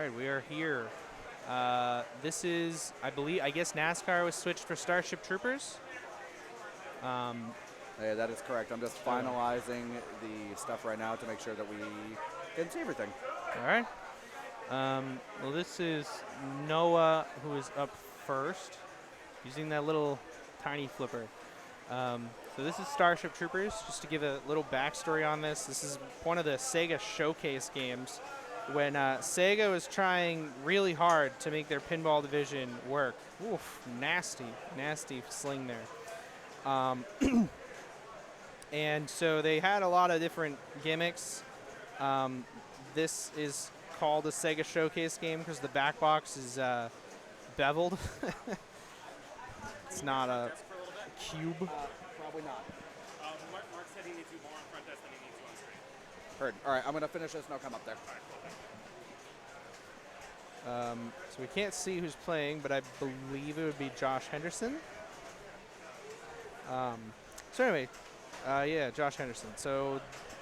right, we are here. This is, I guess NASCAR was switched for Starship Troopers. Yeah, that is correct. I'm just finalizing the stuff right now to make sure that we can see everything. All right. Well, this is Noah, who is up first, using that little tiny flipper. So this is Starship Troopers. Just to give a little backstory on this, this is one of the Sega showcase games when Sega was trying really hard to make their pinball division work. Oof, nasty sling there. And so they had a lot of different gimmicks. This is called a Sega showcase game because the back box is beveled. It's not a cube. Probably not. Mark said he needs you more on front desk than he needs you on screen. Heard. All right, I'm going to finish this and I'll come up there. So we can't see who's playing, but I believe it would be Josh Henderson. So anyway, yeah, Josh Henderson. So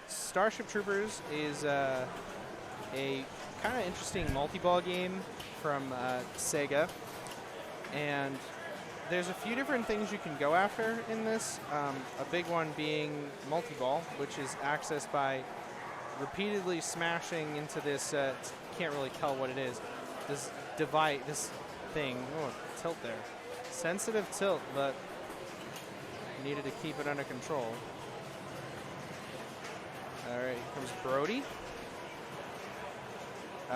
Starship Troopers is a kind of interesting multi-ball game from Sega, and there's a few different things you can go after in this. A big one being multi-ball, which is accessed by repeatedly smashing into this. Can't really tell what it is. This device, this thing. Oh, tilt there. Sensitive tilt, but needed to keep it under control. All right, here comes Brody.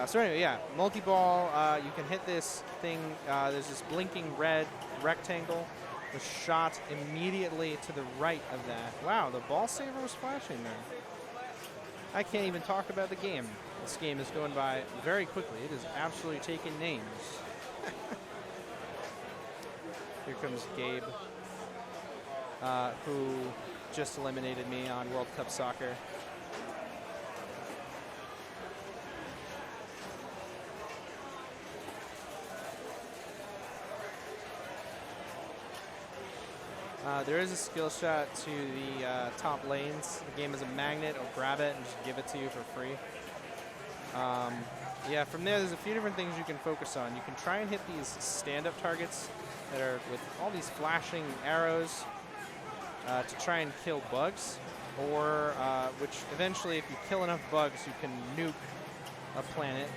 So anyway, yeah, multi-ball. You can hit this thing. There's this blinking red rectangle. The shot immediately to the right of that. Wow, the ball saver was flashing there. I can't even talk about the game. This game is going by very quickly. It is absolutely taking names. Here comes Gabe, who just eliminated me on World Cup Soccer. There is a skill shot to the top lanes. The game is a magnet. It'll grab it and just give it to you for free. Yeah, from there's a few different things you can focus on. You can try and hit these stand-up targets that are with all these flashing arrows to try and kill bugs, or which eventually, if you kill enough bugs, you can nuke a planet,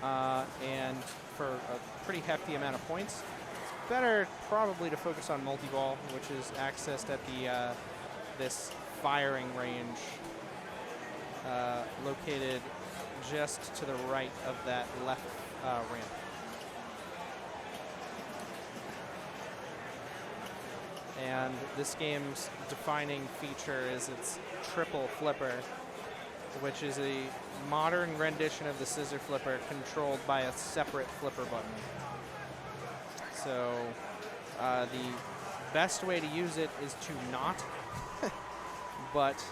and for a pretty hefty amount of points. Better probably to focus on multi-ball, which is accessed at the this firing range located just to the right of that left ramp. And this game's defining feature is its triple flipper, which is a modern rendition of the scissor flipper controlled by a separate flipper button. So the best way to use it is to not, but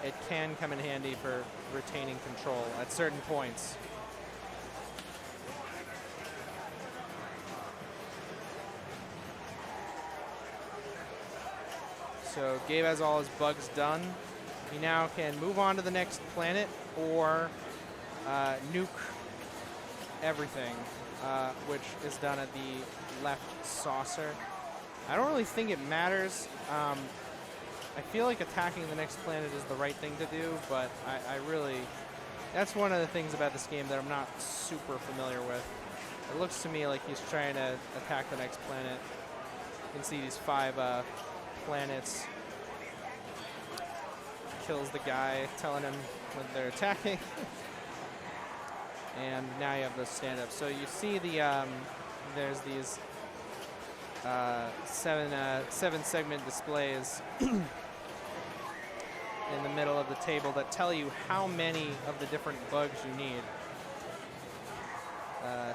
it can come in handy for retaining control at certain points. So Gabe has all his bugs done. He now can move on to the next planet or nuke everything. Which is done at the left saucer. I don't really think it matters. I feel like attacking the next planet is the right thing to do, but I really, that's one of the things about this game that I'm not super familiar with. It looks to me like he's trying to attack the next planet. You can see these 5 planets. Kills the guy, telling him when they're attacking. And now you have the stand-up. So you see the there's these 7 segment displays in the middle of the table that tell you how many of the different bugs you need.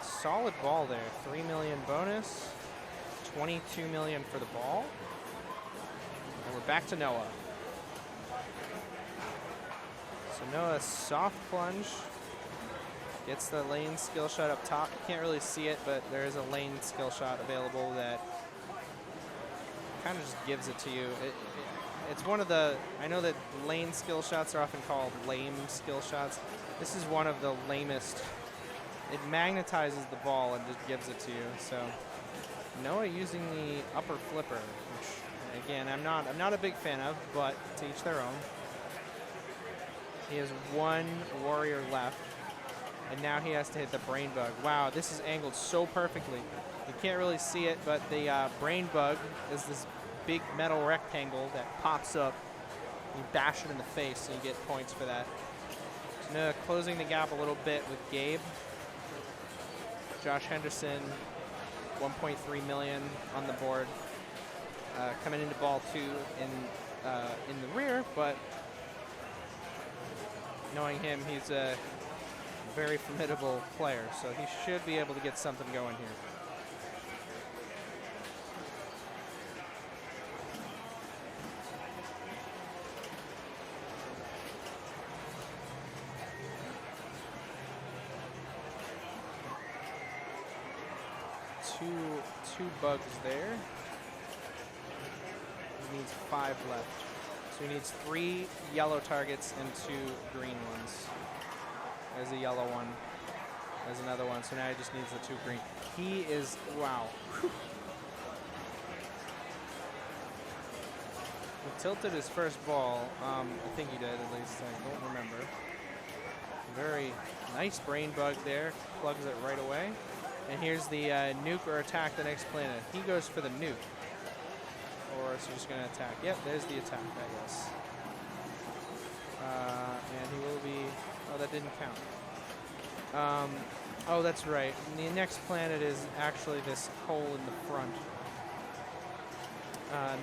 Solid ball there. 3 million bonus, 22 million for the ball. And we're back to Noah. So Noah, soft plunge. Gets the lane skill shot up top. You can't really see it, but there is a lane skill shot available that kind of just gives it to you. It's one of the, I know that lane skill shots are often called lame skill shots. This is one of the lamest it magnetizes the ball and just gives it to you. So Noah using the upper flipper, which again I'm not a big fan of, but to each their own. He has one warrior left, and now he has to hit the brain bug. Wow, this is angled so perfectly. You can't really see it, but the brain bug is this big metal rectangle that pops up. You bash it in the face, and you get points for that. So now closing the gap a little bit with Gabe. Josh Henderson, 1.3 million on the board. Coming into ball 2 in the rear, but knowing him, he's a very formidable player, so he should be able to get something going here. Two bugs there. He needs 5 left. So he needs 3 yellow targets and 2 green ones. There's a yellow one. There's another one. So now he just needs the 2 green. He is, wow. Whew. He tilted his first ball. I think he did, at least. I don't remember. Very nice brain bug there. Plugs it right away. And here's the nuke or attack the next planet. He goes for the nuke. Or is he just going to attack? Yep, there's the attack, I guess. And he will be... Oh, that didn't count. Oh, that's right. The next planet is actually this hole in the front.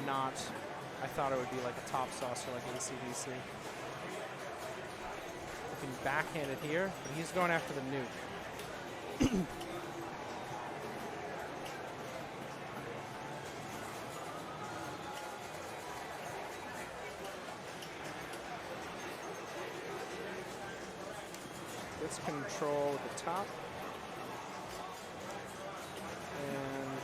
Not... I thought it would be like a top saucer like ACDC. Looking backhanded here, but he's going after the nuke. Let's control the top. And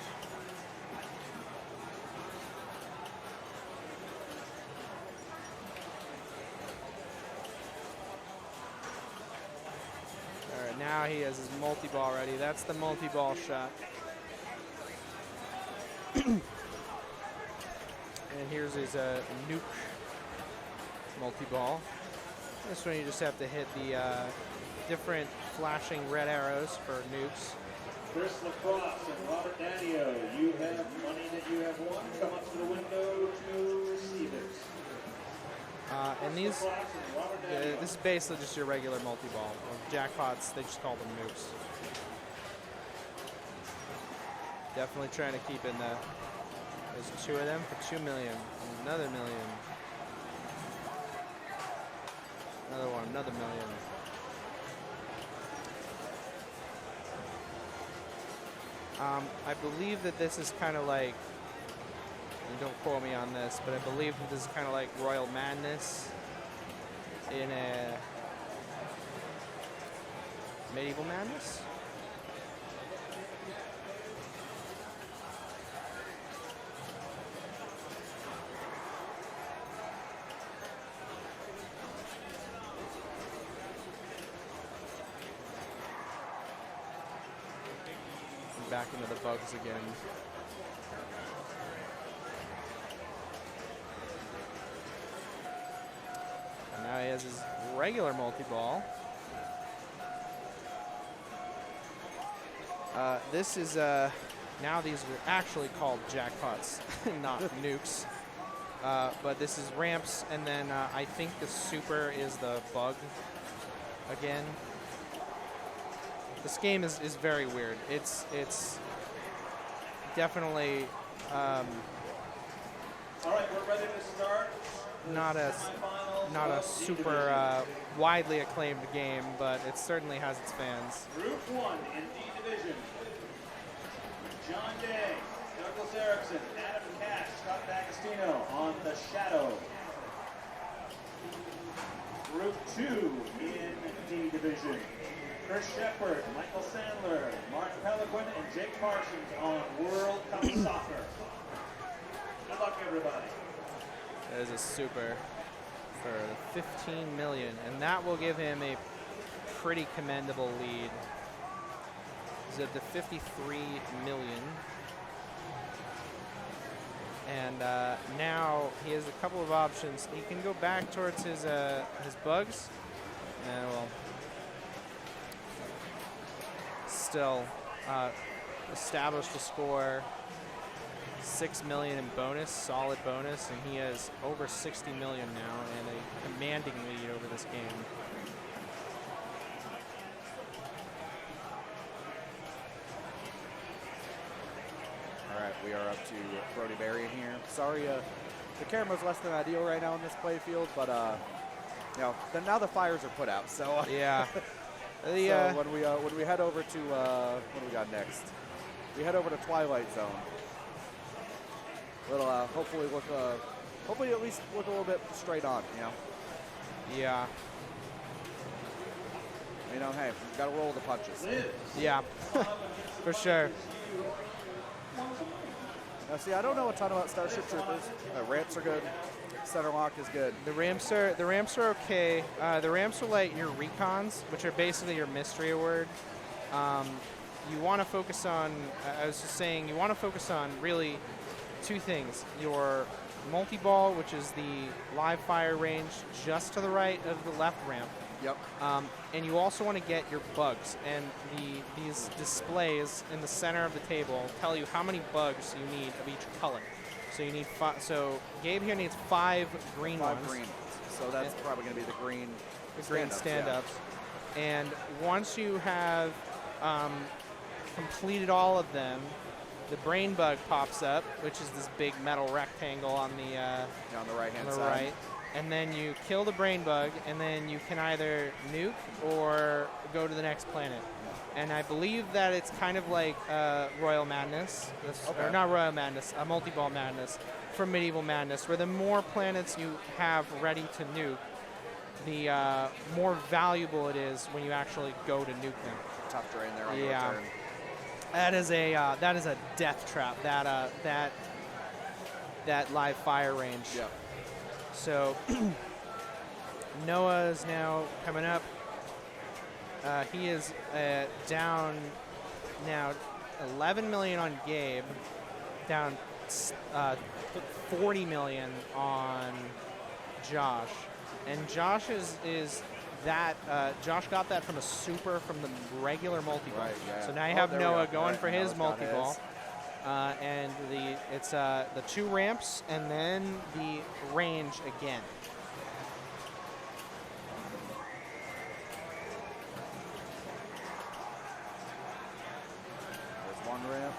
all right, now he has his multi-ball ready. That's the multi-ball shot. And here's his nuke multi-ball. This one you just have to hit the different flashing red arrows for nukes. Chris Lacrosse and Robert Danio, you have money that you have won. Come up to the window to receive it. And these, this is basically just your regular multi-ball. Jackpots, they just call them nukes. Definitely trying to keep in the, there's 2 of them for 2 million. Another million. Another one, another million. I believe that this is kind of like, and don't quote me on this, but I believe that this is kind of like Royal Madness in a Medieval Madness. Back into the bugs again. And now he has his regular multi-ball. This is, now these are actually called jackpots, not nukes. But this is ramps, and then I think the super is the bug again. This game is very weird. It's definitely All right, we're ready to start. not a super widely acclaimed game, but it certainly has its fans. Group 1 in D Division. John Day, Douglas Erickson, Adam Cash, Scott D'Agostino on the Shadow. Group 2 in D Division. Chris Shepard, Michael Sandler, Mark Peliquin, and Jake Parsons on World Cup Soccer. Good luck, everybody. There's a super for 15 million, and that will give him a pretty commendable lead He's at the 53 million. And now he has a couple of options. He can go back towards his bugs. And, well, still established a score 6 million in bonus, solid bonus, and he has over 60 million now and a commanding lead over this game. All right, we are up to Brody Berrien here. Sorry, the camera's less than ideal right now in this play field, but you know, now the fires are put out. So yeah. So when we head over to what do we got next? We head over to Twilight Zone. It'll hopefully at least look a little bit straight on, you know. Yeah. You know, hey, we've got to roll the punches. Yeah, for sure. Now, see, I don't know a ton about Starship Troopers. Ramps are good. Center lock is good. The ramps are okay. The ramps are like your recons, which are basically your mystery award. You want to focus on. I was just saying, you want to focus on really two things: your multi-ball, which is the live fire range just to the right of the left ramp. Yep. And you also want to get your bugs, and these displays in the center of the table tell you how many bugs you need of each color. So you need so Gabe here needs 5 green ones. 5 green ones. So that's probably going to be the green stand-ups. Yeah. And once you have completed all of them, the brain bug pops up, which is this big metal rectangle on the right-hand side. Right. And then you kill the brain bug, and then you can either nuke or go to the next planet. And I believe that it's kind of like Royal Madness, or not Royal Madness, Multi-Ball Madness from Medieval Madness, where the more planets you have ready to nuke, the more valuable it is when you actually go to nuke them. Tough terrain there on the return. That is a death trap. That live fire range. Yep. So Noah is now coming up. He is down now 11 million on Gabe, down 40 million on Josh, and Josh is that Josh got that from a super from the regular multi-ball. Right, yeah. So now you have Noah going for his multi-ball. And it's the 2 ramps and then the range again. There's 1 ramp.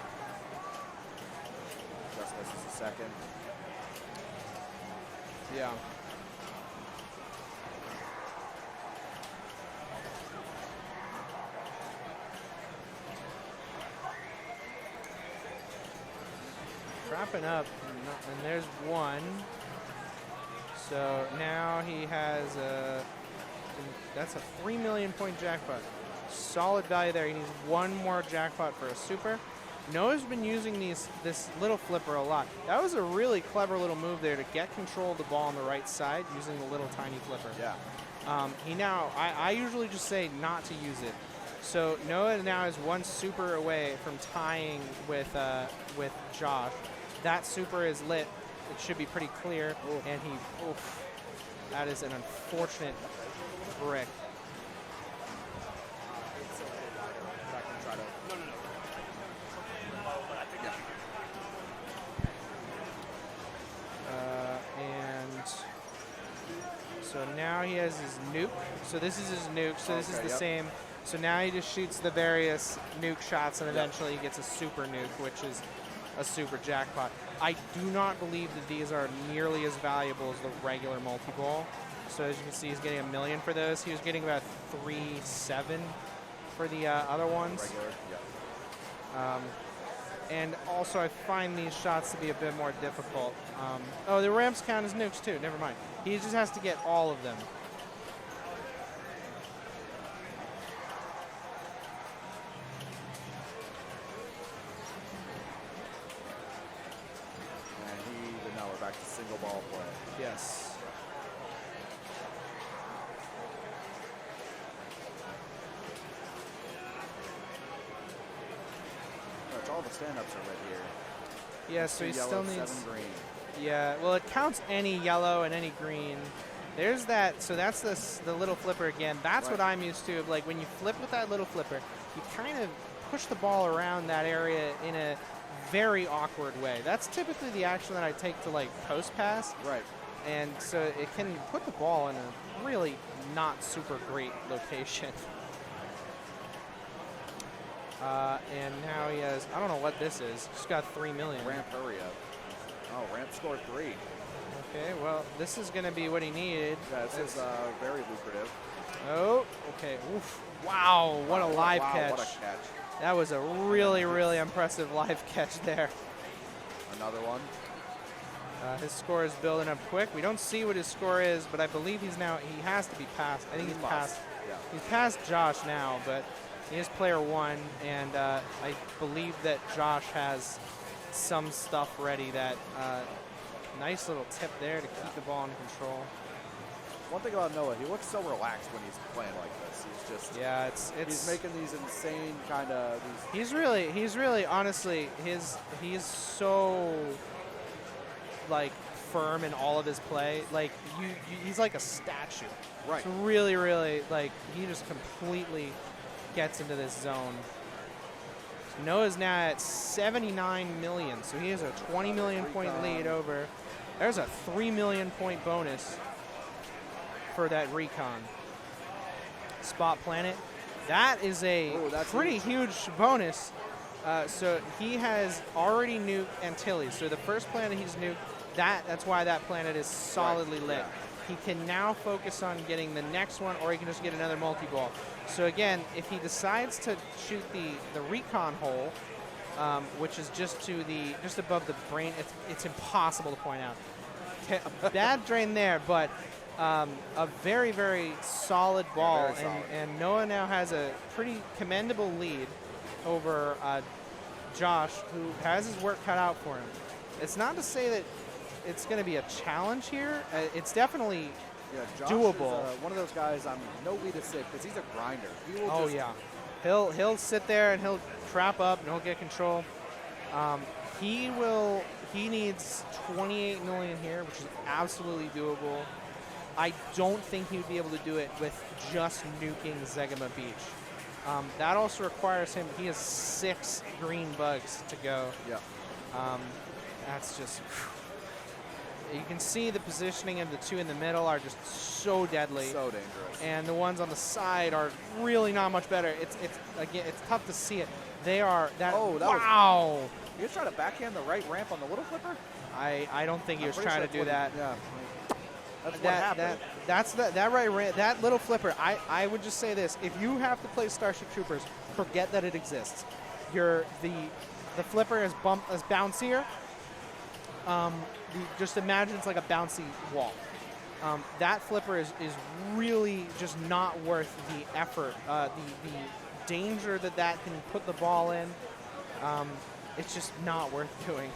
Just misses the second. Yeah. Wrapping up, and there's 1. So now he has that's a 3 million point jackpot. Solid value there. He needs 1 more jackpot for a super. Noah's been using this little flipper a lot. That was a really clever little move there to get control of the ball on the right side using the little tiny flipper. Yeah. I usually just say not to use it. So Noah now is 1 super away from tying with Josh. That super is lit. It should be pretty clear. Oof. And that is an unfortunate brick. It's okay, Ryder. I can try to. No. Oh, but I think And so now he has his nuke. So this is his nuke. So this is the same. So now he just shoots the various nuke shots, and eventually he gets a super nuke, which is a super jackpot. I do not believe that these are nearly as valuable as the regular multi-ball. So as you can see, he's getting 1 million for those. He was getting about 3.7 for the other ones. Regular, yeah. And also, I find these shots to be a bit more difficult. The ramps count as nukes too. Never mind. He just has to get all of them. And now we're back to single ball play. Yes. all the stand-ups are red here. Yeah, so he Two still yellow, needs. 7 green. Yeah, well, it counts any yellow and any green. There's that. So that's the little flipper again. That's Right. what I'm used to. Of like when you flip with that little flipper, you kind of push the ball around that area in a very awkward way. That's typically the action that I take to like post pass. Right. And so it can put the ball in a really not super great location. And now he has, I don't know what this is. Just got 3 million. Ramp, hurry up. Oh, Ramp scored 3. Okay, well, this is going to be what he needed. Yeah, this is very lucrative. Oh, okay. Oof. Wow, what a live catch. What a catch. That was a really, really impressive live catch there. Another one. His score is building up quick. We don't see what his score is, but I believe he has to be past. I think he's past. Yeah. He's past Josh now, but he is player 1, and I believe that Josh has some stuff ready. That nice little tip there to keep the ball in control. One thing about Noah, he looks so relaxed when he's playing like this. He's just he's making these insane kind of. He's really honestly he's so like firm in all of his play. Like he's like a statue. Right. It's really, really like he just completely gets into this zone. So Noah's now at 79 million, so he has a 20 million point lead over. There's a 3 million point bonus for that recon. Spot planet. That is a pretty huge bonus. So he has already nuked Antilles. So the first planet he's nuked, that's why that planet is solidly lit. Yeah. He can now focus on getting the next one, or he can just get another multi-ball. So again, if he decides to shoot the recon hole, which is just above the brain, it's impossible to point out. A bad drain there, but a very, very solid ball. Yeah, very solid. And Noah now has a pretty commendable lead over Josh, who has his work cut out for him. It's not to say that it's going to be a challenge here. It's definitely Josh doable. Is, one of those guys I'm no way to sit because he's a grinder. He will He'll sit there and he'll trap up and he'll get control. He needs 28 million here, which is absolutely doable. I don't think he would be able to do it with just nuking Zegama Beach. That also requires him, he has 6 green bugs to go. Yeah. That's just, you can see the positioning of the 2 in the middle are just so deadly. So dangerous. And the ones on the side are really not much better. It's tough to see it. They are, wow. He was trying to backhand the right ramp on the little flipper? I don't think he was trying to do that. Yeah. That's what happened. That little flipper. I would just say this: if you have to play Starship Troopers, forget that it exists. The flipper is bouncier. Just imagine it's like a bouncy wall. That flipper is really just not worth the effort. The danger that can put the ball in. It's just not worth doing.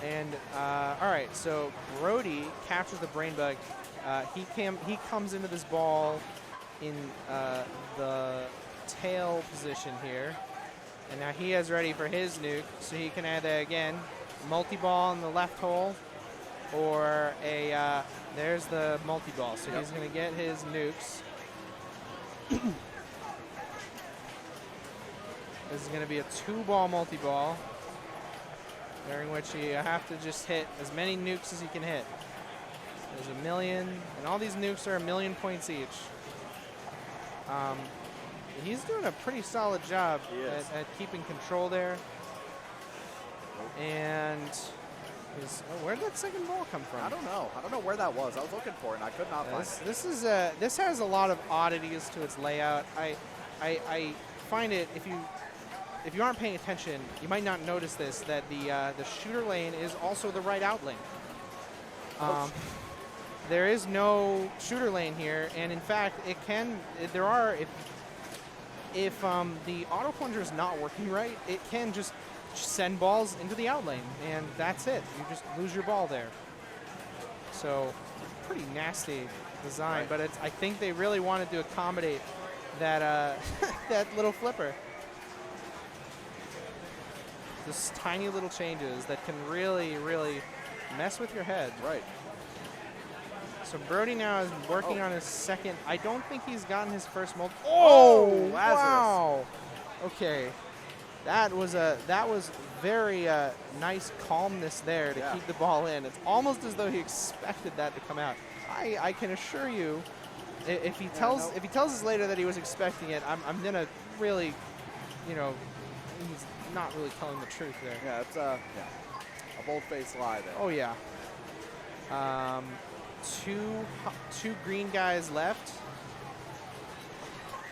And all right, so Brody captures the brain bug. He comes into this ball in the tail position here, and now he is ready for his nuke. So he can either again multi-ball in the left hole, or there's the multi-ball. So he's going to get his nukes. This is going to be a 2-ball multi-ball, during which you have to just hit as many nukes as you can hit. There's 1 million, and all these nukes are 1 million points each. He's doing a pretty solid job at keeping control there. And where did that second ball come from? I don't know. I don't know where that was. I was looking for it, and I could not find it. This has a lot of oddities to its layout. I find it, if you aren't paying attention, you might not notice this, that the shooter lane is also the right out lane. There is no shooter lane here, and in fact, if the auto plunger is not working right, it can just send balls into the out lane, and that's it. You just lose your ball there. So, pretty nasty design, but I think they really wanted to accommodate that that little flipper. Just tiny little changes that can really, really mess with your head. Right. So Brody now is working on his second. I don't think he's gotten his first multi. Oh, Oh, Lazarus. wow. Okay. That was very nice calmness there to keep the ball in. It's almost as though he expected that to come out. I can assure you, if he tells us later that he was expecting it, I'm gonna really, you know, he's not really telling the truth there. Yeah, it's a bold-faced lie there. Oh yeah. Two green guys left.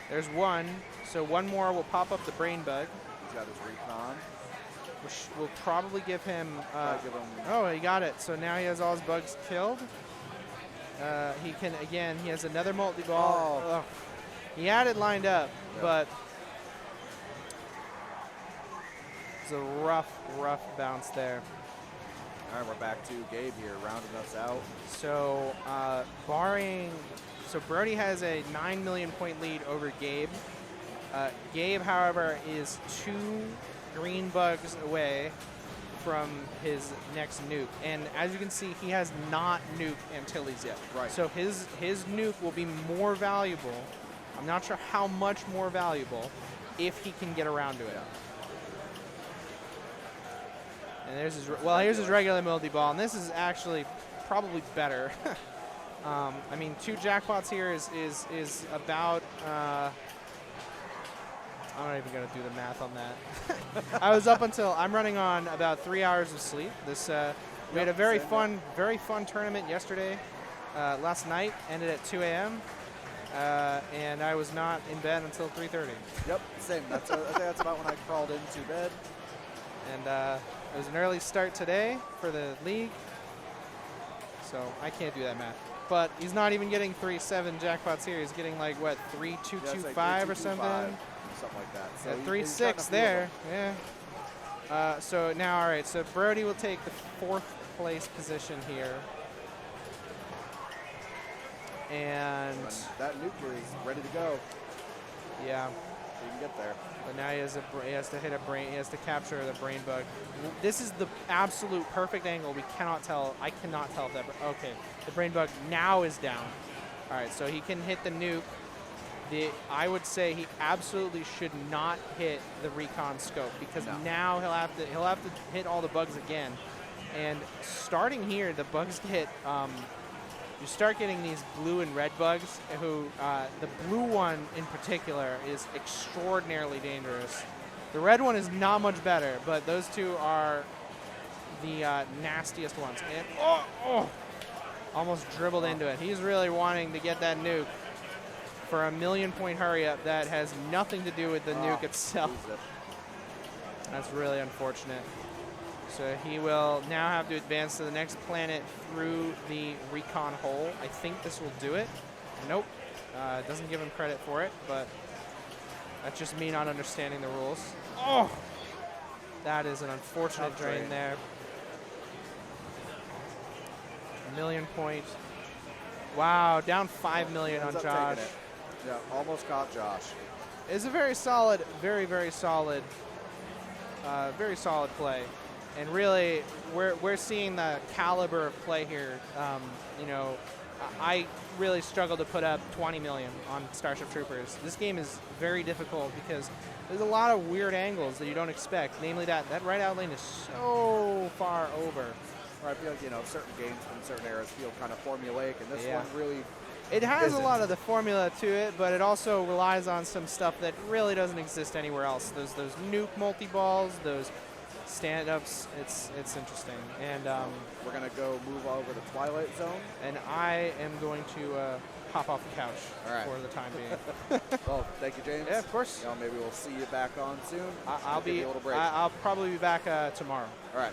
There's one, so one more will pop up the brain bug. He's got his recon. Which will probably give him, oh, he got it. So now he has all his bugs killed. He can, again, he has another multi-ball. Oh. He had it lined up, but it's a rough bounce there. All right, we're back to Gabe here, rounding us out. So so Brody has a 9 million point lead over Gabe. Gabe, however, is 2 green bugs away from his next nuke. And as you can see, he has not nuked Antilles yet. Right. So his nuke will be more valuable. I'm not sure how much more valuable if he can get around to it. And there's his, here's his regular multi-ball, and this is actually probably better. I mean, 2 jackpots here is about, I'm not even going to do the math on that. I'm running on about 3 hours of sleep. We had a very fun tournament yesterday, last night, ended at 2 a.m., and I was not in bed until 3:30. Yep, same. I think that's about when I crawled into bed. And it was an early start today for the league, so I can't do that math. But he's not even getting 3-7 jackpots here. He's getting like, what, 3-2-2-5 or something? Something like that. So 3-6 there, yeah. So now, all right, so Brody will take the 4th place position here. And that nuke is ready to go. Yeah. So you can get there. But now he has to hit a brain. He has to capture the brain bug. This is the absolute perfect angle. We cannot tell. I cannot tell if that. Okay, the brain bug now is down. All right, so he can hit the nuke. I would say he absolutely should not hit the recon scope because now he'll have to hit all the bugs again. And starting here, the bugs hit. You start getting these blue and red bugs who, the blue one in particular is extraordinarily dangerous. The red one is not much better, but those two are the nastiest ones. And almost dribbled into it. He's really wanting to get that nuke for a 1 million point hurry up that has nothing to do with the nuke itself. That's really unfortunate. So he will now have to advance to the next planet through the recon hole. I think this will do it. Nope. It doesn't give him credit for it, but that's just me not understanding the rules. Oh! That is an unfortunate drain there. 1 million point. Wow, down 5 million on Josh. Yeah, almost caught Josh. It's a very solid, very solid play. And really, we're seeing the caliber of play here. You know, I really struggle to put up 20 million on Starship Troopers. This game is very difficult because there's a lot of weird angles that you don't expect. Namely, that right out lane is so far over. Or I feel like, you know, certain games from certain eras feel kind of formulaic, and this one really It has isn't. a lot of the formula to it, but it also relies on some stuff that really doesn't exist anywhere else. Those nuke multi-balls, those stand-ups, it's interesting. And we're going to go move over to Twilight Zone. And I am going to hop off the couch for the time being. Well, thank you, James. Yeah, of course. You know, maybe we'll see you back on soon. I'll be. A little break. I'll probably be back tomorrow. All right.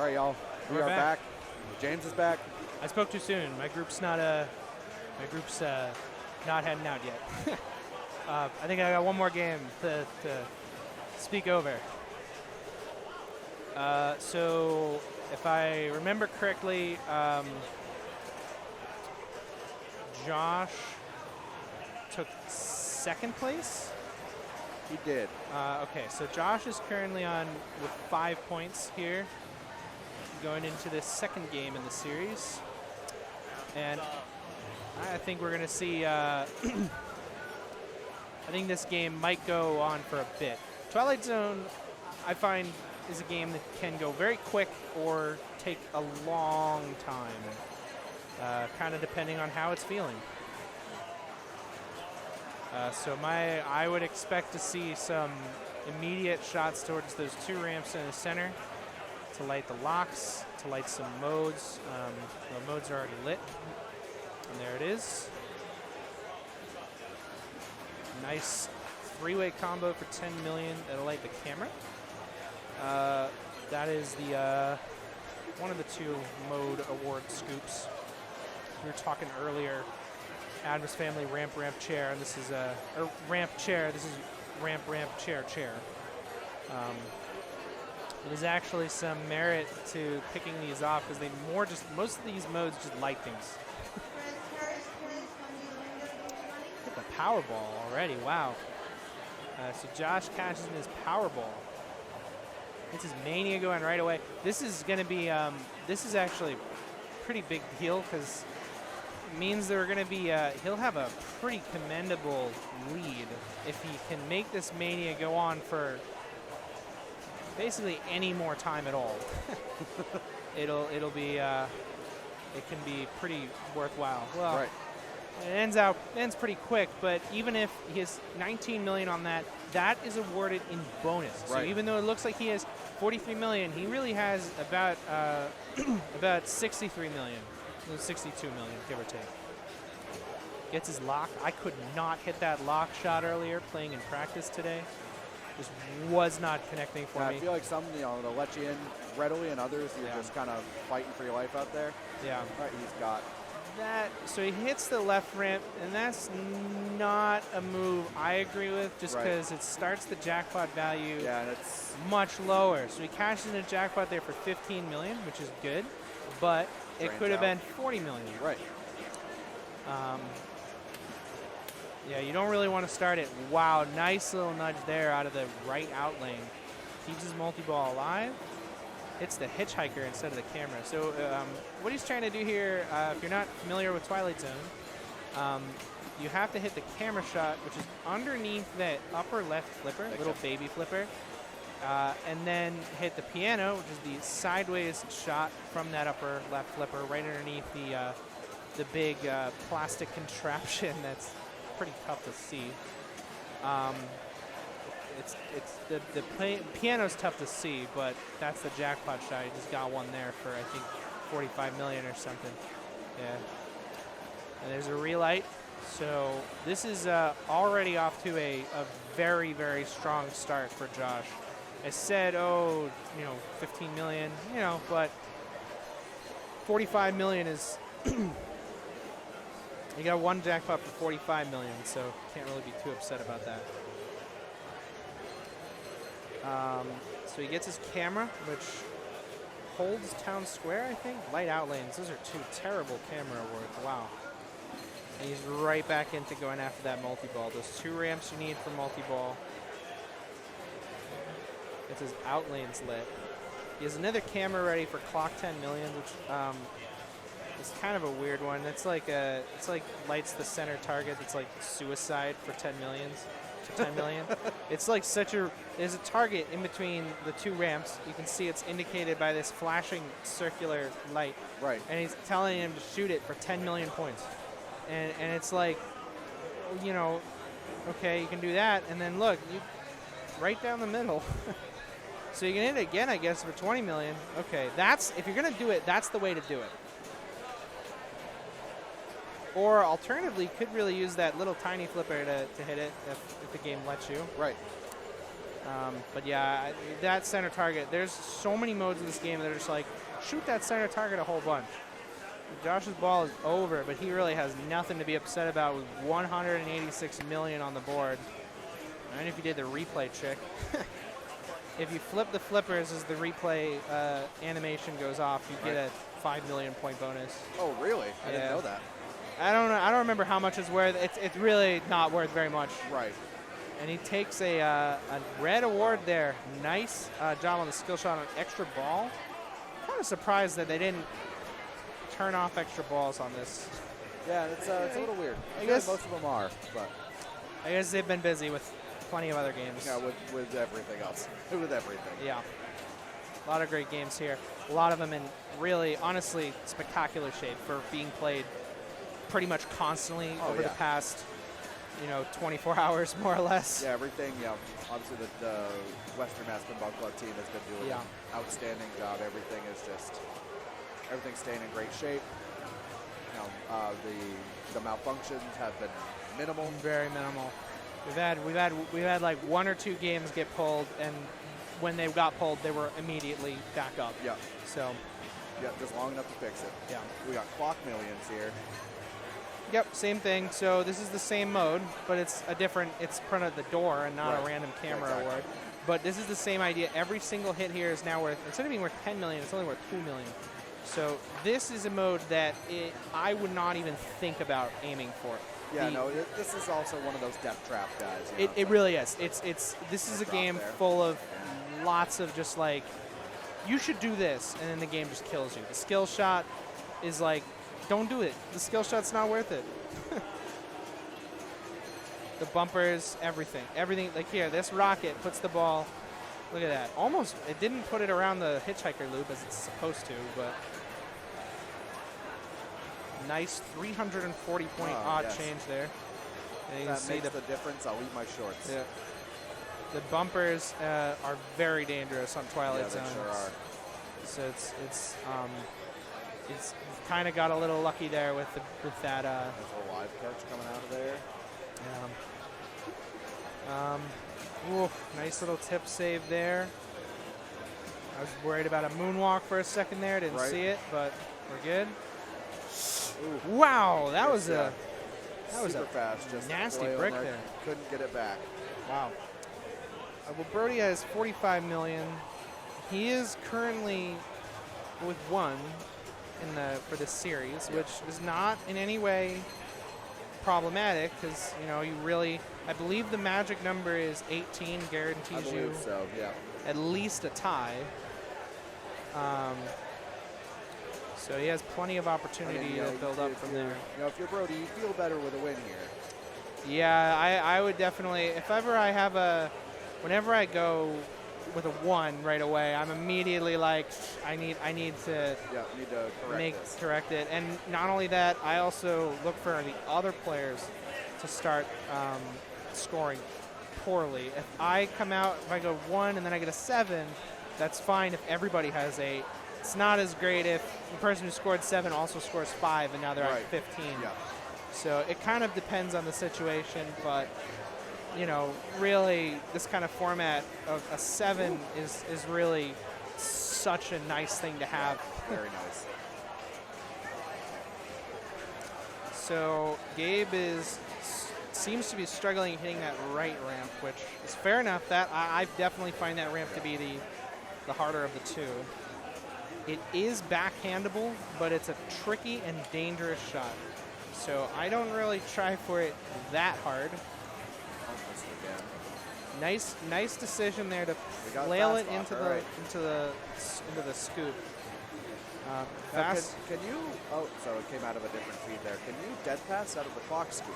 All right, y'all. We We're are back. back. James is back. I spoke too soon. My group's not not heading out yet. I think I got one more game to speak over. So if I remember correctly, Josh took second place. He did. Okay, so Josh is currently on with 5 points here, going into the second game in the series. And I think we're going to see, I think this game might go on for a bit. Twilight Zone, I find, is a game that can go very quick or take a long time, kind of depending on how it's feeling. So I would expect to see some immediate shots towards those 2 ramps in the center to light the locks, to light some modes. The modes are already lit. And there it is. Nice 3-way combo for 10 million that'll light the camera. That is the one of the 2 mode award scoops. We were talking earlier. Adam's Family ramp chair, and this is or ramp chair. This is ramp chair. There's actually some merit to picking these off because most of these modes just light things. Hit the Powerball already. Wow. So Josh cashes in his Powerball. Gets his Mania going right away. This is going to be. This is actually a pretty big deal because means they're going to be, he'll have a pretty commendable lead if he can make this Mania go on for basically any more time at all. It'll be, it can be pretty worthwhile. Well, Right. it ends pretty quick, but even if he has 19 million on that, that is awarded in bonus. So Right. even though it looks like he has 43 million, he really has about, about 63 million. 62 million, give or take. Gets his lock. I could not hit that lock shot earlier playing in practice today. Just was not connecting for me. I feel like some, they'll let you in readily, and others you're just kind of fighting for your life out there. Yeah. All right, he's got That, so he hits the left ramp, and that's not a move I agree with just because it starts the jackpot value and it's much lower. So he cashes in a jackpot there for 15 million, which is good, but it Drains could have out. been 40 million. right. Yeah, you don't really want to start it. Wow, nice little nudge there out of the right out lane. Keeps his multi-ball alive. Hits the hitchhiker instead of the camera. So what he's trying to do here, if you're not familiar with Twilight Zone, you have to hit the camera shot, which is underneath that upper left flipper, little baby flipper, and then hit the piano, which is the sideways shot from that upper left flipper, right underneath the big plastic contraption that's pretty tough to see. The piano's tough to see, but that's the jackpot shot. He just got one there for I think 45 million or something. Yeah. And there's a relight. So this is already off to a very, very strong start for Josh. I said, 15 million, but 45 million is. You got one jackpot for 45 million, so can't really be too upset about that. So he gets his camera, which holds town square, I think. Light out lanes. Those are 2 terrible camera awards. Wow. And he's right back into going after that multi-ball. Those 2 ramps you need for multi-ball. Gets his out lanes lit. He has another camera ready for clock 10 million, which is kind of a weird one. It's like lights the center target. It's like suicide for 10 million. It's like there's a target in between the 2 ramps. You can see it's indicated by this flashing circular light. Right. And he's telling him to shoot it for 10 million points. And it's like, okay, you can do that. And then look, right down the middle. So you can hit it again, I guess, for 20 million. Okay, if you're going to do it, that's the way to do it. Or alternatively, could really use that little tiny flipper to hit it if the game lets you. Right. But yeah, that center target, there's so many modes in this game that are just like, shoot that center target a whole bunch. Josh's ball is over, but he really has nothing to be upset about with 186 million on the board. And if you did the replay trick, if you flip the flippers as the replay animation goes off, you get a 5 million point bonus. Oh, really? I didn't know that. I don't know. I don't remember how much it's worth. It's really not worth very much. Right. And he takes a red award there. Nice job on the skill shot on extra ball. Kind of surprised that they didn't turn off extra balls on this. Yeah, it's a little weird. I guess most of them are, but I guess they've been busy with plenty of other games. yeah, with everything else, with everything. Yeah, a lot of great games here. A lot of them in really, honestly, spectacular shape for being played pretty much constantly over the past, 24 hours more or less. Yeah, everything. Yeah, obviously the Western Mass Pinball Club team has been doing an outstanding job. Everything's staying in great shape. The malfunctions have been minimal. Very minimal. We've had like one or two games get pulled, and when they got pulled, they were immediately back up. Yeah. So. Yeah, just long enough to fix it. Yeah. We got clock millions here. Yep, same thing. So this is the same mode, but it's printed at the door and not a random camera award. But this is the same idea. Every single hit here is now worth, instead of being worth 10 million, it's only worth 2 million. So this is a mode that I would not even think about aiming for. Yeah, this is also one of those death trap guys. It really is. This is a game full of lots of just like, you should do this, and then the game just kills you. The skill shot is like, don't do it. The skill shot's not worth it. The bumpers, everything. Everything, like here, this rocket puts the ball, look at that. Almost, it didn't put it around the hitchhiker loop as it's supposed to, but nice 340 point odd change there. And you can see makes the difference. I'll eat my shorts. Yeah. The bumpers are very dangerous on Twilight Zone. They sure are. So it's kind of got a little lucky there with that. There's a live catch coming out of there. Nice little tip save there. I was worried about a moonwalk for a second there. Didn't see it, but we're good. Ooh. Wow, that was a fast, just nasty brick there. Couldn't get it back. Wow. Well, Brody has 45 million. He is currently with 1 for this series, which is not in any way problematic because I believe the magic number is 18 guarantees you at least a tie. So he has plenty of opportunity to build up from there. If you're Brody, you feel better with a win here. Yeah, I would definitely. Whenever I go with a 1 right away, I'm immediately like, I need to correct it. And not only that, I also look for the other players to start scoring poorly. If I go 1 and then I get a 7, that's fine if everybody has 8. It's not as great if the person who scored 7 also scores 5 and now they're at 15. Yeah. So it kind of depends on the situation, but really this kind of format of a 7 is really such a nice thing to have. Very nice. So Gabe seems to be struggling hitting that right ramp, which is fair enough. That I definitely find that ramp to be the harder of the two. It is backhandable, but it's a tricky and dangerous shot. So I don't really try for it that hard. Nice decision there to flail it into the scoop. Fast. Can you? Oh, so it came out of a different feed there. Can you dead pass out of the clock scoop?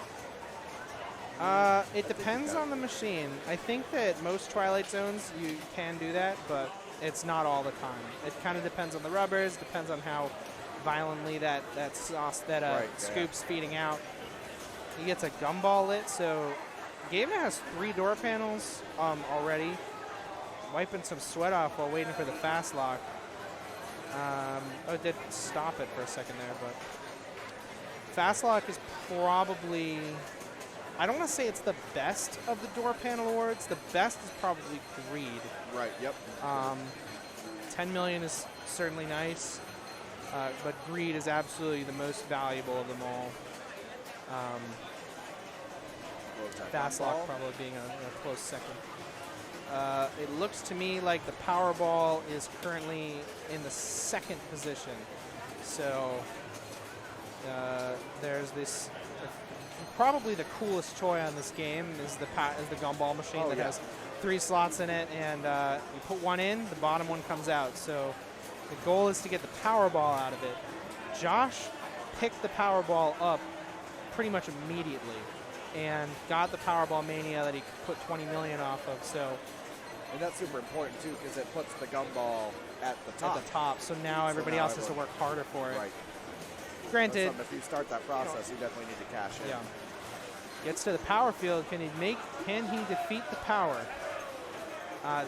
It depends on the machine. I think that most Twilight Zones you can do that, but it's not all the time. It kind of depends on the rubbers, depends on how violently that scoop's feeding out. He gets a gumball lit, so Gabe has 3 door panels already. Wiping some sweat off while waiting for the fast lock. It did stop it for a second there, but fast lock is probably I don't want to say it's the best of the door panel awards. The best is probably Greed. Right. Yep. 10 million is certainly nice, but Greed is absolutely the most valuable of them all. Fast Lock probably being a close second. It looks to me like the Powerball is currently in the second position. So there's this. Probably the coolest toy on this game is the gumball machine that has 3 slots in it, and you put one in, the bottom one comes out. So the goal is to get the Powerball out of it. Josh picked the Powerball up pretty much immediately and got the Powerball Mania that he put 20 million off of. So, and that's super important too, because it puts the gumball at the top. At the top. So now everybody else has to work harder for it. Right. Granted, if you start that process, you definitely need to cash in. Yeah. Gets to the power field. Can he defeat the power?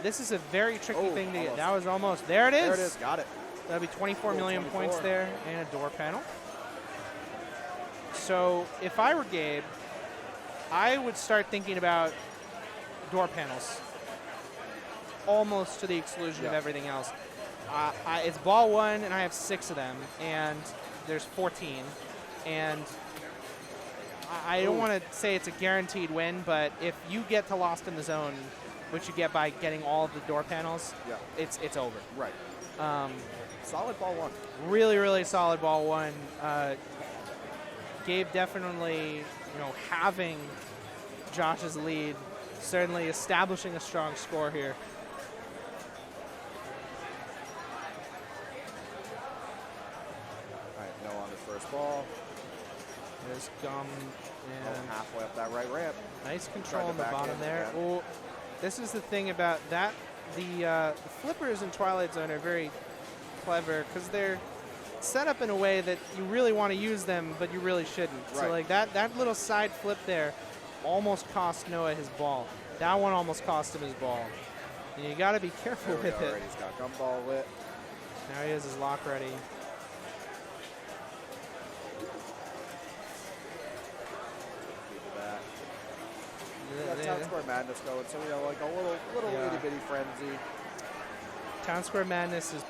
This is a very tricky thing to get. That was almost. There it is. There it is. Got it. That'll be 24 million points there and a door panel. So if I were Gabe, I would start thinking about door panels almost to the exclusion of everything else. It's ball 1, and I have 6 of them, and there's 14. And I don't want to say it's a guaranteed win, but if you get to Lost in the Zone, which you get by getting all of the door panels, it's over. Right. Solid ball 1. Really, really solid ball 1. Gabe definitely, having Josh's lead, certainly establishing a strong score here. All right, no on the first ball. There's Gum and halfway up that right ramp. Nice control on the bottom there. Oh, this is the thing about that. The flippers in Twilight Zone are very clever because they're set up in a way that you really want to use them, but you really shouldn't. Right. So like that little side flip there almost cost Noah his ball. That one almost cost him his ball. And you got to be careful with it. Right. He's got gumball lit. Now he has his lock ready. Town Square Madness going, so like a little itty bitty frenzy. Town Square Madness is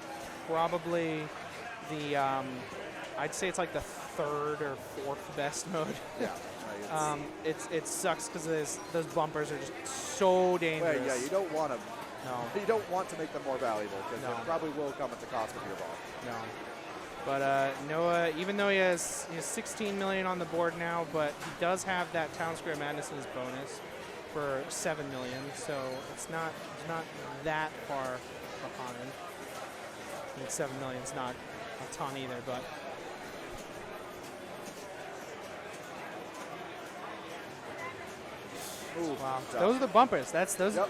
probably the I'd say it's like the 3rd or 4th best mode. Yeah. It sucks because those bumpers are just so dangerous. Well, yeah, you don't want to. No. You don't want to make them more valuable because it probably will come at the cost of your ball. No. But Noah, even though he has 16 million on the board now, but he does have that Town Square Madness in his bonus for 7 million, so it's not that far behind. I mean, 7 million's not a ton either, but. Ooh, wow, tough. those are the bumpers. That's those. Yep.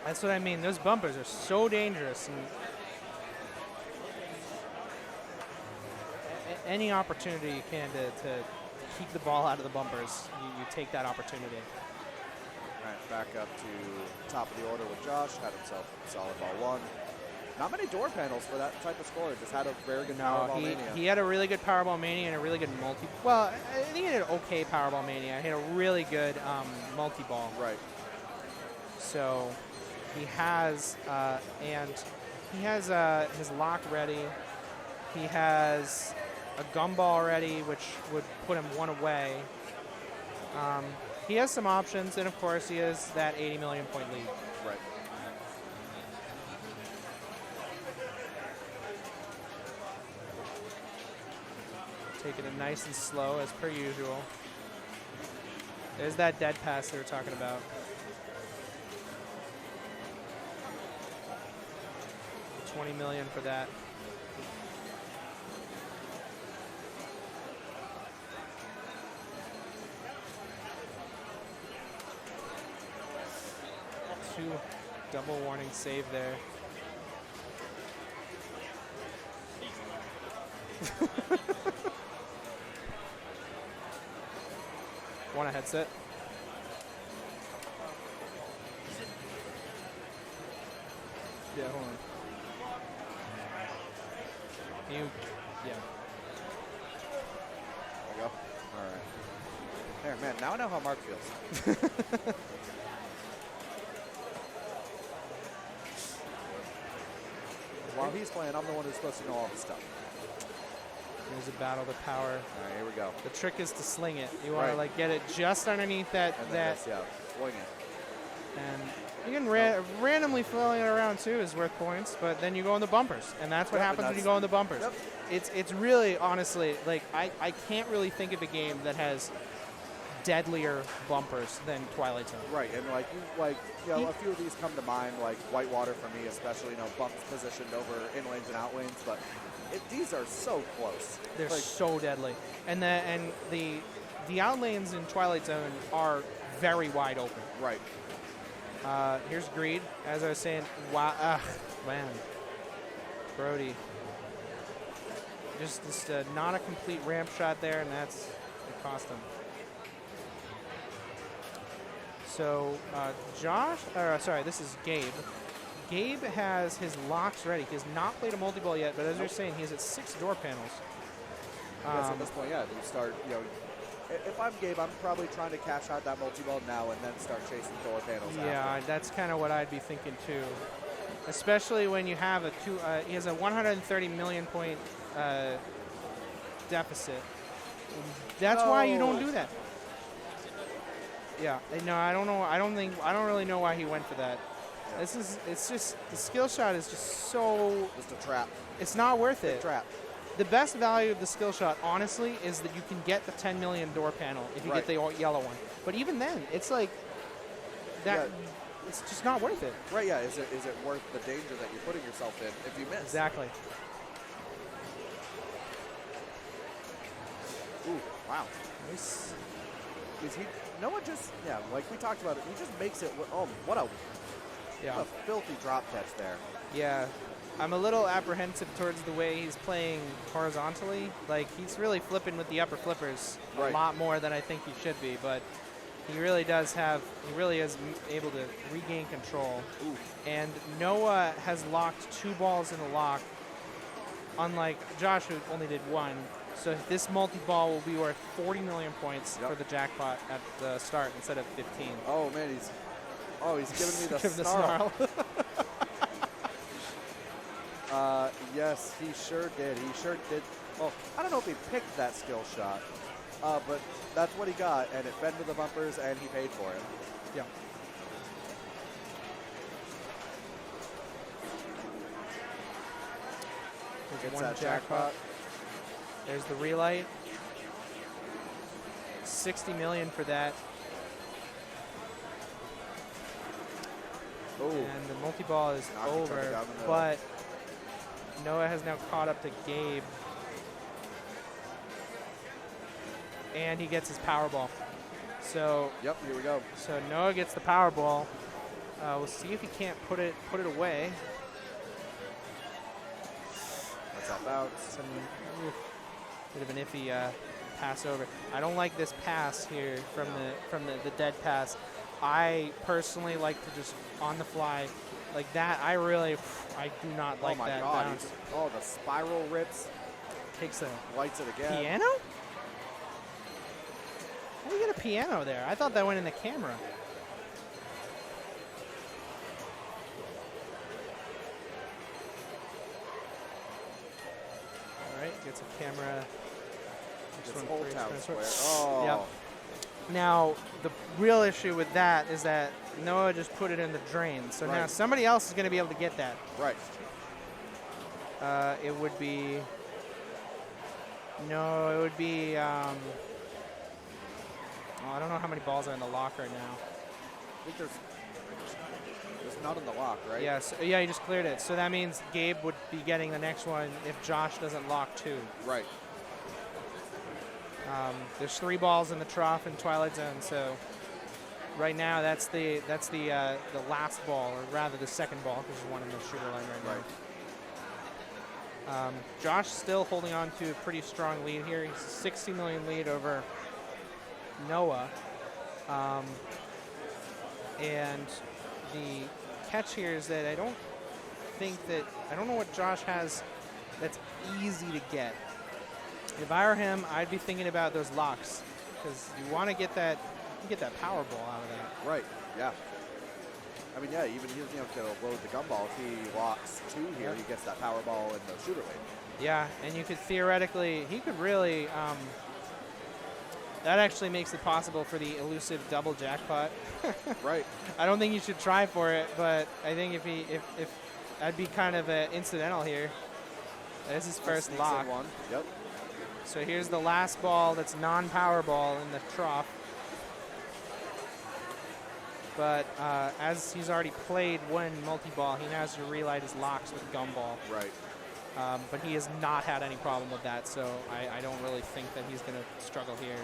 That's what I mean. Those bumpers are so dangerous, and any opportunity you can to keep the ball out of the bumpers, you take that opportunity. All right, back up to top of the order with Josh. Had himself a solid ball 1. Not many door panels for that type of score. Just had a very good Powerball Mania. He had a really good Powerball Mania and a really good multi. Well, I think he had an okay Powerball Mania. He had a really good multi-ball. Right. So he has his lock ready. He has a gumball ready, which would put him 1 away. He has some options, and of course he has that 80 million point lead. Right. Taking it nice and slow as per usual. There's that dead pass they were talking about. $20 million for that. Two double warning save there. Want a headset? Yeah, hold on. Yeah. There we go. All right. There. man, now I know how Mark feels. While he's playing, I'm the one who's supposed to know all the stuff. There's a battle to power. All right, here we go. The trick is to sling it. You want to Right. like get it just underneath that And then this, yeah, swing it. and you can randomly flailing it around too is worth points, but then you go in the bumpers, and that's what Yep, happens and when you go in the bumpers. Yep. It's really honestly like I can't really think of a game that has deadlier bumpers than Twilight Zone. Right, and a few of these come to mind, like Whitewater for me, especially. Bumps positioned over in lanes and out lanes, but these are so close. They're Like, so deadly, and the out lanes in Twilight Zone are very wide open. right. Here's Greed, as I was saying. Wow, man, Brody. Just not a complete ramp shot there, and it cost him. So this is Gabe. Gabe has his locks ready. He has not played a multi-ball yet, but as you're saying, he's at 6 door panels. Yes, at this point, yeah, you start, if I'm Gabe, I'm probably trying to cash out that multi-ball now and then start chasing door panels Yeah, after. that's kind of what I'd be thinking too. Especially when you have he has a 130 million point deficit. That's why you don't do that. Yeah, no, I don't know. I don't really know why he went for that. It's just the skill shot is just so. Just a trap. It's not worth it. Trap. The best value of the skill shot, honestly, is that you can get the 10 million door panel if you get the yellow one. But even then, it's like that. Yeah. It's just not worth it. Right, yeah. Is it worth the danger that you're putting yourself in if you miss? Exactly. Ooh, wow. Nice. Noah just, like we talked about it, he just makes it, what a filthy drop catch there. Yeah. I'm a little apprehensive towards the way he's playing horizontally. Like, he's really flipping with the upper flippers a lot more than I think he should be, but he really is able to regain control. Ooh. And Noah has locked 2 balls in a lock, unlike Josh, who only did 1. So this multi-ball will be worth 40 million points for the jackpot at the start instead of 15. Oh, man, he's giving me the Give him snarl. the snarl. Yes, he sure did. He sure did. Well, I don't know if he picked that skill shot, but that's what he got, and it fed to the bumpers, and he paid for it. Yeah. There's Gets one that jackpot. There's the relight. 60 million for that. Oh. And the multi-ball is Knocked each other over, down the middle. but Noah has now caught up to Gabe. And he gets his power ball. So Yep, here we go. So Noah gets the power ball. We'll see if he can't put it away. That's that bounce. Bit of an iffy pass over. I don't like this pass here from the dead pass. I personally like to just on the fly like that. I do not like that bounce. Oh, the spiral rips. Takes a Lights it again. piano? How do you get a piano there? I thought that went in the camera. All right, gets a camera. This Old Town Square. Oh. Yep. Now, the real issue with that is that Noah just put it in the drain. So now somebody else is going to be able to get that. Right. It would be... No, it would be... I don't know how many balls are in the lock right now. I think there's none in the lock, right? Yes. Yeah, he just cleared it. So that means Gabe would be getting the next one if Josh doesn't lock 2. Right. There's 3 balls in the trough in Twilight Zone, so right now that's the last ball, or rather the second ball, because there's one in the shooter line right now. Josh still holding on to a pretty strong lead here. He's a 60 million lead over Noah. And the catch here is that I don't know what Josh has that's easy to get. If I were him, I'd be thinking about those locks. because you want to get that power ball out of that. Right. Yeah. I mean, yeah. Even to load the gumball, if he locks 2 here, he gets that power ball in the shooter lane. Yeah, and you could theoretically, he could really. That actually makes it possible for the elusive double jackpot. Right. I don't think you should try for it, but I think if that'd be kind of incidental here. This is first Sneaks lock. in one. Yep. So here's the last ball that's non-power ball in the trough. But as he's already played one multi-ball, he now has to relight his locks with gumball. Right. But he has not had any problem with that, so I don't really think that he's going to struggle here.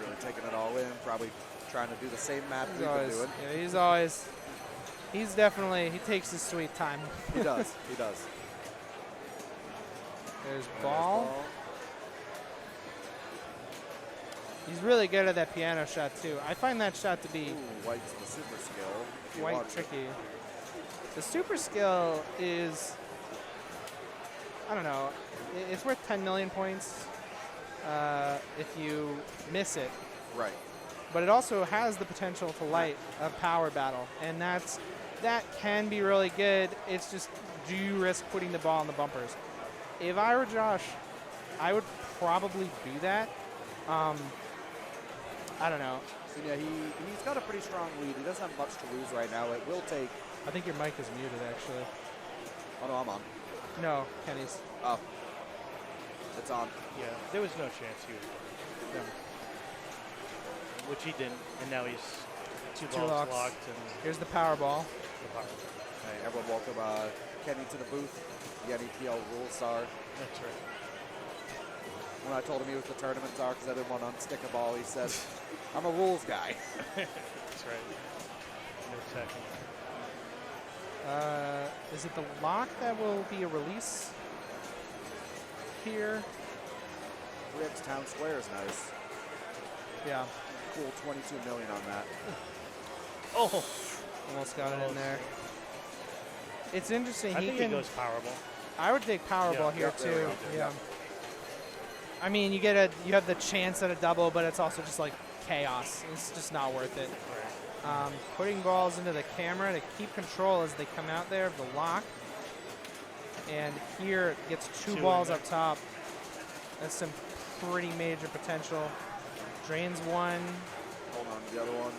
Really taking it all in, probably trying to do the same math we've been doing. Yeah, he's definitely, he takes his sweet time. He does, he does. There's ball. He's really good at that piano shot, too. I find that shot to be White's the super skill. quite tricky. The super skill is, I don't know, it's worth 10 million points if you miss it. Right. But it also has the potential to light a power battle, and that can be really good. It's just, do you risk putting the ball in the bumpers? If I were Josh, I would probably do that. I don't know. So yeah, he's got a pretty strong lead. He doesn't have much to lose right now. It will take. I think your mic is muted, actually. Oh no, I'm on. No, Kenny's. Oh, it's on. Yeah, there was no chance he would. No. Which he didn't, and now he's two balls locks. locked and Here's the power ball. the power. Hey, everyone welcome Kenny to the booth. The NEPL rule star. That's right. When I told him he was the tournament czar because I didn't want to unstick a ball, he said, "I'm a rules guy." That's right. No second. Is it the lock that will be a release here? Rick's Town Square is nice. Yeah. Cool 22 million on that. Oh, Almost got it in there. It's interesting. I think he goes Powerball. I would take Powerball here Yep, there we too. go. Yeah. I mean, you have the chance at a double, but it's also just like chaos. It's just not worth it. Putting balls into the camera to keep control as they come out there of the lock. And here it gets two balls up top. That's some pretty major potential. Drains one. Hold on to the other one.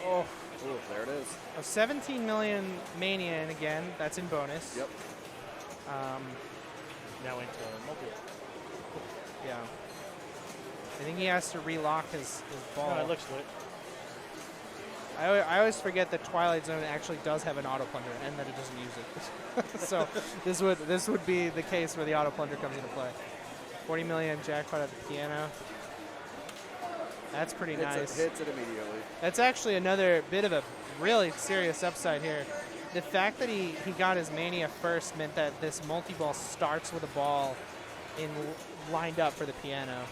Oh, Ooh, there it is. a 17 million Mania, and again, that's in bonus. Yep. Now into multi. Yeah. I think he has to relock his ball. No, it looks lit. I always forget that Twilight Zone actually does have an auto plunger and that it doesn't use it. So this would be the case where the auto plunger comes into play. 40 million jackpot at the piano. That's pretty nice. Hits it immediately. That's actually another bit of a really serious upside here. The fact that he got his Mania first meant that this multi-ball starts with a ball lined up for the piano.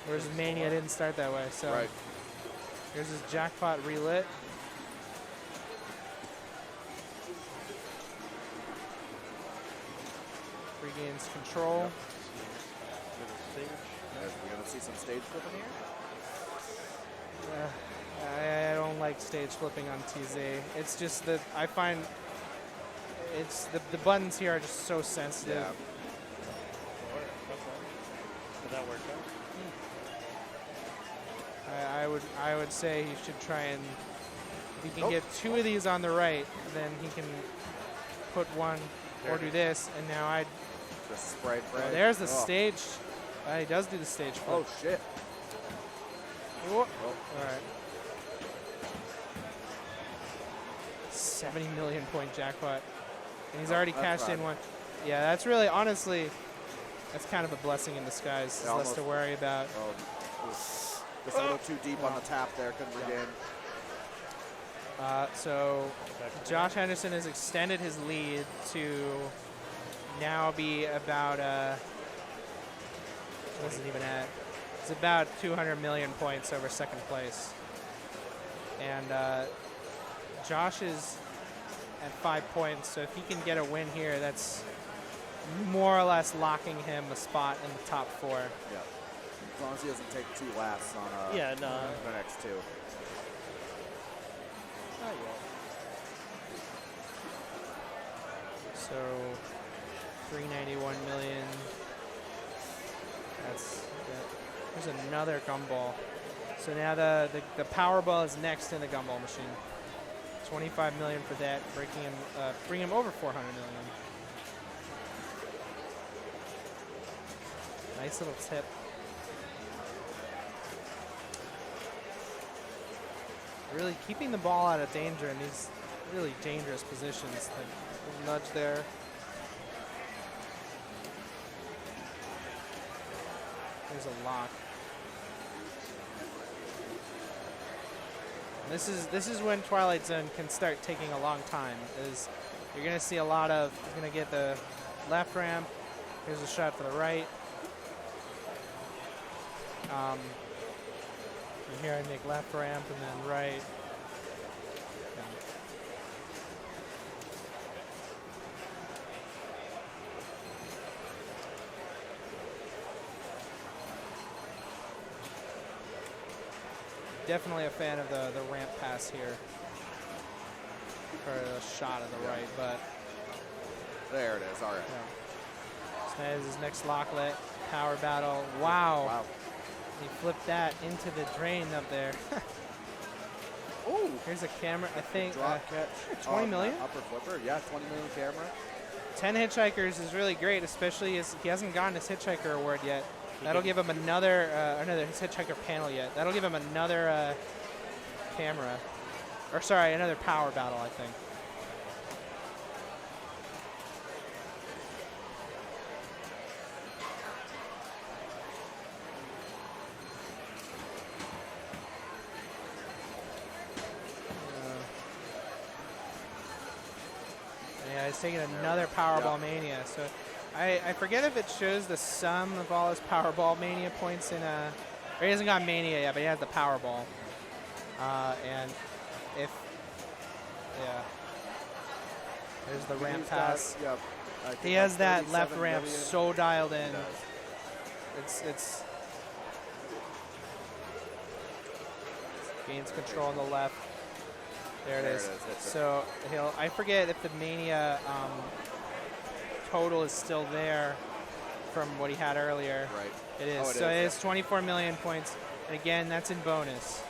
Whereas his Mania didn't start that way. So Right. here's his jackpot relit. Regains control. We're going to see some stage flipping here. I don't like stage flipping on TZ. It's just that I find it's the buttons here are just so sensitive. Yeah. Did that work out? I would say he should try and if he can get two of these on the right, then he can put one or do this. And now I'd The spray oh, frame. there's the stage. He does do the stage flip. Oh, shit. Oh. All right. 70 million point jackpot. And he's already cashed in one. Yeah, that's really, honestly, that's kind of a blessing in disguise. There's less to worry about. Oh, just a little too deep on the tap there. Couldn't regain. So Josh Henderson has extended his lead to now be about, wasn't even at, it's about 200 million points over second place. And Josh is at 5 points. So if he can get a win here, that's more or less locking him a spot in the top 4. Yeah. As long as he doesn't take 2 laps on Yeah, no. the next 2. Not yet. So 391 million. There's another gumball. So now the Powerball is next in the gumball machine. 25 million for that, bring him over 400 million. Nice little tip. Really keeping the ball out of danger in these really dangerous positions. Like a little nudge there. There's a lock. This is when Twilight Zone can start taking a long time. Is you're gonna see a lot of. He's gonna get the left ramp. Here's a shot for the right. And here I make left ramp and then right. Definitely a fan of the ramp pass here for the shot of the right, but there it is. All right. yeah. So that is his next locklet power battle. Wow. Wow. He flipped that into the drain up there. Ooh. Here's a camera. I think Drop catch. 20 million? Upper flipper. Yeah, 20 million camera. 10 hitchhikers is really great, especially as he hasn't gotten his hitchhiker award yet. That'll give him another his hitchhiker panel yet. That'll give him another camera, or sorry, another power battle, I think. Yeah, he's taking another Powerball Mania. So I forget if it shows the sum of all his Powerball Mania points in or he hasn't got Mania yet, but he has the Powerball. And if, yeah, there's the ramp pass. Yep. He has that 37 left ramp million. so dialed in. He It's gains control on the left. There it is. Hits it. So I forget if the Mania total is still there from what he had earlier. Right. It is. Oh, it So is, it is 24 million points. And again, that's in bonus.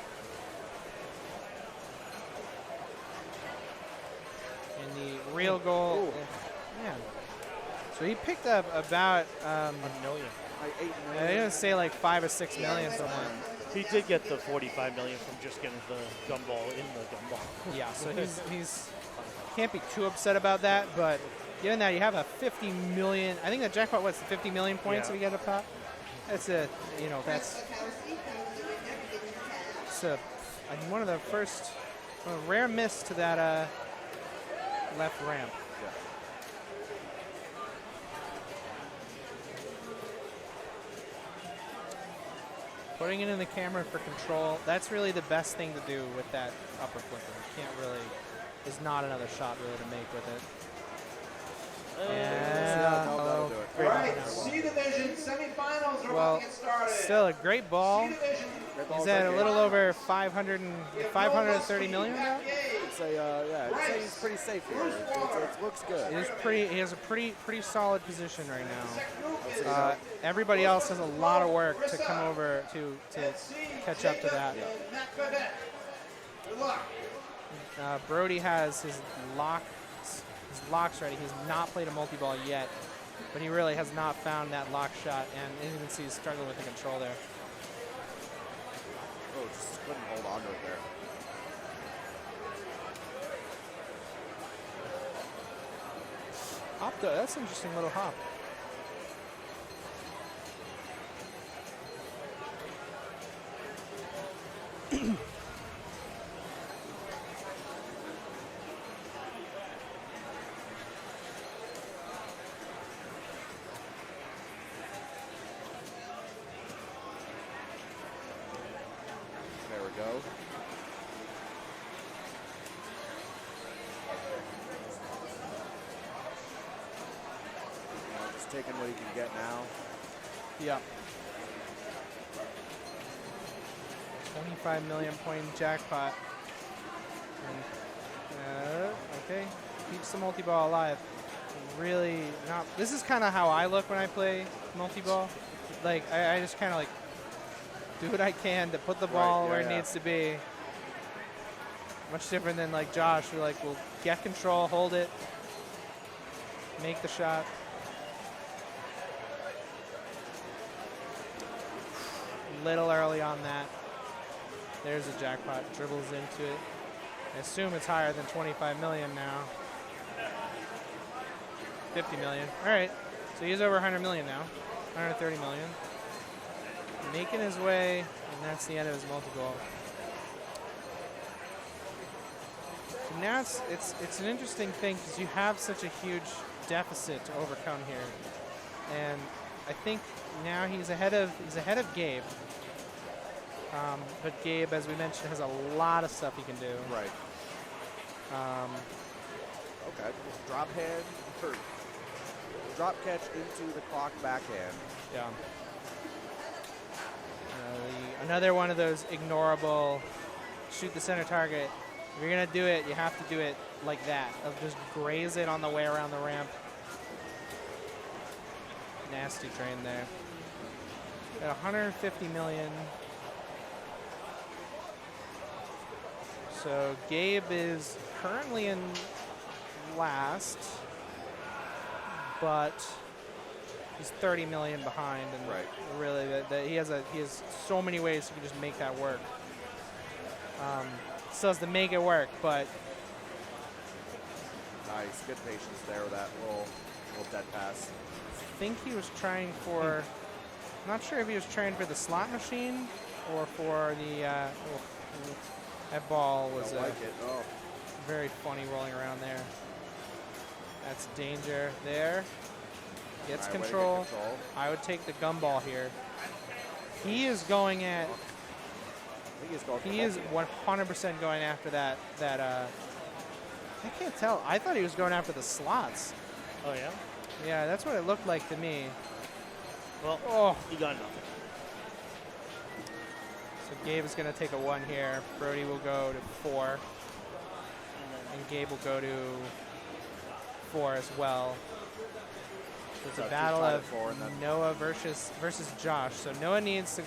And the real goal. Man. So he picked up about $1 million. Like 8 I million. didn't say like 5 or 6 million somewhere. He did get the 45 million from just getting the gumball in the gumball. Yeah, so he's can't be too upset about that, but given that you have a 50 million, I think the jackpot was 50 million points if you get up top. That's a that's one of the first rare miss to that left ramp. Yeah. Putting it in the camera for control, that's really the best thing to do with that upper flipper. You can't really, there's not another shot really to make with it. No, that'll do it. Great All right, ball. C Division semifinals are Well, about to get started. still a great ball. C Division. He's at a little over 530 million now. I'd say, I'd say he's pretty safe here. It looks good. He has a pretty solid position right now. Everybody else has a lot of work to come over to catch up to that. Good luck. Brody has his locks ready. He's not played a multi-ball yet, but he really has not found that lock shot, and as you can see, he's struggling with the control there. Oh, just couldn't hold on to it there. Hop, that's an interesting little hop. There we go. just taking what he can get now. Yeah. 25 million point jackpot. And, okay, keeps the multi-ball alive. Really not. This is kind of how I look when I play multi-ball. Like I just kind of like do what I can to put the ball where it needs to be. Much different than like Josh, who like will get control, hold it, make the shot. Little early on that. There's a jackpot, dribbles into it. I assume it's higher than 25 million now. 50 million. All right, so he's over 100 million now. 130 million. Making his way, and that's the end of his multi-ball. So now it's an interesting thing because you have such a huge deficit to overcome here, and I think now he's ahead of Gabe. But Gabe, as we mentioned, has a lot of stuff he can do. Right. Okay. Drop hand, or drop catch into the clock backhand. Yeah. Another one of those ignorable shoot the center target. If you're going to do it, you have to do it like that, of just graze it on the way around the ramp. Nasty train there. At 150 million. So Gabe is currently in last, but he's 30 million behind, and really, he has so many ways he can just make that work. Still has to make it work, but nice, good patience there with that little dead pass. I think he was trying for. I'm not sure if he was trying for the slot machine or for the. That ball was very funny rolling around there. That's danger there. Gets control. I would take the gumball here. He is going at. He is 100% going after that. I can't tell. I thought he was going after the slots. Oh yeah. Yeah, that's what it looked like to me. Well, he got nothing. So Gabe is going to take a 1 here. Brody will go to 4. And Gabe will go to 4 as well. So it's a battle of Noah versus Josh. So Noah needs to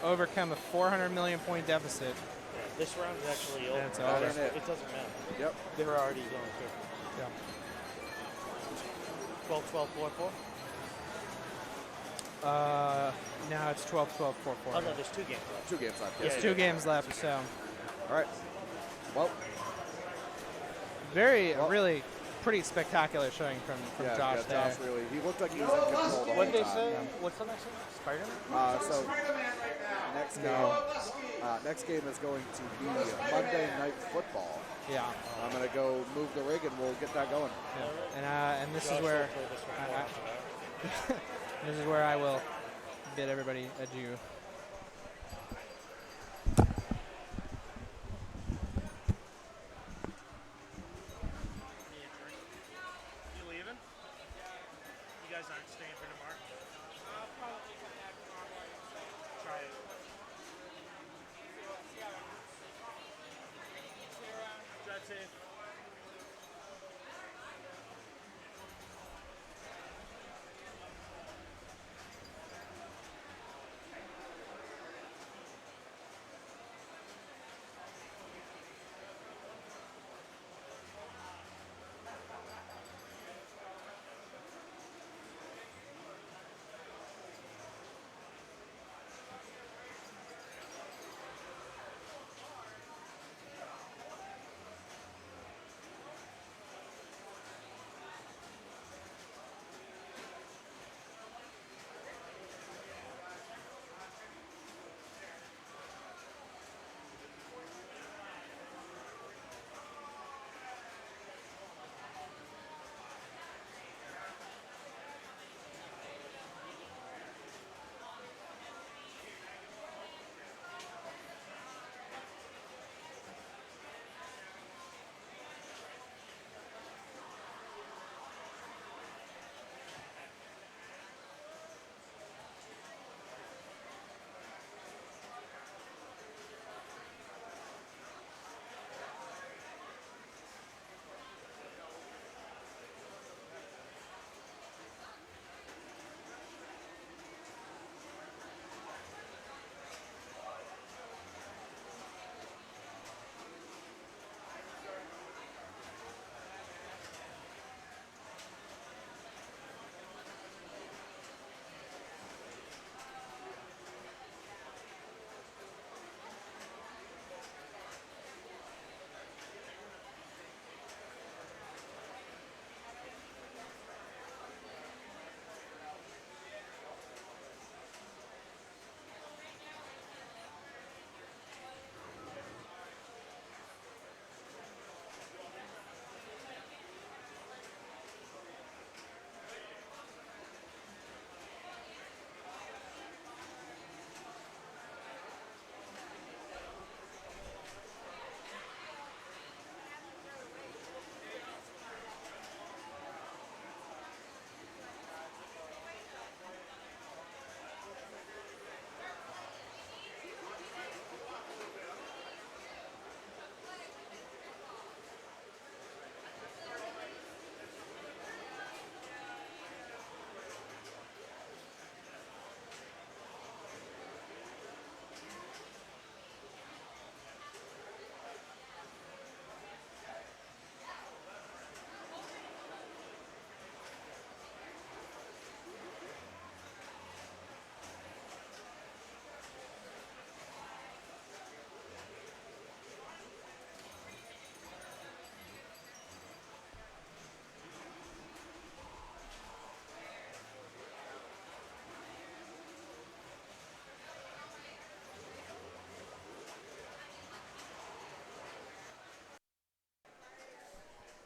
overcome a 400 million point deficit. Yeah, this round is actually over. It's over. It doesn't matter. Yep. They were already going through. Yeah. 12, 12, 4, 4. Now it's 12, 12, 4, 4. Oh no, there's 2 games left. 2 games left. There's 2 games left, so. All right. Well. Really pretty spectacular showing from Josh there. Josh really, he looked like he was in control the whole time. What did they say? What's the next one? Spider-Man? So next game is going to be Monday Night Football. Yeah. I'm gonna go move the rig and we'll get that going. Yeah. And this is where this is where I will bid everybody adieu. You leaving? You guys aren't staying for tomorrow? I'll probably come back tomorrow morning. Try it. Drive safe.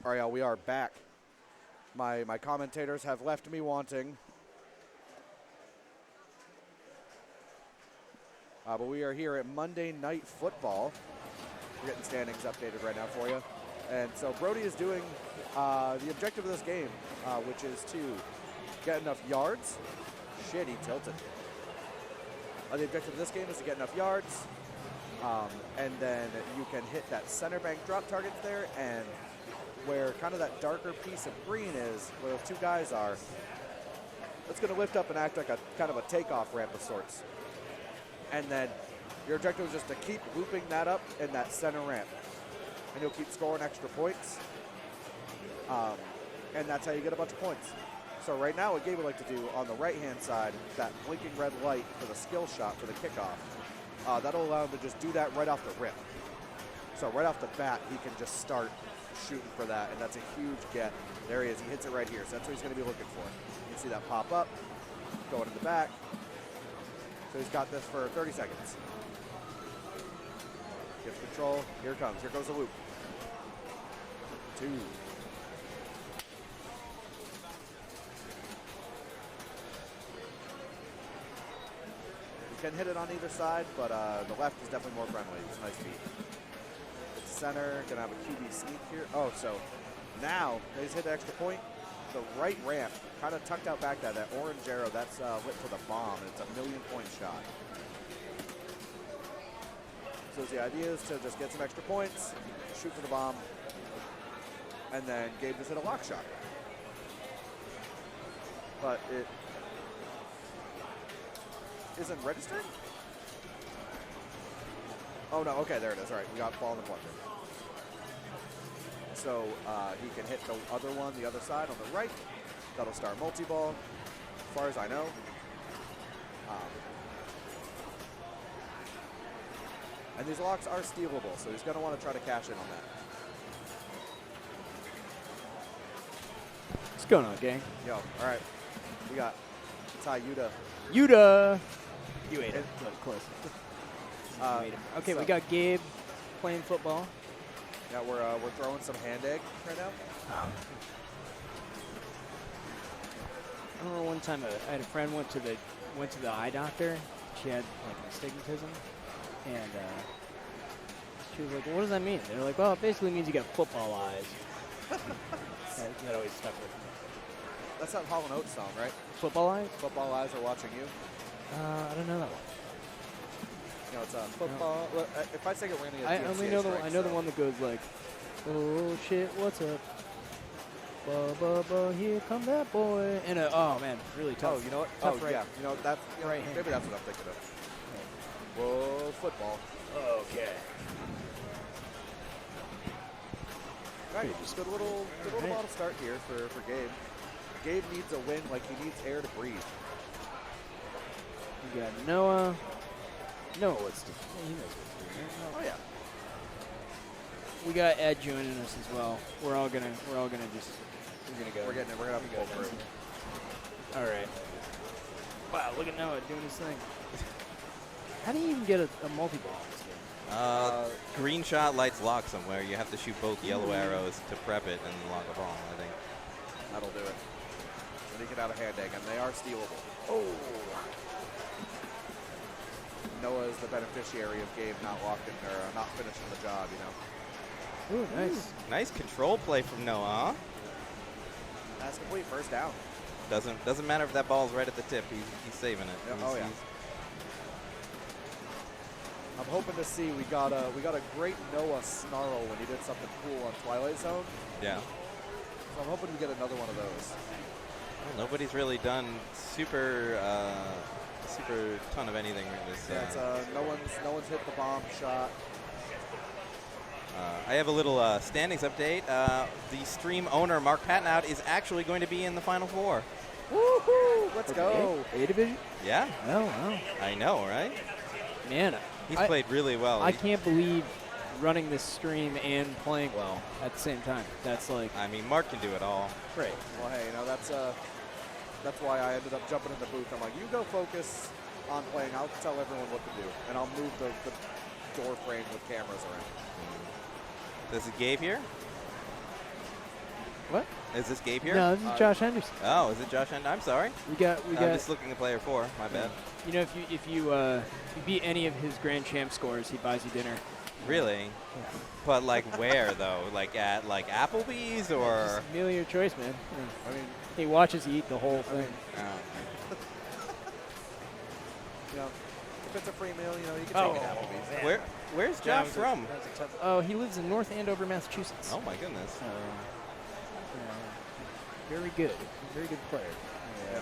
All right, y'all, we are back. My commentators have left me wanting. But we are here at Monday Night Football. We're getting standings updated right now for you. And so Brody is doing the objective of this game, which is to get enough yards. Shit, he tilted. The objective of this game is to get enough yards, and then you can hit that center bank drop targets there, and where kind of that darker piece of green is, where those two guys are, it's going to lift up and act like a kind of a takeoff ramp of sorts. And then your objective is just to keep looping that up in that center ramp, and you'll keep scoring extra points, and that's how you get a bunch of points. So right now what Gabe would like to do on the right-hand side, that blinking red light for the skill shot for the kickoff, that'll allow him to just do that right off the rip. So right off the bat, he can just start shooting for that, and that's a huge get. There he is. He hits it right here, so that's what he's going to be looking for. You can see that pop up, going in the back. So he's got this for 30 seconds. Gets control. Here it comes. Here goes the loop. 2. You can hit it on either side, but the left is definitely more friendly. It's a nice feed. Center, gonna have a QB sneak here. Oh, so now he's hit the extra point. The right ramp, kind of tucked out back that orange arrow, that's lit for the bomb, and it's a 1,000,000-point shot. So the idea is to just get some extra points, shoot for the bomb, and then Gabe just hit a lock shot. But it isn't registered? Oh no, okay, there it is. All right, we got ball in the plunger. So he can hit the other one, the other side on the right. That'll start multi-ball, as far as I know. And these locks are stealable, so he's going to want to try to cash in on that. What's going on, gang? Yo, all right. We got Ty Yuta. Yuta! You ate it. Close. Okay, so we got Gabe playing football. Yeah, we're throwing some hand egg right now. I remember one time I had a friend went to the eye doctor. She had like astigmatism, and she was like, "Well, what does that mean?" They're like, "Well, it basically means you got football eyes." that always stuck with me. That's that Hall & Oates song, right? Football eyes? Football eyes are watching you. I don't know that one. You know, it's football. Well, if I sing it, we're gonna get I DMCA only know strikes, I know the so. one that goes like, "Oh shit, what's up? Here come that boy." And oh man, really tough. Oh, you know what? Tough Oh right. yeah, you know that's Right hand. maybe that's what I'm thinking of. Whoa, football. Okay. All right, just good little bottle start here for Gabe. Gabe needs a win like he needs air to breathe. We got Noah. Noah, what's the? He knows what's doing. Oh yeah. We got Ed joining us as well. We're gonna go. We're gonna have to go through. All right. Wow, look at Noah doing his thing. How do you even get a multi-ball in this game? Green shot lights lock somewhere. You have to shoot both yellow arrows to prep it and lock a ball, I think. That'll do it. And he can have a hand egg, and they are stealable. Oh. Noah is the beneficiary of Gabe not locking or not finishing the job, you know. Ooh, nice. Nice control play from Noah, huh? That's complete. First down. Doesn't matter if that ball's right at the tip. He's saving it. Yeah, oh yeah. I'm hoping to see we got a great Noah snarl when he did something cool on Twilight Zone. Yeah. So I'm hoping we get another one of those. Well, nobody's really done super ton of anything with this. Yeah, it's, no one's hit the bomb shot. I have a little standings update. The stream owner, Mark Patnout, is actually going to be in the Final Four. Woohoo! Let's go. A division? Yeah. Oh, wow. I know, right? Man, He's played really well. I can't believe running this stream and playing well at the same time. That's like. I mean, Mark can do it all. Great. Well, hey, you know that's why I ended up jumping in the booth. I'm like, you go focus on playing. I'll tell everyone what to do, and I'll move the door frame with cameras around. This is Gabe here. What? Is this Gabe here? No, this is Josh Henderson. Oh, is it Josh? I'm sorry. We I'm got. just looking at player 4. My bad. You know, if you beat any of his Grand Champ scores, he buys you dinner. Really? Yeah. But like where though? Like at like Applebee's or? Just a meal of your choice, man. Yeah. I mean, He watches you eat the whole thing. Oh. you know, if it's a free meal, you know, you can Oh, take it Applebee's. Where's That Josh was from? that was a tough. Oh, he lives in North Andover, Massachusetts. Oh my goodness. Very good. Very good player. Yeah,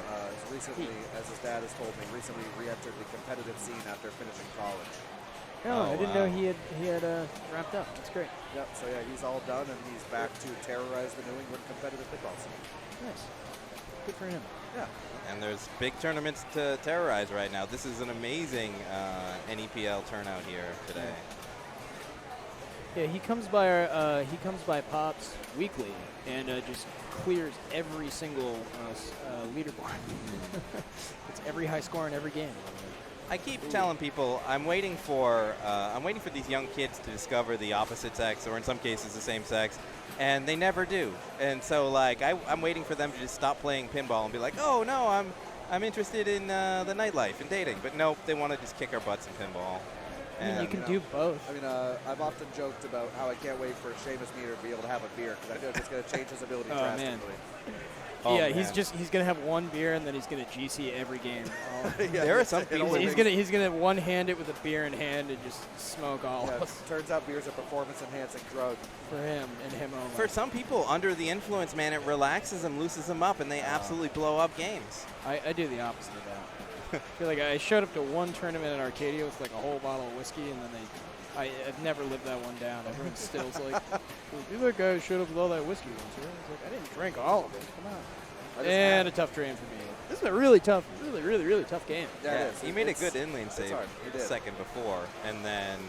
recently, as his dad has told me, recently re-entered the competitive scene after finishing college. Oh, Oh, I didn't wow. know he had wrapped up. That's great. Yep, so yeah, he's all done, and he's back to terrorize the New England competitive football scene. Nice. Good for him. Yeah. And there's big tournaments to terrorize right now. This is an amazing NEPL turnout here today. Yeah, he comes by Pops weekly and just clears every single leaderboard. It's every high score in every game. I keep telling people I'm waiting for these young kids to discover the opposite sex, or in some cases the same sex, and they never do. And so like I'm waiting for them to just stop playing pinball and be like, oh no, I'm interested in the nightlife and dating. But nope, they want to just kick our butts in pinball. I mean, you And, can do both. I mean, I've often joked about how I can't wait for Seamus Meter to be able to have a beer, because I feel like it's going to change his ability Oh, drastically. man. Oh, yeah, man. he's gonna have one beer and then he's gonna GC every game. Yeah, There are some it people- only he's makes- gonna one hand it with a beer in hand and just smoke all Yeah, of turns out beer's a performance-enhancing drug. for him and him only. For some people, under the influence, man, it relaxes them, loosens them up, and they absolutely blow up games. I do the opposite of that. I feel like I showed up to one tournament in Arcadia with like a whole bottle of whiskey, and then I've never lived that one down. Everyone still's like, you that guy showed up with all that whiskey once. Right? It's like, I didn't drink all of it. Come on. And a tough drain for me. This is a really tough, really tough game. Yeah, it is. He made a It's- good inlane it's save hard. He the did. second before, and then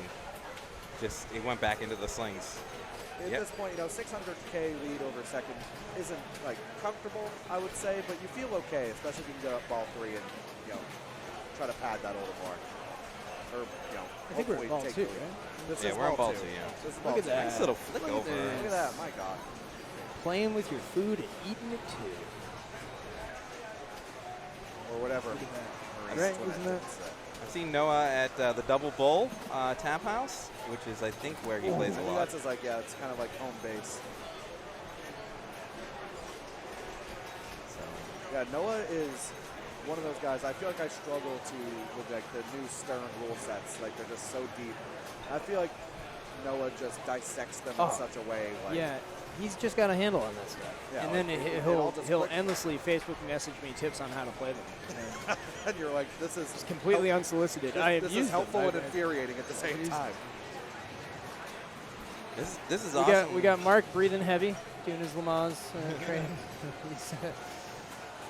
just he went back into the slings. At Yep. this point, you know, 600K lead over second isn't like comfortable, I would say, but you feel okay, especially if you can get up ball 3 and, you know, try to pad that a little more. Or, you know, I think we're hopefully at ball take 2, the lead. right? This Yeah, is we're on ball 2, two. yeah. This is Look ball at two. that. Nice little flick Look at over. this. Look at that, my God. Playing with your food and eating it too. Or whatever. Look at that. Maurice Right, Toinette isn't that- said. I've seen Noah at the Double Bull Tap House, which is, I think, where he plays I a think lot. that's his, like, yeah, it's kind of like home base. So, Yeah, Noah is one of those guys. I feel like I struggle with like the new Stern rule sets. Like they're just so deep. I feel like Noah just dissects them in such a way. Like, Yeah, he's just got a handle on that stuff. Yeah, and then like, it he'll all just he'll clicks. endlessly Facebook message me tips on how to play them. and you're like, this is It's completely unsolicited. This, I have this used is helpful them. and infuriating at the same used time. this is we awesome. got Mark breathing heavy, doing his Lamaze training.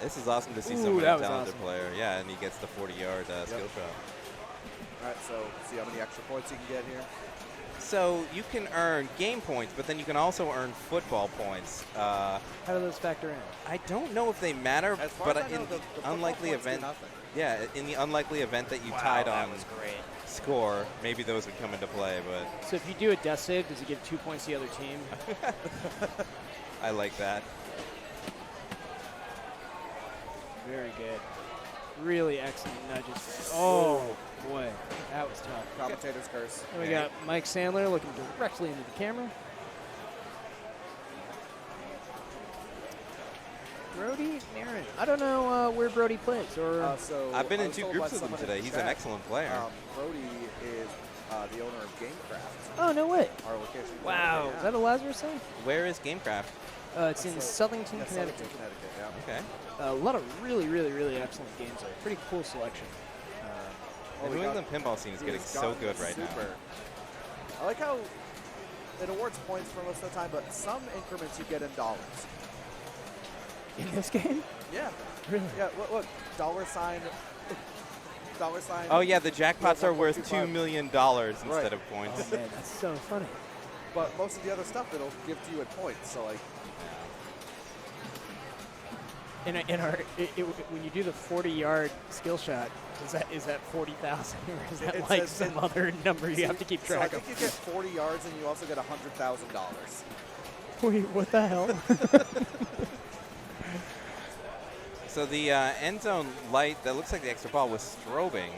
This is awesome to see Ooh, so many that was talented awesome. player. Yeah, and he gets the 40-yard skill shot. All right, so see how many extra points you can get here. So you can earn game points, but then you can also earn football points. How do those factor in? I don't know if they matter, As far but as I know, in the the football unlikely points do event, nothing. yeah, in the unlikely event that you tied on score, maybe those would come into play. But So if you do a death save, does it give 2 points to the other team? I like that. Very good. Really excellent nudges. Oh, boy. That was tough. Commentator's curse. And we got Mike Sandler looking directly into the camera. Brody Marin. I don't know where Brody plays. Or So I've been I in was 2 told groups by with him someone in today. the He's an chat, excellent player. Brody is the owner of GameCraft, Oh, no way. our location. in Wow. Connecticut, Is that a Lazarus thing? Where is GameCraft? It's in So- Southington, yeah, Connecticut. Southington, Connecticut, yeah. Okay. A lot of really excellent games there. Pretty cool selection. The we New got- England pinball scene is He getting has so gotten good right now. super. I like how it awards points for most of the time, but some increments you get in dollars. In this game? Yeah. Really? Yeah, look, dollar sign. Dollar sign. Oh yeah, the jackpots are worth $1.25. $2 million Right. instead of points. Oh, man, that's so funny. But most of the other stuff it'll give to you in points. So like, In when you do the 40-yard skill shot, is that 40,000 or is that It like says- some other number you have to keep so I track think of? you get 40 yards and you also get $100,000. Wait, what the hell? So the end zone light that looks like the extra ball was strobing,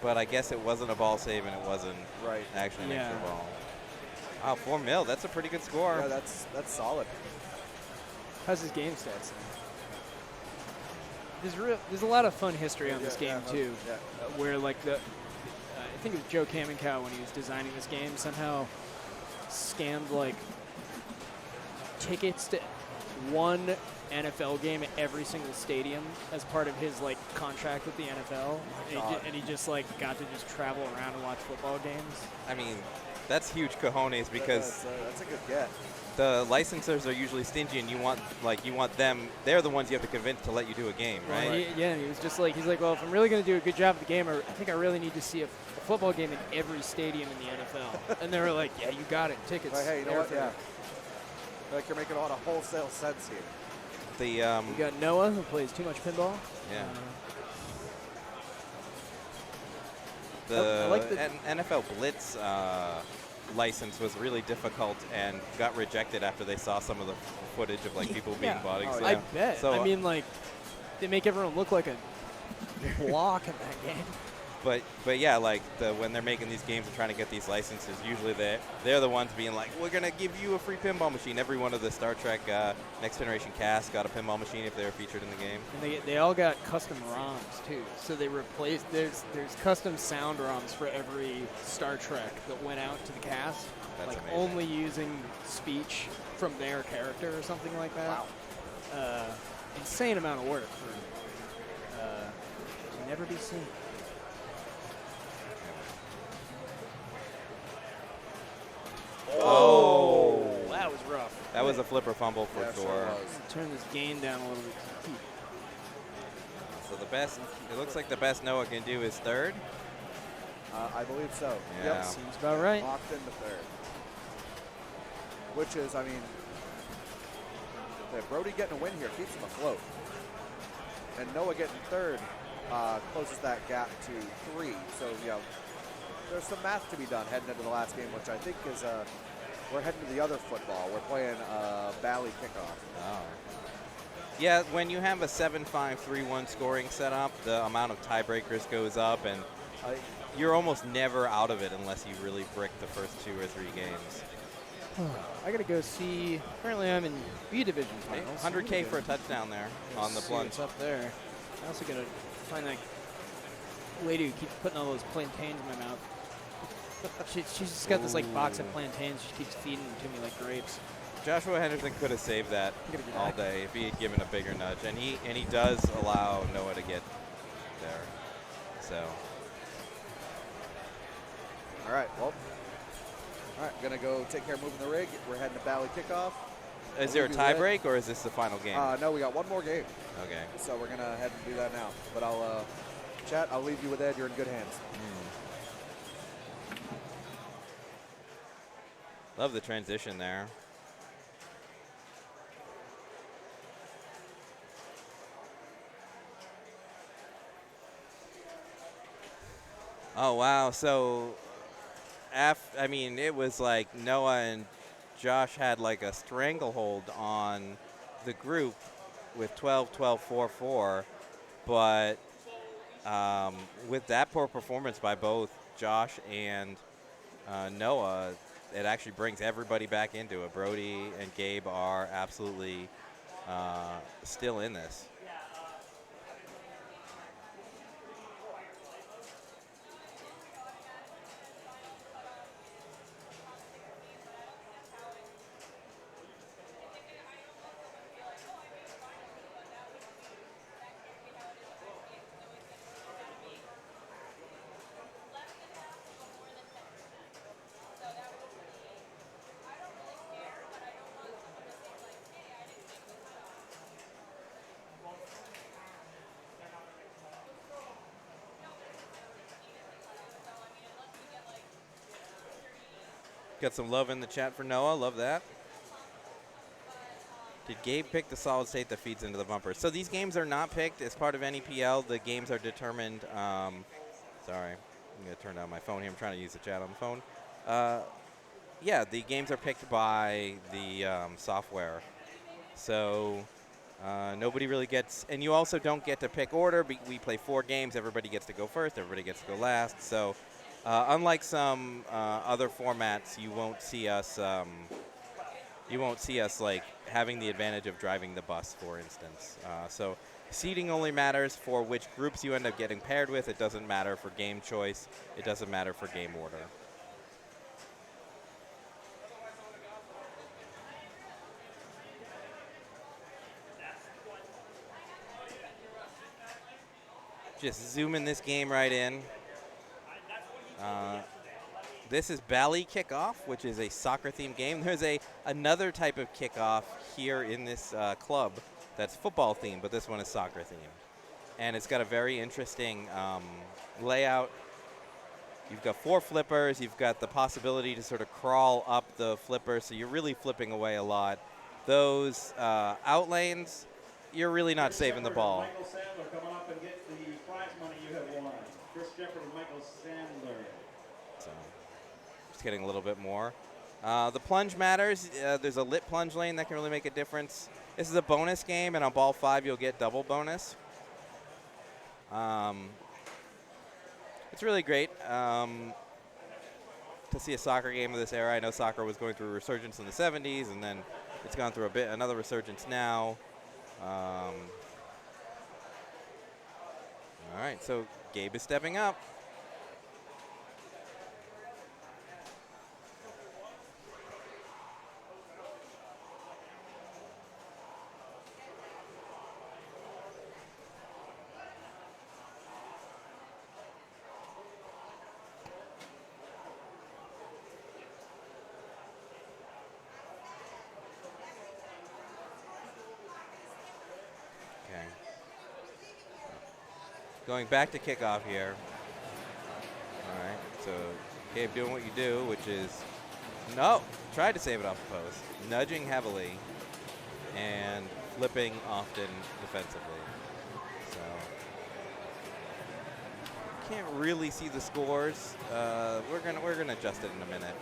but I guess it wasn't a ball save and it wasn't Right. actually an Yeah. extra ball. Wow, 4 mil. That's a pretty good score. Yeah, that's solid. How's his game stats? There's a lot of fun history on this game too, Yeah. where like I think it was Joe Kamenkow when he was designing this game somehow scammed like tickets to one NFL game at every single stadium as part of his like contract with the NFL, and he just like got to just travel around and watch football games. I mean, that's huge cojones because That's a good get. the licensors are usually stingy, and you want them. They're the ones you have to convince to let you do a game, right? He was just like, he's like, well, if I'm really going to do a good job of the game, I think I really need to see a football game in every stadium in the NFL. And they were like, yeah, you got it, tickets. Like, hey, you know there what? for Yeah. you. Like you're making a lot of wholesale sense here. The We got Noah, who plays too much pinball. yeah. I The like the- NFL Blitz license was really difficult and got rejected after they saw some of the footage of like people being body Oh, slammed. I bet. So, I mean, like, they make everyone look like a block in that game. but yeah, like when they're making these games and trying to get these licenses, usually they're the ones being like, we're gonna give you a free pinball machine. Every one of the Star Trek Next Generation cast got a pinball machine if they were featured in the game. And they all got custom ROMs too. So they replaced there's custom sound ROMs for every Star Trek that went out to the cast. That's like amazing. only using speech from their character or something like that. Wow. Insane amount of work for to never be seen. Oh, That was rough. that was a flipper fumble for Yeah, sure. sure was. Turn this gain down a little bit. So the best, it looks like the best Noah can do is third. I believe so. Yeah. Yep. Seems about right. Locked into third. Which is, I mean, Brody getting a win here keeps him afloat. And Noah getting third closes that gap to 3. So, you know, there's some math to be done heading into the last game, which I think is, we're heading to the other football. We're playing Bally kickoff. Oh. Yeah, when you have a 7-5-3-1 scoring setup, the amount of tiebreakers goes up, and you're almost never out of it unless you really brick the first 2 or 3 games. I gotta go see. Apparently, I'm in B division finals. 100K for a touchdown there on the See plunge. what's up there. I also gotta find that lady who keeps putting all those plantains in my mouth. She's just got this like box of plantains. She keeps feeding them to me like grapes. Joshua Henderson could have saved that all day if he had given a bigger nudge, and he does allow Noah to get there. So. All right, well. All right, gonna go take care of moving the rig. We're heading to Bally kickoff. Is there a tie break, or is this the final game? No, we got one more game. Okay. So we're gonna head and do that now. But I'll chat. I'll leave you with Ed. You're in good hands. Love the transition there. Oh wow! So, I mean, it was like Noah and Josh had like a stranglehold on the group with 12, 12, 4, 4, but with that poor performance by both Josh and Noah, it actually brings everybody back into it. Brody and Gabe are absolutely still in this. Got some love in the chat for Noah. Love that. Did Gabe pick the solid state that feeds into the bumper? So these games are not picked as part of NEPL. The games are determined. Sorry, I'm going to turn down my phone here. I'm trying to use the chat on the phone. Yeah, the games are picked by the software. So nobody really gets, and you also don't get to pick order. We play 4 games. Everybody gets to go first. Everybody gets to go last. So unlike some other formats, you won't see us. You won't see us like having the advantage of driving the bus, for instance. So seating only matters for which groups you end up getting paired with. It doesn't matter for game choice. It doesn't matter for game order. Just zooming this game right in. This is Bally Kickoff, which is a soccer-themed game. There's another type of kickoff here in this club that's football-themed, but this one is soccer-themed. And it's got a very interesting layout. You've got 4 flippers. You've got the possibility to sort of crawl up the flipper, so you're really flipping away a lot. Those out lanes, you're really not saving the ball. Michael Sandler coming up and get the prize money you have won. Chris Shepard and Michael Sandler. So just getting a little bit more. The plunge matters. There's a lit plunge lane that can really make a difference. This is a bonus game, and on ball 5 you'll get double bonus. It's really great to see a soccer game of this era. I know soccer was going through a resurgence in the 70s, and then it's gone through another resurgence now. All right, so Gabe is stepping up. Going back to kickoff here. All right, so Gabe doing what you do, which is, no, tried to save it off the post, nudging heavily, and flipping often defensively. So, can't really see the scores. We're gonna adjust it in a minute.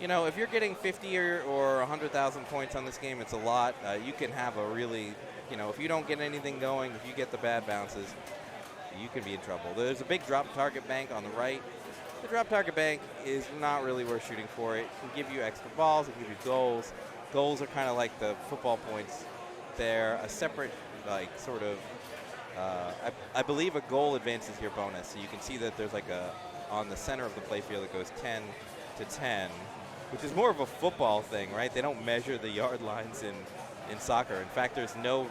You know, if you're getting 50 or 100,000 points on this game, it's a lot. You can have a really, you know, if you don't get anything going, if you get the bad bounces, you can be in trouble. There's a big drop target bank on the right. The drop target bank is not really worth shooting for. It can give you extra balls, it can give you goals. Goals are kind of like the football points. They're a separate, like, sort of, I believe a goal advances your bonus. So you can see that there's like on the center of the playfield it goes 10 to 10, which is more of a football thing, right? They don't measure the yard lines in soccer. In fact, there's no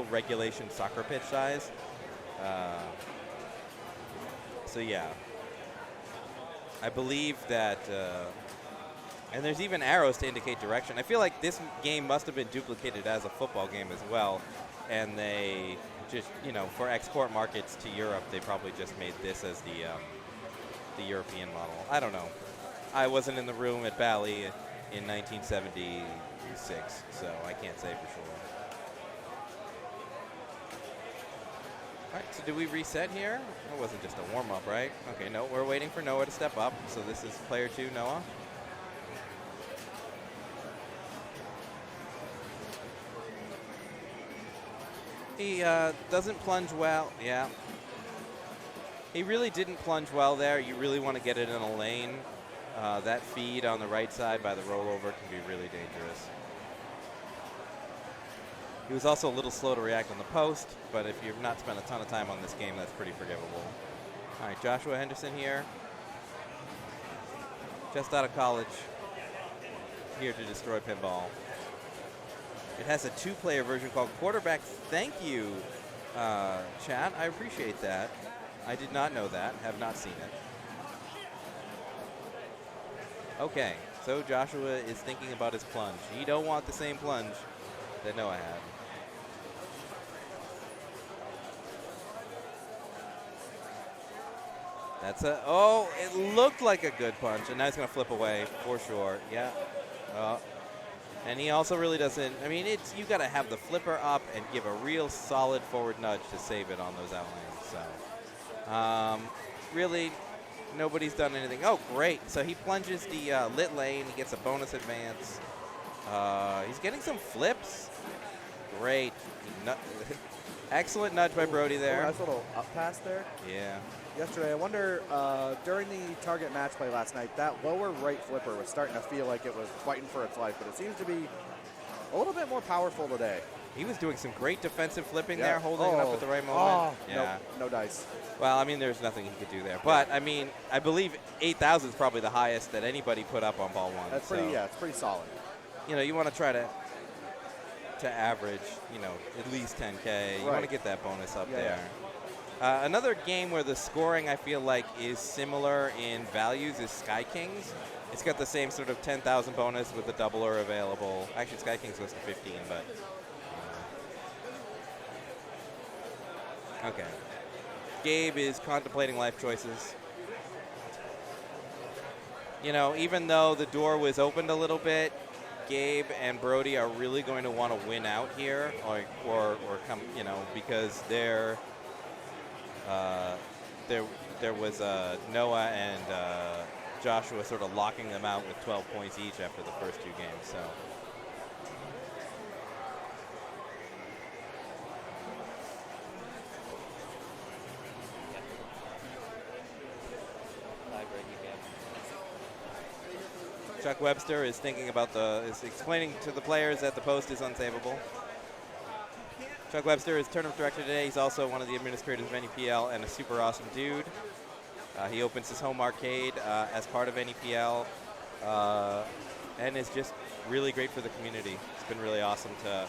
regulation soccer pitch size. So yeah, I believe that, and there's even arrows to indicate direction. I feel like this game must have been duplicated as a football game as well, and they just, you know, for export markets to Europe, they probably just made this as the European model. I don't know. I wasn't in the room at Bally in 1976, so I can't say for sure. All right, so do we reset here? It wasn't just a warm-up, right? Okay, no, we're waiting for Noah to step up. So this is player 2, Noah. He doesn't plunge well, yeah. He really didn't plunge well there. You really want to get it in a lane. That feed on the right side by the rollover can be really dangerous. He was also a little slow to react on the post, but if you've not spent a ton of time on this game, that's pretty forgivable. All right, Joshua Henderson here. Just out of college, here to destroy pinball. It has a 2-player version called Quarterback Thank You, chat. I appreciate that. I did not know that, have not seen it. Okay, so Joshua is thinking about his plunge. He don't want the same plunge that Noah had. That's it looked like a good punch, and now he's going to flip away for sure. Yeah. And he also really doesn't, I mean, you got to have the flipper up and give a real solid forward nudge to save it on those out lanes. So, really, Nobody's done anything. Oh, great. So he plunges the lit lane. He gets a bonus advance. He's getting some flips. Great. Excellent nudge by Brody there. Nice little up pass there. Yeah. Yesterday, I wonder, during the target match play last night, that lower right flipper was starting to feel like it was fighting for its life, but it seems to be a little bit more powerful today. He was doing some great defensive flipping there, holding it up at the right moment. Yeah. No dice. Well, I mean, there's nothing he could do there. But, I mean, I believe 8,000 is probably the highest that anybody put up on ball one. That's so, pretty, it's pretty solid. You know, you want to try to average, you know, at least 10K. You want to get that bonus up there. Another game where the scoring, I feel like, is similar in values is Sky Kings. It's got the same sort of 10,000 bonus with the doubler available. Actually, Sky Kings goes to 15, but... Okay. Gabe is contemplating life choices. You know, even though the door was opened a little bit, Gabe and Brody are really going to want to win out here, or come, you know, because there was Noah and Joshua sort of locking them out with 12 points each after the first 2 games. So. Chuck Webster is thinking about is explaining to the players that the post is unsavable. Chuck Webster is tournament director today. He's also one of the administrators of NEPL and a super awesome dude. He opens his home arcade as part of NEPL and is just really great for the community. It's been really awesome to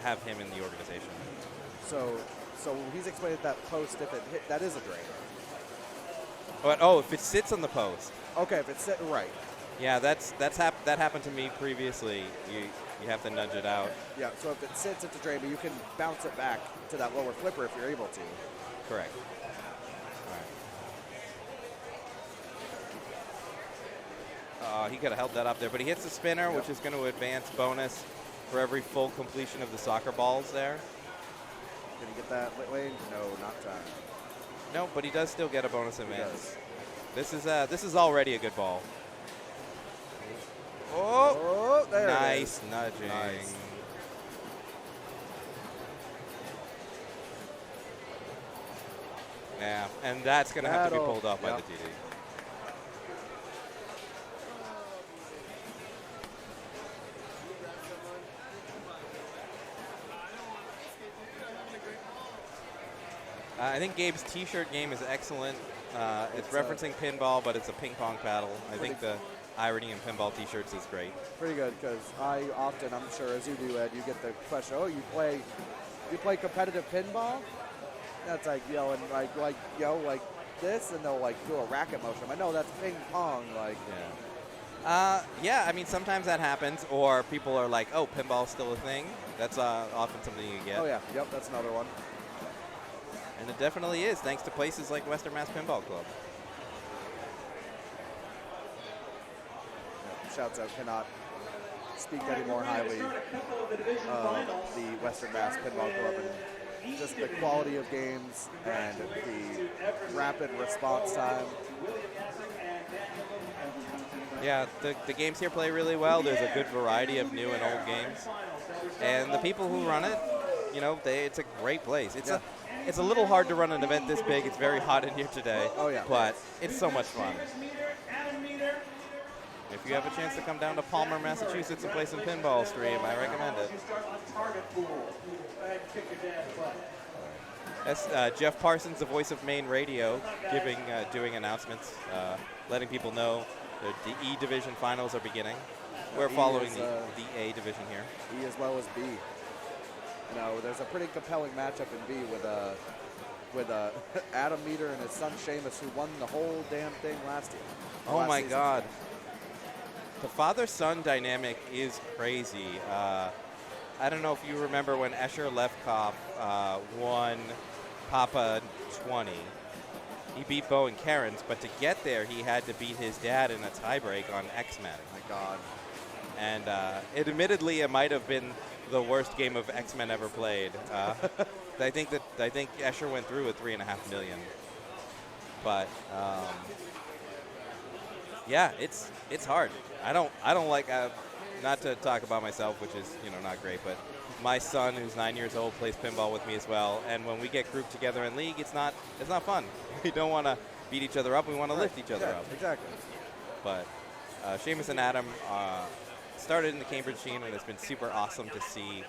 have him in the organization. So he's explained that post, if it hit, that is a drain. But, oh, if it sits on the post. Okay, if it's sitting right. Yeah, that happened to me previously. You have to nudge it out. Yeah, so if it sits, it's a drain, but you can bounce it back to that lower flipper if you're able to. Correct. All right. He could have held that up there, but he hits the spinner, which is going to advance bonus for every full completion of the soccer balls there. Did he get that lit lane? No, not time. No, but he does still get a bonus advance. This is already a good ball. Oh, there nice nudging. Nice. Yeah, and that's going to have to be pulled off by the TD. I think Gabe's T-shirt game is excellent. It's referencing pinball, but it's a ping pong paddle. I think the irony in pinball T-shirts is great. Pretty good, because I'm sure as you do, Ed, you get the question, oh, you play competitive pinball? That's like yelling like this, and they'll like do a racket motion. I know that's ping pong, like. Yeah, I mean, sometimes that happens, or people are like, oh, pinball's still a thing. That's often something you get. Oh, yeah. Yep, that's another one. And it definitely is, thanks to places like Western Mass Pinball Club. Shouts out, cannot speak any more highly of the Western Mass Pinball Club and just the quality of games and the rapid response time. Yeah, the games here play really well. There's a good variety of new and old games. And the people who run it, you know, it's a great place. It's a little hard to run an event this big. It's very hot in here today. Oh, yeah. But it's so much fun. If you have a chance to come down to Palmer, Massachusetts and play some pinball stream, I recommend it. That's Jeff Parsons, the voice of Maine Radio, doing announcements, letting people know that the E Division finals are beginning. We're following the A Division here. E as well as B. You know, there's a pretty compelling matchup in B with Adam Meter and his son Seamus, who won the whole damn thing last year. Oh my God. The father-son dynamic is crazy. I don't know if you remember when Escher Lefkoff won Papa 20. He beat Bo and Karen's, but to get there, he had to beat his dad in a tiebreak on X-Men. Oh my God. And it might have been the worst game of X-Men ever played. I think Escher went through with $3.5 million. But yeah, it's hard. I don't like not to talk about myself, which is not great, but my son, who's 9 years old, plays pinball with me as well. And when we get grouped together in league, it's not fun. We don't want to beat each other up. We want to lift each other up. Exactly. But Seamus and Adam started in the Cambridge scene, and it's been super awesome to see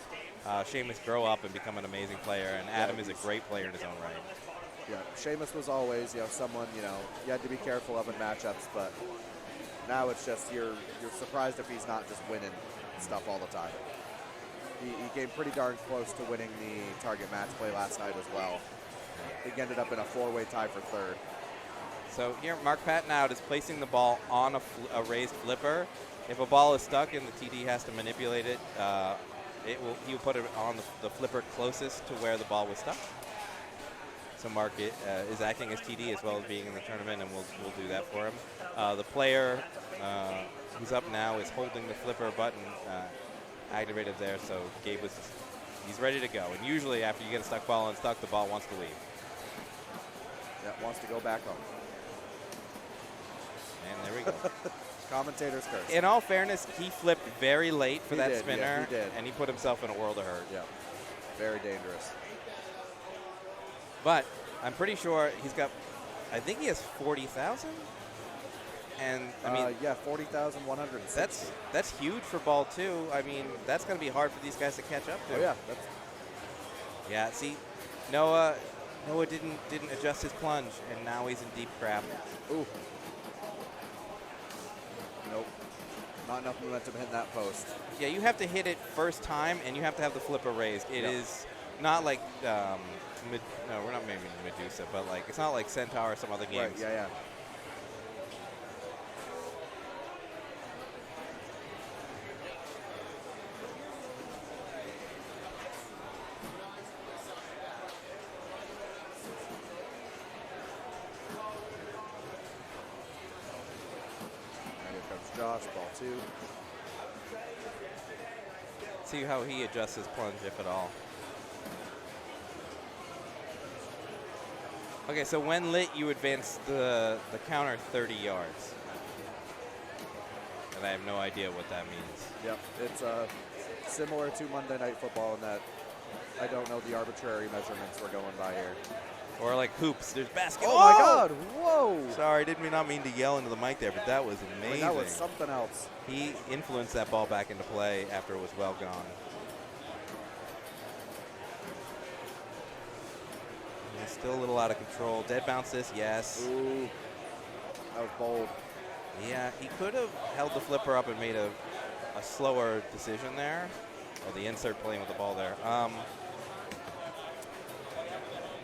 Seamus grow up and become an amazing player. And Adam is a great player in his own right. Yeah, Seamus was always, someone, you had to be careful of in matchups, but now it's just you're surprised if he's not just winning stuff all the time. He came pretty darn close to winning the target match play last night as well. He ended up in a 4-way tie for third. So here, Mark Patton is placing the ball on a raised flipper. If a ball is stuck and the TD has to manipulate it, he'll put it on the flipper closest to where the ball was stuck. So Mark is acting as TD as well as being in the tournament, and we'll do that for him. The player who's up now is holding the flipper button activated there, so Gabe he's ready to go. And usually after you get a stuck ball unstuck, the ball wants to leave. Yeah, wants to go back home. And there we go. Commentator's curse. In all fairness, he flipped very late for that spinner, yeah, he did. and he put himself in a world of hurt. Yeah, very dangerous. But I'm pretty sure I think he has 40,000. And I mean, yeah, 40,160. That's huge for ball 2. I mean, that's going to be hard for these guys to catch up to. Oh yeah, yeah. See, Noah didn't adjust his plunge, and now he's in deep crap. Ooh. Nope. Not enough momentum hitting that post. Yeah, you have to hit it first time, and you have to have the flipper raised. It is not like no, we're not maybe Medusa, but like it's not like Centaur or some other games. Right, yeah. Josh, ball 2. See how he adjusts his plunge, if at all. Okay, so when lit, you advance the counter 30 yards. And I have no idea what that means. Yep, it's similar to Monday Night Football in that I don't know the arbitrary measurements we're going by here. Or like hoops. There's basketball. Oh my God! Whoa! Sorry, not mean to yell into the mic there, but that was amazing. That was something else. He influenced that ball back into play after it was well gone. He's still a little out of control. Dead bounce this, yes. Ooh, that was bold. Yeah, he could have held the flipper up and made a slower decision there. Or the insert playing with the ball there.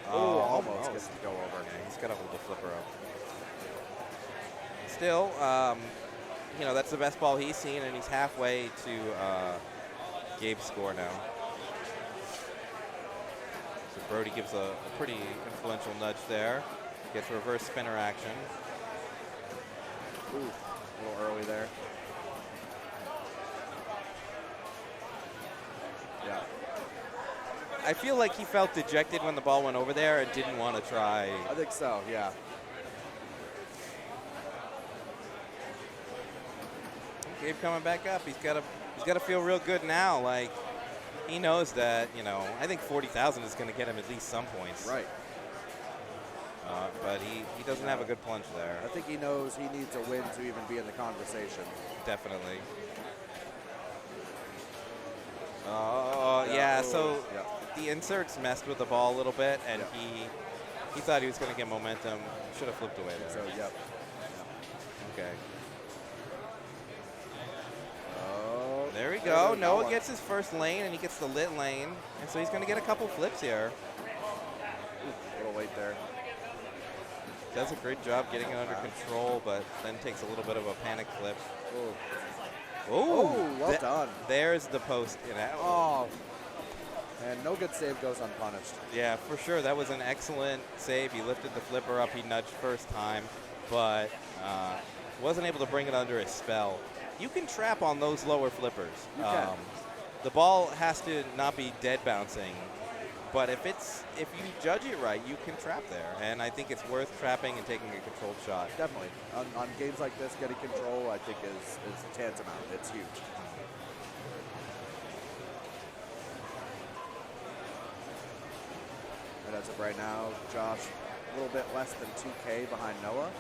Almost gets to go over. Yeah, he's got to hold the flipper up. Still, that's the best ball he's seen, and he's halfway to Gabe's score now. So Brody gives a pretty influential nudge there. Gets reverse spinner action. Ooh, a little early there. Yeah. I feel like he felt dejected when the ball went over there and didn't want to try. I think so, yeah. Gabe coming back up. He's got to feel real good now. Like he knows that I think 40,000 is going to get him at least some points. Right. But he doesn't have a good plunge there. I think he knows he needs a win to even be in the conversation. Definitely. Oh yeah. So the inserts messed with the ball a little bit, and he thought he was going to get momentum. Should have flipped away there. So Okay. Oh, there we go. Noah gets his first lane, and he gets the lit lane, and so he's going to get a couple flips here. Ooh, a little late there. Does a great job getting it under control, but then takes a little bit of a panic flip. Ooh. Oh, well done. There's the post in it. Oh, and no good save goes unpunished. Yeah, for sure. That was an excellent save. He lifted the flipper up. He nudged first time, but wasn't able to bring it under his spell. You can trap on those lower flippers. You can. The ball has to not be dead bouncing But if you judge it right, you can trap there, and I think it's worth trapping and taking a controlled shot. Definitely. On games like this, getting control, I think, is tantamount. It's huge. And as of right now, Josh, a little bit less than 2K behind Noah.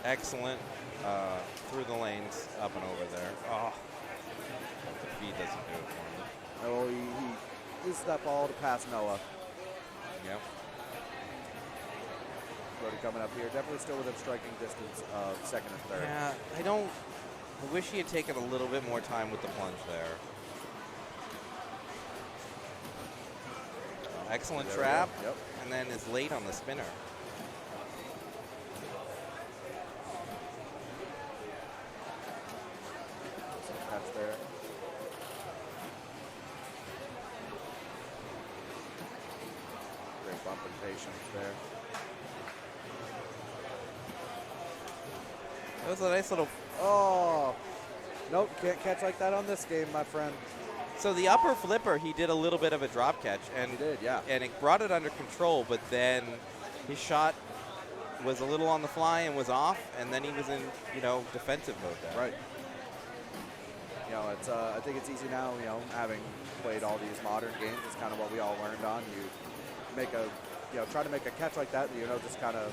Excellent through the lanes, up and over there. Oh, the feed doesn't do it for me. Oh, he uses that ball to pass Noah. Yep. Brody coming up here, definitely still within striking distance of second and third. Yeah, I wish he had taken a little bit more time with the plunge there. Excellent There we trap, go. Yep. and then is late on the spinner. Catch there. Great bump and patience there. That was a nice little. Oh, nope, can't catch like that on this game, my friend. So the upper flipper, he did a little bit of a drop catch, and He did, yeah. and it brought it under control. But then his shot was a little on the fly and was off, and then he was in defensive mode there. Right. It's I think it's easy now. Having played all these modern games, it's kind of what we all learned on. You make a, try to make a catch like that. Just kind of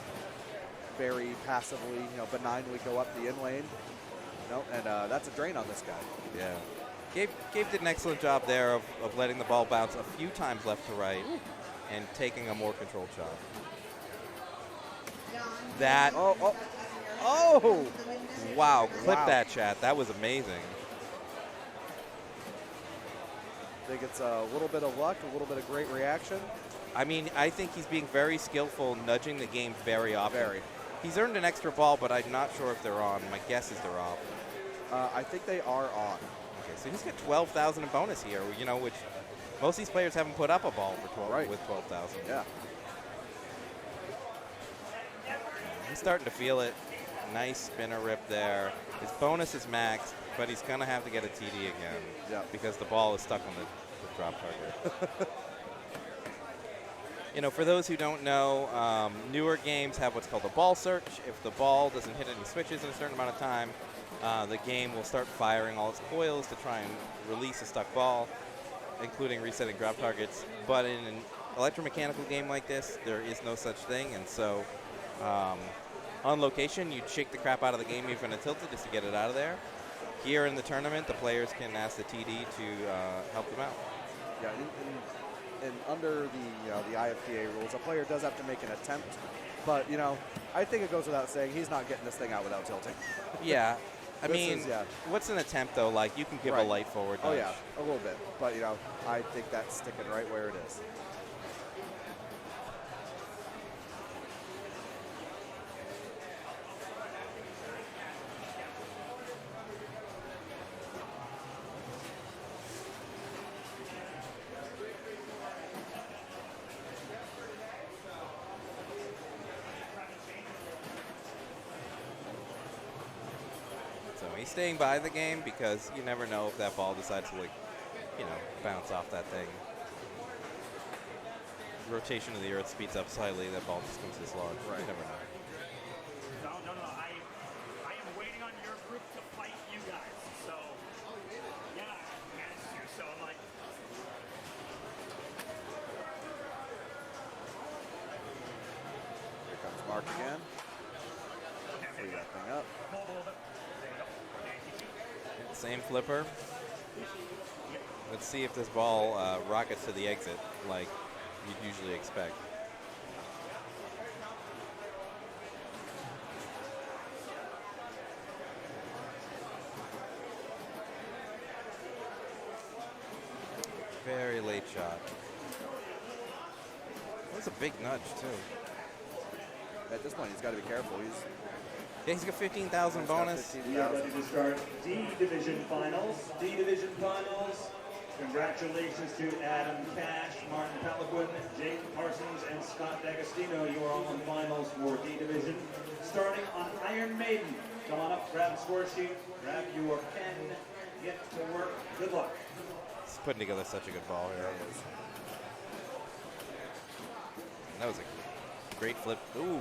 very passively, benignly go up the in lane. And that's a drain on this guy. Yeah. Gabe did an excellent job there of letting the ball bounce a few times left to right and taking a more controlled shot. That. Oh! Wow. Clip Wow. that, chat. That was amazing. I think it's a little bit of luck, a little bit of great reaction. I mean, I think he's being very skillful, nudging the game very often. Very. He's earned an extra ball, but I'm not sure if they're on. My guess is they're off. I think they are on. Okay, so he's got 12,000 in bonus here, which most of these players haven't put up a ball for 12 Right. with 12,000. Yeah. He's starting to feel it. Nice spinner rip there. His bonus is maxed, but he's going to have to get a TD again. Yeah. Because the ball is stuck on the drop target. For those who don't know, newer games have what's called a ball search. If the ball doesn't hit any switches in a certain amount of time, the game will start firing all its coils to try and release a stuck ball, including resetting drop targets. But in an electromechanical game like this, there is no such thing, and so on location, you'd shake the crap out of the game even at tilted just to get it out of there. Here in the tournament, the players can ask the TD to help them out. Yeah, and under the IFPA rules, a player does have to make an attempt, but I think it goes without saying he's not getting this thing out without tilting. Yeah, I This mean, is, yeah. what's an attempt though? Like you can give a Right. light forward. Oh nudge. yeah, a little bit, but I think that's sticking right where it is. So he's staying by the game because you never know if that ball decides to bounce off that thing. Rotation of the earth speeds up slightly. That ball just comes dislodged. Right. You never know. No. I am waiting on your group to fight you guys. So, yeah, so I'm like. Here comes Mark again. Free that thing up. Same flipper. Let's see if this ball rockets to the exit like you'd usually expect. Very late shot. That's a big nudge too. At this point, he's got to be careful. He's got 15,000 bonus. We are ready to start D Division Finals. D Division Finals. Congratulations to Adam Cash, Martin Peliquin, Jake Parsons, and and Scott D'Agostino, you are all in finals for D Division. Starting on Iron Maiden. Come on up, grab the score sheet, grab your pen, get to work. Good luck. He's putting together such a good ball here. That was a great flip. Ooh.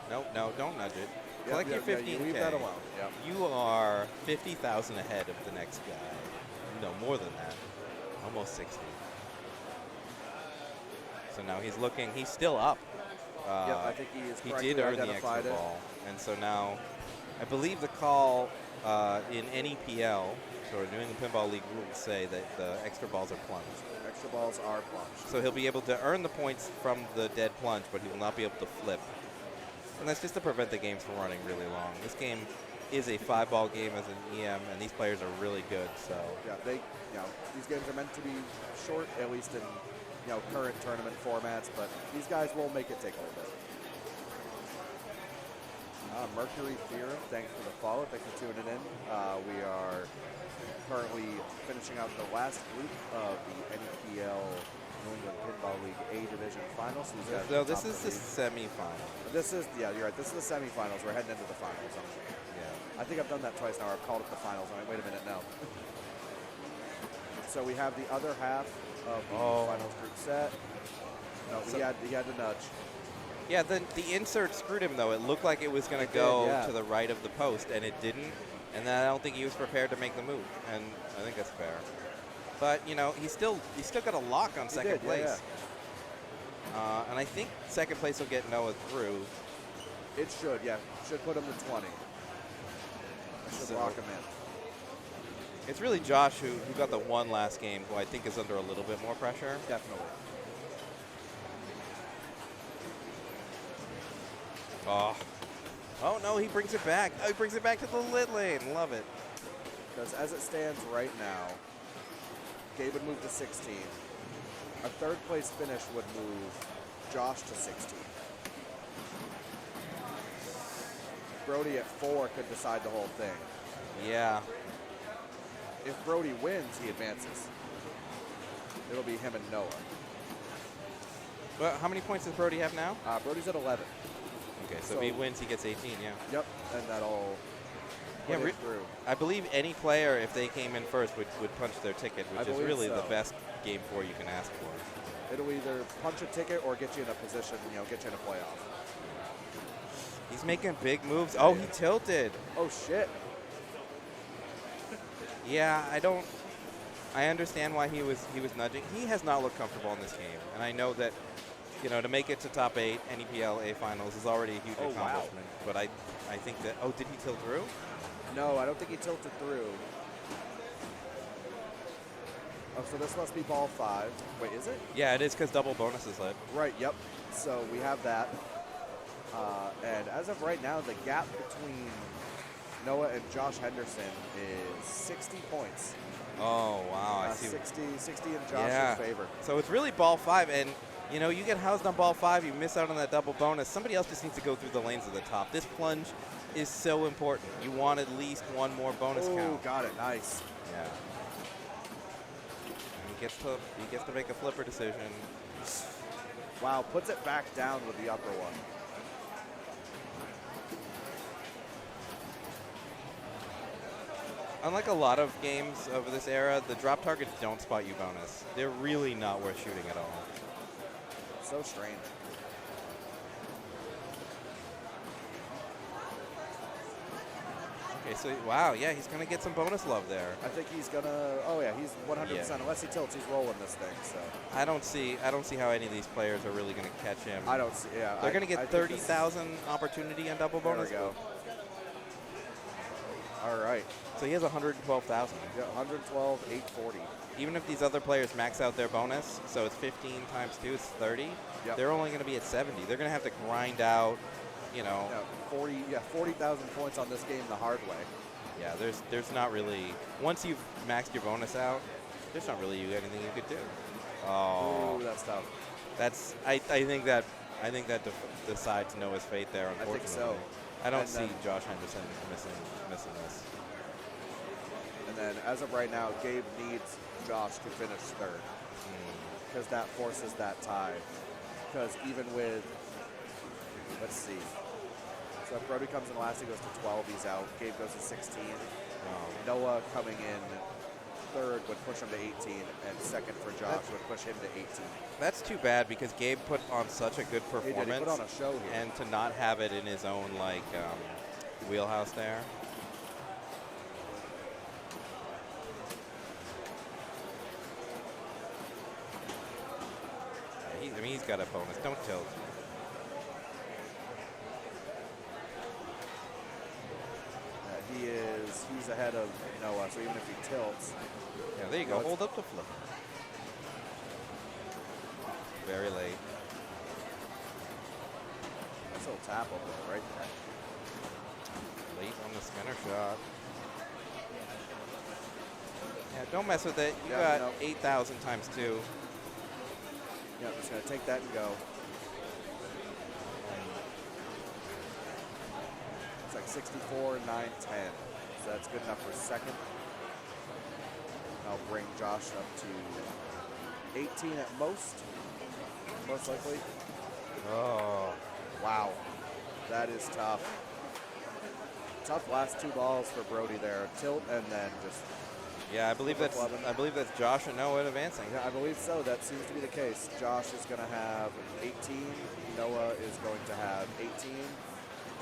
No, don't nudge it. Collect your 15K. You leave that alone. Yep. You are 50,000 ahead of the next guy. No, more than that. Almost 60. So now he's looking. He's still up. Yep, I think he is. He did earn the extra ball, and so now, I believe the call in NEPL, so New England Pinball League rules say that the extra balls are plunged. Extra balls are plunged. So he'll be able to earn the points from the dead plunge, but he will not be able to flip. And that's just to prevent the games from running really long. This game is a 5-ball game as an EM, and these players are really good. So yeah, these games are meant to be short, at least in current tournament formats. But these guys will make it take a little bit. Mercury Theorem, thanks for the follow. Thanks for tuning in. We are currently finishing out the last group of the NEPL New England Pinball League A Division Finals. No, this is the semifinal. This is, yeah, you're right. This is the semifinals. We're heading into the finals. Yeah. I think I've done that twice now. I've called it the finals. Wait a minute now. So we have the other half of the finals group set. No, he had to nudge. Yeah, the insert screwed him, though. It looked like it was going to go to the right of the post, and it didn't. And then I don't think he was prepared to make the move, and I think that's fair. But, he's still got a lock on second place. Yeah. And I think second place will get Noah through. It should, yeah. Should put him to 20. Should lock him in. It's really Josh who got the one last game, who I think is under a little bit more pressure. Definitely. Oh, no, he brings it back. Oh, he brings it back to the lid lane. Love it. Because as it stands right now, Gabe would move to 16. A third place finish would move Josh to 16. Brody at 4 could decide the whole thing. Yeah. If Brody wins, he advances. It'll be him and Noah. Well, how many points does Brody have now? Brody's at 11. Okay, so if he wins, he gets 18, yeah. Yep, and that'll put it through. I believe any player, if they came in first, would punch their ticket, which is really the best game 4 you can ask for. It'll either punch a ticket or get you in a position, get you in a playoff. He's making big moves. Oh, he tilted. Oh, shit. Yeah, I understand why he was nudging. He has not looked comfortable in this game, and I know that to make it to top 8 NEPL A finals is already a huge accomplishment. Wow. But I think that did he tilt through? No, I don't think he tilted through. Oh, so this must be ball 5. Wait, is it? Yeah, it is because double bonus is lit. Right. Yep. So we have that, and as of right now, the gap between Noah and Josh Henderson is 60 points. Oh, wow. I see. 60 in Josh's favor. So it's really ball 5, and you get housed on ball 5, you miss out on that double bonus. Somebody else just needs to go through the lanes at the top. This plunge is so important. You want at least one more bonus count. Oh, got it. Nice. Yeah. And he gets to make a flipper decision. Wow, puts it back down with the upper one. Unlike a lot of games of this era, the drop targets don't spot you bonus. They're really not worth shooting at all. So strange. Okay, so wow, yeah, he's gonna get some bonus love there. I think he's gonna. Oh yeah, he's 100%. Unless he tilts, he's rolling this thing. So I don't see how any of these players are really gonna catch him. I don't see. Yeah, they're gonna get 30,000 opportunity on double bonus. There we go. All right. So he has 112,000. Yeah, 112, 840. Even if these other players max out their bonus, so it's 15 times 2, it's 30. Yep. They're only going to be at 70. They're going to have to grind out, 40,000 points on this game the hard way. Yeah, there's not really, once you've maxed your bonus out, there's not really anything you could do. Oh, ooh, that's tough. That's I think that decides Noah's fate there. Unfortunately, I think so. I don't see Josh Henderson missing this. And then, as of right now, Gabe needs Josh to finish third because that forces that tie. because even with, let's see. So if Brody comes in last, he goes to 12, he's out. Gabe goes to 16. Noah coming in third would push him to 18, and second for Josh would push him to 18. That's too bad because Gabe put on such a good performance. He did. He put on a show here. And to not have it in his own like wheelhouse there. I mean, he's got a bonus. Don't tilt. He's ahead of Noah, so even if he tilts. Yeah, there you go. Hold up the flip. Very late. Nice little tap over there, right there. Late on the spinner shot. Yeah, don't mess with it. You got 8,000 times 2. Yeah, I'm just going to take that and go. It's like 64, 9, 10. So that's good enough for second. I'll bring Josh up to 18 at most likely. Oh. Wow. That is tough. Tough last 2 balls for Brody there. Tilt and then just. Yeah, I believe that's Josh and Noah advancing. Yeah, I believe so. That seems to be the case. Josh is going to have 18. Noah is going to have 18.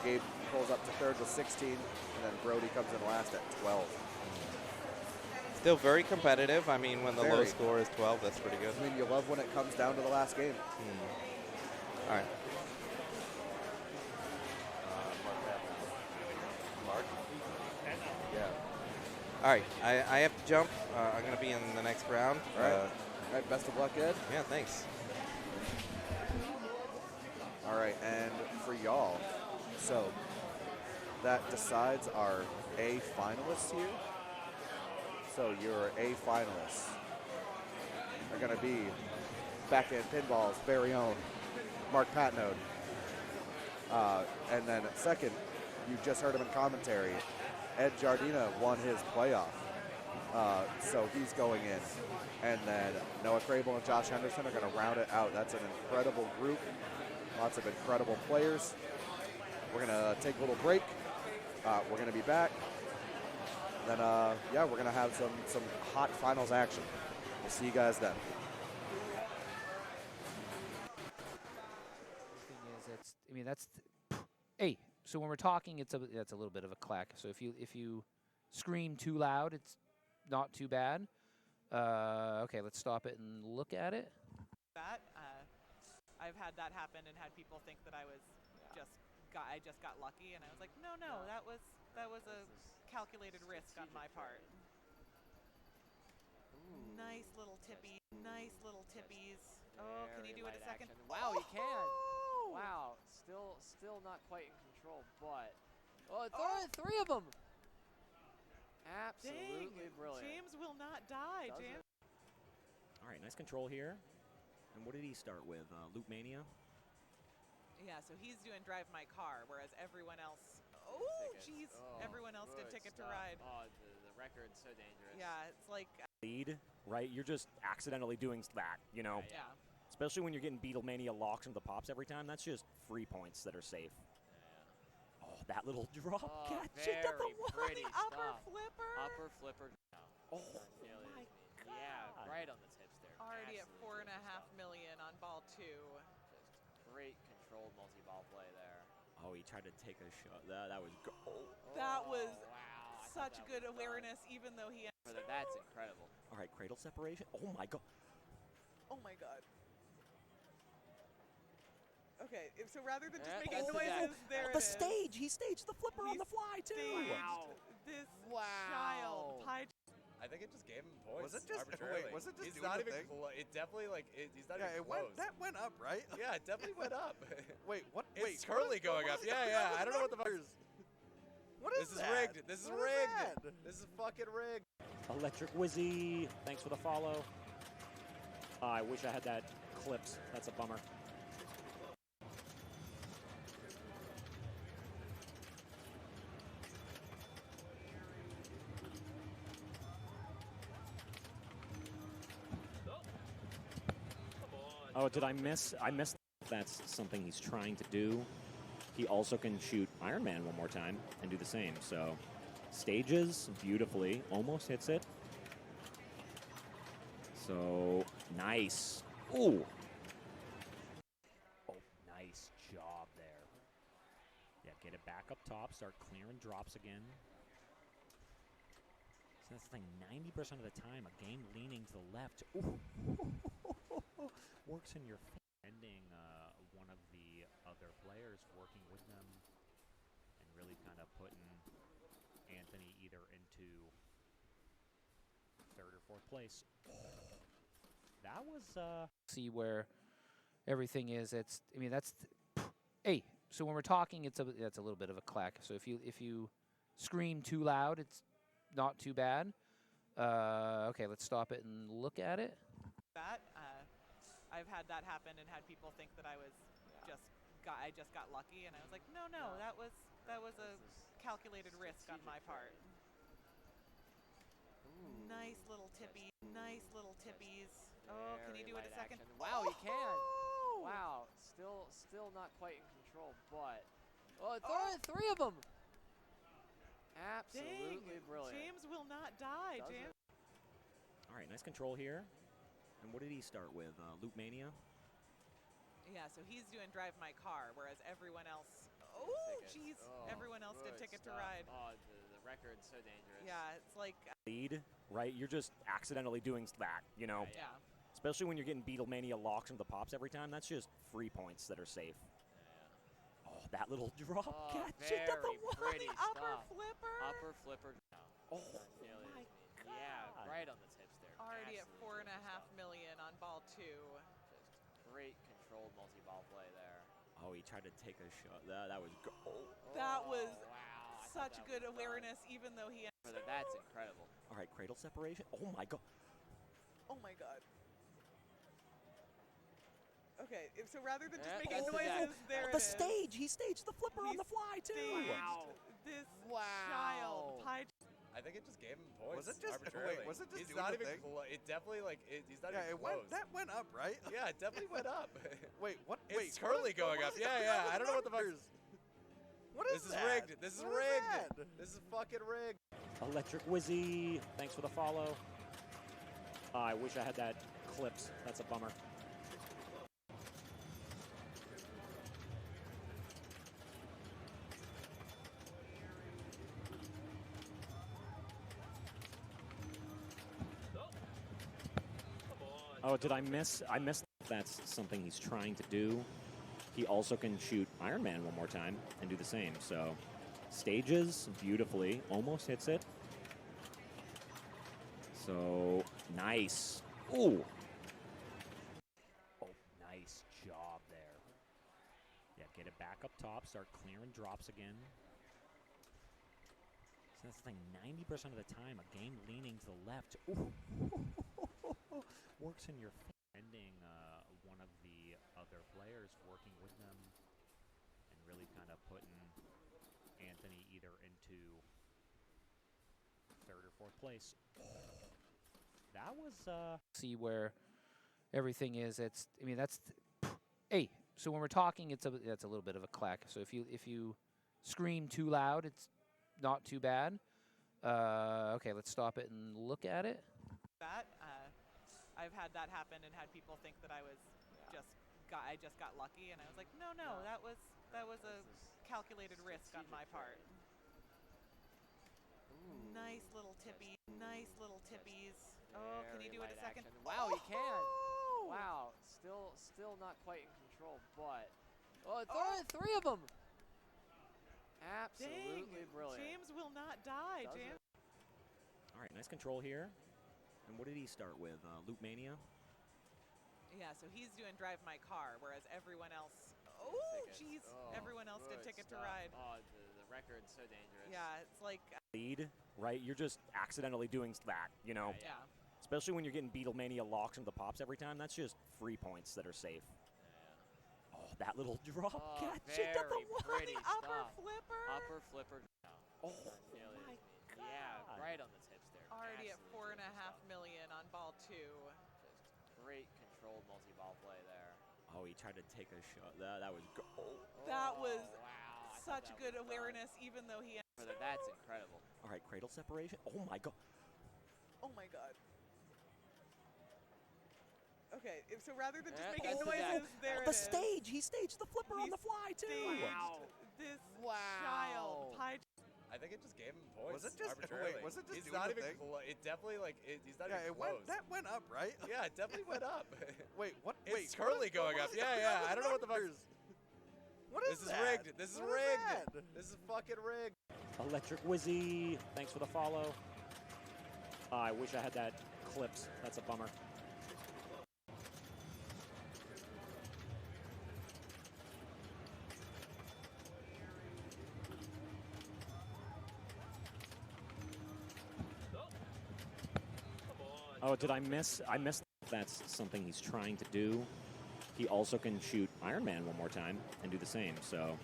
Gabe pulls up to third with 16, and then Brody comes in last at 12. Still very competitive. I mean, when the low score is 12, that's pretty good. I mean, you love when it comes down to the last game. All right. Mark? Yeah. All right, I have to jump. I'm going to be in the next round. All right, best of luck, Ed. Yeah, thanks. All right, and for y'all, so that decides our A finalists here. So your A finalists are going to be Backhand Pinball's very own Mark Patnode. And then second, you just heard him in commentary, Ed Jardina won his playoff. So he's going in. And then Noah Crable and Josh Henderson are going to round it out. That's an incredible group. Lots of incredible players. We're going to take a little break. We're going to be back. Then, yeah, we're going to have some hot finals action. We'll see you guys then. The thing is, hey, so when we're talking, that's a little bit of a clack. So if you scream too loud, it's not too bad. Okay, let's stop it and look at it. I've had that happen and had people think that I just got lucky, and I was like, no, that was a calculated risk on my part. Nice little tippies. Oh, can you do it a second? Action. Wow, he can. Wow, still not quite in control, but three of them. Absolutely brilliant. James will not die. James. All right, nice control here. And what did he start with? Loop Mania? Yeah, so he's doing Drive My Car, whereas everyone else, jeez, everyone else did Ticket to Ride. Oh, the record's so dangerous. Yeah, it's like Lead, right? You're just accidentally doing that, you know? Yeah. Especially when you're getting Beatlemania locks into the pops every time. That's just free points that are safe. Yeah. Oh, that little drop catch into the pretty upper stuff. flipper. Upper flipper. Oh, my God. Yeah, right on the tips there. Already Absolutely. at $4.5 million on ball 2. Just great controlled multi-ball play there. Oh, he tried to take a shot. That was gold. That was wow. such good awareness, even though he. That's incredible. All right, cradle separation. Oh my God. Oh my God. Okay, so rather than just Yeah, making that's the noises, deck. there The it is. stage. He staged the flipper on the fly too. Staged Wow. This Wow. child. I think it just gave him points. Was it just arbitrarily. was it just He's doing not the even thing? It definitely he's not even Yeah, close. that went up, right? Yeah, it definitely went up. Wait, what? It's currently going up. Yeah. I don't know what the fuck. What is This is that? rigged. This is What is rigged. that? This is fucking rigged. Electric Wizzy. Thanks for the follow. I wish I had that clips. That's a bummer. Oh, did I miss? I missed that's something he's trying to do. He also can shoot Iron Man one more time and do the same. So stages beautifully, almost hits it. So nice. Ooh. Oh, nice job there. Yeah, get it back up top, start clearing drops again. So that's the thing, 90% of the time, a game leaning to the left. Ooh. Works in your favor. Ending one of the other players working with them and really kind of putting Anthony either into third or fourth place. That was See where everything is. It's. I mean, that's. Hey, so when we're talking, it's a little bit of a clack. So if you scream too loud, it's not too bad. Okay, let's stop it and look at it. That I've had that happen and had people think that I was I just got lucky, and I was like, no, that was a calculated risk on my part. Nice little tippies. Oh, can you do it a second? Action. Wow, he can. Oh! Wow, still not quite in control, but three of them. Absolutely Dang, brilliant. James will not die. James. all right. Nice control here. And what did he start with? Loop Mania. Yeah, so he's doing Drive My Car, whereas everyone else. Oh, jeez. Everyone else did Ticket to Ride. Oh, the record's so dangerous. Yeah, it's like. Lead, right? You're just accidentally doing that, you know? Yeah. Especially when you're getting Beatlemania locks into the pops every time. That's just free points that are safe. Yeah. Oh, that little drop catch Very into the wall. pretty Upper stuff. flipper. Upper flipper. Oh, my God. Yeah, right on the tips there. Already at Absolutely 4.5 million on ball 2. Just great controlled multi-ball play there. Oh, he tried to take a shot. That was That was wow, such good awareness, even though he. That's incredible. all right, cradle separation. Oh, my God. Oh my God. Okay, so rather than just Yeah, making that's the noises, death. there it The is. stage. He staged the flipper on He the fly, too. staged Wow. This Wow. child. I think it just gave him points. Was it just- arbitrarily. wait, was it just He's doing not the even. thing? It definitely like he's not Yeah, even it close. went. That went up, right? Yeah, it definitely went up. Wait, what? It's wait, currently going up. Yeah. I don't know what the fuck. What is This that? is rigged. This is What is rigged. that? This is fucking rigged. Electric Wizzy. Thanks for the follow. I wish I had that clipped. That's a bummer. Oh, did I miss? I missed. That's something he's trying to do. He also can shoot Iron Man one more time and do the same. So stages beautifully, almost hits it. So nice. Ooh. Oh, nice job there. Yeah, get it back up top, start clearing drops again. So that's the thing, 90% of the time, a game leaning to the left. Ooh. Works in your favor. Ending one of the other players working with them and really kind of putting Anthony either into third or fourth place. That was See where everything is. It's. I mean, that's. Hey, so when we're talking, it's a little bit of a clack. So if you scream too loud, it's not too bad. Okay, let's stop it and look at it. That I've had that happen and had people think that I was I just got lucky, and I was like, no, that was a calculated risk on my part. Nice little tippies. Oh, can you do it a second? Action. Wow, he can. Oh! Wow, still not quite in control, but three of them. Absolutely Dang, brilliant. James will not die. Does James. all right. Nice control here. And what did he start with? Loop Mania. Yeah, so he's doing Drive My Car, whereas everyone else. Oh, jeez. Everyone else did Ticket to Ride. Oh, the record's so dangerous. Yeah, it's like. Lead, right? You're just accidentally doing that, you know? Yeah. Especially when you're getting Beatlemania locks into the pops every time. That's just free points that are safe. Yeah. Oh, that little drop catch very into the wall. pretty Upper stuff. flipper. Upper flipper. Oh, my God. Yeah, right on the tips there. Already at Absolutely 4.5 million on ball 2. Just great controlled multi-ball play there. Oh, he tried to take a shot. That was That was wow. such good awareness, even though he. That's incredible. all right. Cradle separation. Oh my god. Oh my god. Okay, so rather than just Yeah, making that's the noises, guy. there The it is. stage. He staged the flipper on He the fly too. staged Wow. this Wow. child pie. I think it just gave him points. Was it just- arbitrarily. wait, was it just He's doing not the even thing? It definitely he's not Yeah, even it close. went. That went up, right? Yeah, it definitely went up. Wait, what? It's wait, currently what is- going what up. is Yeah, going yeah. on with I don't know what the fuck. numbers? What is This is that? rigged. This is What is rigged. that? This is fucking rigged. Electric Wizzy. Thanks for the follow. I wish I had that clipped. That's a bummer. Oh, did I miss? I missed. That's something he's trying to do. He also can shoot Iron Man one more time and do the same. So,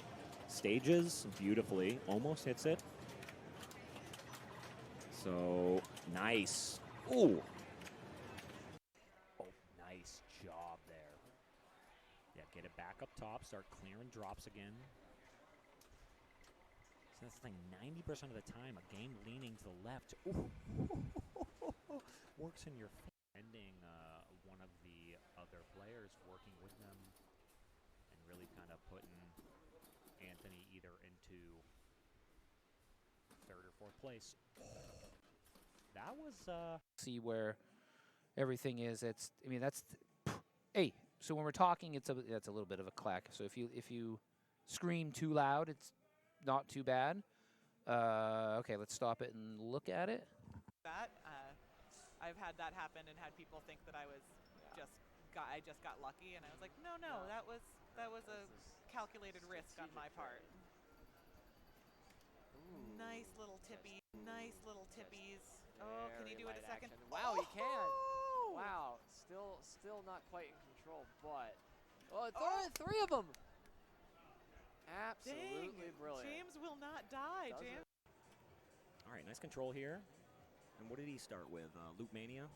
stages beautifully, almost hits it. So, nice. Ooh. Oh, nice job there. Yeah, get it back up top, start clearing drops again. So that's the thing, 90% of the time, a game leaning to the left. Ooh. Works in your favor. Ending one of the other players working with them and really kind of putting Anthony either into third or fourth place. That was See where everything is. I mean, that's. Hey, so when we're talking, that's a little bit of a clack. So if you scream too loud, it's not too bad. Okay, let's stop it and look at it. That I've had that happen and had people think that I was I just got lucky, and I was like, no, that was a calculated risk on my part. Nice little tippies. Oh, can you do it a second? Action. Wow, he can. Oh! Wow, still not quite in control, but three of them. Absolutely Dang, brilliant. James will not die. Does James. all right. Nice control here. And what did he start with? Loop Mania.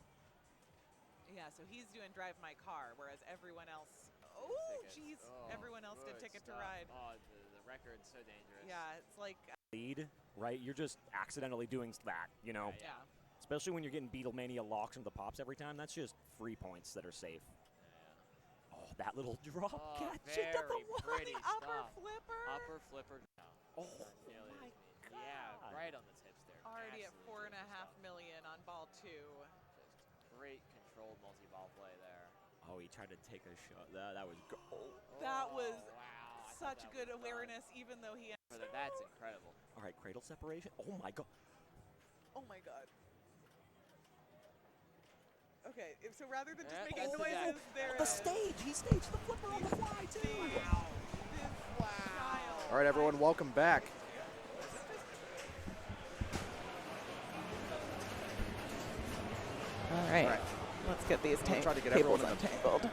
Yeah, so he's doing Drive My Car, whereas everyone else. Oh, jeez. Everyone else did Ticket to Ride. Oh, the record's so dangerous. Yeah, it's like. Lead, right? You're just accidentally doing that, you know? Yeah. Especially when you're getting Beatlemania locks into the pops every time. That's just free points that are safe. Yeah. Oh, that little drop catch Very into the wall. pretty Upper stuff. flipper. Upper flipper. No, Oh, nearly my as mean. Yeah, God. right on the tips there. Already at Absolutely 4.5 million on ball 2. Just great controlled multi-ball play there. Oh, he tried to take a shot. That was That was wow. I thought such that good was done. awareness, even though he. That's incredible. all right. Cradle separation. Oh my god. Oh my god. Okay, so rather than just Yeah, making that's the guy. noises, there The it is. stage. He staged the flipper on the fly too. Wow. This child. All right, everyone, welcome back. All right. All right. Let's get these gonna try to get cables everyone in the- untangled.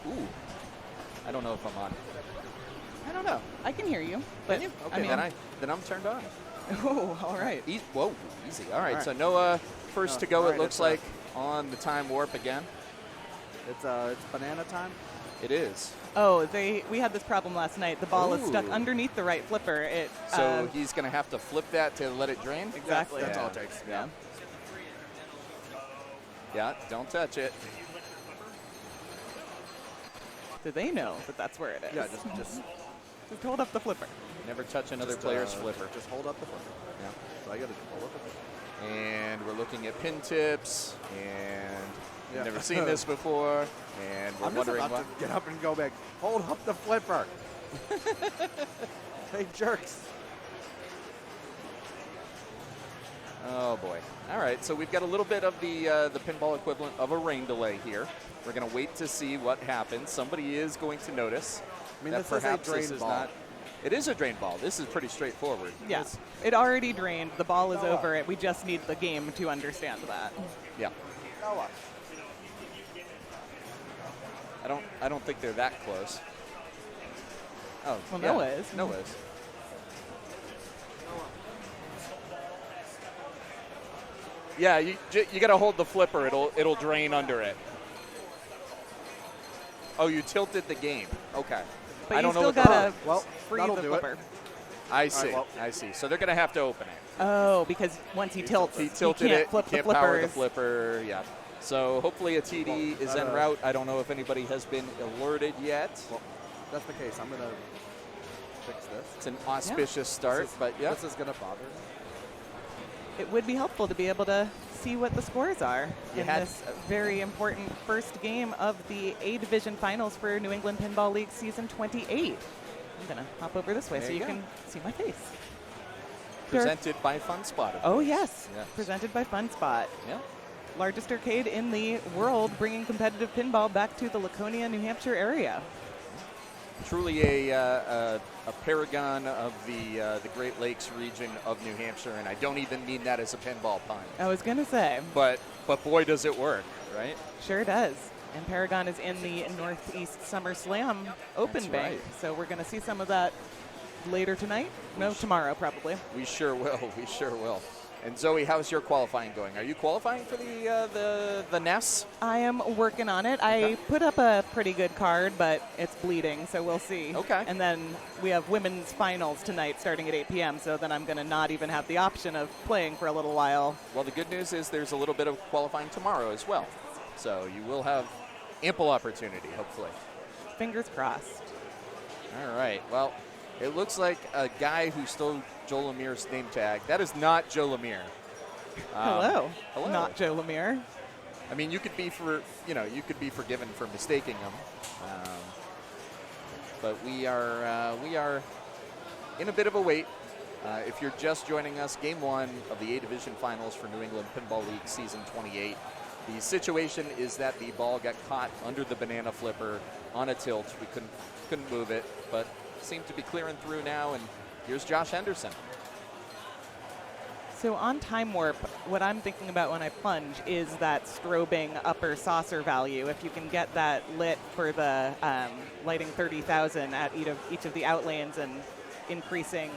Ooh. I don't know if I'm on. I don't know. I can hear you. But Okay, I mean, then I'm turned on. oh, all right. Whoa, easy. All right, All right. so Noah first to go. all It right, looks it's, like on the time warp again. It's banana time. It is. Oh, we had this problem last night. The ball is stuck Ooh. underneath the right flipper. It So he's going to have to flip that to let it drain. exactly. That's all it Yeah. takes. Yeah. Yeah, don't touch it. Do they know that that's where it is? Yeah, just Just hold up the flipper. Never touch another just, player's flipper. Just hold up the flipper. Yeah. So I got to hold up the flipper. And we're looking at pin tips, and Yeah. we've never seen this before, and we're I'm just wondering about what. to get up and go back. Hold up the flipper. Hey, jerks. Oh boy! All right, so we've got a little bit of the pinball equivalent of a rain delay here. We're going to wait to see what happens. Somebody is going to notice. I mean, that this is a perhaps drain this is ball. not. It is a drain ball. This is pretty straightforward. Yes. It already drained. The ball is over it. We just need the game to understand that. Yeah. Noah. I don't think they're that close. Oh, Well, yeah. Noah is. Noah is. Yeah, you got to hold the flipper. It'll drain under it. Oh, you tilted the game. Okay. But I don't you know still what gotta Well, free that'll the do it. flipper. I see. well. I see. So they're going to have to open it. Oh, because once he tilts, He tilted can't it. flip He can't the power the flippers. flipper. Yeah. So hopefully a TD is en route. I don't know if anybody has been alerted yet. Well, that's the case. I'm going to fix this. It's an auspicious start, but yeah. This is going to bother me. It would be helpful to be able to see what the scores are You in had- this very important first game of the A Division Finals for New England Pinball League Season 28. I'm going to hop over this way There so you you go. can see my face. Presented by FunSpot. of Oh, course. yes. Yes. Presented by FunSpot. Yeah. Largest arcade in the world, bringing competitive pinball back to the Laconia, New Hampshire area. Truly a paragon of the Great Lakes region of New Hampshire, and I don't even mean that as a pinball pun. I was going to say. But boy, does it work, right? Sure does. And Paragon is in the Northeast Summer Slam Open That's Bank. right. So we're going to see some of that later tonight. No, tomorrow probably. We sure will. We sure will. And Zoe, how's your qualifying going? Are you qualifying for the NES? I am working on it. I put up a pretty good card, but it's bleeding, so we'll see. Okay. And then we have women's finals tonight starting at 8 p.m., so then I'm going to not even have the option of playing for a little while. Well, the good news is there's a little bit of qualifying tomorrow as well. So you will have ample opportunity, hopefully. Fingers crossed. All right. Well, it looks like a guy who stole Joe Lemire's name tag. That is not Joe Lemire. Hello. Hello. Not Joe Lemire. I mean, you could be forgiven for mistaking him. But we are in a bit of a wait. If you're just joining us, Game 1 of the A Division Finals for New England Pinball League Season 28. The situation is that the ball got caught under the banana flipper on a tilt. We couldn't move it, but seemed to be clearing through now, and here's Josh Henderson. So on Time Warp, what I'm thinking about when I plunge is that strobing upper saucer value. If you can get that lit for the lighting 30,000 at each of the outlanes and increasing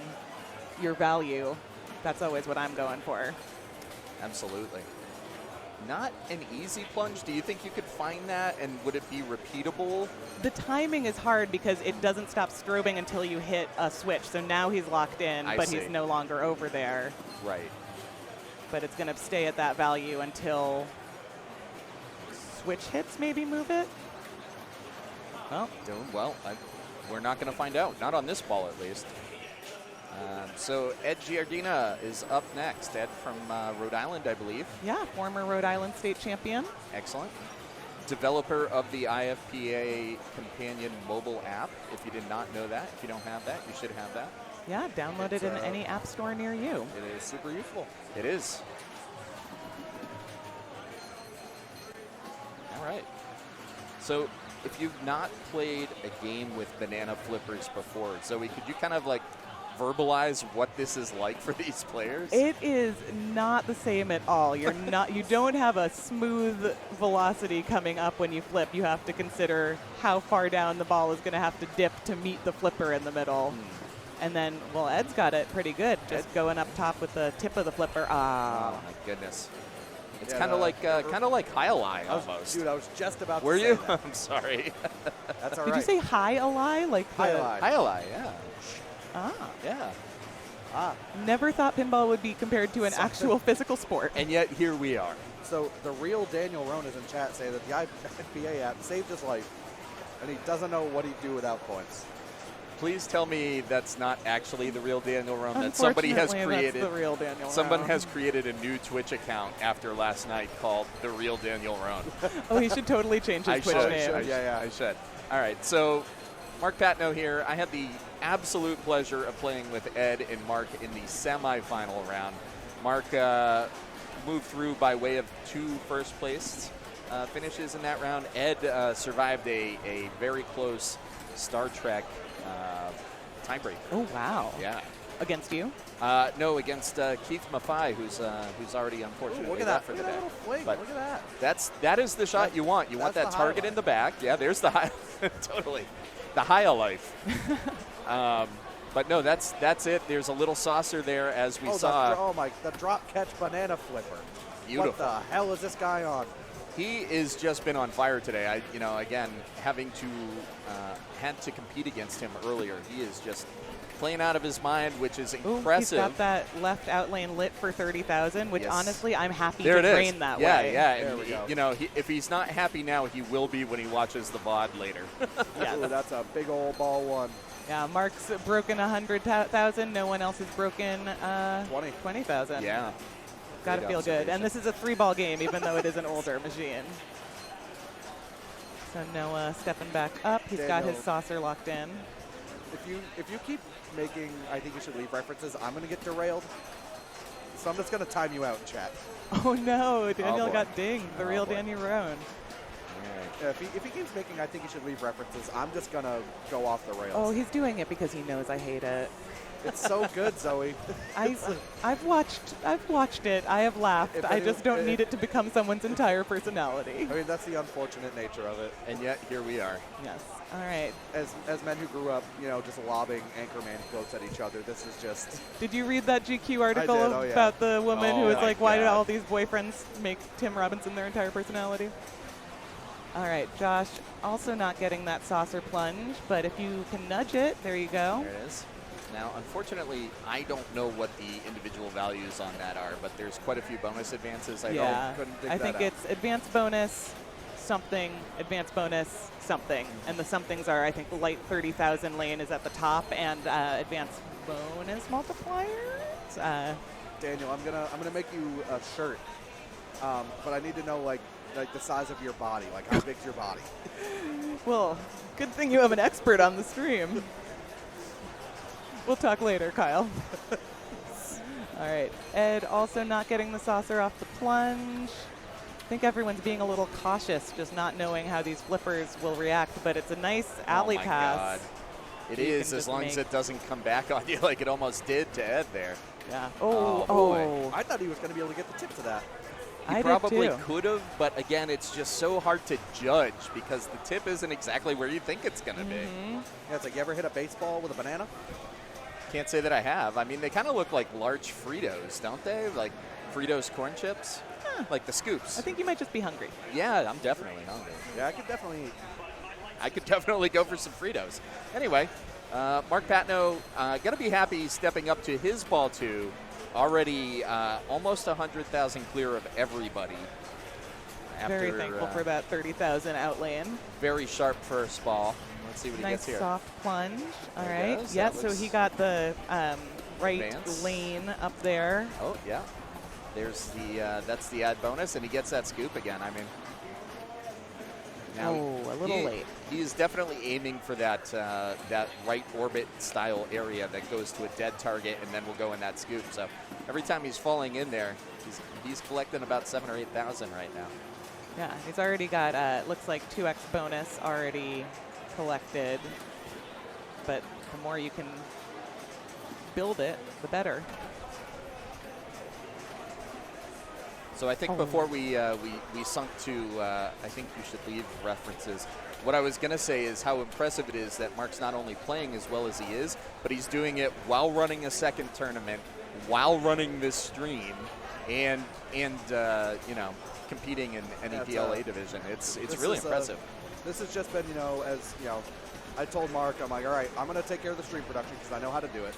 your value, that's always what I'm going for. Absolutely. Not an easy plunge. Do you think you could find that, and would it be repeatable? The timing is hard because it doesn't stop strobing until you hit a switch. So now he's locked in, I but see. he's no longer over there. Right. But it's going to stay at that value until switch hits, maybe move it. Well, we're not going to find out. Not on this ball, at least. So Ed Giardina is up next. Ed from Rhode Island, I believe. Yeah, former Rhode Island state champion. Excellent. Developer of the IFPA Companion mobile app. If you did not know that, if you don't have that, you should have that. Yeah, download it in any app store near you. It is super useful. It is. All right. So if you've not played a game with banana flippers before, Zoe, could you kind of like verbalize what this is like for these players? It is not the same at all. You don't have a smooth velocity coming up when you flip. You have to consider how far down the ball is going to have to dip to meet the flipper in the middle. And then, well, Ed's got it pretty good, just going up top with the tip of the flipper. Oh my goodness. It's kind of like High-A-Lie almost. Dude, I was just about Were to say you? that. I'm sorry. That's all Did right. you say High-A-Lie? Like High-A-Lie. High-A-Lie, yeah. Ah. Yeah. Never thought pinball would be compared to an actual physical sport. And yet here we are. So the real Daniel Roan is in chat saying that the IPA app saved his life, and he doesn't know what he'd do without points. Please tell me that's not actually the real Daniel Roan, that somebody has Unfortunately, created. that's the real Daniel Someone Roan. has created a new Twitch account after last night called The Real Daniel Roan. Oh, he should totally change his Twitch name. I should. All right, so Mark Patno here. I had the absolute pleasure of playing with Ed and Mark in the semifinal round. Mark moved through by way of 2 first-place finishes in that round. Ed survived a very close Star Trek tiebreaker. Oh, wow. Yeah. Against you? No, against Keith Maffei, who's already unfortunately Look at that. for Look the at that day. little fling. But Look at that. that is the shot you want. You want that That's the target in the back. Yeah, there's the high. Totally, the high life. But no, that's it. There's a little saucer there, as we saw. The drop catch banana flipper. Beautiful. What the hell is this guy on? He has just been on fire today. Again, having to had to compete against him earlier. He is just playing out of his mind, which is impressive. Ooh, he's got that left out lane lit for 30,000, which Yes. honestly, I'm happy There to it drain is. that yeah, way. Yeah, There we go. You know, if he's not happy now, he will be when he watches the VOD later. Yeah, Ooh, that's a big old ball one. Yeah, Mark's broken 100,000. No one else has broken 20,000. Yeah. Gotta Great feel good. And observation. this is a 3-ball game, even though it is an older machine. So Noah stepping back up. He's got his Daniel. saucer locked in. If you keep making I think you should leave references, I'm going to get derailed. So I'm just going to time you out in chat. Oh no, Daniel boy. got dinged. The Oh, real boy. Danny Roan. If he keeps making I think you should leave references, I'm just going to go off the rails. Oh, he's doing it because he knows I hate it. It's so good, Zoe. I've watched it. I have laughed. If I any- just don't need it to become someone's entire personality. I mean, that's the unfortunate nature of it. And yet, here we are. Yes. All right. As men who grew up, just lobbing Anchorman quotes at each other, this is just... Did you read that GQ article did, oh, yeah. about the woman who Oh was my like, why did God. all these boyfriends make Tim Robinson their entire personality? All right, Josh also not getting that saucer plunge, but if you can nudge it, there you go. There it is. Now, unfortunately, I don't know what the individual values on that are, but there's quite a few bonus advances. Yeah, couldn't dig I that think out. it's advanced bonus, something, advanced bonus, something. And the somethings are, I think, the light 30,000 lane is at the top, and advanced bonus multipliers. Daniel, I'm gonna make you a shirt, but I need to know like the size of your body, like how big's your body. Well, good thing you have an expert on the stream. We'll talk later, Kyle. All right. Ed also not getting the saucer off the plunge. I think everyone's being a little cautious, just not knowing how these flippers will react, but it's a nice alley oh my pass. God. It You is, can as just long as make- it doesn't come back on you like it almost did to Ed there. Yeah. Oh, boy. I thought he was gonna be able to get the tip to that. He I did probably too. could have, but again, it's just so hard to judge because the tip isn't exactly where you think it's going to be. Yeah, it's like, you ever hit a baseball with a banana? Can't say that I have. I mean, they kind of look like large Fritos, don't they? Like Fritos corn chips? Like the scoops. I think you might just be hungry. Yeah, I'm definitely hungry. Yeah, I could definitely eat. I could definitely go for some Fritos. Anyway, Mark Patno going to be happy stepping up to his ball two. Already almost 100,000 clear of everybody. Very thankful for that 30,000 out lane. Very sharp first ball. Let's see what he Nice gets here. soft plunge. All There it right. goes. Yeah, That so looks he got the right advanced. lane up there. Oh, yeah. There's the that's the add bonus, and he gets that scoop again. I mean, now Oh, a little late. He is definitely aiming for that that right orbit style area that goes to a dead target, and then will go in that scoop. So every time he's falling in there, he's collecting about 7,000 or 8,000 right now. Yeah, he's already got, looks like 2x bonus already collected. But the more you can build it, the better. So I think Oh. before we sunk to, I think you should leave references. What I was going to say is how impressive it is that Mark's not only playing as well as he is, but he's doing it while running a second tournament, while running this stream, and competing in NEPLA division. It's really impressive. This has just been, as I told Mark, I'm like, all right, I'm gonna take care of the stream production because I know how to do it.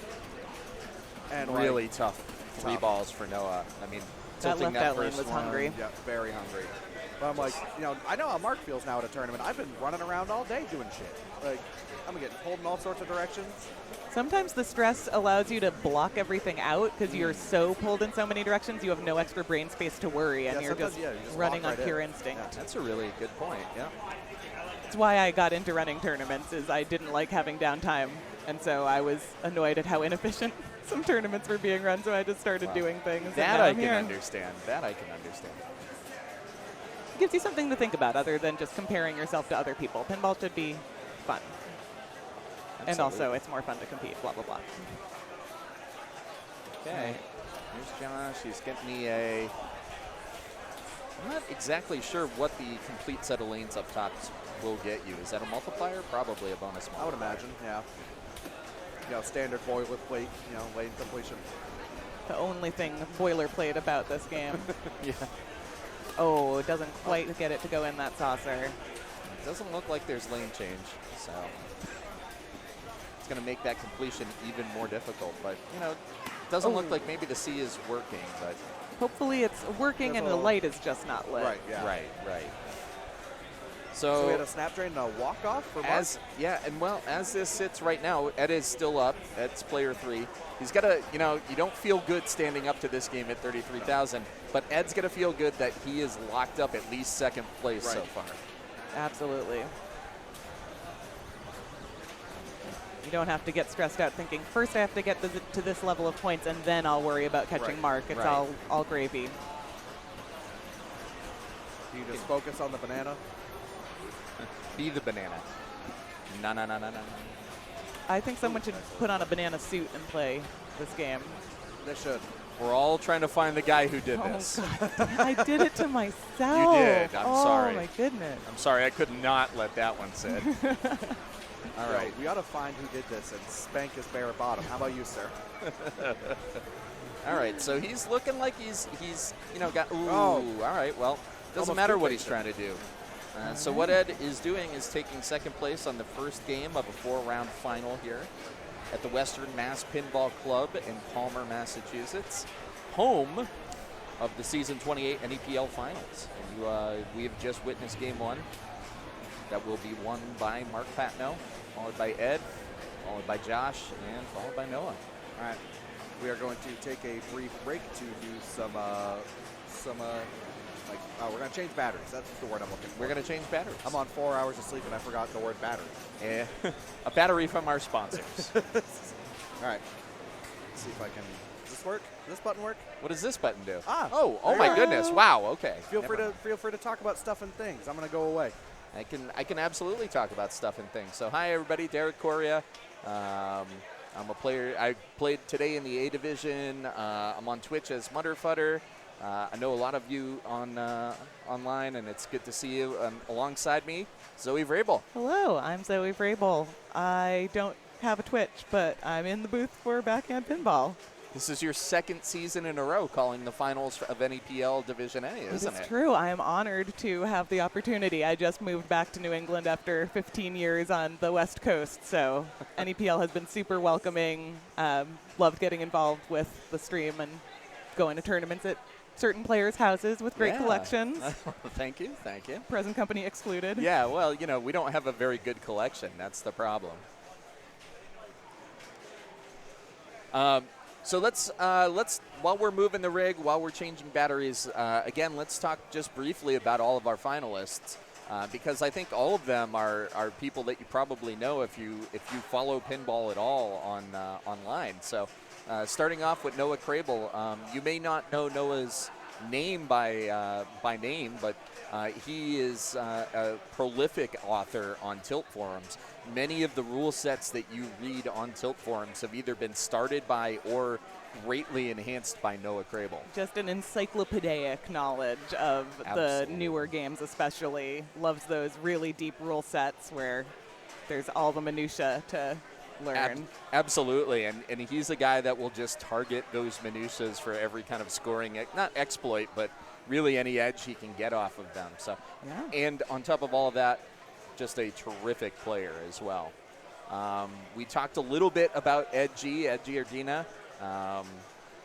And Really tough three tough. balls for Noah. I mean, That tilting left out lane first was one. hungry. Yeah, very hungry. But I'm like, I know how Mark feels now at a tournament. I've been running around all day doing shit. Like, I'm getting pulled in all sorts of directions. Sometimes the stress allows you to block everything out because you're so pulled in so many directions, you have no extra brain space to worry, and Yeah, you're sometimes, just, you just running walk on right pure in. instinct. That's a really good point. Yeah. That's why I got into running tournaments, is I didn't like having downtime, and so I was annoyed at how inefficient some tournaments were being run, so I just started doing things. and That now I I'm can here. understand. That I can understand. It gives you something to think about other than just comparing yourself to other people. Pinball should be fun. And also, Absolutely. it's more fun to compete, blah, blah, blah. Okay. Here's Josh. He's getting the A. I'm not exactly sure what the complete set of lanes up top will get you. Is that a multiplier? Probably a bonus multiplier. I would imagine, yeah. Standard boilerplate, lane completion. the only thing boilerplate about this game. Yeah. Oh, it doesn't quite get it to go in that saucer. It doesn't look like there's lane change, so it's going to make that completion even more difficult. But, you know, it doesn't look like maybe the C is working, but hopefully it's working and the light is just not lit. Right, yeah. right. So we had a snap drain and a walk-off for Mark? As this sits right now, Ed is still up. Ed's player 3. He's got to, you know, you don't feel good standing up to this game at 33,000, but Ed's going to feel good that he is locked up at least second place so far. Absolutely. You don't have to get stressed out thinking, first I have to get to this level of points and then I'll worry about catching Mark. It's all gravy. Do you just focus on the banana? Be the banana. No. I think someone should put on a banana suit and play this game. They should. We're all trying to find the guy who did this. God. I did it to myself. You did. I'm sorry. Oh, my goodness. I'm sorry. I could not let that one sit. All right. We ought to find who did this and spank his bare bottom. How about you, sir? All right. So he's looking like he's you know, got, ooh. Oh. All right. Well, doesn't matter what he's trying to do. So what Ed is doing is taking second place on the first game of a 4-round final here at the Western Mass Pinball Club in Palmer, Massachusetts, home of the Season 28 NEPL Finals. We have just witnessed Game 1. That will be won by Mark Patno, followed by Ed, followed by Josh, and followed by Noah. All right. We are going to take a brief break to do some we're going to change batteries. That's the word I'm looking for. We're going to change batteries. I'm on 4 hours of sleep and I forgot the word battery. Yeah. A battery from our sponsors. All right. Let's see if I can. Does this work? Does this button work? What does this button do? Oh my goodness. Wow. Okay. Feel free to talk about stuff and things. I'm going to go away. I can absolutely talk about stuff and things. So hi everybody, Derek Coria. I'm a player. I played today in the A division. I'm on Twitch as Mutterfutter. I know a lot of you on online, and it's good to see you. Alongside me, Zoe Vrabel. Hello, I'm Zoe Vrabel. I don't have a Twitch, but I'm in the booth for Backhand Pinball. This is your second season in a row calling the finals of NEPL Division A, isn't it? It's true. I am honored to have the opportunity. I just moved back to New England after 15 years on the West Coast, so NEPL has been super welcoming. Loved getting involved with the stream and going to tournaments at certain players' houses with great collections. Thank you. Present company excluded. Yeah, well, you know, we don't have a very good collection. That's the problem. So let's while we're moving the rig, while we're changing batteries, again, let's talk just briefly about all of our finalists, because I think all of them are people that you probably know if you follow pinball at all online. So starting off with Noah Crable, you may not know Noah's name by name, but he is a prolific author on Tilt forums. Many of the rule sets that you read on Tilt forums have either been started by or greatly enhanced by Noah Crable. Just an encyclopedic knowledge of the newer games especially. Loves those really deep rule sets where there's all the minutia to learn. Absolutely, and he's a guy that will just target those minutiae for every kind of scoring, not exploit, but really any edge he can get off of them. So, and on top of all of that, just a terrific player as well. We talked a little bit about Ed Giardina,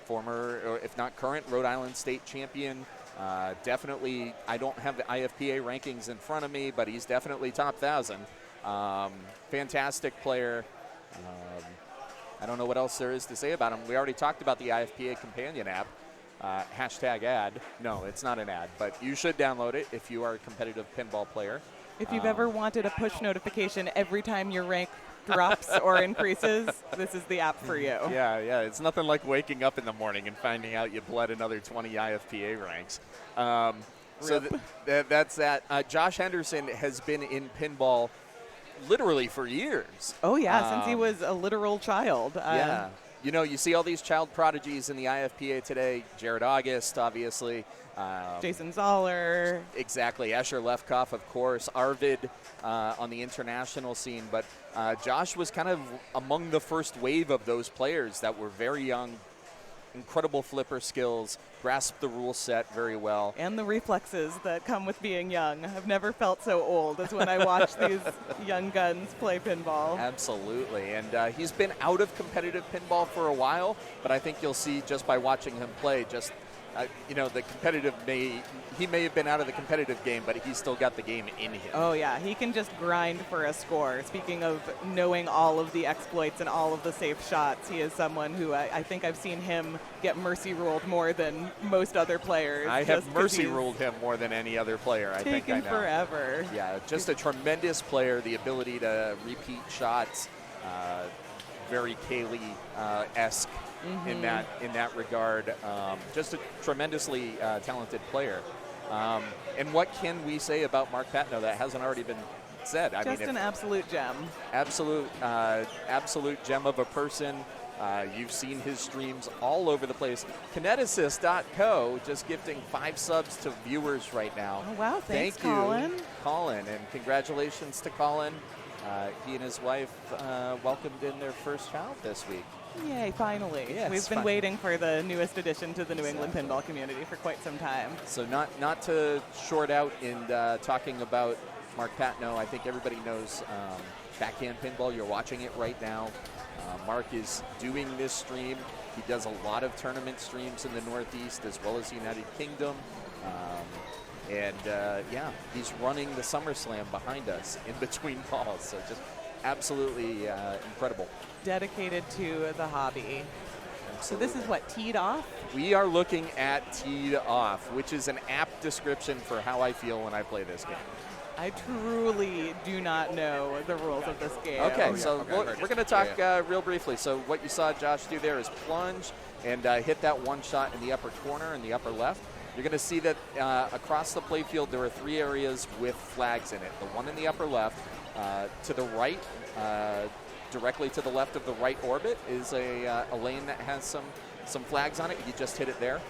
former, or if not current, Rhode Island State champion. Definitely, I don't have the IFPA rankings in front of me, but he's definitely top 1,000. Fantastic player. I don't know what else there is to say about him. We already talked about the IFPA companion app. Hashtag ad. No, it's not an ad, but you should download it if you are a competitive pinball player. If you've ever wanted a push notification every time your rank drops or increases, this is the app for you. Yeah. It's nothing like waking up in the morning and finding out you bled another 20 IFPA ranks. So that's that. Josh Henderson has been in pinball literally for years. Oh, yeah, since he was a literal child. Yeah. You know, you see all these child prodigies in the IFPA today. Jared August, obviously. Jason Zoller. Exactly. Escher Lefkoff, of course. Arvid on the international scene. But Josh was kind of among the first wave of those players that were very young, incredible flipper skills, grasped the rule set very well. And the reflexes that come with being young. I've never felt so old as when I watch these young guns play pinball. Absolutely, and he's been out of competitive pinball for a while, but I think you'll see just by watching him play, just the competitive he may have been out of the competitive game, but he's still got the game in him. Oh yeah, he can just grind for a score. Speaking of knowing all of the exploits and all of the safe shots, he is someone who I think I've seen him get mercy ruled more than most other players. I have mercy ruled him more than any other player. I think I know. Taken forever. Yeah, just a tremendous player. The ability to repeat shots, very Kaylee-esque. In that regard, just a tremendously talented player. And what can we say about Mark Patno that hasn't already been said? I mean, an absolute gem. Absolute gem of a person. You've seen his streams all over the place. Kineticist.co just gifting 5 subs to viewers right now. Oh, wow. Thanks, Thank Colin. you, Colin. And congratulations to Colin. He and his wife welcomed in their first child this week. Yay, finally. Yeah, We've been waiting for the newest addition to the New England pinball community for quite some time. So not to short out in talking about Mark Patno, I think everybody knows Backhand Pinball. You're watching it right now. Mark is doing this stream. He does a lot of tournament streams in the Northeast as well as the United Kingdom. He's running the SummerSlam behind us in between balls. So just absolutely incredible. Dedicated to the hobby. Absolutely. So this is what, teed off? We are looking at teed off, which is an apt description for how I feel when I play this game. I truly do not know the rules of this game. Okay, so we're going to talk real briefly. So what you saw Josh do there is plunge and hit that one shot in the upper corner in the upper left. You're going to see that across the playfield there are 3 areas with flags in it. The one in the upper left, to the right, directly to the left of the right orbit is a lane that has some flags on it. You just hit it there.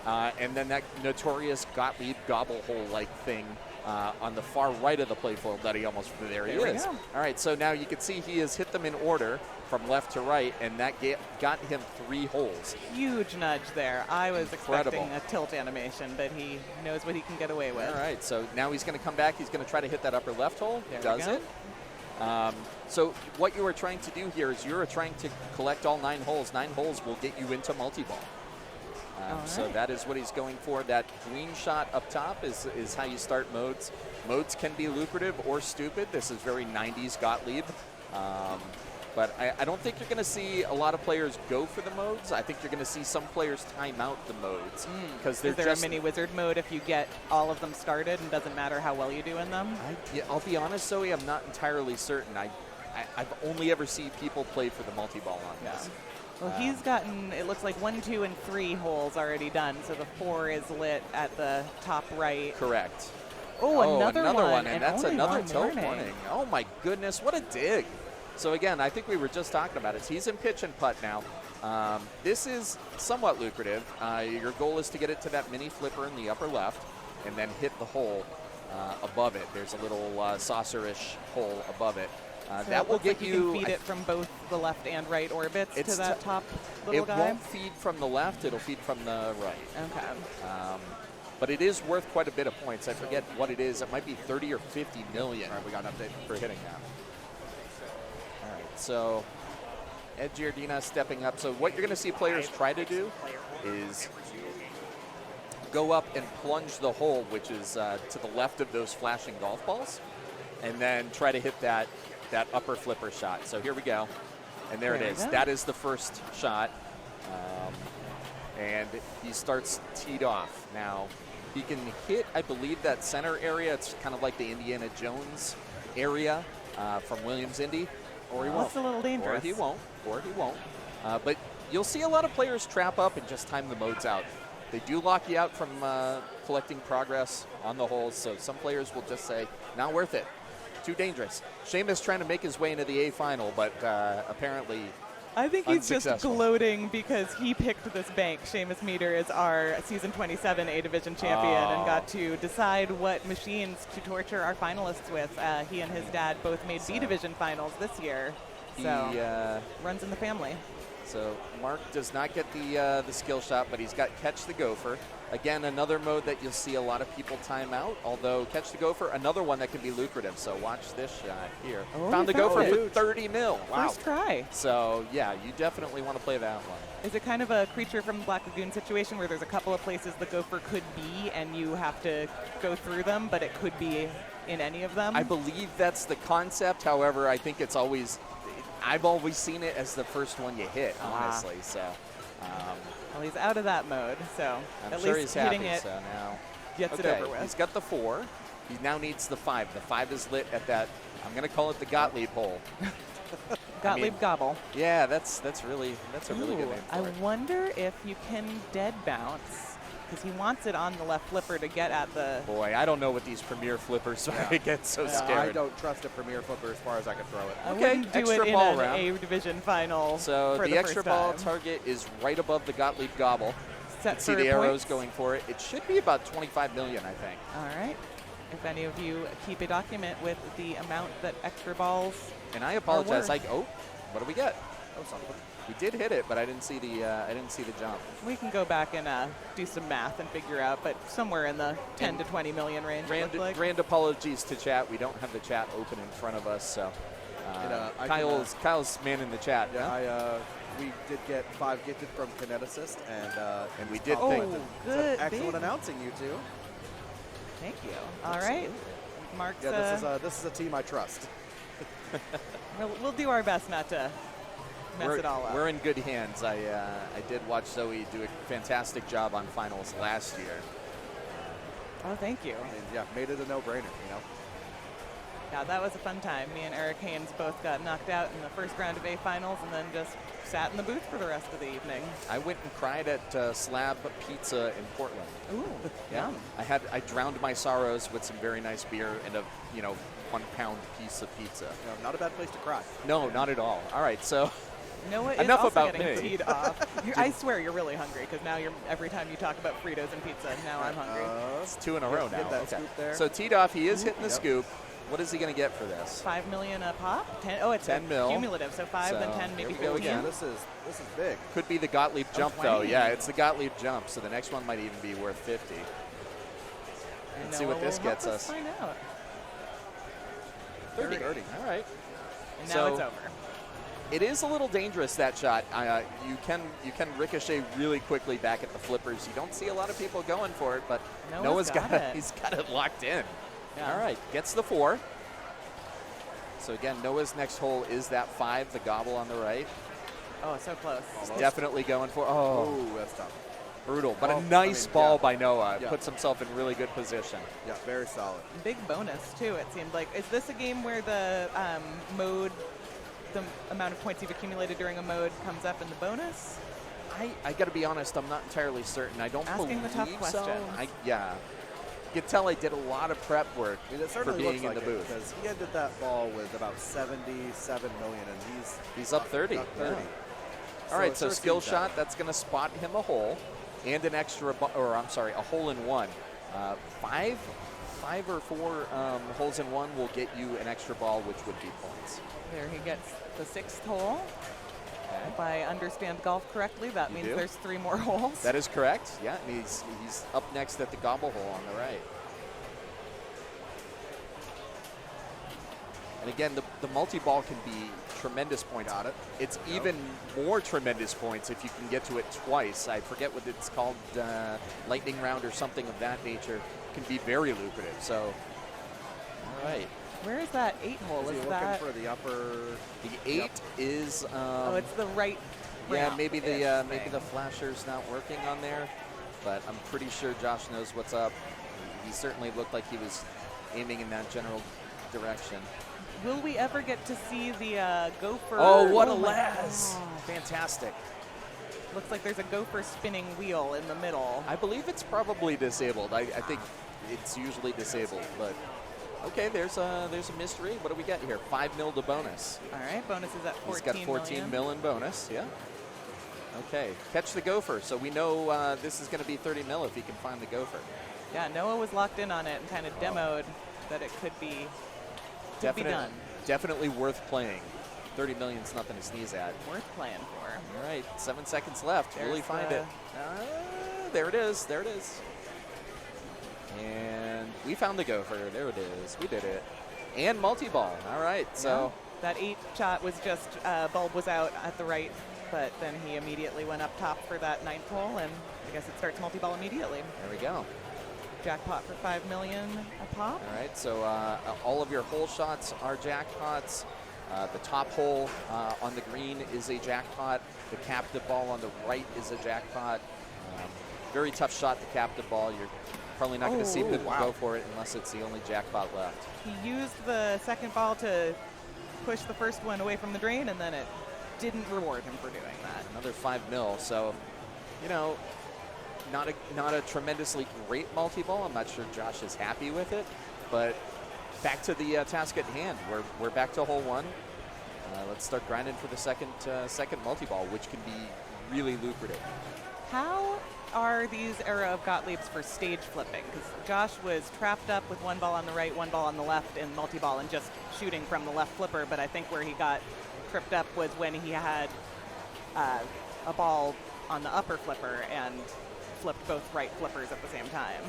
And then that notorious Gottlieb gobble hole-like thing on the far right of the playfield that he almost, there he is. All right, so now you can see he has hit them in order from left to right, and that got him 3 holes. Huge nudge there. I was expecting a tilt animation, but he knows what he can get away with. All right, so now he's going to come back. He's going to try to hit that upper left hole. He does it. So what you are trying to do here is you're trying to collect all 9 holes. 9 holes will get you into multi-ball. So that is what he's going for. That green shot up top is how you start modes. Modes can be lucrative or stupid. This is very 90s Gottlieb. But I don't think you're going to see a lot of players go for the modes. I think you're going to see some players time out the modes. Is there a mini wizard mode if you get all of them started and doesn't matter how well you do in them? I'll be honest, Zoe, I'm not entirely certain. I've only ever seen people play for the multi-ball on this. Well, he's gotten, it looks like 1, 2, and 3 holes already done, so the 4 is lit at the top right. Correct. Oh, another one, and that's another tilt warning. Oh my goodness, what a dig. So again, I think we were just talking about it. He's in pitch and putt now. This is somewhat lucrative. Your goal is to get it to that mini flipper in the upper left and then hit the hole above it. There's a little saucer-ish hole above it. So that will get you can feed it from both the left and right orbits to that top little guy? It won't feed from the left. It'll feed from the right. Okay. But it is worth quite a bit of points. I forget what it is. It might be 30 or 50 million. All right, we got an update for hitting that. All right, so Ed Giardina stepping up. So what you're going to see players try to do is go up and plunge the hole, which is to the left of those flashing golf balls, and then try to hit that upper flipper shot. So here we go. And there it is. That is the first shot. And he starts teed off. Now, he can hit, I believe, that center area. It's kind of like the Indiana Jones area from Williams Indy. Or he won't. That's a little dangerous. Or he won't. Or he won't. But you'll see a lot of players trap up and just time the modes out. They do lock you out from collecting progress on the holes. So some players will just say, not worth it. Too dangerous. Seamus trying to make his way into the A final, but apparently I think he's just gloating because he picked this bank. Seamus Meter is our Season 27 A-Division champion and got to decide what machines to torture our finalists with. He and his dad both made B-Division finals this year, so runs in the family. So Mark does not get the skill shot, but he's got Catch the Gopher. Again, another mode that you'll see a lot of people time out, although Catch the Gopher, another one that can be lucrative. So watch this shot here. Oh, Found the you found Gopher it. for 30 mil. Wow. First try. So yeah, you definitely want to play that one. Is it kind of a Creature from the Black Lagoon situation where there's a couple of places the gopher could be and you have to go through them, but it could be in any of them? I believe that's the concept. However, I think it's always, I've always seen it as the first one you hit, honestly. So. Well, he's out of that mode, so I'm at sure least he's happy, hitting it so now gets okay, it over with. he's got the 4. He now needs the 5. The 5 is lit at that, I'm going to call it the Gottlieb hole. Gottlieb Gobble. Yeah, that's a really good name for I it. wonder if you can dead bounce, because he wants it on the left flipper to get at the... Boy, I don't know what these Premier flippers are. I get so Yeah, scared. I don't trust a Premier flipper as far as I can throw it. I Okay, wouldn't do extra it in ball an round. A division final So for the extra first ball time. target is right above the Gottlieb Gobble. Set See for the arrows points. going for it. It should be about 25 million, I think. All right. If any of you keep a document with the amount that extra balls And I apologize. worth. Oh, what do we get? Oh, something. We did hit it, but I didn't see the jump. We can go back and do some math and figure out, but somewhere in the 10 to 20 million range. it looked like. Grand apologies to chat. We don't have the chat open in front of us, so Kyle's man in the chat. Yeah, huh? we did get 5 gifted from Kineticist, and we did commented. thank them. Good, Excellent big. announcing, you two. Thank you. All right. Mark's, Yeah, this is a team I trust. we'll do our best not to mess it all up. We're in good hands. I did watch Zoe do a fantastic job on finals last year. Oh, thank you. And yeah, made it a no-brainer, you know. Yeah, that was a fun time. Me and Eric Haynes both got knocked out in the first round of A finals and then just sat in the booth for the rest of the evening. I went and cried at Slab Pizza in Portland. Ooh, Yeah, yum. I drowned my sorrows with some very nice beer and a 1-pound piece of pizza. No, not a bad place to cry. No, not at all. All right, so Noah enough is also about getting me. teed off. I swear you're really hungry because now every time you talk about Fritos and pizza, now I'm hungry. It's 2 in a row now. Get that Okay. scoop there. So teed off, he is hitting the Yep. scoop. What is he going to get for this? 5 million a pop? 10? Oh, it's 10 mil. cumulative, so 5, then So, 10, here maybe we go 15. again. This is big. Could be the Gottlieb jump, though. 20. Yeah, it's the Gottlieb jump, so the next one might even be worth 50. And Let's see what Noah this will help gets us. Find out. 30. 30. All right. And now So- it's over. It is a little dangerous, that shot. You can ricochet really quickly back at the flippers. You don't see a lot of people going for it, but Noah's got it. he's got it locked in. Yeah. All right, gets the 4. So again, Noah's next hole is that 5, the gobble on the right. Oh, so close. He's definitely going for. Oh, Oh, that's tough. brutal, but Well, a nice I mean, ball yeah. by Noah. Yeah. Puts himself in really good position. Yeah, very solid. Big bonus, too, it seemed like. Is this a game where the the amount of points you've accumulated during a mode comes up in the bonus? I got to be honest, I'm not entirely certain. I don't Asking believe the tough so. questions. Yeah. You can tell I did a lot of prep work I mean, it for certainly being looks in like the it booth. because he ended that ball with about 77 million, and He's up 30. Up 30. All right, it so sure skill seems that shot, way. that's going to spot him a hole and an extra, a hole in one. 5 or 4 holes in one will get you an extra ball, which would be points. There he gets the 6th hole. Okay. If I understand golf correctly, that You means do? there's 3 more holes. That is correct. Yeah, and he's up next at the gobble hole on the right. And again, the multi-ball can be tremendous points. Got it. It's even more tremendous points if you can get to it twice. I forget what it's called, lightning round or something of that nature. Can be very lucrative. So, all right. Where is that 8 hole? Is he Is looking that? for the upper? The 8 is. Oh, it's the right. Yeah, ramp maybe ish maybe the thing. flasher's not working on there, but I'm pretty sure Josh knows what's up. He certainly looked like he was aiming in that general direction. Will we ever get to see the gopher? Oh, what a my las! God. Fantastic. Looks like there's a gopher spinning wheel in the middle. I believe it's probably disabled. I think it's usually disabled, but okay. There's a mystery. What do we got here? 5 mil to bonus. All right, bonus is at 14 He's got 14 million. mil in bonus. Yeah. Okay, catch the gopher. So we know this is going to be 30 mil if he can find the gopher. Yeah, Noah was locked in on it and kind of demoed that it could be done. Definitely worth playing. 30 million's nothing to sneeze at. Worth playing for. All right, 7 seconds left. Will he There's find the- it? There it is. There it is. And we found the gopher. There it is. We did it. And multi-ball. All right, so. That 8 shot was just, bulb was out at the right, but then he immediately went up top for that 9th hole, and I guess it starts multi-ball immediately. There we go. Jackpot for $5 million a pop. All right, so all of your hole shots are jackpots. The top hole on the green is a jackpot. The captive ball on the right is a jackpot. Very tough shot, the captive ball. You're probably not going to see people go for it unless it's the only jackpot left. He used the second ball to push the first one away from the drain, and then it didn't reward him for doing that. Another 5 mil. So, you know, not a tremendously great multi-ball. I'm not sure Josh is happy with it, but back to the task at hand. We're back to hole 1. Let's start grinding for the second multi-ball, which can be really lucrative. How are these era of Gottlieb's for stage flipping? Because Josh was trapped up with 1 ball on the right, 1 ball on the left in multi-ball and just shooting from the left flipper, but I think where he got tripped up was when he had a ball on the upper flipper and flipped both right flippers at the same time.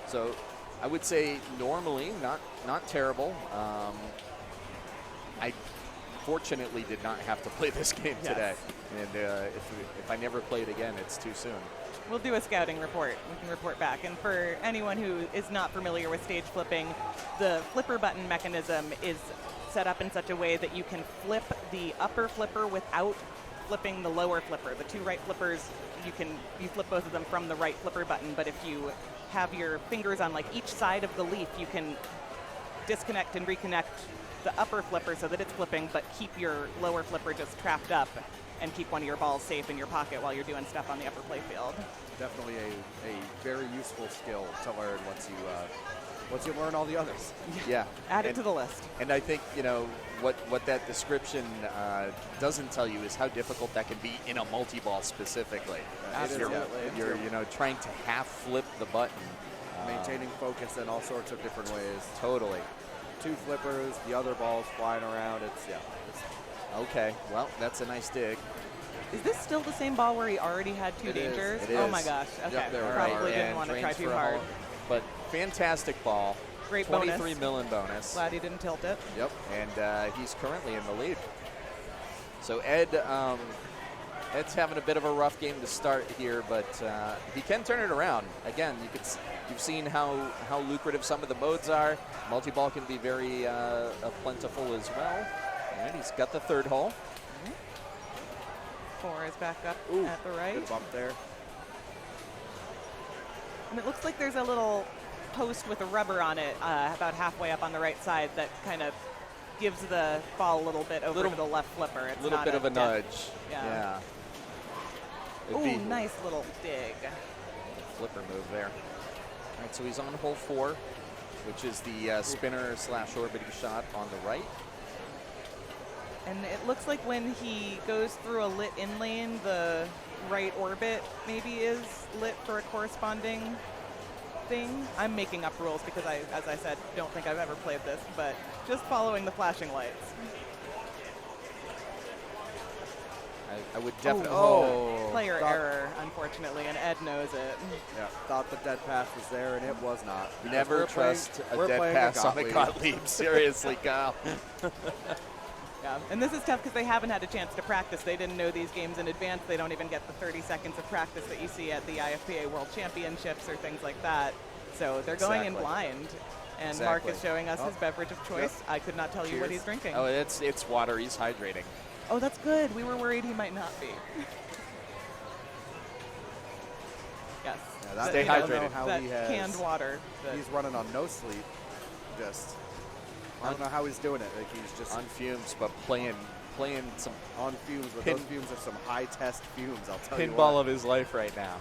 So I would say normally not terrible. I fortunately did not have to play this game today, and if I never play it again, it's too soon. We'll do a scouting report. We can report back. And for anyone who is not familiar with stage flipping, the flipper button mechanism is set up in such a way that you can flip the upper flipper without flipping the lower flipper. The 2 right flippers, you flip both of them from the right flipper button, but if you have your fingers on like each side of the leaf, you can disconnect and reconnect the upper flipper so that it's flipping, but keep your lower flipper just trapped up and keep one of your balls safe in your pocket while you're doing stuff on the upper playfield. Definitely a very useful skill to learn once you learn all the others. Yeah. Add it to the list. And I think, you know, what that description doesn't tell you is how difficult that can be in a multi-ball specifically. You're you know, trying to half flip the button. Maintaining focus in all sorts of different ways. Totally. 2 flippers, the other balls flying around. Okay, well, that's a nice dig. Is this still the same ball where he already had 2 dangers? It is. Oh my gosh. Okay. Yep, Probably didn't want to try too hard. But fantastic ball. Great 23 bonus. million bonus. Glad he didn't tilt it. Yep, and he's currently in the lead. So Ed's having a bit of a rough game to start here, but he can turn it around. Again, you've seen how lucrative some of the modes are. Multi-ball can be very plentiful as well. And he's got the 3rd hole. 4 is back up at the right. Good bump there. And it looks like there's a little post with a rubber on it about halfway up on the right side that kind of gives the ball a little bit over to the left flipper. It's a little not bit of a nudge. Yeah. It'd Ooh, be nice little dig. flipper move there. All right, so he's on hole 4, which is the spinner / orbiting shot on the right. And it looks like when he goes through a lit in lane, the right orbit maybe is lit for a corresponding thing. I'm making up rules because I, as I said, don't think I've ever played this, but just following the flashing lights. I would definitely. Player error, unfortunately, and Ed knows it. Yeah, thought the dead pass was there, and it was not. Never trust a dead pass on a Gottlieb. Seriously, Kyle. Yeah, and this is tough because they haven't had a chance to practice. They didn't know these games in advance. They don't even get the 30 seconds of practice that you see at the IFPA World Championships or things like that. So they're going in blind. And Mark is showing us his beverage of choice. I could not tell you what he's drinking. Oh, it's water. He's hydrating. Oh, that's good. We were worried he might not be. Yes. Yeah, stay hydrated. That canned water. He's running on no sleep. I don't know how he's doing it. Like he's just on fumes, but playing some on fumes. But those fumes are some high test fumes. I'll tell you. Pinball of his life right now.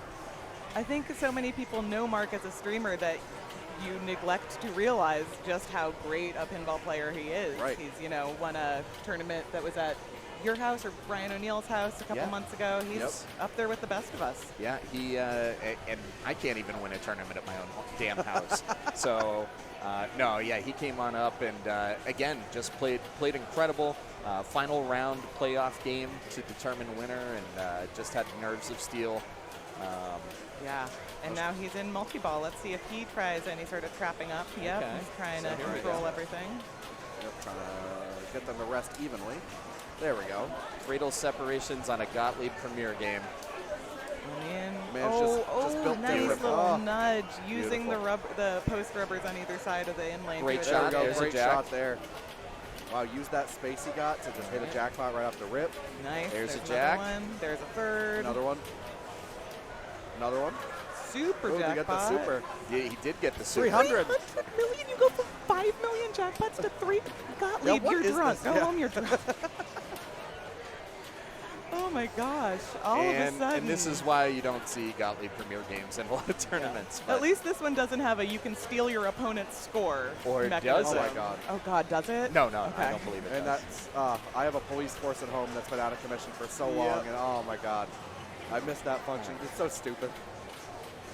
I think so many people know Mark as a streamer that you neglect to realize just how great a pinball player he is. Right. He's, you know, won a tournament that was at your house or Brian O'Neill's house a couple months ago. He's up there with the best of us. Yeah, he and I can't even win a tournament at my own damn house. So, no, yeah, he came on up and again just played incredible. Final round playoff game to determine winner, and just had nerves of steel. Yeah, and now he's in multi-ball. Let's see if he tries any sort of trapping up. Yep, Okay. he's trying So to here we control go. everything. Yep, trying to get them to rest evenly. There we go. Cradle separations on a Gottlieb Premier game. Man, just built nice different. little Oh, nudge using beautiful. the post rubbers on either side of the inlane. Great to There we shot. go. There's a Great jack. shot there. Wow, use that space he got to just hit a jackpot right off the rip. Nice. There's a another jack. One. There's a third. Another one. Another one. Super Ooh, we jackpot. got the super. Yeah, he did get the super. 300. 300 million? You go from 5 million jackpots to 3? Gottlieb, what you're is drunk. this? Go Yeah. home, you're drunk. Oh my gosh. All of a sudden. And this is why you don't see Gottlieb Premier games in a lot of tournaments. At least this one doesn't have a you can steal your opponent's score. Or mechanism. does Oh my God. Oh God, does it? No, Okay. I don't believe it And does. that's, I have a police force at home that's been out of commission for so long, and oh my God, I missed that function. It's so stupid.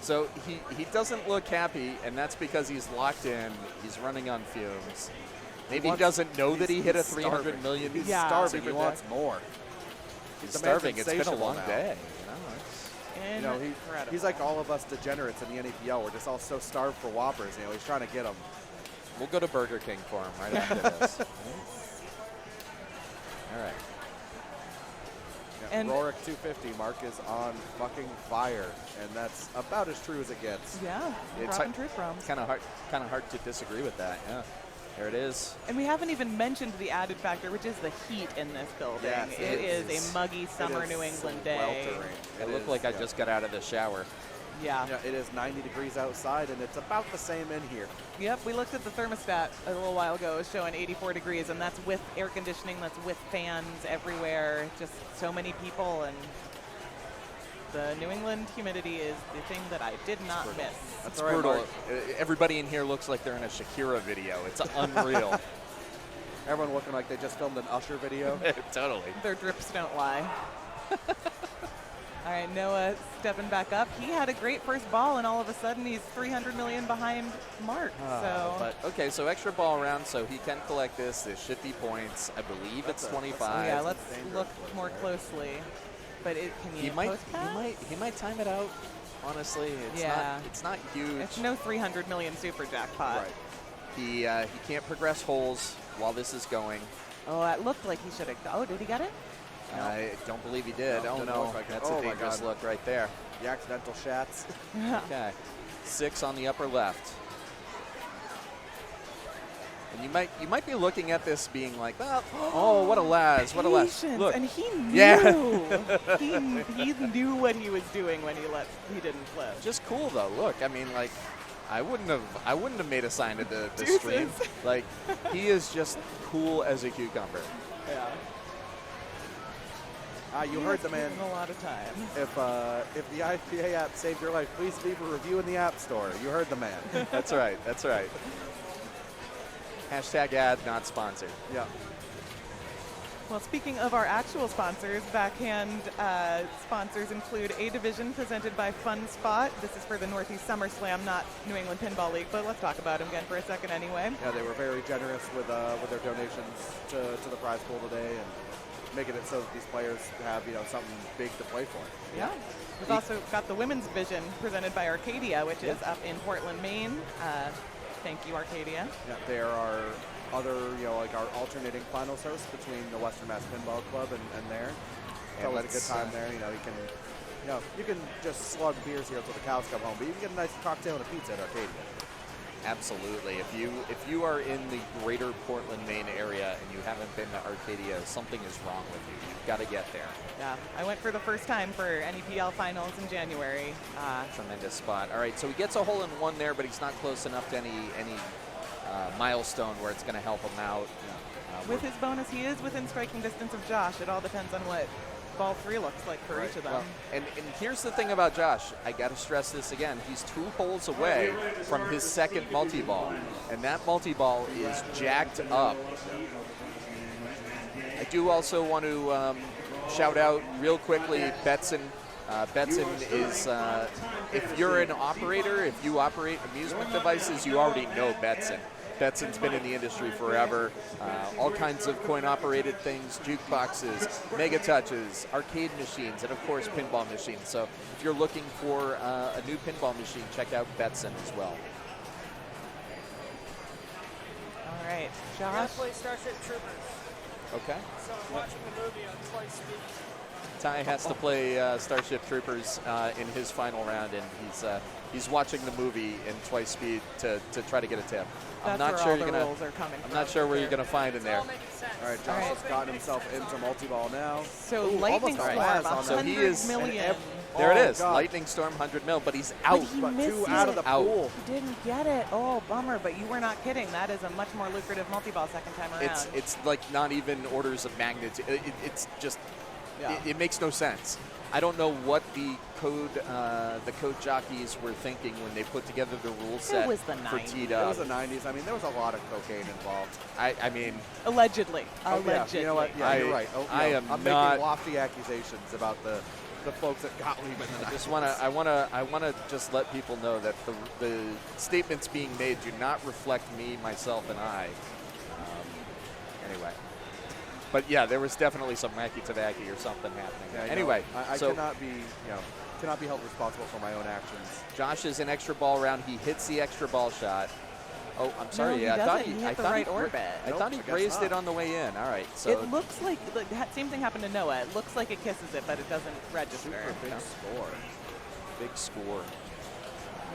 So he doesn't look happy, and that's because he's locked in. He's running on fumes. Maybe he doesn't know that he hit a 300 million. He's Yeah. starving. He super wants jack. more. He's The man's starving. It's been a insatiable long now. day. You know, Incredible. He's like all of us degenerates in the NEPL. We're just all so starved for Whoppers. You know, he's trying to get them. we'll go to Burger King for him right after this. All right. Yeah, And- Rorik 250 Mark is on fucking fire, and that's about as true as it gets. Yeah, It's dropping truth bombs. Kind of hard to disagree with that. Yeah. There it is. And we haven't even mentioned the added factor, which is the heat in this building. Yes, it is a muggy summer New England day. It looked like I just got out of the shower. Yeah. Yeah, it is 90 degrees outside, and it's about the same in here. Yep, we looked at the thermostat a little while ago. It was showing 84 degrees, and that's with air conditioning, that's with fans everywhere. Just so many people, and the New England humidity is the thing that I did not miss. That's It's all right, brutal. Mark. Everybody in here looks like they're in a Shakira video. It's unreal. Everyone looking like they just filmed an Usher video. Totally. Their drips don't lie. All right, Noah stepping back up. He had a great first ball, and all of a sudden he's 300 million behind Mark. So But okay, so extra ball round, so he can collect this. This should be points. I believe it's 25. yeah, let's look more closely. But can He might time it out. Honestly, it's not huge. It's no 300 million super jackpot. Right. He can't progress holes while this is going. Oh, it looked like he should have. Oh, did he get it? I don't believe he did. No, Oh didn't no, look like it. that's Oh a my dangerous God. look right there. The accidental shats. Okay, 6 on the upper left. And you might be looking at this being like, oh, what a Laz, what a Laz. Patience, Look, and he knew. Yeah. he knew what he was doing when he didn't flip. just cool though. Look, I mean, like, I wouldn't have made a sign to the Deuces. stream. Like, he is just cool as a cucumber. Yeah. You heard the man. A lot of time. If the IPA app saved your life, please leave a review in the App Store. You heard the man. That's right. That's right. Hashtag ad not sponsored. Yeah. Well, speaking of our actual sponsors, backhand sponsors include A Division presented by Fun Spot. This is for the Northeast SummerSlam, not New England Pinball League, but let's talk about them again for a second anyway. Yeah, they were very generous with their donations to the prize pool today, and making it so that these players have something big to play for. Yeah. We've also got the Women's Division presented by Arcadia, which is up in Portland, Maine. Thank you, Arcadia. Yeah, there are other, like our alternating finals hosts between the Western Mass Pinball Club and there. It's And always a good let's, time there. You can just slug beers here until the cows come home, but you can get a nice cocktail and a pizza at Arcadia. Absolutely. If you are in the greater Portland, Maine area and you haven't been to Arcadia, something is wrong with you. You've got to get there. Yeah, I went for the first time for NEPL finals in January. Tremendous spot. All right, so he gets a hole in one there, but he's not close enough to any milestone where it's going to help him out. With his bonus, he is within striking distance of Josh. It all depends on what ball 3 looks like for each of them. Well, and here's the thing about Josh. I got to stress this again. He's 2 holes away from his second multi-ball, and that multi-ball is jacked up. I do also want to shout out real quickly Betson. Betson is, if you're an operator, if you operate amusement devices, you already know Betson. Betson's been in the industry forever. All kinds of coin-operated things, jukeboxes, mega touches, arcade machines, and of course pinball machines. So if you're looking for a new pinball machine, check out Betson as well. All right, We're gonna Josh. play Starship Troopers. Okay. So I'm watching the movie on twice speed. Ty has to play Starship Troopers in his final round, and he's watching the movie in twice speed to try to get a tip. I'm That's not where sure all you're the gonna. rules are coming I'm from not sure where right you're gonna find in there. All making sense. All right, Josh has gotten himself into multi-ball now. So Ooh, lightning almost a storm, blast on that. So he 100 is- million. There it Oh, is, God. Lightning Storm 100 mil, but he's out. he But missed 2 out of it. the Out. pool. He didn't get it. Oh, bummer. But you were not kidding. That is a much more lucrative multi-ball second time around. It's like not even orders of magnitude. It's just Yeah. it makes no sense. I don't know what the code jockeys were thinking when they put together the rule set was the for 90s. teed It up. was the 90s. I mean, there was a lot of cocaine involved. I mean, Allegedly. Oh, yeah. Allegedly. You know what? Yeah, you're right. Oh, I yeah. am I'm not- making lofty accusations about the folks at Gottlieb in the I just 90s. I wanna just let people know that the statements being made do not reflect me, myself, and I. Anyway, but yeah, there was definitely some wacky tobacco or something happening. Yeah, anyway, I so cannot be, cannot be held responsible for my own actions. Josh is an extra ball round. He hits the extra ball shot. Oh, I'm sorry. he yeah, I thought doesn't. He hit I the thought right he, orbit. I Nope, thought he I guess grazed it not. on the way in. All right, so It looks like the same thing happened to Noah. It looks like it kisses it, but it doesn't register. Super big score. big score.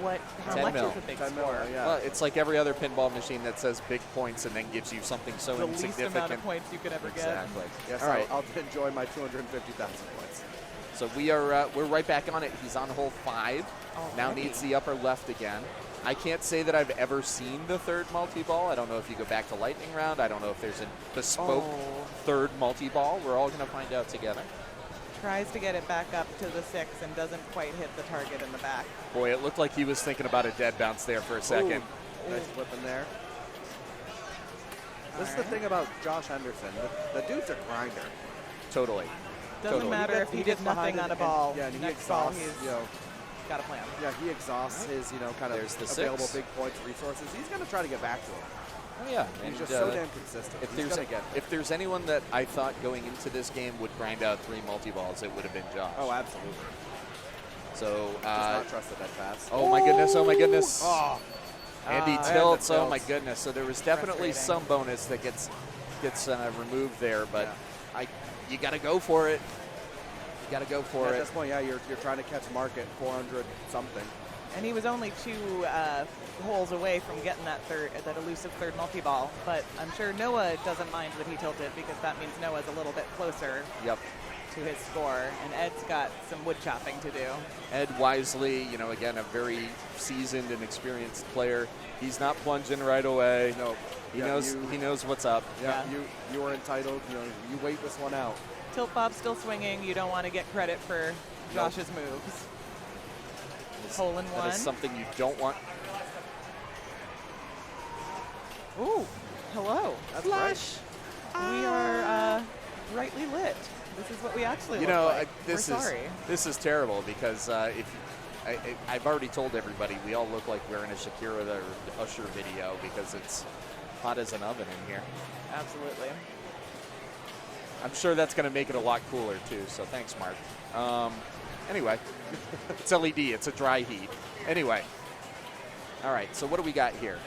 What? How 10 much mil. is a big 10 score? mil, yeah. Well, it's like every other pinball machine that says big points and then gives you something so The least insignificant. amount of points you could ever get. Exactly. Yes, All right. I'll enjoy my 250,000 points. So we're right back on it. He's on hole 5. Now Already. needs the upper left again. I can't say that I've ever seen the third multi-ball. I don't know if you go back to lightning round. I don't know if there's a bespoke third multi-ball. We're all going to find out together. Tries to get it back up to the 6 and doesn't quite hit the target in the back. Boy, it looked like he was thinking about a dead bounce there for a second. Ooh, nice whip in there. This is the Alright. thing about Josh Henderson. The dude's a grinder. Totally. Doesn't Totally. matter if he did gets nothing behind on a and- ball. Yeah, and he Next ball, exhausts, he's got a plan. Yeah, he exhausts his, kind of There's the available 6. big points resources. He's going to try to get back to him. Oh, yeah. He's And, just so damn consistent. If He's there's, going to get if there's anyone that I thought going into this game would grind out 3 multi-balls, it would have been Josh. Oh, absolutely. So, Just not trusted that fast. oh my goodness, oh my goodness. Oh. And he And tilts, it oh my tilts. goodness. So there was definitely Frustrating. some bonus that gets removed there, but you got to go for it. You got to go for At it. this point, yeah, you're trying to catch Mark at 400 something. And he was only 2 holes away from getting that elusive third multi-ball. But I'm sure Noah doesn't mind that he tilted because that means Noah's a little bit closer Yep. to his score. And Ed's got some wood chopping to do. Ed Wisely, again, a very seasoned and experienced player. He's not plunging right away. No. He Yeah, knows what's up. Yeah, you are entitled. You wait this one out. Tilt Bob's still swinging. You don't want to get credit for Josh's moves. Hole in one. That is something you don't want. Ooh, hello. That's Flush. We are brightly lit. This is what we actually look like. We're sorry. This is terrible because I've already told everybody we all look like we're in a Shakira or Usher video because it's hot as an oven in here. Absolutely. I'm sure that's going to make it a lot cooler too. So thanks, Mark. Anyway, it's LED. It's a dry heat. Anyway, all right. So what do we got here?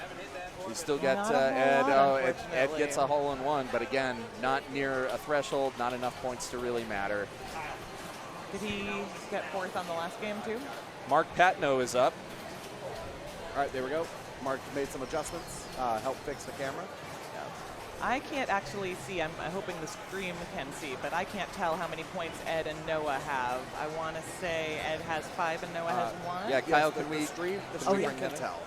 We still got Not a whole Ed. lot, Oh, Ed unfortunately. gets a hole in one, but again, not near a threshold. Not enough points to really matter. Did he get 4th on the last game too? Mark Patno is up. All right, there we go. Mark made some adjustments, helped fix the camera. I can't actually see. I'm hoping the stream can see, but I can't tell how many points Ed and Noah have. I want to say Ed has 5 and Noah has 1. Yeah, Kyle, can the we? stream, the Oh, stream yeah. can tell.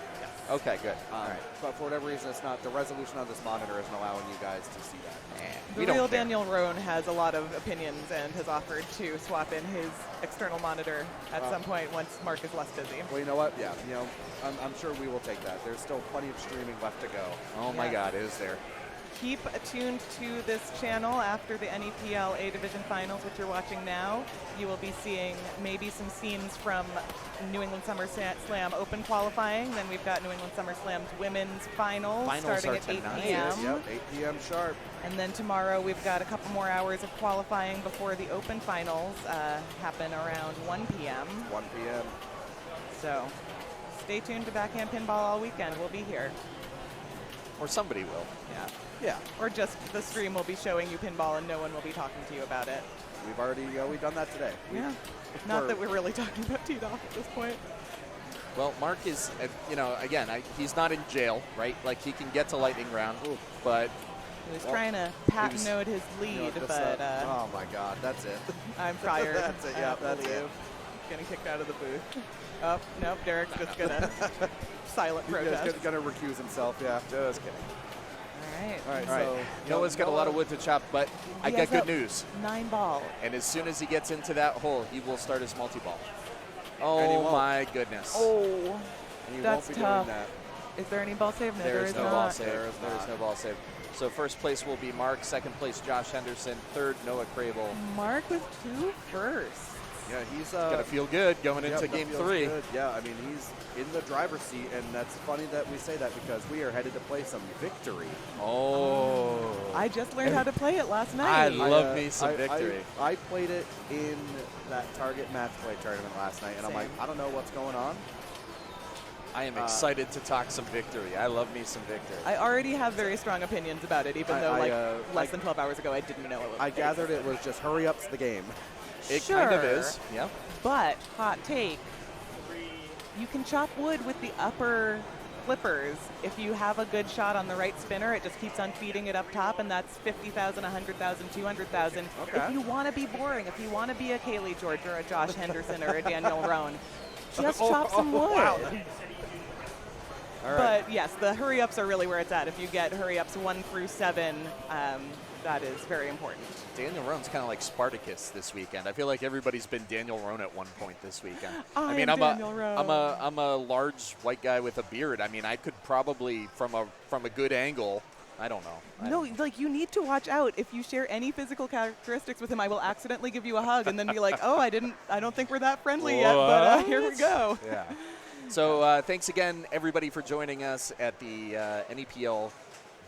Okay, good. All right. But for whatever reason, it's not. The resolution on this monitor isn't allowing you guys to see that. We The don't real care. Daniel Roan has a lot of opinions and has offered to swap in his external monitor at some point once Mark is less busy. Well, you know what? Yeah, you know, I'm sure we will take that. There's still plenty of streaming left to go. Oh my Yes. God, is there? Keep attuned to this channel after the NEPL A Division Finals, which you're watching now. You will be seeing maybe some scenes from New England Summer Slam Open qualifying. Then we've got New England Summer Slam's women's finals Finals starting are at 8 tonight. p.m. Yep, 8 p.m. sharp. And then tomorrow we've got a couple more hours of qualifying before the Open Finals happen around 1 p.m. 1 p.m. So stay tuned to Backhand Pinball all weekend. We'll be here. Or somebody will. Yeah. Yeah, Or just the stream will be showing you pinball and no one will be talking to you about it. we've already we've done that today. Yeah. Not that we're really talking about teed off at this point. Well, Mark is, you know, again, he's not in jail, right? Like, he can get to lightning round, but He was trying to patent note his You know, lead, this, but oh my God, that's it. I'm fired. That's it, I yeah, don't that's believe. it. Getting kicked out of the booth. Oh, nope, Derek's just gonna silent He's protest. gonna recuse himself. Yeah, just kidding. All right. All right, all right. so Noah's got a lot of wood to chop, but I He got has good that news. 9 ball. And as soon as he gets into that hole, he will start his multi-ball. And he Oh won't. my goodness. Oh, And you that's won't be tough. doing that. Is there any ball save? No, There is no ball not. save. There is There is not. no ball save. So first place will be Mark, second place Josh Henderson, third Noah Crable. Mark with 2 firsts. Yeah, he's Gonna feel good going yep, into that game feels 3. good. Yeah, I mean he's in the driver's seat, and that's funny that we say that because we are headed to play some Victory. Oh. I just learned how to play it last I night. love me some I- Victory. I played it in that Target match play tournament last night, and I'm like, Same. I don't know what's going on. I am excited to talk some Victory. I love me some Victory. I already have very strong opinions about it, even though less than 12 hours ago I didn't know it was. I gathered it was just hurry up's the game. It sure, kind of is. Yeah. But hot take, you can chop wood with the upper flippers. If you have a good shot on the right spinner, it just keeps on feeding it up top, and that's 50,000, 100,000, 200,000. Okay. If you want to be boring, if you want to be a Kaylee George or a Josh Henderson or a Daniel Roan, just chop some wood. Wow. All right. But yes, the hurry ups are really where it's at. If you get hurry ups 1 through 7, that is very important. Daniel Roan's kind of like Spartacus this weekend. I feel like everybody's been Daniel Roan at one point this weekend. I mean, am I'm Daniel Roan. I'm a large white guy with a beard. I mean, I could probably from a good angle. I don't know. No, like you need to watch out. If you share any physical characteristics with him, I will accidentally give you a hug and then be like, "Oh, I don't think we're that friendly yet, but here we go." Yeah. So thanks again, everybody, for joining us at the NEPL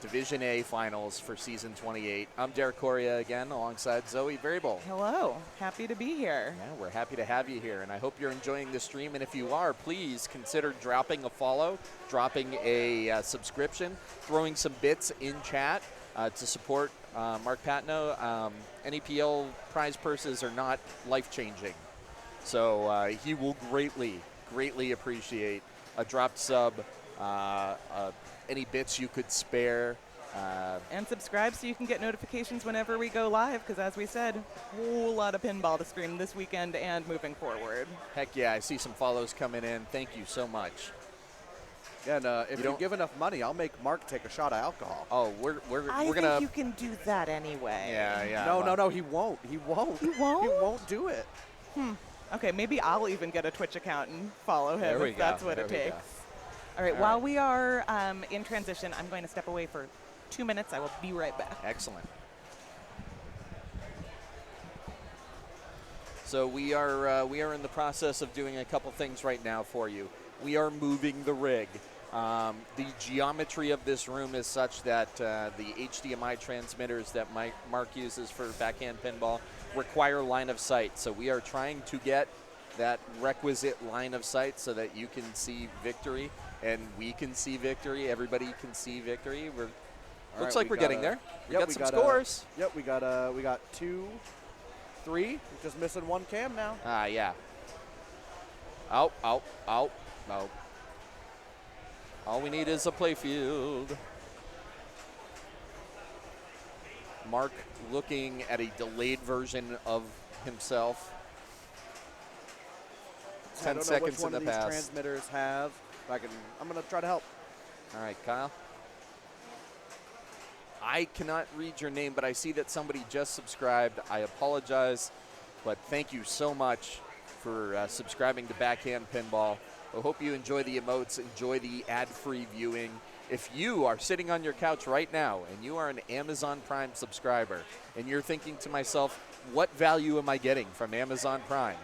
Division A Finals for Season 28. I'm Derek Correa again, alongside Zoe Variable. Hello, happy to be here. Yeah, we're happy to have you here, and I hope you're enjoying the stream. And if you are, please consider dropping a follow, dropping a subscription, throwing some bits in chat to support Mark Patno. NEPL prize purses are not life-changing, so he will greatly appreciate a dropped sub, any bits you could spare. And subscribe so you can get notifications whenever we go live, because as we said, a whole lot of pinball to stream this weekend and moving forward. Heck yeah, I see some follows coming in. Thank you so much. Yeah, and if you give enough money, I'll make Mark take a shot of alcohol. Oh, we're I think gonna. you can do that anyway. Yeah. No, he won't. He won't. He won't? He won't do it. Okay, maybe I'll even get a Twitch account and follow him There we if that's go, what there it we takes. go. All right, All while right. we are in transition, I'm going to step away for 2 minutes. I will be right back. Excellent. So we are in the process of doing a couple things right now for you. We are moving the rig. The geometry of this room is such that the HDMI transmitters that Mark uses for backhand pinball require line of sight. So we are trying to get that requisite line of sight so that you can see Victory and we can see Victory. Everybody can see Victory. Looks like we're getting there. We got some scores. Yep, we got 2, 3. We're just missing 1 cam now. Yeah. Out. All we need is a playfield. Mark looking at a delayed version of himself. I 10 don't know seconds which one in of the these past. transmitters have I'm gonna try to help. All right, Kyle. I cannot read your name, but I see that somebody just subscribed. I apologize, but thank you so much for subscribing to Backhand Pinball. I hope you enjoy the emotes, enjoy the ad-free viewing. If you are sitting on your couch right now and you are an Amazon Prime subscriber and you're thinking to myself, what value am I getting from Amazon Prime?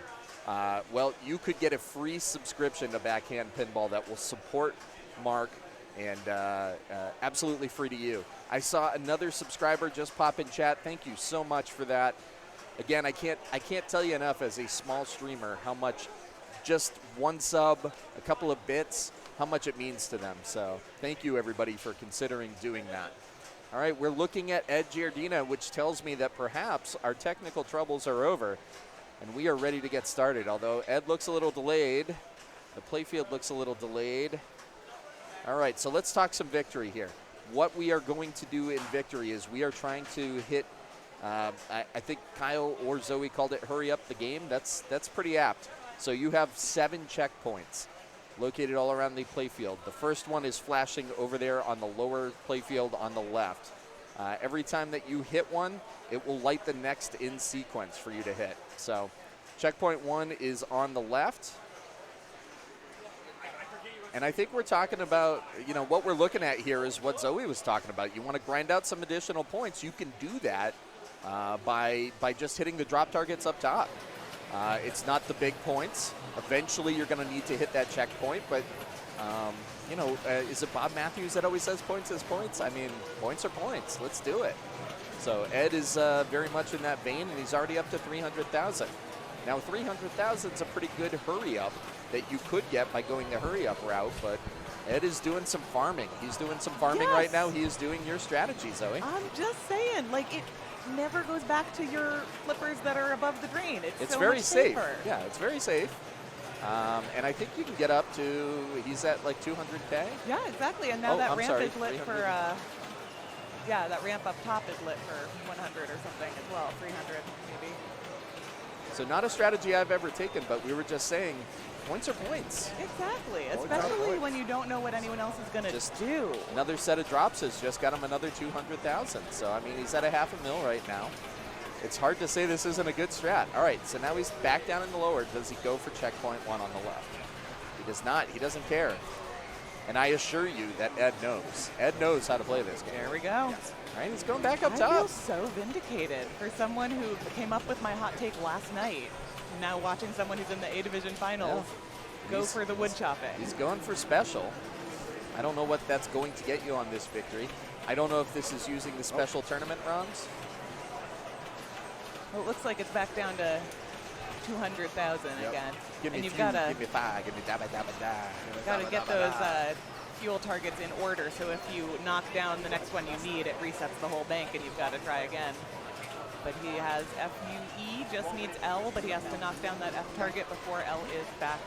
Well, you could get a free subscription to Backhand Pinball that will support Mark and absolutely free to you. I saw another subscriber just pop in chat. Thank you so much for that. Again, I can't tell you enough as a small streamer how much just one sub, a couple of bits, how much it means to them. So thank you, everybody, for considering doing that. All right, we're looking at Ed Giardina, which tells me that perhaps our technical troubles are over, and we are ready to get started. Although Ed looks a little delayed. The playfield looks a little delayed. All right, so let's talk some victory here. What we are going to do in victory is we are trying to hit, I think Kyle or Zoe called it hurry up the game. That's pretty apt. So you have 7 checkpoints located all around the playfield. The first one is flashing over there on the lower playfield on the left. Every time that you hit one, it will light the next in sequence for you to hit. So checkpoint 1 is on the left. And I think we're talking about, what we're looking at here is what Zoe was talking about. You want to grind out some additional points. You can do that by just hitting the drop targets up top. It's not the big points. Eventually, you're going to need to hit that checkpoint. But, is it Bob Matthews that always says points is points? I mean, points are points. Let's do it. So Ed is very much in that vein, and he's already up to 300,000. Now, 300,000 is a pretty good hurry-up that you could get by going the hurry-up route, but Ed is doing some farming. He's doing some farming right now. He is doing your strategy, Zoe. I'm just saying, it never goes back to your flippers that are above the drain. It's so very much safe. safer. Yeah, it's very safe. And I think you can get up to, he's at like 200K? Yeah, exactly. And now that ramp is lit 300. for, that ramp up top is lit for 100 or something as well, 300 maybe. So not a strategy I've ever taken, but we were just saying, points are points. Exactly, especially when you don't know what anyone else is going to do. Another set of drops has just got him another 200,000. So, I mean, he's at a $500,000 right now. It's hard to say this isn't a good strat. All right, so now he's back down in the lower. Does he go for checkpoint 1 on the left? He does not. He doesn't care. And I assure you that Ed knows. Ed knows how to play this game. There we go. Yes. All right, he's going back up I top. feel so vindicated for someone who came up with my hot take last night. Now watching someone who's in the A Division Finals go for the wood chopping. He's going for special. I don't know what that's going to get you on this victory. I don't know if this is using the special tournament rounds. Well, it looks like it's back down to 200,000 again. Give me and you've few, got to give me 5, give me dabba dabba da. Got to get those fuel targets in order. So if you knock down the next one you need, it resets the whole bank, and you've got to try again. But he has FUE, just needs L, but he has to knock down that F target before L is back.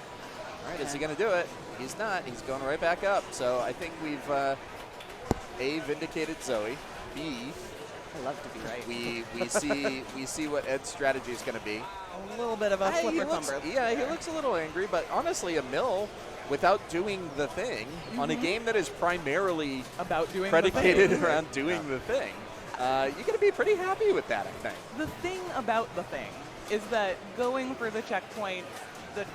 All right, is he going to do it? He's not. He's going right back up. So I think we've A, vindicated Zoe. B, I love to be right. we see what Ed's strategy is going to be. A little bit of a flipper thumper. Yeah, he looks a little angry, but honestly, a mill without doing the thing on a game that is primarily about doing predicated the thing. around doing the thing. You're going to be pretty happy with that, I think. The thing about the thing is that going for the checkpoint, the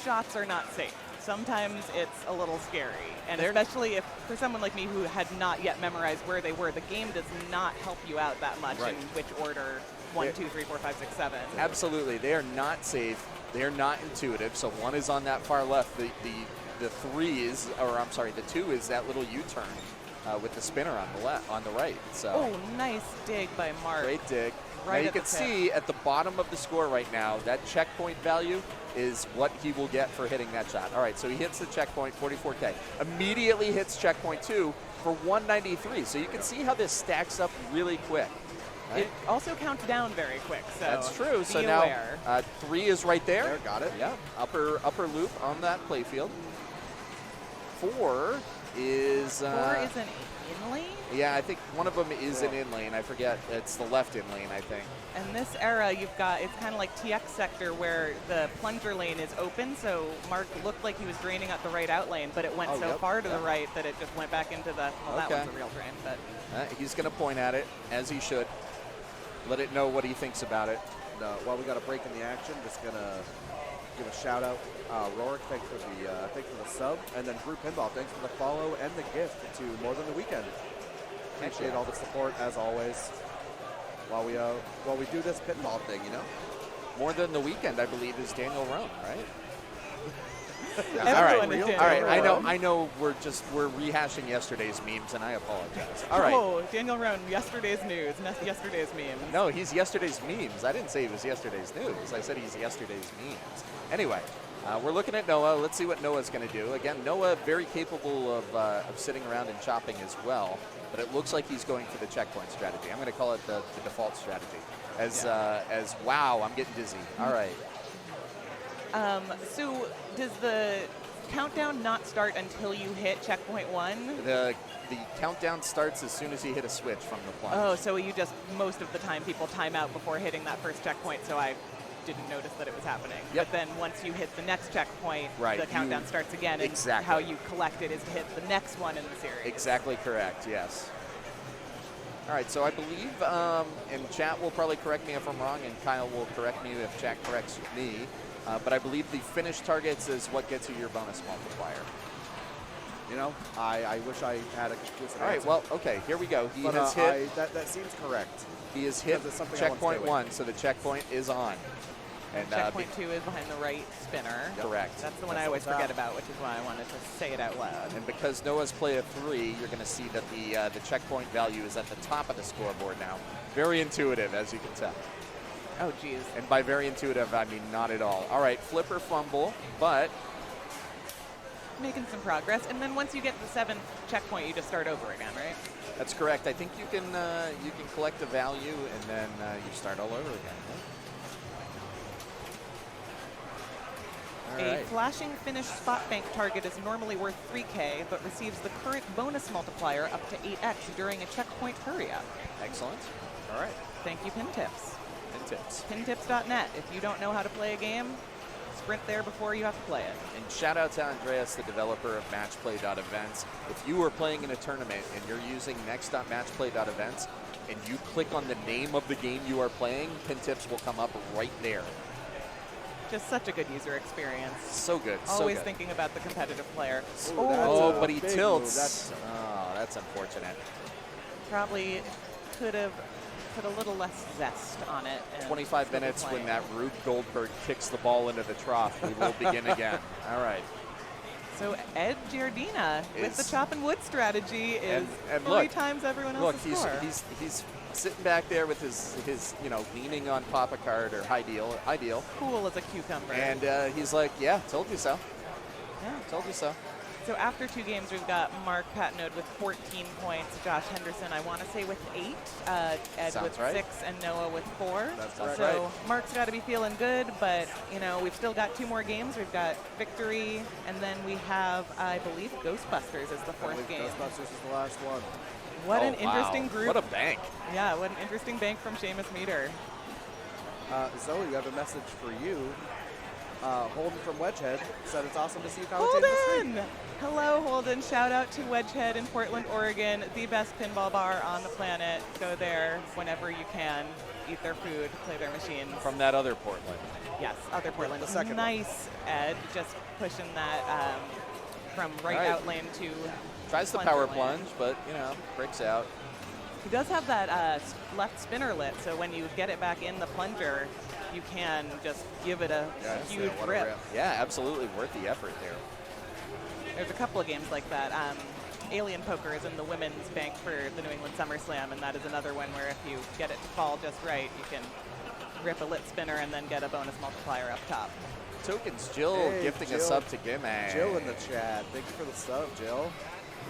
shots are not safe. Sometimes it's a little scary, and especially if for someone like me who had not yet memorized where they were, the game does not help you out that much in which order 1, 2, 3, 4, 5, 6, 7. Absolutely, they are not safe. They are not intuitive. So 1 is on that far left. The 3 is, or I'm sorry, the 2 is that little U-turn with the spinner on the left, on the right. So. Oh, nice dig by Mark. Great dig. Right now you can see at the bottom of the score right now, that checkpoint value is what he will get for hitting that shot. All right, so he hits the checkpoint, 44K. Immediately hits checkpoint 2 for 193. So you can see how this stacks up really quick. Right? It also counts down very quick. So that's true. So aware. Now 3 is right there. Got it. Yeah, upper loop on that playfield. 4 is... 4 is an in lane. Yeah, I think one of them is an in lane. I forget. It's the left in lane, I think. And this era, you've got, it's kind of like TX sector where the plunger lane is open, so Mark looked like he was draining out the right out lane, but it went so far to the right that it just went back into the, well, that one's a real drain. But he's going to point at it, as he should. Let it know what he thinks about it. While we got a break in the action, just going to give a shout out. Rorik, thanks for the sub. And then Brew Pinball, thanks for the follow and the gift to More Than the Weekend. Appreciate all the support, as always. While we do this pinball thing, you know? More Than the Weekend, I believe, is Daniel Roan, right? All right. I know we're rehashing yesterday's memes, and I apologize. All right. Oh, Daniel Roan, yesterday's news, yesterday's memes. No, he's yesterday's memes. I didn't say he was yesterday's news. I said he's yesterday's memes. Anyway, we're looking at Noah. Let's see what Noah's going to do. Again, Noah very capable of sitting around and chopping as well, but it looks like he's going for the checkpoint strategy. I'm going to call it the default strategy. As wow, I'm getting dizzy. All right. So does the countdown not start until you hit checkpoint 1? The countdown starts as soon as you hit a switch from the plunge. Oh, so you just, most of the time people time out before hitting that first checkpoint, so I didn't notice that it was happening. Yep. But then once you hit the next checkpoint, right, the countdown starts again, and how you collect it is to hit the next one in the series. Exactly correct, yes. All right, so I believe, and chat will probably correct me if I'm wrong, and Kyle will correct me if chat corrects me, but I believe the finish targets is what gets you your bonus multiplier. You know, I wish I had a consistent All right, answer. well, okay, here we go. He But, has hit. that seems correct. He has hit Because it's something I want to checkpoint stay with. 1, so the checkpoint is on. And checkpoint 2 is behind the right spinner. Correct. That's the one I always forget about, which is why I wanted to say it out loud. And because Noah's played a 3, you're going to see that the checkpoint value is at the top of the scoreboard now. Very intuitive, as you can tell. Oh, geez. And by very intuitive, I mean not at all. All right, flipper fumble, but making some progress. And then once you get to the 7th checkpoint, you just start over again, right? that's correct. I think you can collect the value and then you start all over again. A flashing finish spot bank target is normally worth 3K, but receives the current bonus multiplier up to 8x during a checkpoint hurry-up. Excellent. All right. Thank you, Pin Tips. Pin Tips. Pintips.net. If you don't know how to play a game, sprint there before you have to play it. And shout out to Andreas, the developer of matchplay.events. If you are playing in a tournament and you're using next.matchplay.events and you click on the name of the game you are playing, Pin Tips will come up right there. Just such a good user experience. So good. Always so good. thinking about the competitive player. Oh, but he tilts. That's unfortunate. Probably could have put a little less zest on it. 25 minutes when that Rube Goldberg kicks the ball into the trough. We will begin again. All right. So Ed Giardina with the chop and wood strategy is and 3 times everyone else's score. He's sitting back there with his leaning on Papa Card or Ideal. Cool as a cucumber. And he's like, yeah, told you so. Yeah, told you so. So after 2 games, we've got Mark Patnode with 14 points, Josh Henderson, I want to say, with 8, Ed Sounds with right. 6, and Noah with 4. That's so right. Mark's got to be feeling good, but, we've still got 2 more games. We've got Victory, and then we have, I believe, Ghostbusters is the 4th game. Ghostbusters is the last one. What an interesting group. What a bank. Yeah, what an interesting bank from Seamus Meter. Zoe, we have a message for you. Holden from Wedgehead said it's awesome to see you commentate this week. Holden! Hello, Holden. Shout out to Wedgehead in Portland, Oregon, the best pinball bar on the planet. Go there whenever you can. Eat their food, play their machines. From that other Portland. Yes, other Portland. The second nice, Ed. Just pushing that from right out lane to Tries the power plunge, but, breaks out. He does have that left spinner lit, so when you get it back in the plunger, you can just give it a huge rip. Yeah, absolutely worth the effort there. There's a couple of games like that. Alien Poker is in the women's bank for the New England SummerSlam, and that is another one where if you get it to fall just right, you can rip a lit spinner and then get a bonus multiplier up top. Tokens Jill gifting a sub to Gimme. Jill in the chat. Thank you for the sub, Jill.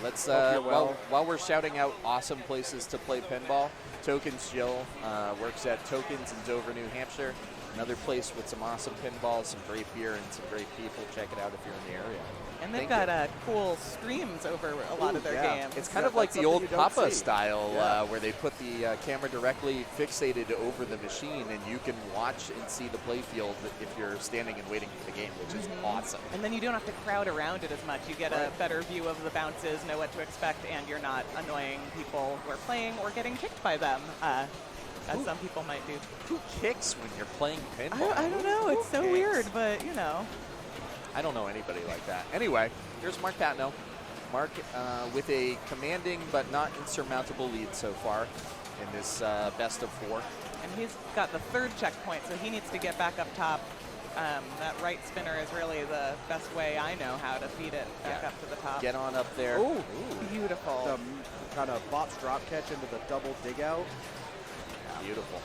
Let's well. while we're shouting out awesome places to play pinball, Tokens Jill works at Tokens in Dover, New Hampshire. Another place with some awesome pinballs, some great beer, and some great people. Check it out if you're in the area. And they've Thank got cool streams over a lot of their games. It's kind of like the old Papa style where they put the camera directly fixated over the machine and you can watch and see the play field if you're standing and waiting for the game, which is awesome. And then you don't have to crowd around it as much. You get a better view of the bounces, know what to expect, and you're not annoying people who are playing or getting kicked by them, as some people might do. Who kicks when you're playing pinball? I don't know. It's so weird, but you know. I don't know anybody like that. Anyway, here's Mark Patno. Mark with a commanding but not insurmountable lead so far in this best of 4. And he's got the 3rd checkpoint, so he needs to get back up top. That right spinner is really the best way I know how to feed it back up to the top. Get on up there. Ooh. Beautiful. The kind of bops drop catch into the double dig out. Beautiful.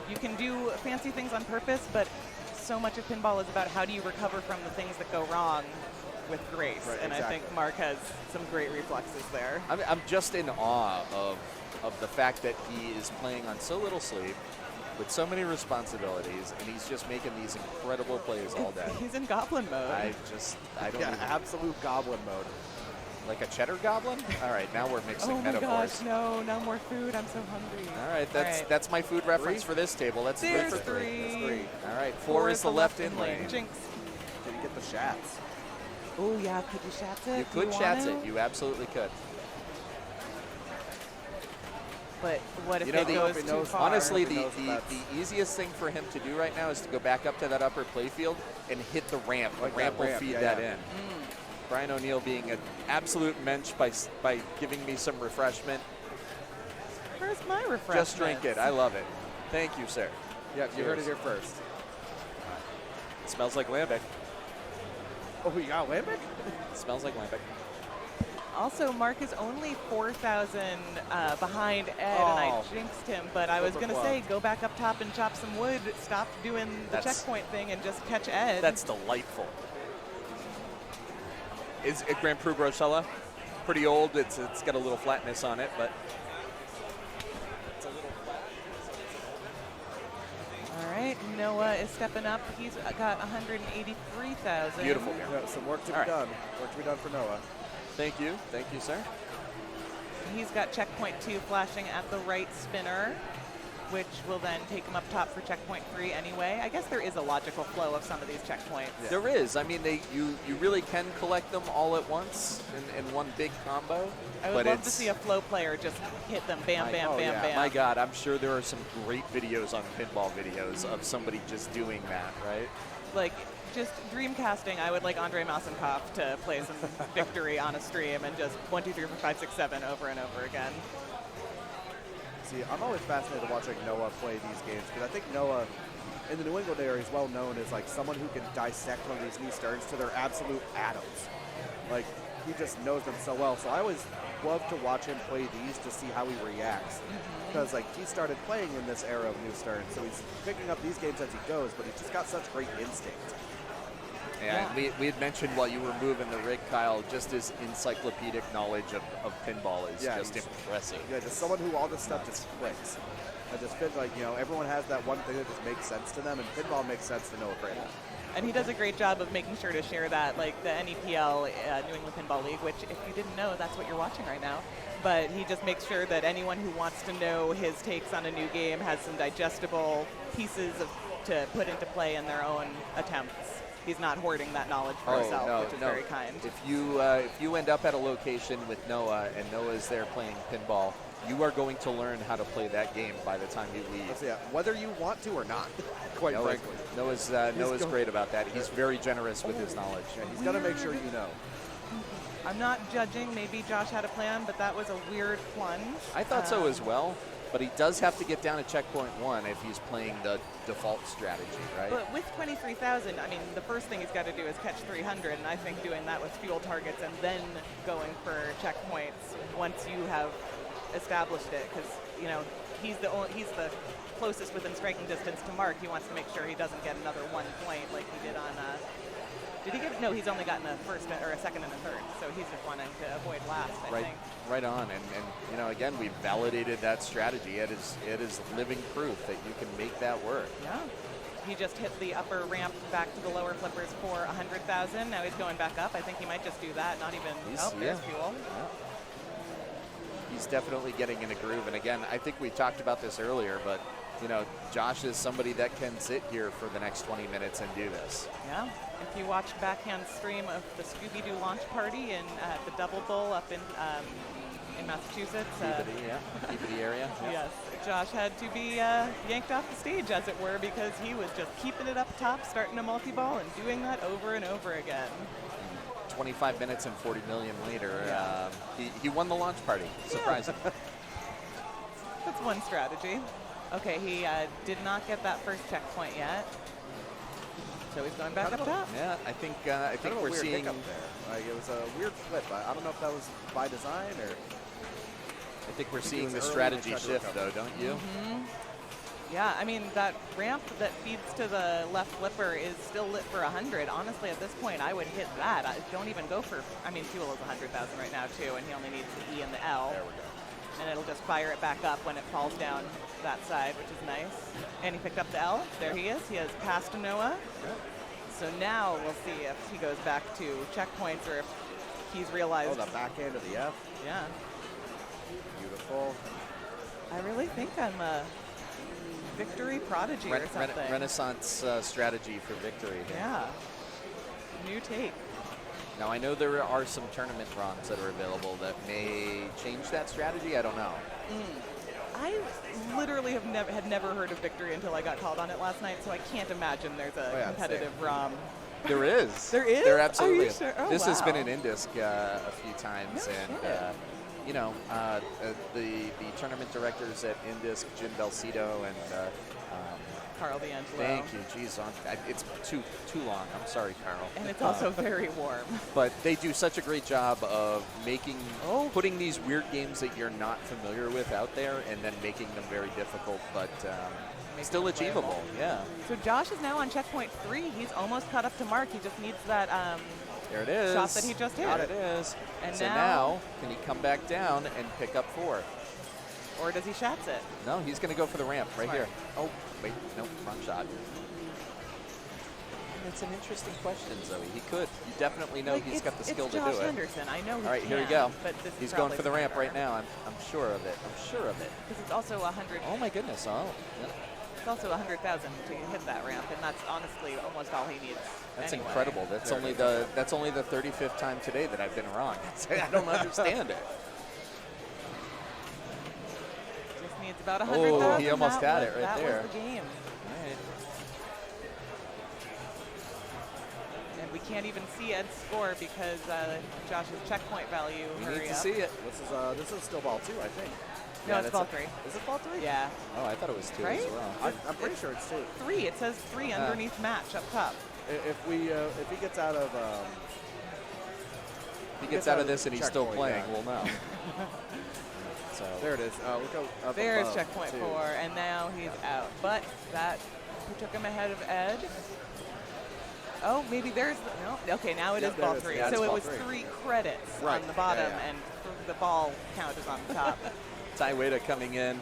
You can do fancy things on purpose, but so much of pinball is about how do you recover from the things that go wrong with grace. Right, and exactly. I think Mark has some great reflexes there. I'm just in awe of the fact that he is playing on so little sleep with so many responsibilities, and he's just making these incredible plays all day. He's in goblin mode. I don't even, absolute goblin mode. Like a cheddar goblin? All right, now we're mixing oh my metaphors. gosh, no more food. I'm so hungry. All right, that's my food reference for this table. That's There's 3 for 3. three. That's 3. All right, 4 is the left in lane. Jinx. Did you get the shats? Oh yeah, could you shats it? You could shats it. You absolutely could. But what if You know, it goes too far? honestly, the easiest thing for him to do right now is to go back up to that upper playfield and hit the ramp. Like the ramp will ramp, feed yeah, that yeah. in. Brian O'Neill being an absolute mensch by giving me some refreshment. Where's my refreshment? Just drink it. I love it. Thank you, sir. Yeah, you heard it here first. It smells like lambic. Oh, you got lambic? It smells like lambic. Also, Mark is only 4,000 behind Ed, and I jinxed him. But I was going to say, go back up top and chop some wood. Stop doing the checkpoint thing and just catch Ed. That's delightful. Is it Grand Prix Grosella? Pretty old. It's got a little flatness on it, but it's a little flat. All right, Noah is stepping up. He's got 183,000. Beautiful. Yeah, some work to be done. Work to be done for Noah. Thank you, sir. He's got checkpoint 2 flashing at the right spinner, which will then take him up top for checkpoint 3 anyway. I guess there is a logical flow of some of these checkpoints. Yeah. There is. I mean, you really can collect them all at once in one big combo. I would love to see a flow player just hit them, bam, bam, bam, bam. My God, I'm sure there are some great videos on pinball videos of somebody just doing that, right? Like, just dreamcasting, I would like Andre Mausenkopf to play some Victory on a stream and just 1, 2, 3, 4, 5, 6, 7 over and over again. See, I'm always fascinated watching Noah play these games because I think Noah, in the New England area, is well known as like someone who can dissect one of these knee starts to their absolute atoms. Like, he just knows them so well. So I always love to watch him play these to see how he reacts. Because like he started playing in this era of new starts, so he's picking up these games as he goes, but he's just got such great instinct. Yeah, we had mentioned while you were moving the rig, Kyle, just his encyclopedic knowledge of pinball is just impressive. Yeah, just someone who all this stuff just clicks. I just feel like, you know, everyone has that one thing that just makes sense to them, and pinball makes sense to Noah Brady. And he does a great job of making sure to share that, like the NEPL, New England Pinball League, which if you didn't know, that's what you're watching right now. But he just makes sure that anyone who wants to know his takes on a new game has some digestible pieces to put into play in their own attempts. He's not hoarding that knowledge for himself, which is very kind. If you end up at a location with Noah and Noah's there playing pinball, you are going to learn how to play that game by the time you leave. Yeah, whether you want to or not, quite frankly. Noah's great about that. He's very generous with his knowledge. Yeah, he's got to make sure you know. I'm not judging. Maybe Josh had a plan, but that was a weird plunge. I thought so as well. But he does have to get down to checkpoint 1 if he's playing the default strategy, right? But with 23,000, I mean, the first thing he's got to do is catch 300, and I think doing that with fuel targets and then going for checkpoints once you have established it, because you know he's the closest within striking distance to Mark. He wants to make sure he doesn't get another 1 point like he did on. Did he get? No, he's only gotten a first or a second and a third, so he's just wanting to avoid last. I think. Right on, and you know, again, we validated that strategy. It is living proof that you can make that work. Yeah. He just hit the upper ramp back to the lower flippers for 100,000. Now he's going back up. I think he might just do that. Not even. There's fuel. Yeah. He's definitely getting in a groove. And again, I think we talked about this earlier, but you know, Josh is somebody that can sit here for the next 20 minutes and do this. Yeah. If you watched Backhand stream of the Scooby-Doo launch party in the Double Bowl up in Massachusetts. Peabody area. Yeah. Yes, Josh had to be yanked off the stage, as it were, because he was just keeping it up top, starting a multi-ball, and doing that over and over again. 25 minutes and 40 million later, he won the launch party, surprisingly. That's one strategy. Okay, he did not get that first checkpoint yet. So he's going back up top. Yeah, I think we're weird seeing. hiccup there. Like, it was a weird flip. I don't know if that was by design or. I think we're seeing the strategy shift, though, don't you? Mm-hmm. Yeah, I mean, that ramp that feeds to the left flipper is still lit for 100. Honestly, at this point, I would hit that. I don't even go for. I mean, fuel is 100,000 right now too, and he only needs the E and the L. There we go. And it'll just fire it back up when it falls down that side, which is nice. And he picked up the L. There he is. He has passed Noah. So now we'll see if he goes back to checkpoints or if he's realized. Oh, the backhand of the F. Yeah. Beautiful. I really think I'm a victory prodigy or something. Renaissance strategy for victory here. Yeah. New take. Now, I know there are some tournament ROMs that are available that may change that strategy. I don't know. I literally had never heard of victory until I got called on it last night, so I can't imagine there's a competitive ROM. There is. There is? There absolutely is. Sure? Oh, this has been in Indisc a few times, and you know, the tournament directors at Indisc, Jim Belcito and Carl D'Angelo. Thank you. Jeez, it's too long. I'm sorry, Carl. And it's also very warm. But they do such a great job of putting these weird games that you're not familiar with out there, and then making them very difficult, but still achievable. Yeah. So Josh is now on checkpoint 3. He's almost caught up to Mark. He just needs that there it is. shot that he just hit. There it is. And so now, can he come back down and pick up 4? Or does he shots it? No, he's going to go for the ramp right here. Oh, wait, no, wrong shot. It's an interesting question, Zoe. He could. You definitely know he's got the skill to do it. It's Josh Henderson. I know he All right, can, here we go. But He's going for the ramp right now. I'm sure of it. I'm sure of it. Because it's also 100. Oh my goodness! Oh. Yeah. It's also 100,000 to hit that ramp, and that's honestly almost all he needs. That's anyway. incredible. That's only the 35th time today that I've been wrong. I don't understand it. Just needs about 100,000. Oh, he almost had it right that there. That was the game. All right. And we can't even see Ed's score because Josh's checkpoint value. We need to see it. This is still ball 2, I think. No, it's ball 3. Is it ball 3? Yeah. Oh, I thought it was 2 right? as well. I'm pretty sure it's 2. 3. It says 3 underneath match up top. If he gets out of he gets out of this and he's still playing, we'll know. So there it is. Look up There's above, checkpoint 2. 4, and now he's out. But that took him ahead of Ed. Oh, maybe there's no. Okay, now it is ball 3. Yeah, so it ball was 3. 3 credits Right. on the bottom, Yeah. and the ball count is on the top. Ty Wada coming in.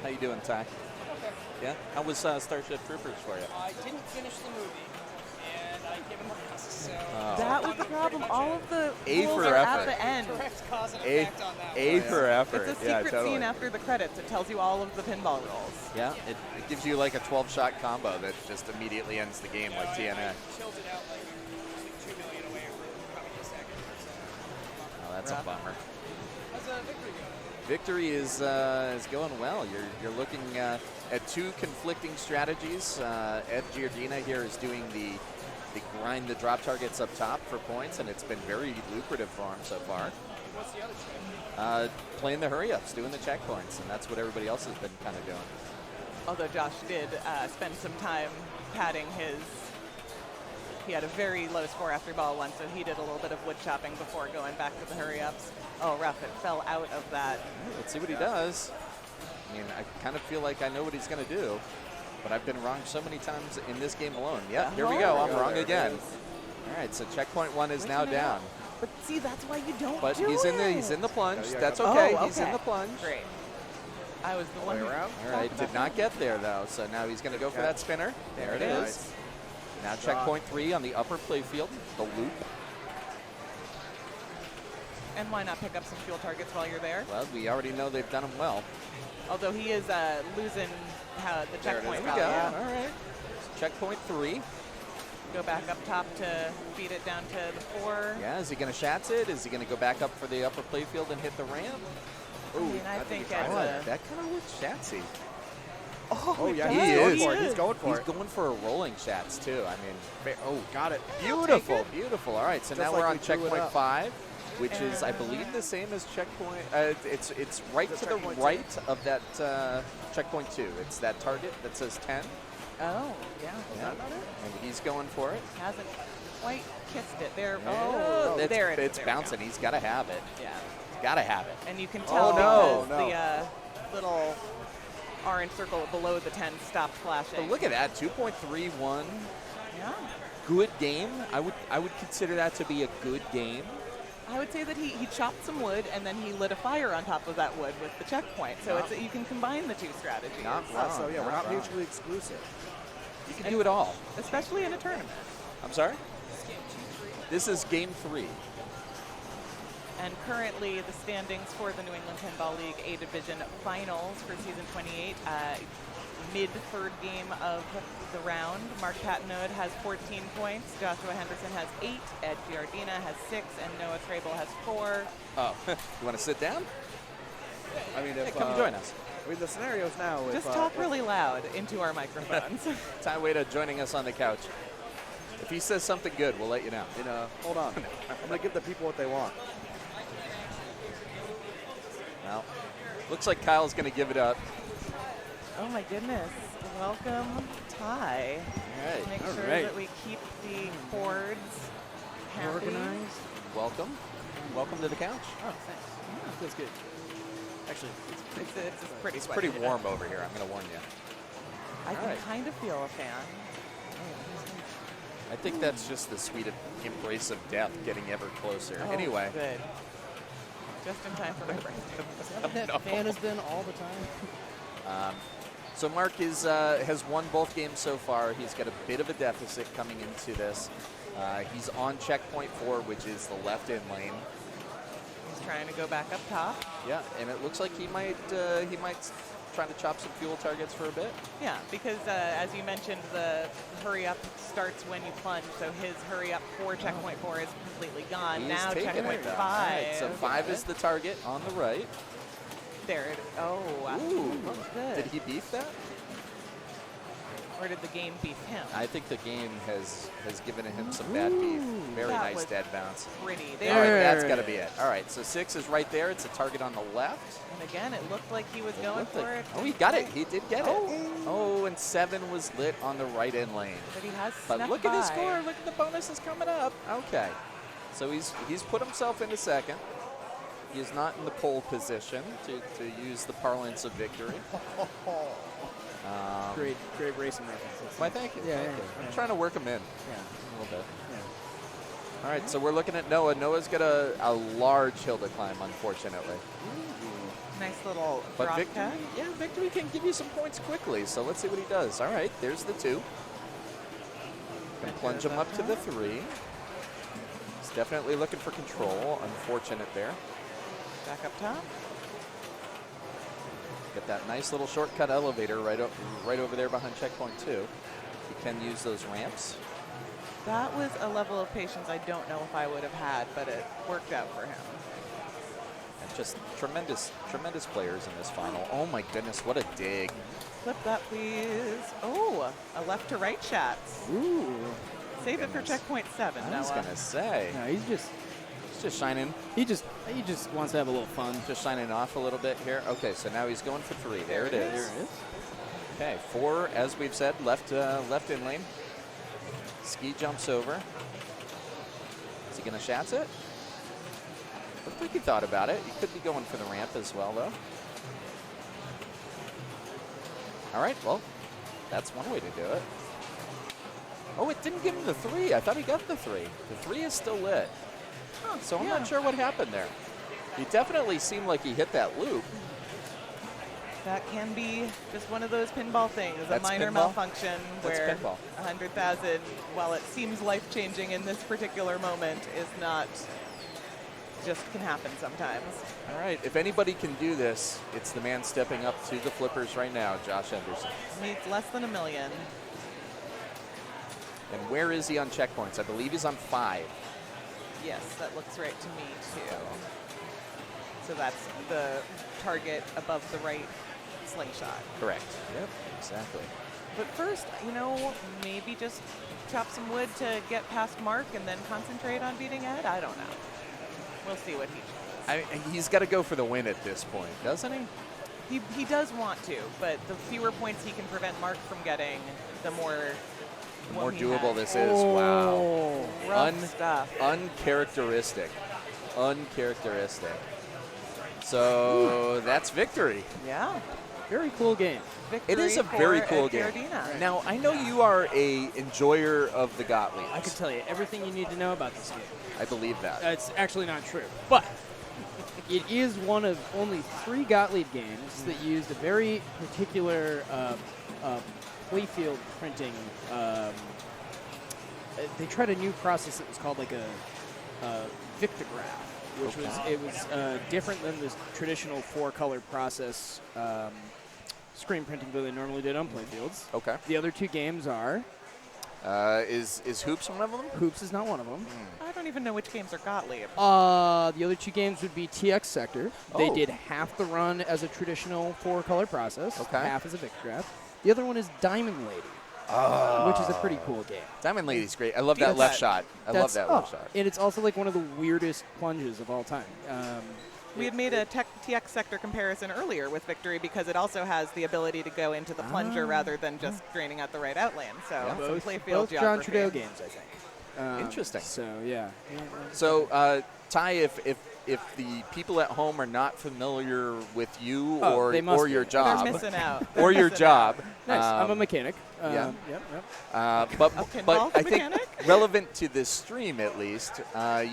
How you doing, Ty? Okay. Yeah? How was Starship Troopers for you? I didn't finish the movie, and I gave him a rest, so... That was the problem. All of the A rules for are effort. at the end. Direct cause and effect on that A one. for effort. It's a Yeah, secret totally. scene after the credits. It tells you all of the pinball rules. Yeah, it gives you like a 12-shot combo that just immediately ends the game like TNA. Chilled it out like 2 million away for probably a second or so. Oh, that's a bummer. How's victory going? Victory is going well. You're looking at 2 conflicting strategies. Ed Giardina here is doing the grind the drop targets up top for points, and it's been very lucrative for him so far. What's the other strategy? Playing the hurry-ups, doing the checkpoints, and that's what everybody else has been kind of doing. Although Josh did spend some time padding his... He had a very low score after ball 1, so he did a little bit of wood chopping before going back to the hurry-ups. Oh, rough. It fell out of that. Let's see what he does. I mean, I kind of feel like I know what he's going to do, but I've been wrong so many times in this game alone. Yep, here we go. I'm wrong again. All right, so checkpoint 1 is now down. But see, that's why you don't But do he's it. in the plunge. That's okay. Oh, He's in the plunge. Great. I was the All one the who way around. All right, did not get there though. So now he's going to go for that spinner. There it is. Nice. Now Shot. checkpoint 3 on the upper playfield, the loop. And why not pick up some fuel targets while you're there? Well, we already know they've done them well. Although he is losing the There it checkpoint is. There we value. go. All right. Checkpoint 3. Go back up top to feed it down to the 4. Yeah, is he going to Shats it? Is he going to go back up for the upper playfield and hit the ramp? I mean, I think as Boy, a... that kind of looks Shatsy. Oh, yeah, He he's going is. for it. He's going for He's it. going for a rolling Shats, too. I mean, Oh, got it. beautiful, beautiful. All right, so Just now like we're we on drew it checkpoint up. 5, which is, I believe, the same as checkpoint. It's right Is to it the checkpoint right of that checkpoint 2. It's that target that says 10. Oh, yeah. Yeah. And he's going for it. Hasn't quite kissed it. There. Yeah, Oh, it's, there it is. It's There we go. bouncing. He's got to have it. Yeah. He's got to have it. And you can tell no, because the little orange circle below the 10 stopped flashing. But look at that, 2.31. Yeah. Good game. I would consider that to be a good game. I would say that he chopped some wood and then he lit a fire on top of that wood with the checkpoint. So Not- you can combine the two strategies. Not Ah, so, yeah, we're not wrong. mutually exclusive. You can do it all. Especially in a tournament. I'm sorry? This is game 3. And currently the standings for the New England Pinball League A Division Finals for season 28, mid-third game of the round. Mark Patnode has 14 points, Joshua Henderson has 8, Ed Giardina has 6, and Noah Trable has 4. Oh, you want to sit down? I mean, if, Come join us. I mean, the scenarios now. Just if, talk really loud into our microphones. Ty Wada joining us on the couch. If he says something good, we'll let you know. Hold on. I'm going to give the people what they want. Well, looks like Kyle's going to give it up. Oh my goodness. Welcome, Ty. All right. Make All sure right. that we keep the cords happy. Organized. Welcome. Welcome to the couch. Oh, thanks. Yeah, feels good. Actually, It's pretty It's sweaty pretty warm over here, I'm going to warn you. I All can right. kind of feel a fan. I think that's just the sweet embrace of death getting ever closer. Oh, Anyway. Good. Just in time for my birthday. that fan has been all the time. So Mark is has won both games so far. He's got a bit of a deficit coming into this. He's on checkpoint 4, which is the left-in lane. He's trying to go back up top. Yeah, and it looks like he might try to chop some fuel targets for a bit. Yeah, because as you mentioned, the hurry up starts when you plunge, so his hurry up for checkpoint 4 is completely gone. He's Now taking checkpoint it, though. 5. All right, so 5 is the target on the right. There it. Oh, wow. Ooh, Looks good. did he beef that? Or did the game beef him? I think the game has given him some bad beef. Very That nice was dead bounce. Pretty. All right, that's There got to it be it. All right, so 6 is right there. It's a target on the left. And again, it looked like he was going for it. Oh, he got it. He did get it. Oh, and 7 was lit on the right in lane. But he has But snuck look at his by. score. Look at the bonuses coming up. Okay. So he's put himself into second. He is not in the pole position, to use the parlance of victory. Great racing reference. Why, thank you. Yeah, Thank yeah, you. yeah. I'm trying to work him in Yeah. a little bit. Yeah. All right, so we're looking at Noah. Noah's got a large hill to climb, unfortunately. Nice little But drop victory, cut. yeah, victory can give you some points quickly. So let's see what he does. All right, there's the 2. Can plunge him up to the 3. He's definitely looking for control. Unfortunate there. Back up top. Get that nice little shortcut elevator right over there behind checkpoint 2. You can use those ramps. That was a level of patience I don't know if I would have had, but it worked out for him. And just tremendous players in this final. Oh my goodness, what a dig. Flip that, please. Oh, a left to right shots. Ooh. Save it for checkpoint 7, I was Noah. gonna say. No, he's just shining. He just wants to have a little fun. Just shining off a little bit here. Okay, so now he's going for 3. There it is. There it is. Okay, 4, as we've said, left in lane. Ski jumps over. Is he gonna Shats it? Looked like he thought about it. He could be going for the ramp as well, though. All right, well, that's one way to do it. Oh, it didn't give him the 3. I thought he got the 3. The 3 is still lit. Huh, so I'm not sure what happened there. He definitely seemed like he hit that loop. That can be just one of those pinball things, That's a minor pinball? malfunction That's where pinball. 100,000, while it seems life-changing in this particular moment, is not, just can happen sometimes. All right, if anybody can do this, it's the man stepping up to the flippers right now, Josh Henderson. Needs less than $1 million. And where is he on checkpoints? I believe he's on 5. Yes, that looks right to me, too. So that's the target above the right slingshot. Correct. Yep, exactly. But first, maybe just chop some wood to get past Mark and then concentrate on beating Ed? I don't know. We'll see what he chooses. He's got to go for the win at this point, doesn't he? He does want to, but the fewer points he can prevent Mark from getting, the more he doable has. this is. Wow. Rough stuff. Uncharacteristic. Uncharacteristic. So that's victory. Yeah. Very cool game. It is a very cool game. Now, I know you are a enjoyer of the Gottliebs. I can tell you everything you need to know about this game. I believe that. It's actually not true, but it is one of only 3 Gottlieb games that used a very particular playfield printing. They tried a new process that was called like a Victograph, which was different than the traditional 4-color process screen printing that they normally did on playfields. Okay. The other 2 games are. Is Hoops one of them? Hoops is not one of them. I don't even know which games are Gottlieb. The other 2 games would be TX Sector. They Oh. did half the run as a traditional 4-color process, Okay. half as a Victograph. The other one is Diamond Lady, which is a pretty cool game. Diamond Lady's great. I love that left shot. I love that left shot. And it's also like one of the weirdest plunges of all time. We had made a TX Sector comparison earlier with Victory because it also has the ability to go into the plunger rather than just draining out the right outland. So some playfield both John geography. Trudeau games, I think. Interesting. So, yeah. So, Ty, if the people at home are not familiar with you or your job, They're missing out. or your job, Nice. I'm a mechanic. Yeah. Yep. But pinball I think mechanic? relevant to this stream at least,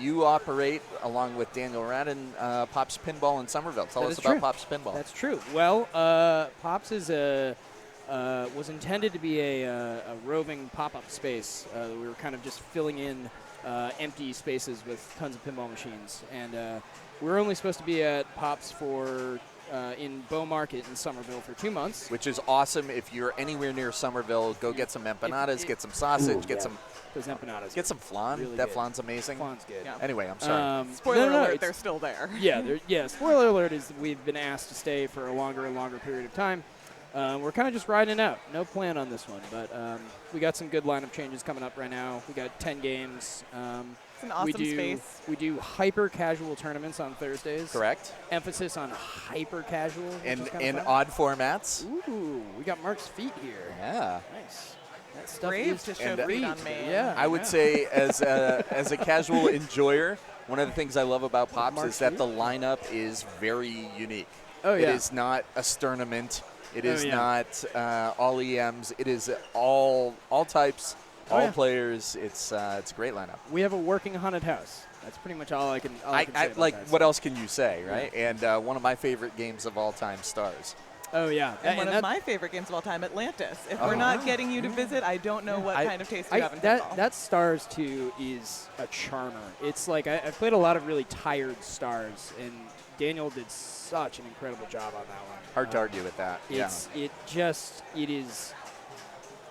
you operate along with Daniel Radin, Pops Pinball in Somerville. Tell us about Pops Pinball. That's true. Well, Pops is was intended to be a roving pop-up space. We were kind of just filling in empty spaces with tons of pinball machines, and we were only supposed to be at Pops for in Bow Market in Somerville for 2 months. Which is awesome. If you're anywhere near Somerville, go get some empanadas, get some sausage, get some those empanadas. Get some flan. Really that good. flan's amazing. Flan's good. Yeah. Anyway, I'm sorry. Spoiler alert, they're still there. Yeah, spoiler alert is we've been asked to stay for a longer and longer period of time. We're kind of just riding it out. No plan on this one, but we got some good lineup changes coming up right now. We got 10 games. It's an awesome space. We do hyper casual tournaments on Thursdays. Correct. Emphasis on hyper casual. In odd formats. Ooh, we got Mark's feet here. Yeah. Nice. That stuff Brave is to show feet on me. Yeah. I would say as a casual enjoyer, one of the things I love about Pops is that the lineup is very unique. Oh, yeah. It is not a sturnament. It is not all EMs. It is all types, all players. It's a great lineup. We have a working haunted house. That's pretty much all I can say about like, that. what else can you say, right? Yeah. And one of my favorite games of all time, Stars. Oh, yeah. And one of my favorite games of all time, Atlantis. If we're not getting you to visit, I don't know what kind of taste you have in pinball. That Stars 2 is a charmer. It's like I played a lot of really tired Stars, and Daniel did such an incredible job on that one. Hard to argue with that. It is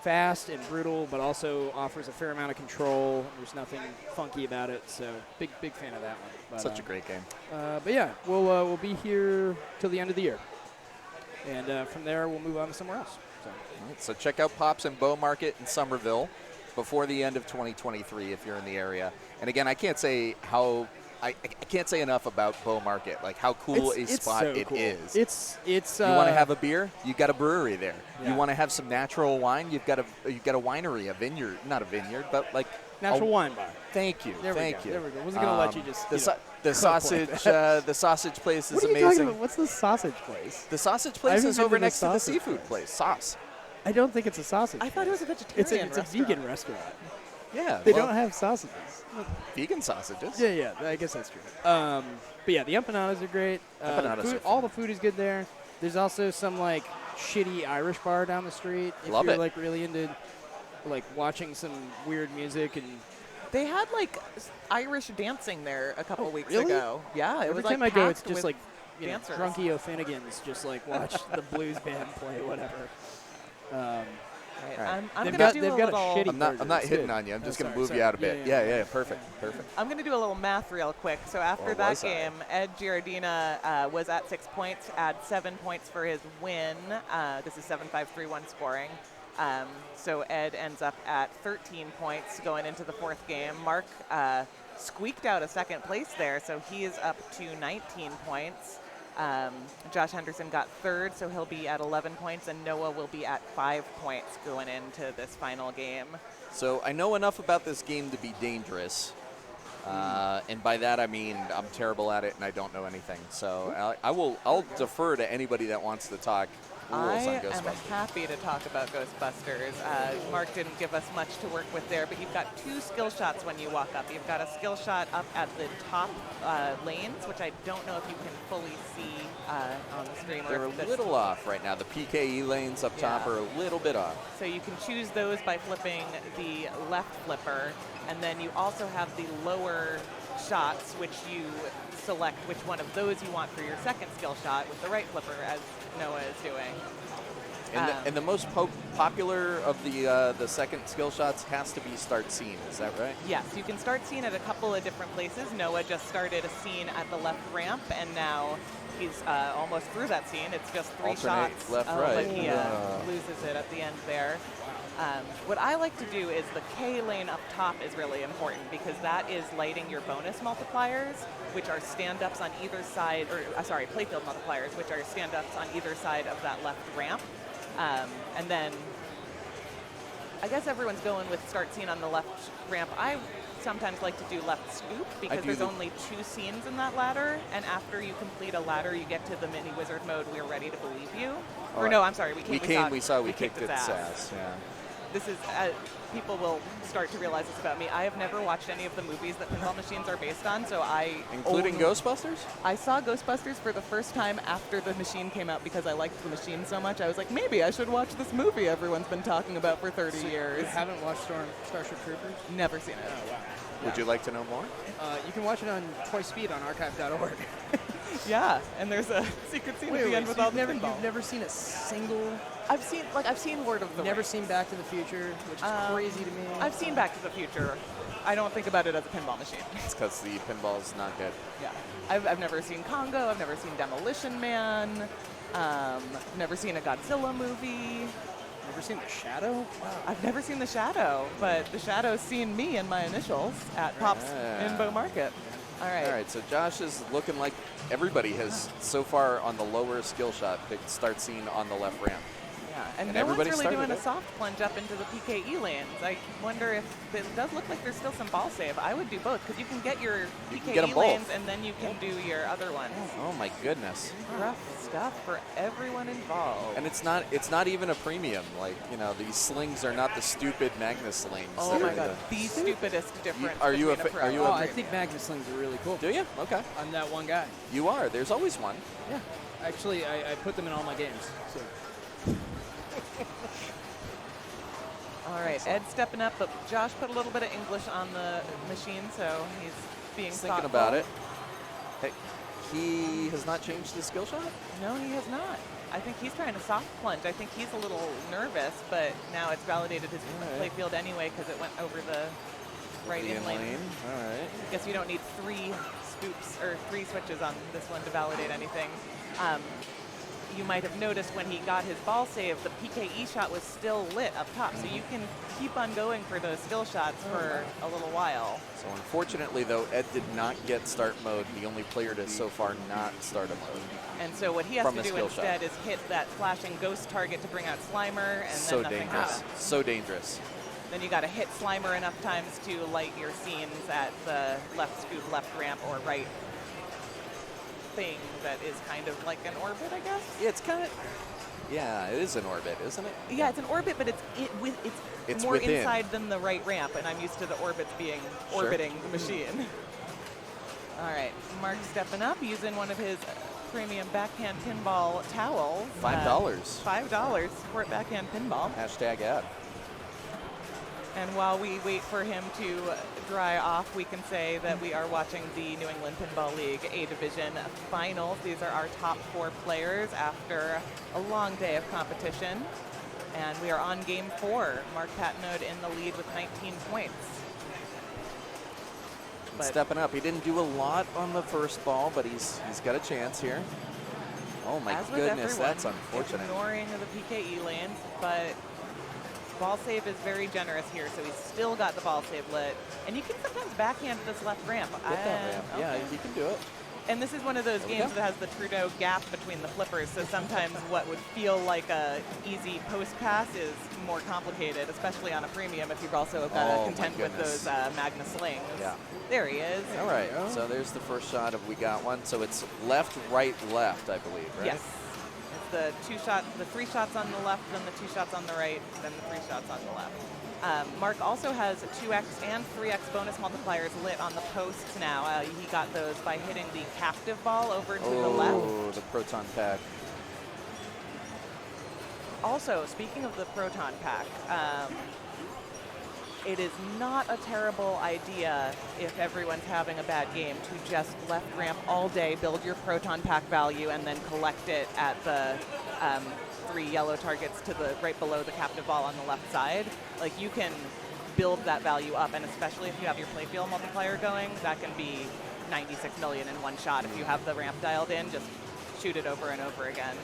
fast and brutal, but also offers a fair amount of control. There's nothing funky about it, so big fan of that one. But, Such a great game. But yeah, we'll be here till the end of the year, and from there we'll move on to somewhere else. So check out Pops and Bow Market in Somerville before the end of 2023 if you're in the area. And again, I can't say how. I can't say enough about Bow Market, like how cool a spot so it cool. is. It's. You want to have a beer? You got a brewery there. Yeah. You want to have some natural wine? You've got a winery, a vineyard, not a vineyard, but like natural wine bar. Thank you. Thank you. There we go. Wasn't gonna let you just the sausage. The sausage place is what are you amazing. talking about? What's the sausage place? The sausage place is over next to the seafood place. Sauce. I don't think it's a sausage. I thought it was a vegetarian It's a vegan restaurant. Yeah. They don't have sausages. Vegan sausages. Yeah, I guess that's true. But yeah, the empanadas are great. Empanadas are all the food is good there. There's also some like shitty Irish bar down the street. If Love you're it. like really into like watching some weird music and. They had like Irish dancing there a couple weeks really? ago. Yeah, it Every was time like I go, it's packed just with like dancers. drunky O'Finnegans just like watch the blues band play, whatever. Right. Right. I'm They've gonna got- do they've a got a little. shitty I'm not It's hitting good. on you. I'm Oh, just going to sorry, move sorry. you out a bit. Yeah, Yeah, perfect. I'm going to do a little math real quick. So after Or that was I? game, Ed Giardina was at 6 points, add 7 points for his win. This is 7-5-3-1 scoring. So Ed ends up at 13 points going into the fourth game. Mark squeaked out a second place there, so he is up to 19 points. Josh Henderson got third, so he'll be at 11 points, and Noah will be at 5 points going into this final game. So I know enough about this game to be dangerous. And by that I mean I'm terrible at it and I don't know anything. So I'll defer to anybody that wants to talk rules I on am Ghostbusters. happy to talk about Ghostbusters. Mark didn't give us much to work with there, but you've got 2 skill shots when you walk up. You've got a skill shot up at the top lanes, which I don't know if you can fully see on the stream. They're or a if this- little off right now. The PKE lanes up top Yeah. are a little bit off. So you can choose those by flipping the left flipper, and then you also have the lower shots, which you select which one of those you want for your second skill shot with the right flipper, as Noah is doing. And the most popular of the second skill shots has to be start scene. Is that right? Yes, you can start scene at a couple of different places. Noah just started a scene at the left ramp, and now he's almost through that scene. It's just 3 Alternate shots. left, But right. he loses it at the end there. What I like to do is the K lane up top is really important because that is lighting your bonus multipliers, which are stand-ups on either side, or playfield multipliers, which are stand-ups on either side of that left ramp. And then I guess everyone's going with start scene on the left ramp. I sometimes like to do left scoop because there's only 2 scenes in that ladder, and after you complete a ladder, you get to the mini wizard mode. We're ready to believe you. Or no, I'm sorry, we We kicked its ass. Yeah. This is, people will start to realize this about me. I have never watched any of the movies that pinball machines are based on, so Including Ghostbusters? I saw Ghostbusters for the first time after the machine came out because I liked the machine so much. I was like, maybe I should watch this movie everyone's been talking about for 30 years. You haven't watched Starship Troopers? Never seen it. Oh, wow. Would you like to know more? You can watch it on Twice Speed on archive.org. Yeah, and there's a secret scene at the end with all the pinball. You've never seen a single... I've seen Lord of the Never Rings. seen Back to the Future, which is crazy to me. I've seen Back to the Future. I don't think about it as a pinball machine. It's because the pinball's not good. Yeah. I've never seen Congo. I've never seen Demolition Man. Never seen a Godzilla movie. Never seen The Shadow? Wow. I've never seen The Shadow, but The Shadow's seen me and my initials at Pops in Bow Market. All right. All right, so Josh is looking like everybody has so far on the lower skill shot picked start scene on the left ramp. Yeah, and no one's everybody really started doing a it. soft plunge up into the PKE lanes. I wonder if it does look like there's still some ball save. I would do both because you can get your You can get 'em PKE both. lanes and then you can do your other ones. Oh my goodness. Rough stuff for everyone involved. And it's not even a premium. Like, these slings are not the stupid Magnus slings. Oh that my are god, the stupidest difference. Are you a between are you pro a Oh, and I think Magnus slings are really cool. Do you? Okay. I'm that one guy. You are. There's always one. Yeah. Actually, I put them in all my games. So. All right, Ed stepping up, but Josh put a little bit of English on the machine, so he's being Thinking thoughtful. about it. Hey, he has not changed his skill shot? No, he has not. I think he's trying to soft plunge. I think he's a little nervous, but now it's validated his play field anyway because it went over the right in lane. All right. I guess you don't need 3 scoops or 3 switches on this one to validate anything. You might have noticed when he got his ball save, the PKE shot was still lit up top, so you can keep on going for those skill shots for a little while. So unfortunately, though, Ed did not get start mode. The only player to so far not start a mode. And so what he has From to a do skill instead shot. is hit that flashing ghost target to bring out Slimer, and So then nothing dangerous. happens. So dangerous. Then you got to hit Slimer enough times to light your scenes at the left scoop, left ramp, or right thing that is kind of like an orbit, I guess. Yeah, it's kind of. Yeah, it is an orbit, isn't it? Yeah, it's an orbit, but it's It's more within. inside than the right ramp, and I'm used to the orbits being orbiting the machine. All right, Mark stepping up, using one of his premium backhand pinball towels. $5. $5 to support backhand pinball. Hashtag ad. And while we wait for him to dry off, we can say that we are watching the New England Pinball League A Division Finals. These are our top 4 players after a long day of competition. And we are on game 4. Mark Patnode in the lead with 19 points. Stepping up. He didn't do a lot on the first ball, but he's got a chance here. Oh my goodness, that's unfortunate. Ignoring the PKE lanes, but ball save is very generous here, so he's still got the ball save lit. And you can sometimes backhand this left ramp. Get that ramp. Okay. Yeah, you can do it. And this is one of those games that has the Trudeau gap between the flippers, so sometimes what would feel like a easy post pass is more complicated, especially on a premium if you've also got to contend with those Magna slings. Yeah. There he is. All right, so there's the first shot of we got one. So it's left, right, left, I believe, right? Yes. It's the 3 shots on the left, then the 2 shots on the right, then the 3 shots on the left. Mark also has 2x and 3x bonus multipliers lit on the posts now. He got those by hitting the captive ball over to the left. Oh, the proton pack. Also, speaking of the proton pack, it is not a terrible idea if everyone's having a bad game to just left ramp all day, build your proton pack value, and then collect it at the 3 yellow targets to the right below the captive ball on the left side. Like, you can build that value up, and especially if you have your playfield multiplier going, that can be 96 million in one shot. If you have the ramp dialed in, just shoot it over and over again.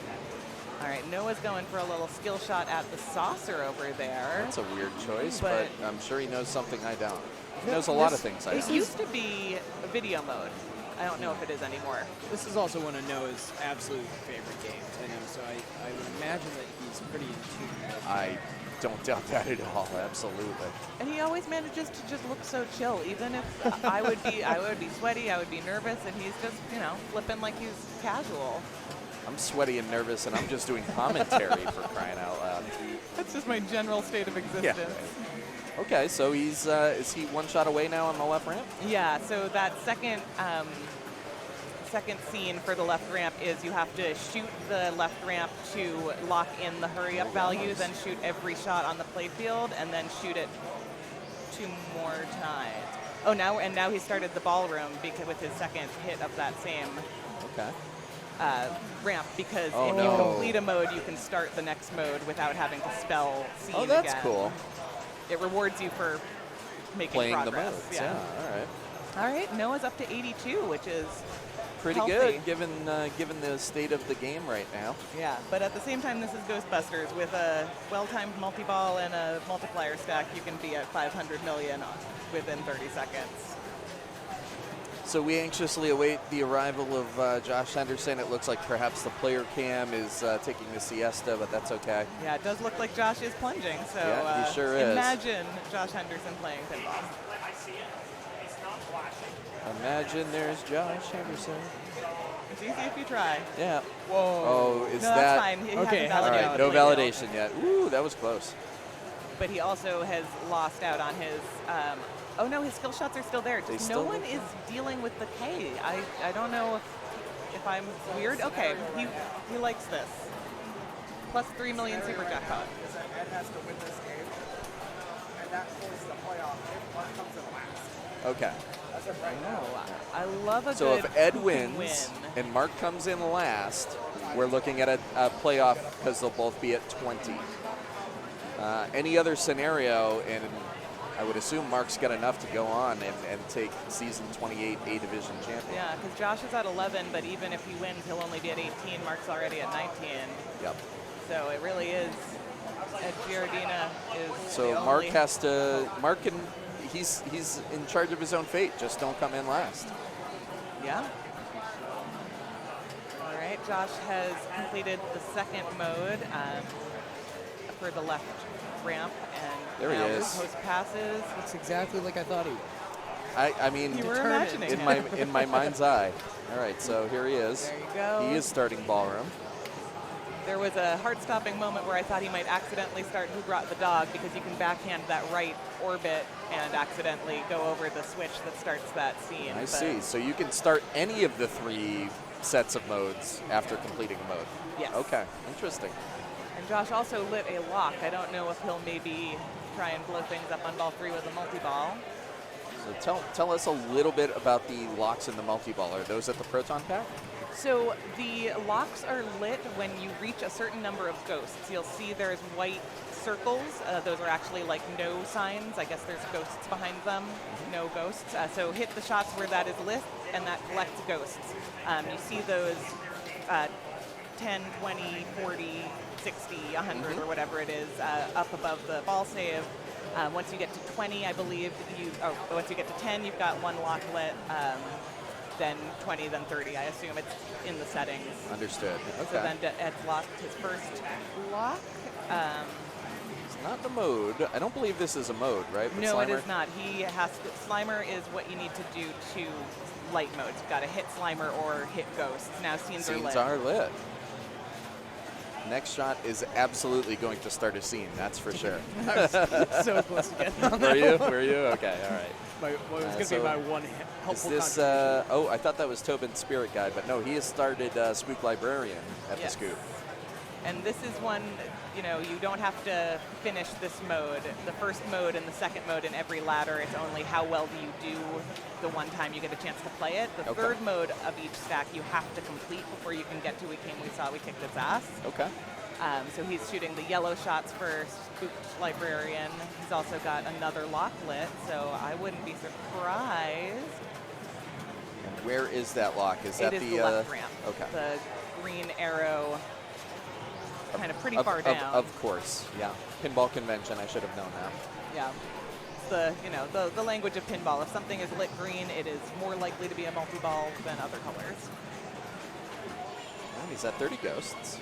All right, Noah's going for a little skill shot at the saucer over there. That's a weird choice, but I'm sure he knows something I don't. He knows a lot of things I don't. It used to be a video mode. I don't know if it is anymore. This is also one of Noah's absolute favorite games, I know, so I would imagine that he's pretty in tune with it. I don't doubt that at all, absolutely. And he always manages to just look so chill, even if I would be sweaty, I would be nervous, and he's just, flipping like he's casual. I'm sweaty and nervous, and I'm just doing commentary for crying out loud. That's just my general state of existence. Yeah. Okay, so he's is he 1 shot away now on the left ramp? Yeah, so that second scene for the left ramp is you have to shoot the left ramp to lock in the hurry up value, then shoot every shot on the playfield, and then shoot it 2 more times. Oh, now he started the ballroom with his second hit of that same ramp, because if you complete a mode, you can start the next mode without having to spell scene again. Oh, that's cool. It rewards you for making playing progress. the modes. Yeah, all right. All right, Noah's up to 82, which is pretty healthy. good given the state of the game right now. Yeah, but at the same time, this is Ghostbusters. With a well-timed multi-ball and a multiplier stack, you can be at 500 million within 30 seconds. So we anxiously await the arrival of Josh Henderson. It looks like perhaps the player cam is taking the siesta, but that's okay. Yeah, it does look like Josh is plunging, so yeah, he sure is. Imagine Josh Henderson playing pinball. I see it. It's not flashing. Imagine there's Josh Henderson. It's easy if you try. Yeah. Whoa. Oh, is no, that? That's fine. He okay. All right. No validation yet. Ooh, that was close. But he also has lost out on his. Oh no, his skill shots are still there. Just no one is dealing with the K. I don't know if I'm weird. Okay, he likes this. Plus 3 million super jackpot. Ed has to win this game, and that forces the playoff if Mark comes in last. Okay. As of right now. I love a so good if Ed wins and Mark comes in last, we're looking at a playoff because they'll both be at 20. Any other scenario, and I would assume Mark's got enough to go on and take season 28 A Division champion. Yeah, because Josh is at 11, but even if he wins, he'll only be at 18. Mark's already at 19. Yep. So it really is. Ed Giardina is. So Mark has to. Mark can. He's in charge of his own fate. Just don't come in last. Yeah. All right, Josh has completed the second mode for the left ramp, and there he is. Post passes. Looks exactly like I thought he would. I mean, you were imagining in my mind's eye. All right, so here he is. There you go. He is starting ballroom. There was a heart-stopping moment where I thought he might accidentally start Who Brought the Dog, because you can backhand that right orbit and accidentally go over the switch that starts that scene. I see. So you can start any of the 3 sets of modes after completing a mode. Yes. Okay, interesting. And Josh also lit a lock. I don't know if he'll maybe try and blow things up on ball 3 with a multi-ball. So tell us a little bit about the locks in the multi-ball. Are those at the Proton Pack? So the locks are lit when you reach a certain number of ghosts. You'll see there's white circles. Those are actually like no signs. I guess there's ghosts behind them. No ghosts. So hit the shots where that is lit, and that collects ghosts. You see those 10, 20, 40, 60, 100, or whatever it is, up above the ball save. Once you get to 20, I believe, once you get to 10, you've got 1 lock lit. Then 20, then 30. I assume it's in the settings. Understood. Okay. So then Ed's locked his first lock. It's not the mode. I don't believe this is a mode, right? With No, Slimer? it is not. He has to. Slimer is what you need to do to light modes. You've got to hit Slimer or hit Ghosts. Now scenes are lit. Next shot is absolutely going to start a scene. That's for sure. I was so close to getting on Were you? that. Were you? Okay. All right. What was going to be my one helpful Is this? Oh, I thought that was Tobin's Spirit Guide, but no, he has started Spook Librarian at the Scoop. And this is one, you know, you don't have to finish this mode. The first mode and the second mode in every ladder, it's only how well do you do the one time you get a chance to play it. The third mode of each stack you have to complete before you can get to We Came, We Saw, We Kicked Its Ass. Okay. So he's shooting the yellow shots for Spooked Librarian. He's also got another lock lit, so I wouldn't be surprised. And where is that lock? Is that It is the left ramp. Okay. The green arrow, kind of pretty far down. Of course, yeah. Pinball convention, I should have known that. Yeah. The language of pinball. If something is lit green, it is more likely to be a multi-ball than other colors. And he's at 30 ghosts.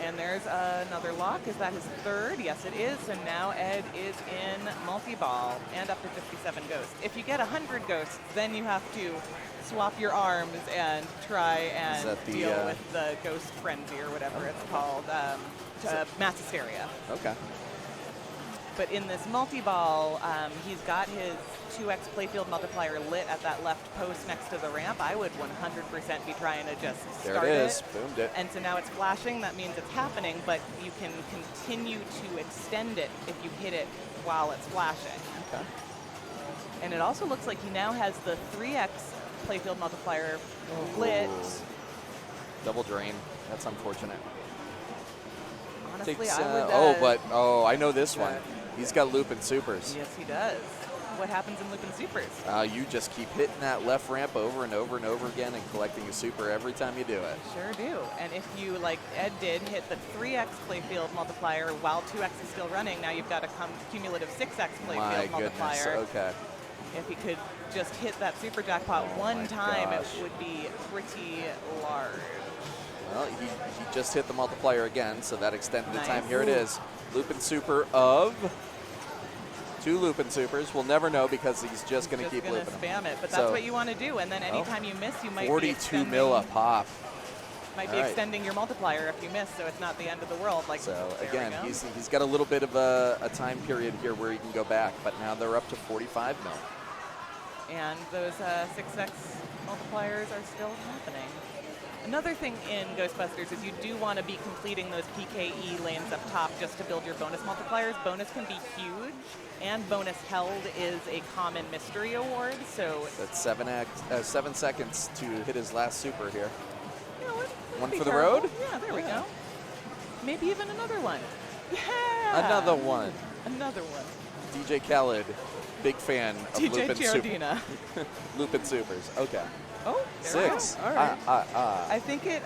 And there's another lock. Is that his third? Yes, it is. So now Ed is in multi-ball and up to 57 ghosts. If you get 100 ghosts, then you have to swap your arms and try and deal with the ghost frenzy or whatever it's called, mass hysteria. Okay. But in this multi-ball, he's got his 2x playfield multiplier lit at that left post next to the ramp. I would 100% be trying to just start There it is. Boomed it. And so now it's flashing. That means it's happening, but you can continue to extend it if you hit it while it's flashing. Okay. And it also looks like he now has the 3x playfield multiplier lit. Double drain. That's unfortunate. Honestly, Takes, I would... I know this one. He's got Loopin' Supers. Yes, he does. What happens in Loopin' Supers? You just keep hitting that left ramp over and over and over again and collecting a super every time you do it. Sure do. And if you, like Ed did, hit the 3x playfield multiplier while 2x is still running, now you've got a cumulative 6x playfield multiplier. Okay. If he could just hit that super jackpot one time, it would be pretty large. Well, he just hit the multiplier again, so that extended the time. Here it is. Loopin' Super of 2 Loopin' Supers. We'll never know because he's just going to keep looping them. Spam it, but that's what you want to do. And then anytime you miss, you might 42 mil a pop. Might be extending your multiplier if you miss, so it's not the end of the world. Like so again, he's got a little bit of a time period here where he can go back, but now they're up to 45 mil. And those 6x multipliers are still happening. Another thing in Ghostbusters is you do want to be completing those PKE lanes up top just to build your bonus multipliers. Bonus can be huge, and bonus held is a common mystery award. So that's 7 seconds to hit his last super here. You know what? One for the road? Yeah, there we go. Maybe even another one. Yeah! Another one. Another one. DJ Khaled, big fan of DJ Loopin' Giardina. Loopin' Supers. Okay. Oh, 6. All right. I think it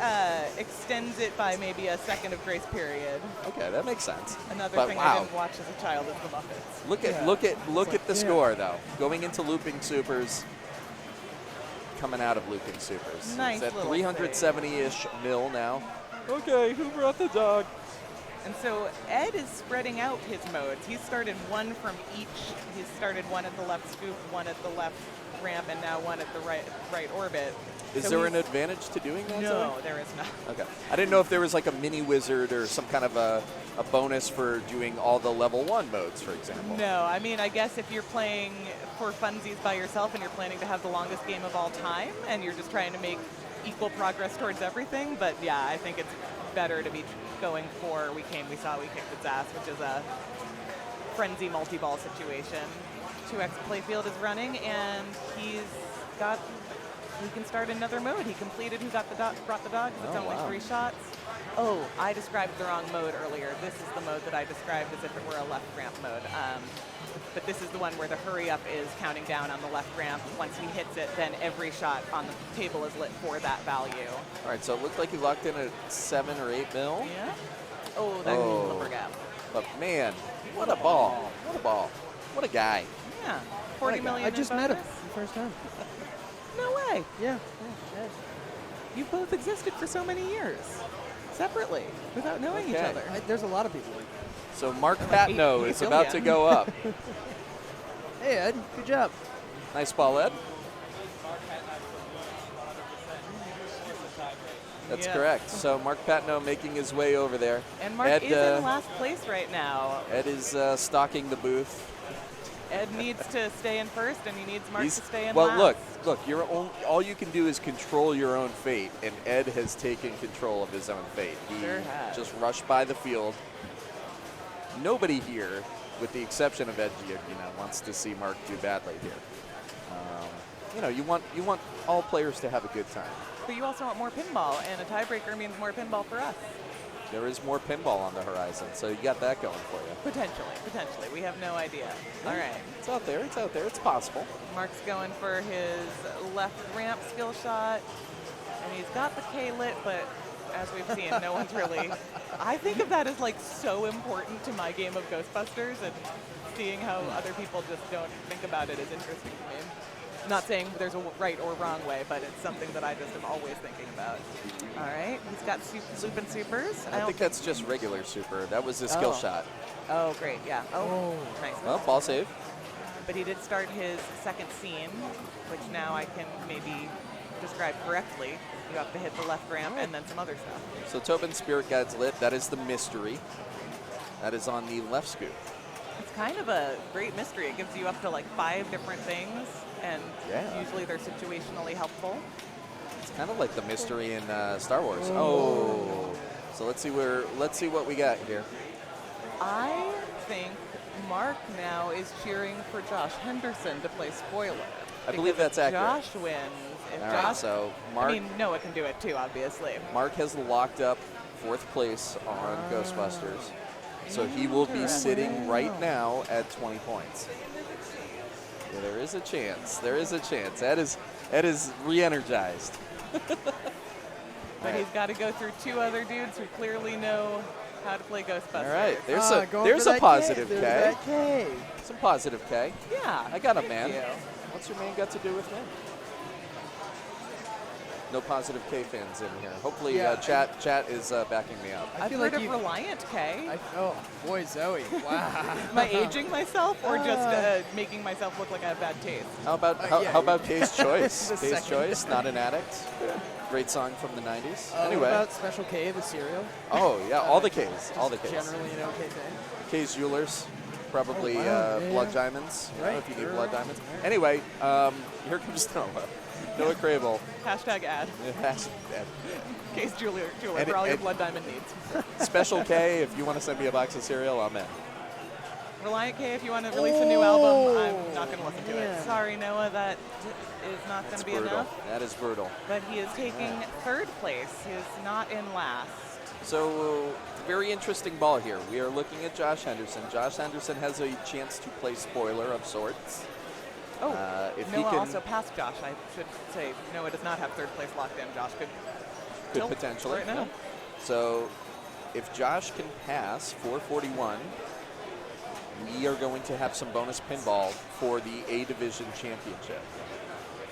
extends it by maybe a second of grace period. Okay, that makes sense. Another thing I didn't watch as a child is the Muppets. Look at the score though. Going into Looping Supers, coming out of Looping Supers. Nice. It's at 370-ish mil now. Okay, who brought the dog? And so Ed is spreading out his modes. He started one from each. He started one at the left scoop, one at the left ramp, and now one at the right orbit. Is So there an he's- advantage to doing that? No, Zoe? there is not. Okay. I didn't know if there was like a mini wizard or some kind of a bonus for doing all the level 1 modes, for example. No, I mean, I guess if you're playing for funsies by yourself and you're planning to have the longest game of all time and you're just trying to make equal progress towards everything, but yeah, I think it's better to be going for we came, we saw, we kicked its ass, which is a frenzy multi-ball situation. 2X playfield is running, and he can start another mode. He completed Who Got the Dog, Brought the Dog. It's only 3 shots. Oh, I described the wrong mode earlier. This is the mode that I described as if it were a left ramp mode. But this is the one where the hurry up is counting down on the left ramp. Once he hits it, then every shot on the table is lit for that value. All right, so it looked like he locked in at 7 or 8 mil. Yeah. Oh, that flipper gap. But man, what a ball. What a ball. What a guy. Yeah. 40 million. I just met him the first time. No way. Yeah. You both existed for so many years, separately, without knowing each Okay. other. There's a lot of people like So Mark Patno is about to go up. Hey, Ed. Good job. Nice ball, Ed. That's correct. So Mark Patno making his way over there. And Mark Ed, is in last place right now. Ed is stalking the booth. Ed needs to stay in first, and he needs Mark to stay in well, last. look, all you can do is control your own fate, and Ed has taken control of his own fate. He Sure has. just rushed by the field. Nobody here, with the exception of Ed, wants to see Mark do badly here. You want all players to have a good time. But you also want more pinball, and a tiebreaker means more pinball for us. There is more pinball on the horizon, so you got that going for you. Potentially. We have no idea. All right. It's out there. It's possible. Mark's going for his left ramp skill shot, and he's got the K lit, but as we've seen, no one's really. I think of that as like so important to my game of Ghostbusters, and seeing how other people just don't think about it is interesting to me. Not saying there's a right or wrong way, but it's something that I just am always thinking about. All right, he's got looping supers. I think that's just regular super. That was a skill shot. Oh, great, yeah. Oh, nice. Well, ball save. But he did start his second scene, which now I can maybe describe correctly. You have to hit the left ramp and then some other stuff. So Tobin's Spirit Guide's lit. That is the mystery. That is on the left scoop. It's kind of a great mystery. It gives you up to like 5 different things, and usually they're situationally helpful. It's kind of like the mystery in Star Wars. Oh. So let's see what we got here. I think Mark now is cheering for Josh Henderson to play spoiler. I believe that's accurate. Josh wins. If All Josh, right, so Mark. I mean, Noah can do it too, obviously. Mark has locked up 4th place on Ghostbusters. So he will be sitting right now at 20 points. Yeah, there is a chance. Ed is re-energized. But he's got to go through 2 other dudes who clearly know how to play Ghostbusters. All right, there's a positive K. That K. Some positive K. Yeah. I got a thank man. you. What's your man got to do with me? No positive K fans in here. Hopefully, chat is backing me up. I've heard of Reliant K. Oh, boy, Zoe. Wow. Am I aging myself or just making myself look like I have bad taste? How about K's Choice? The K's second. Choice, Not an Addict. Great song from the 90s. Anyway. What about Special K, the cereal? Oh, yeah, all the K's. All the K's. Generally, K thing. K's Jewelers. Probably yeah. blood diamonds. Right. If you need blood diamonds. Anyway, here comes Noah. Noah Crable. Hashtag ad. Case jeweler for all your blood diamond needs. Special K, if you want to send me a box of cereal, I'm in. Reliant K, if you want to release a new album, I'm not going to listen to it. Sorry, Noah, that is not going to be brutal. enough. That is brutal. But he is taking 3rd place. He is not in last. So, very interesting ball here. We are looking at Josh Henderson. Josh Henderson has a chance to play spoiler of sorts. Oh, if Noah he can, also passed Josh. I should say Noah does not have 3rd place locked in. Josh could tilt potentially. right now. So, if Josh can pass 441, we are going to have some bonus pinball for the A Division Championship.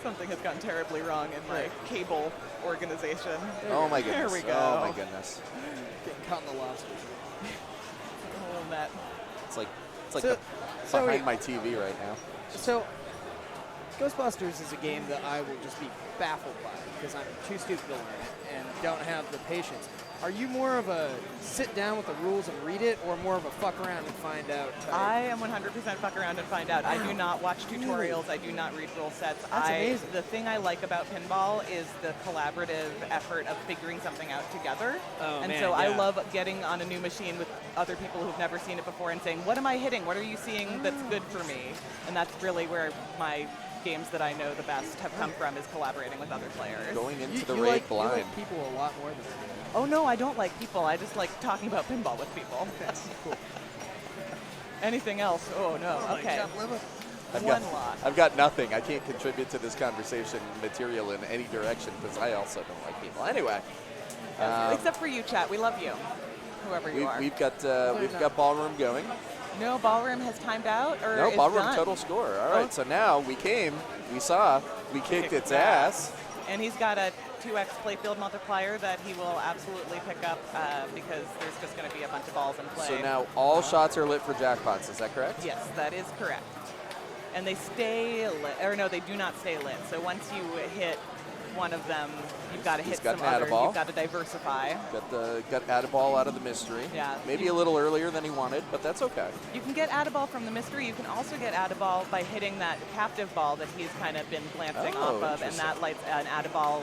Something has gone terribly wrong in my cable organization. Oh my goodness. There we go. Oh my goodness. Getting caught in the lobster. The whole net. It's like So- so behind we- my TV right now. So, Ghostbusters is a game that I will just be baffled by because I'm too stupid to learn it and don't have the patience. Are you more of a sit down with the rules and read it, or more of a fuck around and find out type? I am 100% fuck around and find out. I do not watch tutorials. I do not read rule sets. That's amazing. The thing I like about pinball is the collaborative effort of figuring something out together. Oh, and man, so I yeah. love getting on a new machine with other people who've never seen it before and saying, what am I hitting? What are you seeing that's good for me? And that's really where my games that I know the best have come from, is collaborating with other players. Going into the you raid like, blind. You like people a lot more than me. Oh no, I don't like people. I just like talking about pinball with people. Cool. Anything else? Oh no. Okay. I've got nothing. I can't contribute to this conversation material in any direction because I also don't like people. Anyway. Except for you, chat. We love you, whoever you are. We've got ballroom going. No, ballroom has timed out, or No, it's ballroom done. total score. All right, so now we saw, we kicked its ass. And he's got a 2x playfield multiplier that he will absolutely pick up because there's just going to be a bunch of balls in play. So now all shots are lit for jackpots. Is that correct? Yes, that is correct. And they stay lit, or no, they do not stay lit. So once you hit one of them, you've got to hit some others. You've got to diversify. Got Add-a-Ball out of the mystery. Yeah. Maybe a little earlier than he wanted, but that's okay. You can get Add-a-Ball from the mystery. You can also get Add-a-Ball by hitting that captive ball that he's kind of been glancing off of, and that lights an Add-a-Ball.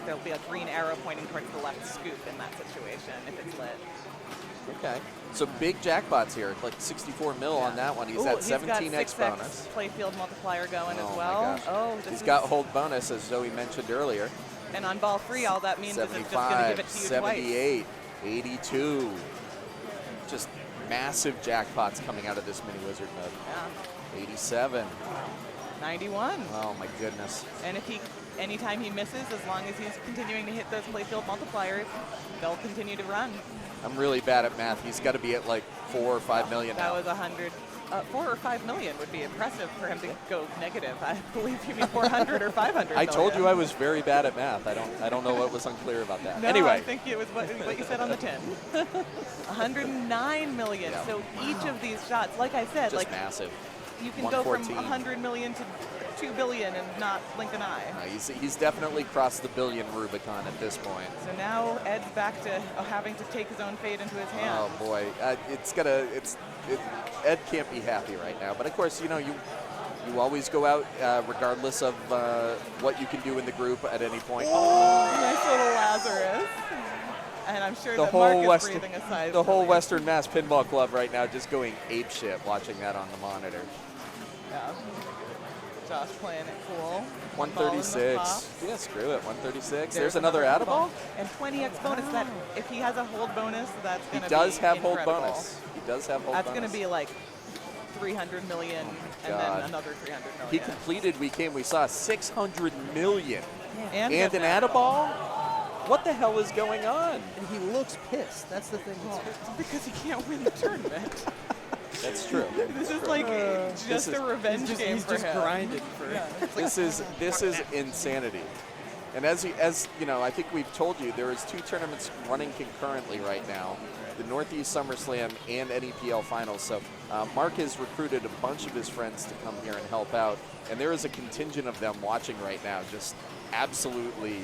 There'll be a green arrow pointing towards the left scoop in that situation if it's lit. Okay. So big jackpots here, like 64 mil on that one. He's at 17x he's got 6x bonus. playfield multiplier going Oh as my well. gosh. Oh, He's got hold bonus, as Zoe mentioned earlier. And on ball 3, all that means is it's just going to 75, give it to you 78, 82. Just massive jackpots coming out of this mini wizard mode. Yeah. 87. 91. Oh my goodness. And if anytime he misses, as long as he's continuing to hit those playfield multipliers, they'll continue to run. I'm really bad at math. He's got to be at like 4 or 5 million That now. was 100. 4 or 5 million would be impressive for him to go negative. I believe you mean 400 or 500 I told million. you I was very bad at math. I don't know what was unclear about that. No, Anyway. I think it was what you said on the tin. 109 million. Yeah. So each of these shots, like I said, Just like massive. you can go from 114. 100 million to 2 billion and not blink an eye. He's definitely crossed the billion Rubicon at this point. So now Ed's back to having to take his own fate into his hands. Oh boy, Ed can't be happy right now. But of course, you always go out regardless of what you can do in the group at any point. Nice little Lazarus. And I'm sure that Mark is breathing a sigh of the whole relief. Western Mass Pinball Club right now just going apeshit watching that on the monitor. Yeah. Josh playing it cool. 136. Yeah, screw it. 136. There's another Add-a-Ball. And 20x bonus. That if he has a hold bonus, that's He going to be does have hold incredible. bonus. He does have hold That's bonus. going to be like 300 million and God. then another 300 million. He completed, we saw 600 million. And And an Add-a-Ball? What the hell is going on? And he looks pissed. That's the thing. Because he can't win the tournament. That's true. This is like just a revenge game he's for just him. grinding for This is insanity. And as you know, I think we've told you there is 2 tournaments running concurrently right now, the Northeast SummerSlam and NEPL Finals. So Mark has recruited a bunch of his friends to come here and help out, and there is a contingent of them watching right now, just absolutely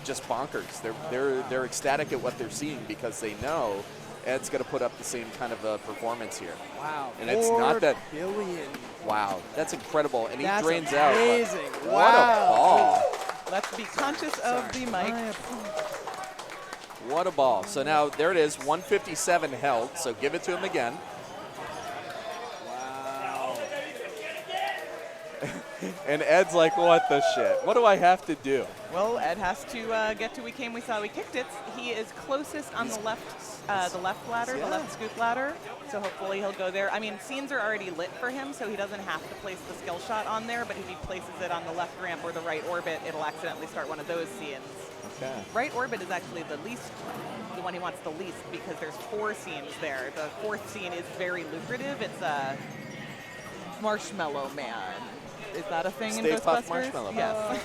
just bonkers. They're ecstatic at what they're seeing because they know Ed's going to put up the same kind of a performance here. Wow. And it's not that. 4 billion. Wow, that's incredible. And That's he drains amazing. out. Wow. What a ball. Let's be conscious of the mic. What a ball. So now there it is, 157 held. So give it to him again. Wow. And Ed's like, what the shit? What do I have to do? Well, Ed has to get to We Came, We Saw, We Kicked It. He is closest on the left ladder, the left scoop ladder. So hopefully he'll go there. I mean, scenes are already lit for him, so he doesn't have to place the skill shot on there. But if he places it on the left ramp or the right orbit, it'll accidentally start one of those scenes. Okay. Right orbit is actually the one he wants the least because there's 4 scenes there. The 4th scene is very lucrative. It's a Marshmallow Man. Is that a thing in Stay Puft Ghostbusters? Marshmallow. Yes.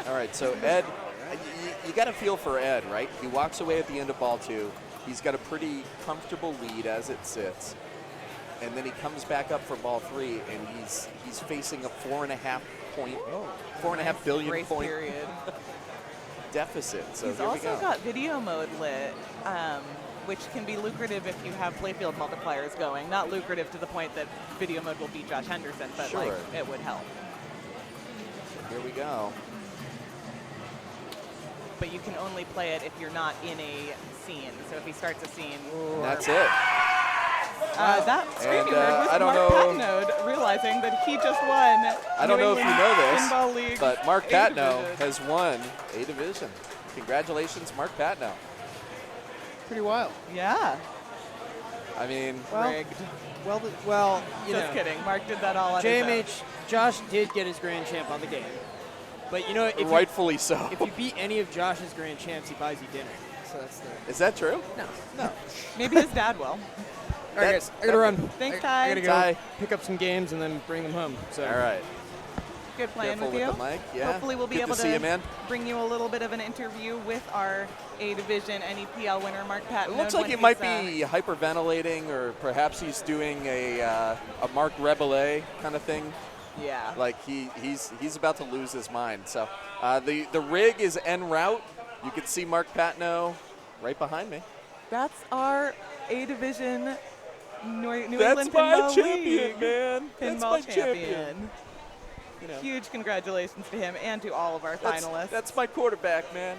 All right, so Ed, you got to feel for Ed, right? He walks away at the end of ball 2. He's got a pretty comfortable lead as it sits. And then he comes back up for ball 3, and he's facing a 4.5 billion Grace point period. deficit. So He's here we also go. got video mode lit, which can be lucrative if you have playfield multipliers going. Not lucrative to the point that video mode will beat Josh Henderson, but Sure. like it would help. Here we go. But you can only play it if you're not in a scene. So if he starts a scene, That's it. that screaming And, word was I don't Mark know- Patnode realizing that he just won. I don't know if you know Pinball this, League but Mark A Patno division. has won A Division. Congratulations, Mark Patno. Pretty wild. Yeah. I mean, Rigged. Well, you Just know, kidding. Mark did that all on his own. JMH, Josh did get his grand champ on the game. But you know, if rightfully so. if you beat any of Josh's grand champs, he buys you dinner. So that's the. Is that true? No. Maybe his dad will. All right, guys, I gotta run. Thanks, I Ty. gotta go Ty. pick up some games and then bring them home. So. All right. Good playing Careful with you. with the mic, yeah. Hopefully we'll be Good to able see you, man. bring you a little bit of an interview with our A Division NEPL winner, Mark Patton. It looks like he might be hyperventilating, or perhaps he's doing a Mark Rebele kind of thing. Yeah. Like he's about to lose his mind. So the rig is en route. You can see Mark Patno right behind me. That's our A Division New That's England my Pinball champion, League man. Pinball That's my champion. You know. Huge congratulations to him and to all of our finalists. That's my quarterback, man.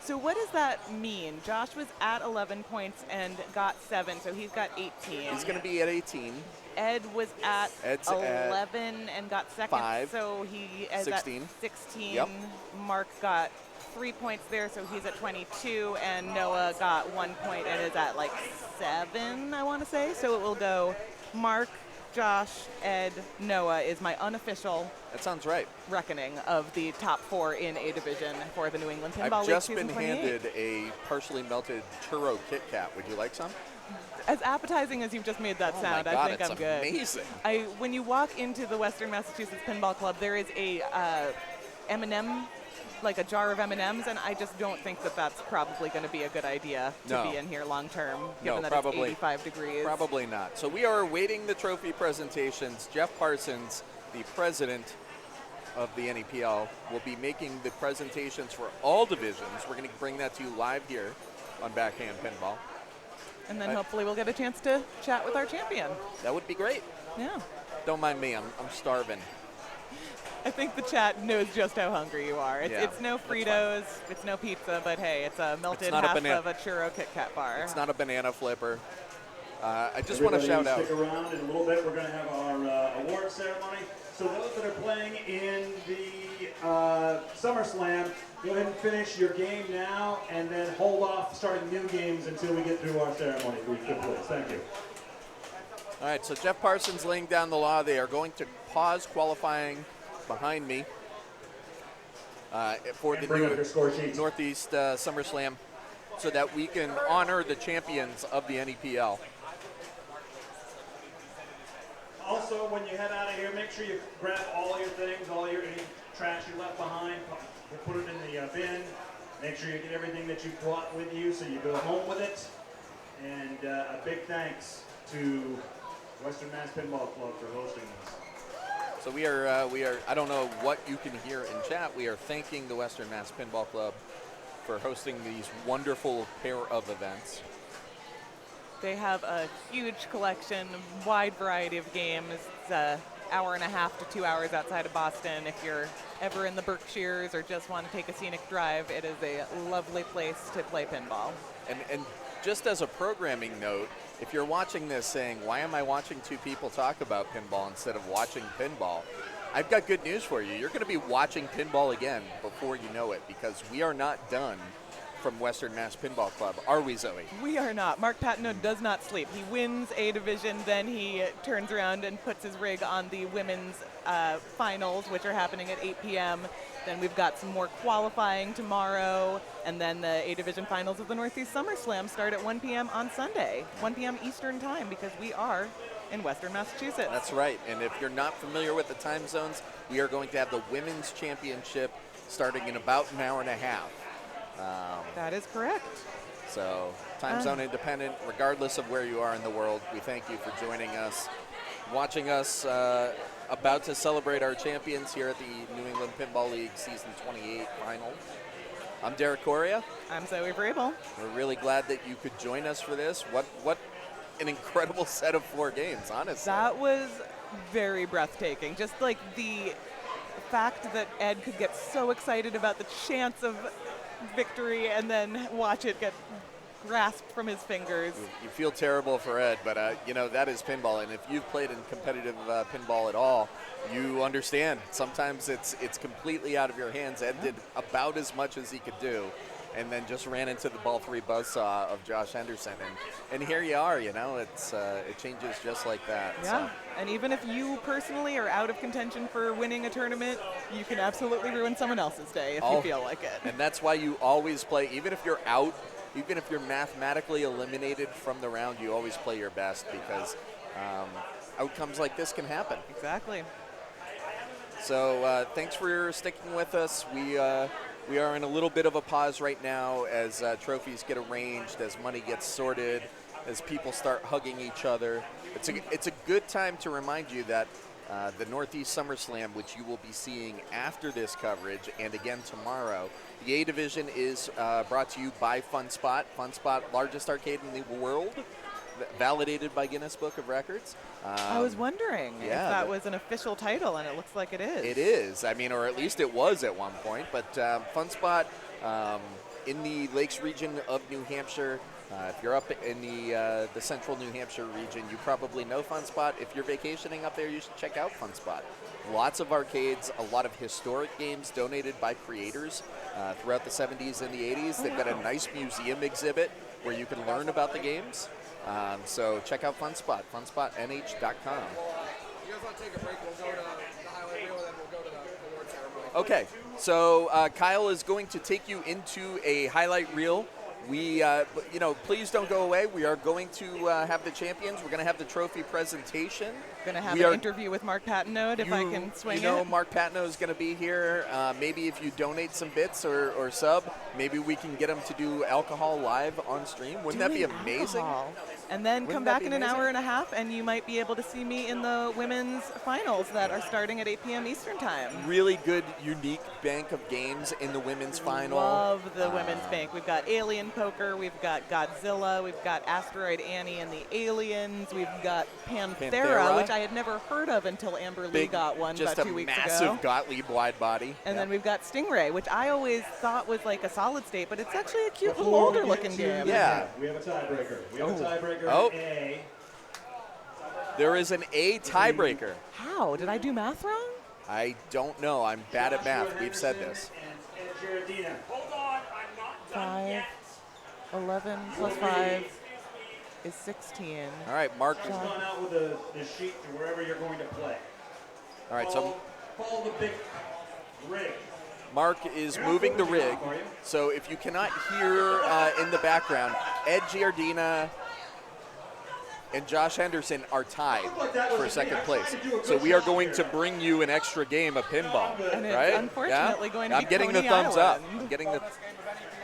So what does that mean? Josh was at 11 points and got 7, so he's got 18. He's going to be at 18. Ed was at Ed's at 11 and got second, 5. so he is 16. at 16. Yep. Mark got 3 points there, so he's at 22, and Noah got 1 point and is at like 7, I want to say. So it will go Mark, Josh, Ed, Noah is my unofficial That sounds right. reckoning of the top 4 in A Division for the New England Pinball I've League just season been 28. handed a partially melted churro Kit Kat. Would you like some? As appetizing as you've just made that Oh sound, my God, I think it's I'm good. amazing. When you walk into the Western Massachusetts Pinball Club, there is a M&M, like a jar of M&Ms, and I just don't think that that's probably going to be a good idea to No. be in here long term, No, given that probably- it's 85 degrees. Probably not. So we are awaiting the trophy presentations. Jeff Parsons, the president of the NEPL, will be making the presentations for all divisions. We're going to bring that to you live here on Backhand Pinball. And then hopefully we'll get a chance to chat with our champion. That would be great. Yeah. Don't mind me. I'm starving. I think the chat knows just how hungry you are. It's, Yeah, it's no that's Fritos, it's no pizza, but hey, it's a melted not a half banana- of a churro Kit Kat bar. It's not a banana flipper. I just want to shout out. Stick around in a little bit. We're going to have our award ceremony. So those that are playing in the SummerSlam, go ahead and finish your game now, and then hold off starting new games until we get through our ceremony. If we could, please. Thank you. All right, so Jeff Parsons laying down the law. They are going to pause qualifying behind me for And the bring up new your score sheets. Northeast SummerSlam so that we can honor the champions of the NEPL. Also, when you head out of here, make sure you grab all your things, any trash you left behind, put it in the bin. Make sure you get everything that you brought with you so you go home with it. And a big thanks to Western Mass Pinball Club for hosting this. So we are, I don't know what you can hear in chat. We are thanking the Western Mass Pinball Club for hosting these wonderful pair of events. They have a huge collection, wide variety of games. It's an hour and a half to 2 hours outside of Boston. If you're ever in the Berkshires or just want to take a scenic drive, it is a lovely place to play pinball. And just as a programming note, if you're watching this saying, why am I watching two people talk about pinball instead of watching pinball? I've got good news for you. You're going to be watching pinball again before you know it, because we are not done from Western Mass Pinball Club. Are we, Zoe? We are not. Mark Patino does not sleep. He wins A Division, then he turns around and puts his rig on the women's finals, which are happening at 8 p.m. Then we've got some more qualifying tomorrow, and then the A Division finals of the Northeast SummerSlam start at 1 p.m. on Sunday, 1 p.m. Eastern time, because we are in Western Massachusetts. That's right. And if you're not familiar with the time zones, we are going to have the Women's Championship starting in about an hour and a half. That is correct. So time zone independent, regardless of where you are in the world. We thank you for joining us, watching us about to celebrate our champions here at the New England Pinball League Season 28 final. I'm Derek Correa. I'm Zoe Vrabel. We're really glad that you could join us for this. What an incredible set of 4 games, honestly. That was very breathtaking. Just like the fact that Ed could get so excited about the chance of victory and then watch it get grasped from his fingers. You feel terrible for Ed, but you know, that is pinball, and if you've played in competitive pinball at all, you understand. Sometimes it's completely out of your hands. Ed did about as much as he could do, and then just ran into the ball 3 buzzsaw of Josh Henderson, and here you are. You know, it changes just like that. Yeah, So. and even if you personally are out of contention for winning a tournament, you can absolutely ruin someone else's day if you feel like it. And that's why you always play, even if you're out, even if you're mathematically eliminated from the round, you always play your best, because outcomes like this can happen. Exactly. So thanks for sticking with us. We are in a little bit of a pause right now as trophies get arranged, as money gets sorted, as people start hugging each other. It's a good time to remind you that the Northeast SummerSlam, which you will be seeing after this coverage and again tomorrow, the A Division is brought to you by FunSpot. FunSpot, largest arcade in the world, validated by Guinness Book of Records. I was wondering if that was an official title, and it looks like it is. It is. I mean, or at least it was at one point. But FunSpot in the Lakes region of New Hampshire. If you're up in the central New Hampshire region, you probably know FunSpot. If you're vacationing up there, you should check out FunSpot. Lots of arcades, a lot of historic games donated by creators throughout the 70s and the 80s. They've got a nice museum exhibit where you can learn about the games. So check out FunSpot, funspotnh.com. You guys want to take a break? We'll go to the highlight reel, and then we'll go to the award ceremony. Okay, so Kyle is going to take you into a highlight reel. We, please don't go away. We are going to have the champions. We're going to have the trophy presentation. Going to have an interview with Mark Patino if I can swing it. You know, Mark Patino is going to be here. Maybe if you donate some bits or sub, maybe we can get him to do alcohol live on stream. Wouldn't that be amazing? Alcohol. And then come back in an hour and a half, and you might be able to see me in the women's finals that are starting at 8 p.m. Eastern time. Really good, unique bank of games in the women's final. Love the women's bank. We've got Alien Poker, we've got Godzilla, we've got Asteroid Annie and the Aliens, we've got Panthera, which I had never heard of until Amber Lee got one about 2 weeks ago. Just a massive Gottlieb wide body. And then we've got Stingray, which I always thought was like a solid state, but it's actually a cute little older looking game. Yeah. We have a tiebreaker. We have a tiebreaker. Oh. A. There is an A tiebreaker. How? Did I do math wrong? I don't know. I'm bad at math. We've said this. Hold on, I'm not done 5, yet. 11 plus 5 is 16. All right, Mark. Just gone out with the sheet to wherever you're going to play. All right, so Follow the big rig. Mark is moving the rig. So if you cannot hear in the background, Ed Giardina and Josh Henderson are tied for second place. So we are going to bring you an extra game of pinball, And it's right? unfortunately going to I'm be getting the Coney thumbs up. Island. I'm getting the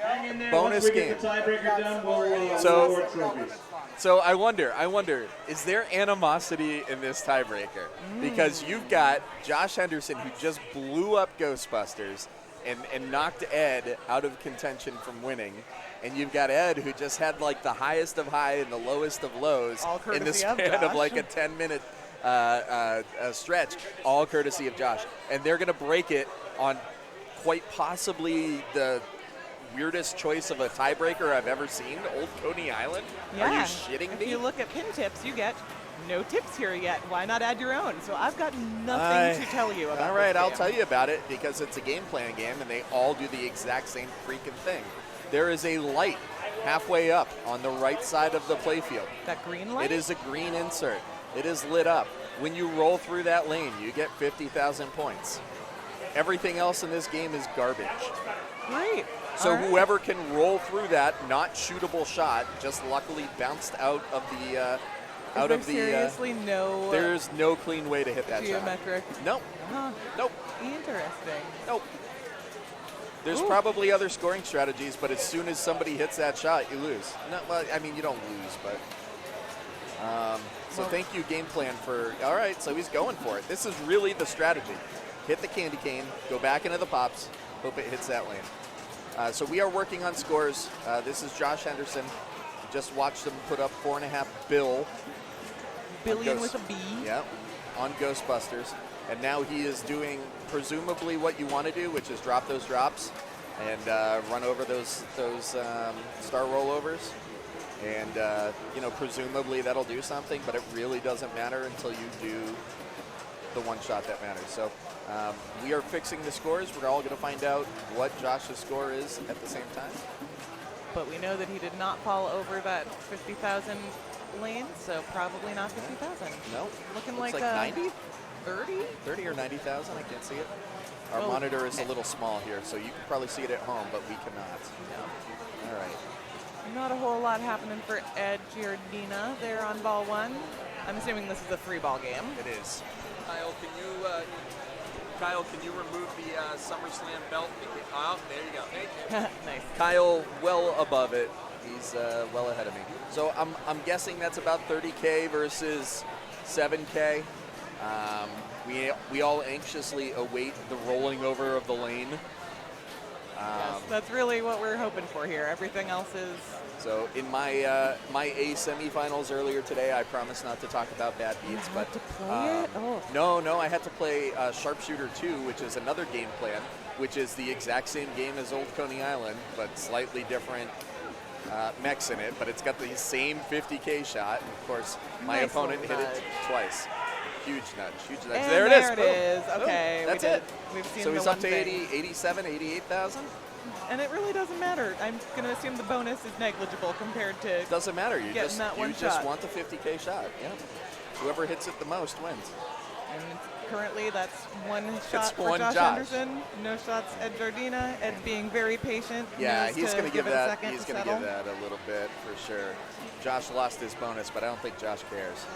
Hang in there. bonus Once we game. get the tiebreaker done, we'll So- award trophies. So I wonder, is there animosity in this tiebreaker? Because you've got Josh Henderson, who just blew up Ghostbusters and knocked Ed out of contention from winning. And you've got Ed, who just had like the highest of high and the lowest of lows in the span of like a 10-minute stretch, all courtesy of Josh. And they're going to break it on quite possibly the weirdest choice of a tiebreaker I've ever seen, Old Coney Island. Yeah. Are you shitting me? If you look at pin tips, you get no tips here yet. Why not add your own? So I've got nothing to tell you about All right, this I'll game. tell you about it because it's a game plan game and they all do the exact same freaking thing. There is a light halfway up on the right side of the playfield. That green light? It is a green insert. It is lit up. When you roll through that lane, you get 50,000 points. Everything else in this game is garbage. Great. So All right. whoever can roll through that not shootable shot just luckily bounced out of out there of the. seriously no There's no clean way to hit that geometric? shot. Nope. Huh. Nope. Interesting. Nope. There's Ooh. probably other scoring strategies, but as soon as somebody hits that shot, you lose. No, well, I mean, you don't lose, but. So thank you, game plan, for. All right, so he's going for it. This is really the strategy. Hit the candy cane, go back into the pops, hope it hits that lane. So we are working on scores. This is Josh Henderson. Just watched him put up 4.5 billion with a B. Yeah, on Ghostbusters. And now he is doing presumably what you want to do, which is drop those drops and run over those star rollovers. And, presumably that'll do something, but it really doesn't matter until you do the one shot that matters. So we are fixing the scores. We're all going to find out what Josh's score is at the same time. But we know that he did not fall over that 50,000 lane, so probably not 50,000. No. Looking Looks like 90? 30? 30 or 90,000, I can't see it. Our Oh. monitor is a little small here, so you can probably see it at home, but we cannot. No. All right. Not a whole lot happening for Ed Giardina there on ball one. I'm assuming this is a free ball game. It is. Kyle, can you remove the SummerSlam belt? Oh, there you go. Thank you. Nice. Kyle, well above it. He's well ahead of me. So I'm guessing that's about 30K versus 7K. We all anxiously await the rolling over of the lane. Yes, that's really what we're hoping for here. Everything else is. So in my my A semifinals earlier today, I promised not to talk about bad beats, but to play it? Oh. no, I had to play Sharpshooter 2, which is another game plan, which is the exact same game as Old Coney Island, but slightly different mechs in it. But it's got the same 50K shot. And of course, my Nice opponent hit little it nudge. twice. Huge nudge. And there it is. There Boom. it is. Boom. Okay, That's we did. it. We've seen So the he's one up to thing. 87, 88,000. And it really doesn't matter. I'm going to assume the bonus is negligible compared to. Doesn't matter. You getting that one just shot. want the 50K shot. Yeah. Whoever hits it the most wins. And currently, that's one shot for one Josh Josh. Henderson. No shots, Ed Giardina. Ed being very patient. Yeah, knows he's to going to give it a that. second He's to going to settle. give that a little bit for sure. Josh lost his bonus, but I don't think Josh cares.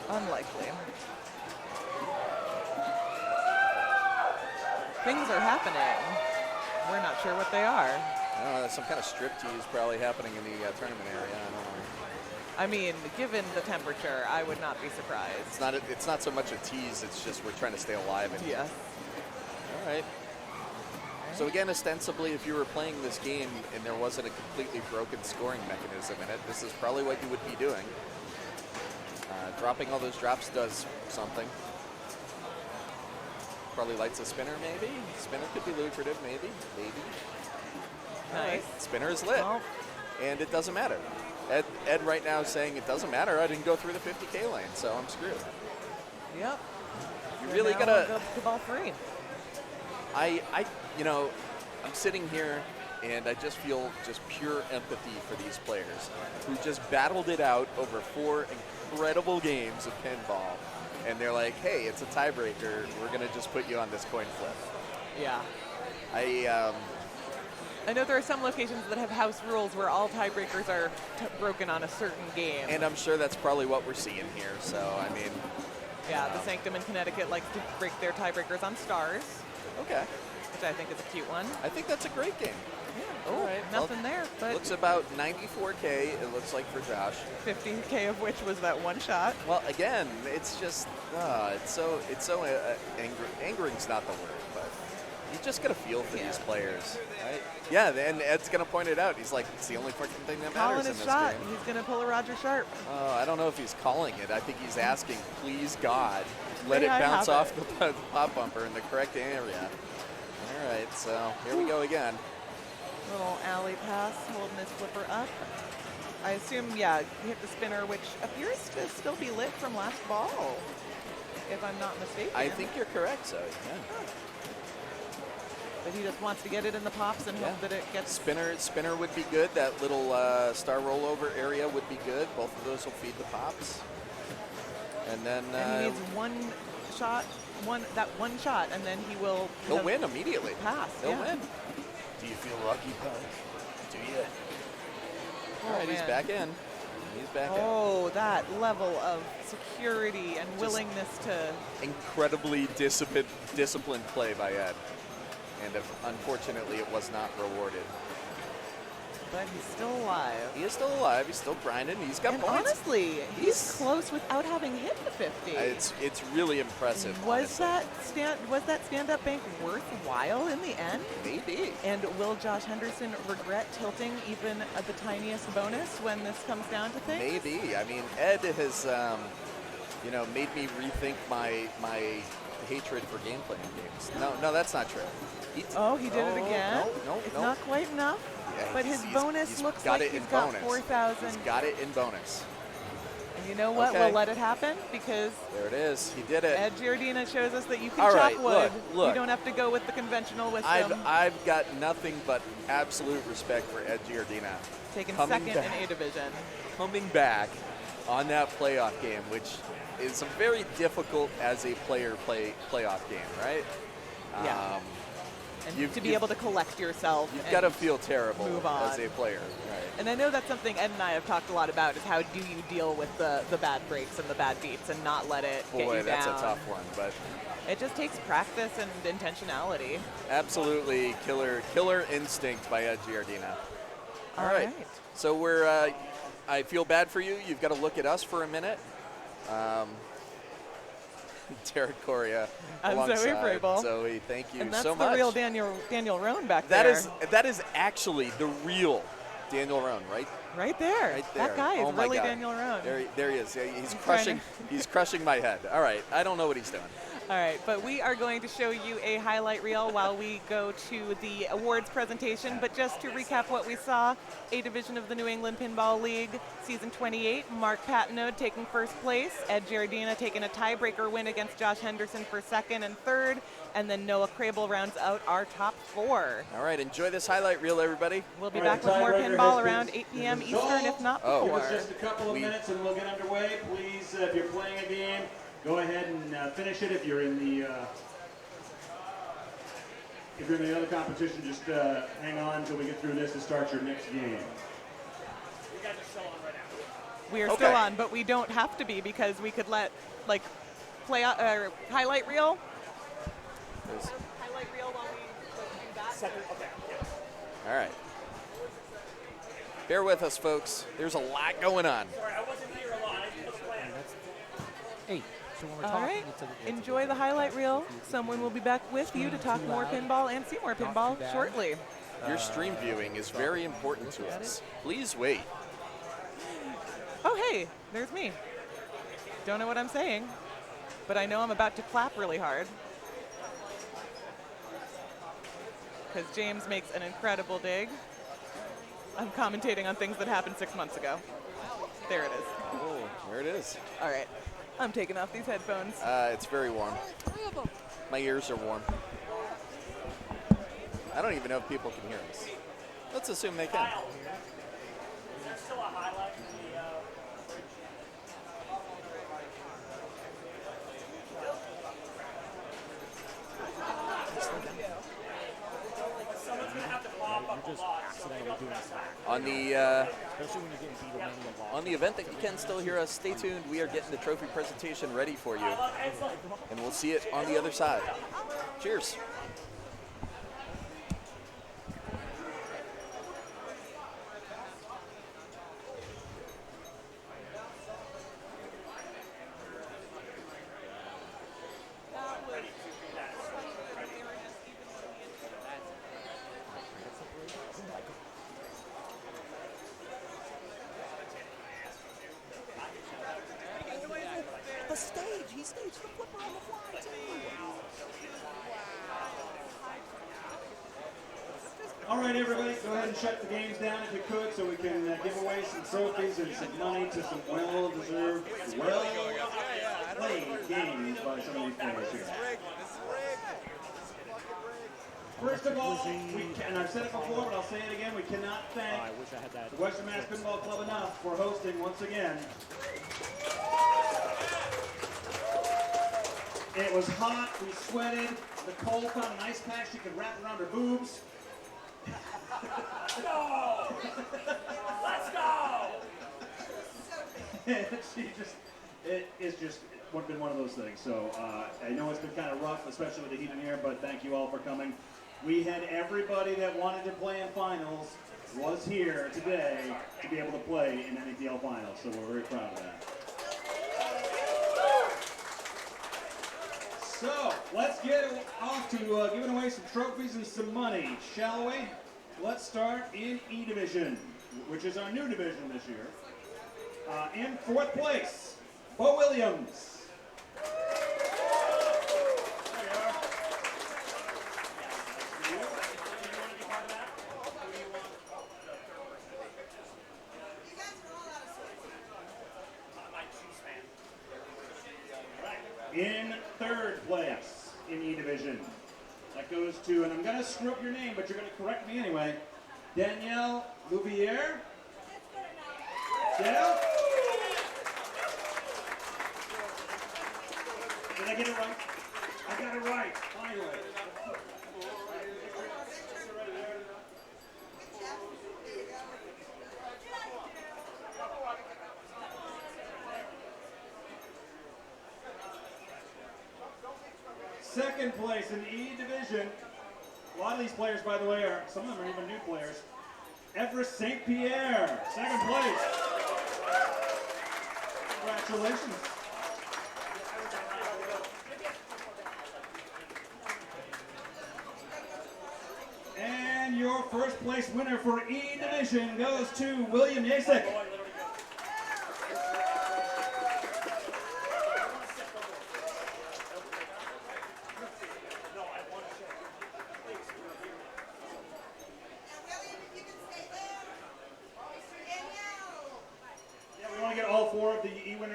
Unlikely. Things are happening. We're not sure what they are. I don't know, some kind of striptease probably happening in the tournament area. I don't know. I mean, given the temperature, I would not be surprised. It's not so much a tease. It's just we're trying to stay alive. In Yes. All right. So again, ostensibly, if you were playing this game and there wasn't a completely broken scoring mechanism in it, this is probably what you would be doing. Dropping all those drops does something. Probably lights a spinner, maybe. Spinner could be lucrative, maybe. Nice. All right. Spinner is lit, and it doesn't matter. Ed right now is saying it doesn't matter. I didn't go through the 50K lane, so I'm screwed. Yep. You really gotta. Go ball free. I'm sitting here and I just feel just pure empathy for these players who just battled it out over 4 incredible games of pinball. And they're like, hey, it's a tiebreaker. We're going to just put you on this coin flip. Yeah. I know there are some locations that have house rules where all tiebreakers are broken on a certain game. And I'm sure that's probably what we're seeing here. So, I mean. Yeah, the Sanctum in Connecticut likes to break their tiebreakers on stars. Okay. Which I think is a cute one. I think that's a great game. Yeah. All right. Nothing there. But looks about 94K, it looks like, for Josh. 50K of which was that one shot. Well, again, it's just, it's so angering's not the word, but you just got to feel for these players, right? Yeah, and Ed's going to point it out. He's like, it's the only fucking thing that Calling matters in his this shot. game. He's going to pull a Roger Sharp. I don't know if he's calling it. I think he's asking, please, God, let May it I bounce have off the pop bumper in the correct area. All right, so here we go again. Little alley pass, holding his flipper up. I assume, yeah, he hit the spinner, which appears to still be lit from last ball, if I'm not mistaken. I think you're correct, so yeah. But he just wants to get it in the pops and hope that it gets... Spinner would be good. That little star rollover area would be good. Both of those will feed the pops. And then... and he needs one shot, that one shot, and then he will... He'll win immediately. Pass, He'll win. Do you feel lucky, Pug? Do you? All right, he's back in. He's back out. Oh, that level of security and willingness to... Incredibly disciplined play by Ed. And unfortunately, it was not rewarded. But he's still alive. He is still alive. He's still grinding. He's got And points. honestly, he's close without having hit the 50. It's really impressive. Was that stand-up bank worthwhile in the end? Maybe. And will Josh Henderson regret tilting even the tiniest bonus when this comes down to things? Maybe. I mean, Ed has, made me rethink my hatred for gameplay in games. No, that's not true. He did it again? No, it's not quite enough. Yeah, but his bonus looks like he's got 4,000. He's got it in bonus. And you know what? Okay. We'll let it happen because there it is. He did it. Ed Giardina shows us that you can All chop right, wood. look. You don't have to go with the conventional wisdom. I've got nothing but absolute respect for Ed Giardina. Taking Coming second back. in A division. Coming back on that playoff game, which is very difficult as a player playoff game, right? Yeah. And to be able to collect yourself. You've got to feel terrible move on. as a player. Right. And I know that's something Ed and I have talked a lot about is how do you deal with the bad breaks and the bad beats and not let it get you down. Boy, that's a tough one, but it just takes practice and intentionality. Absolutely killer instinct by Ed Giardina. All right. So we're I feel bad for you. You've got to look at us for a minute. Derek Correa alongside Zoe Vrabel. Zoe, thank you and that's so the much. real Daniel Roan back there. That is actually the real Daniel Roan, right? Right there. Right there. That guy is Oh my really God. Daniel Roan. There he is. He's crushing my head. All right, I don't know what he's doing. All right, but we are going to show you a highlight reel while we go to the awards presentation. But just to recap what we saw, A Division of the New England Pinball League, Season 28, Mark Patnode taking first place, Ed Giardina taking a tiebreaker win against Josh Henderson for second and third, and then Noah Crable rounds out our top four. All right, enjoy this highlight reel, everybody. We'll be back with more pinball around 8 p.m. Eastern, if not before. Give us just a couple of minutes and we'll get underway. Please, if you're playing a game, go ahead and finish it. If you're in the other competition, just hang on until we get through this to start your next game. You guys are still on right now. We are still on, but we don't have to be because we could let highlight reel. Highlight reel while we do that. Okay. Yeah. All right. Bear with us, folks. There's a lot going on. Sorry, I wasn't here a lot. I didn't know the plan. Hey, so when we're All talking, right. it's Enjoy the highlight reel. Someone will be back with you to talk more pinball and see more pinball shortly. Your stream viewing is very important to us. Please wait. Oh, hey, there's me. Don't know what I'm saying, but I know I'm about to clap really hard. Because James makes an incredible dig. I'm commentating on things that happened 6 months ago. There it is. Oh, there it is. All right. I'm taking off these headphones. It's very warm. My ears are warm. I don't even know if people can hear us. Let's assume they can. Is there still a highlight in the someone's going to have to pop up a lot. On the event that you can still hear us, stay tuned. We are getting the trophy presentation ready for you. And we'll see it on the other side. Cheers. The stage, he staged the flipper on the fly too. All right, everybody, go ahead and shut the games down if you could so we can give away some trophies and some money to some well-deserved, well-played games by some of these players here. First of all, and I've said it before, but I'll say it again, we cannot thank the Western Mass Pinball Club enough for hosting once again. It was hot, we sweated, Nicole found an ice pack she could wrap around her boobs. Go! Let's go! it's just been one of those things. So I know it's been kind of rough, especially with the heat in here, but thank you all for coming. We had everybody that wanted to play in finals was here today to be able to play in NEPL finals, so we're very proud of that. So let's get off to giving away some trophies and some money, shall we? Let's start in E Division, which is our new division this year. In fourth place, Bo Williams. In third place in E Division, that goes to, and I'm going to screw up your name, but you're going to correct me anyway, Danielle Louvier. Danielle? Did I get it right? I got it right, finally. Second place in E Division. A lot of these players, by the way, some of them are even new players. Everest St. Pierre, second place. Congratulations. And your first place winner for E Division goes to William Yasek.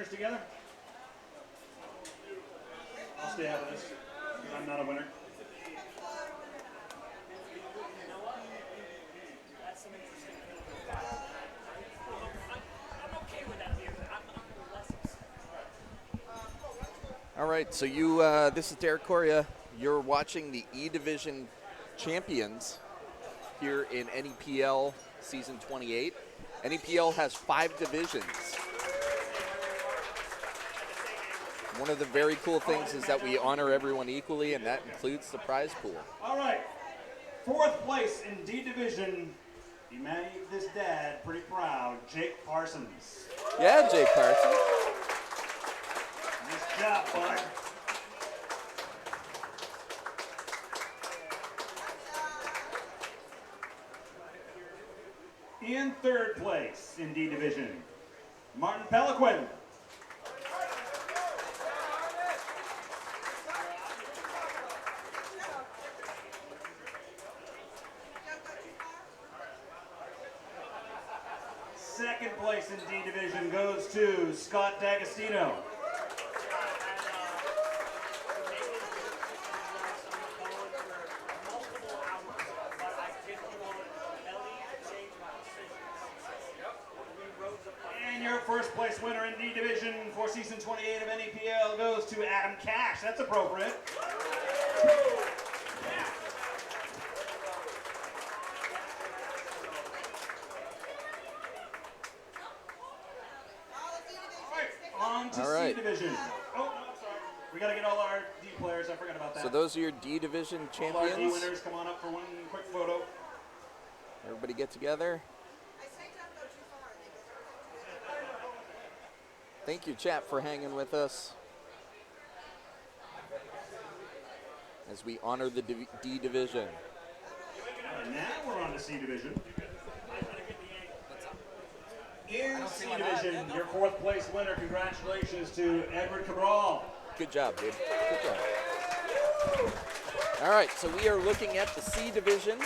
Together? I'll stay out of this because I'm not a winner. All right, so you, this is Derek Correa. You're watching the E Division champions here in NEPL Season 28. NEPL has 5 divisions. One of the very cool things is that we honor everyone equally, and that includes the prize pool. All right, fourth place in D Division. He made this dad pretty proud, Jake Parsons. Yeah, Jake Parsons. Nice job, bud. In third place in D Division, Martin Peliquin. Second place in D Division goes to Scott D'Agostino. And your first place winner in D Division for Season 28 of NEPL goes to Adam Cash. That's appropriate. All right. C Division. Oh, no, I'm sorry. We got to get all our D players. I forgot about that. So those are your D Division champions. All our D winners, come on up for one quick photo. Everybody get together. Thank you, chat, for hanging with us as we honor the D Division. And now we're on to C Division. In C Division, your fourth place winner, congratulations to Edward Cabral. Good job, dude. Good job. All right, so we are looking at the C Division.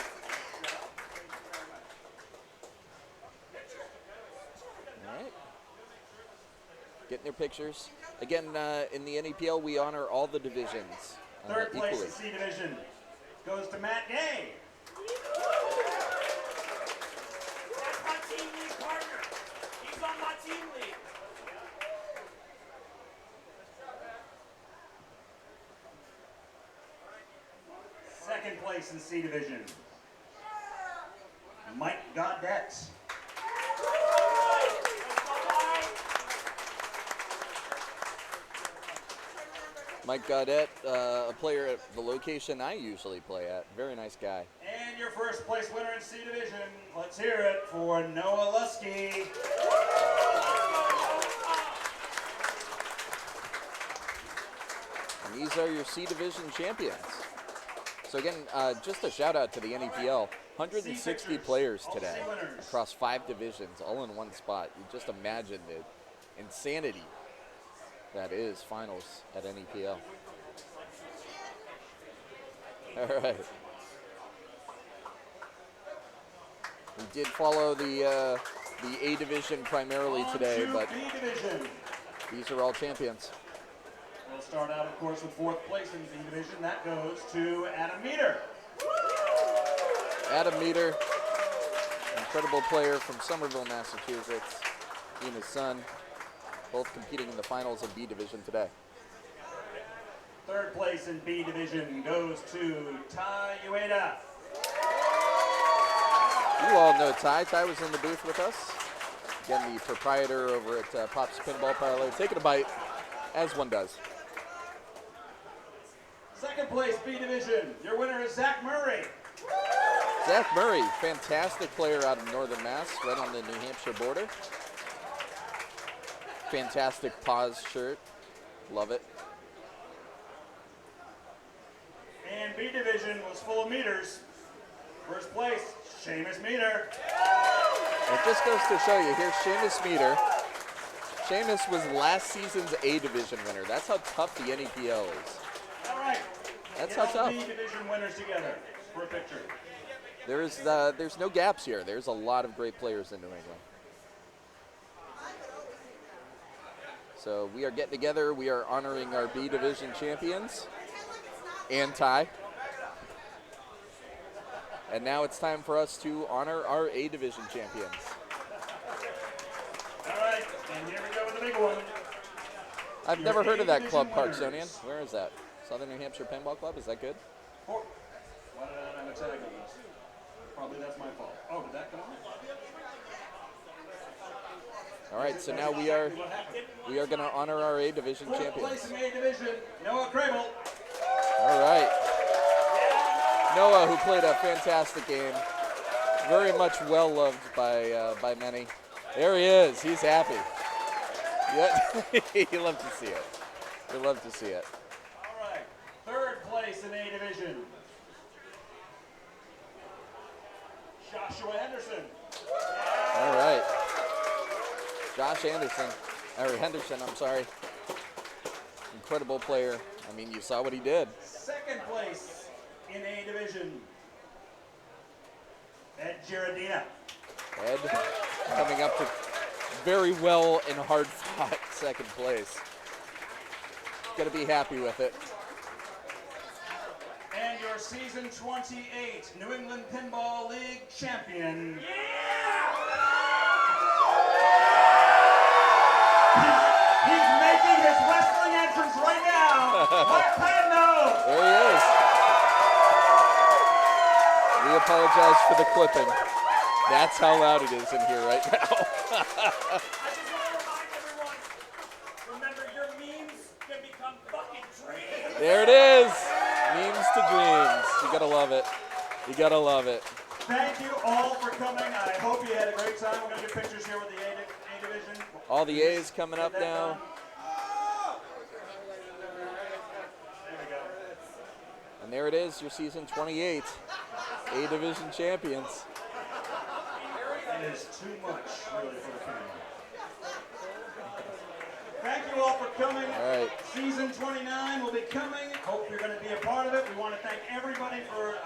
All right. Getting their pictures. Again, in the NEPL, we honor all the divisions Third place equally. in C Division goes to Matt Gay. That's my team lead partner. He's on my team lead. Second place in C Division, Mike Gaudette. Mike Gaudette, a player at the location I usually play at. Very nice guy. And your first place winner in C Division, let's hear it for Noah Lusky. And these are your C Division champions. So again, just a shout out to the NEPL. 160 players today across 5 divisions, all in one spot. You just imagine the insanity that is finals at NEPL. All right. We did follow the A division primarily today, but these are all champions. We'll start out, of course, with 4th place in the division. That goes to Adam Meter. Adam Meter, incredible player from Somerville, Massachusetts. He and his son both competing in the finals of B division today. 3rd place in B division goes to Ty Ueda. You all know Ty. Ty was in the booth with us. Again, the proprietor over at Pop's Pinball Parlor. Taking a bite, as one does. 2nd place B division. Your winner is Zach Murray. Zach Murray, fantastic player out of Northern Mass, right on the New Hampshire border. Fantastic Paws shirt. Love it. And B division was full of meters. 1st place, Seamus Meter. It just goes to show you, here's Seamus Meter. Seamus was last season's A division winner. That's how tough the NEPL is. All right. That's Get how all tough. B division winners together for a picture. There's no gaps here. There's a lot of great players in New England. So we are getting together. We are honoring our B division champions and Ty. And now it's time for us to honor our A division champions. All right, and here we go with the big one. I've never heard of that club, Parksonian. Where is that? Southern New Hampshire Pinball Club? Is that good? Why did I not have a tag on this? Probably that's my fault. Oh, did that come on? All right, so now we are going to honor our A division 4th champions. place in A division, Noah Crable. All right. Noah, who played a fantastic game, very much well loved by many. There he is. He's happy. Yeah. You love to see it. You love to see it. All right, 3rd place in A division, Joshua Henderson. All right. Josh Anderson, or Henderson, I'm sorry. Incredible player. I mean, you saw what he did. 2nd place in A division, Ed Giardina. Ed coming up to very well and hard fought 2nd place. Gonna be happy with it. And your season 28 New England Pinball League champion. He's making his wrestling entrance right now. Mark Padno. There he is. We apologize for the clipping. That's how loud it is in here right now. I just want to remind everyone, remember your memes can become fucking dreams. There it is. Memes to dreams. You gotta love it. You gotta love it. Thank you all for coming. I hope you had a great time. We're going to get pictures here with the A division. All the A's coming up now. There we go. And there it is, your season 28 A division champions. It is too much, really, for the camera. Thank you all for coming. All right. Season 29 will be coming. Hope you're going to be a part of it. We want to thank everybody for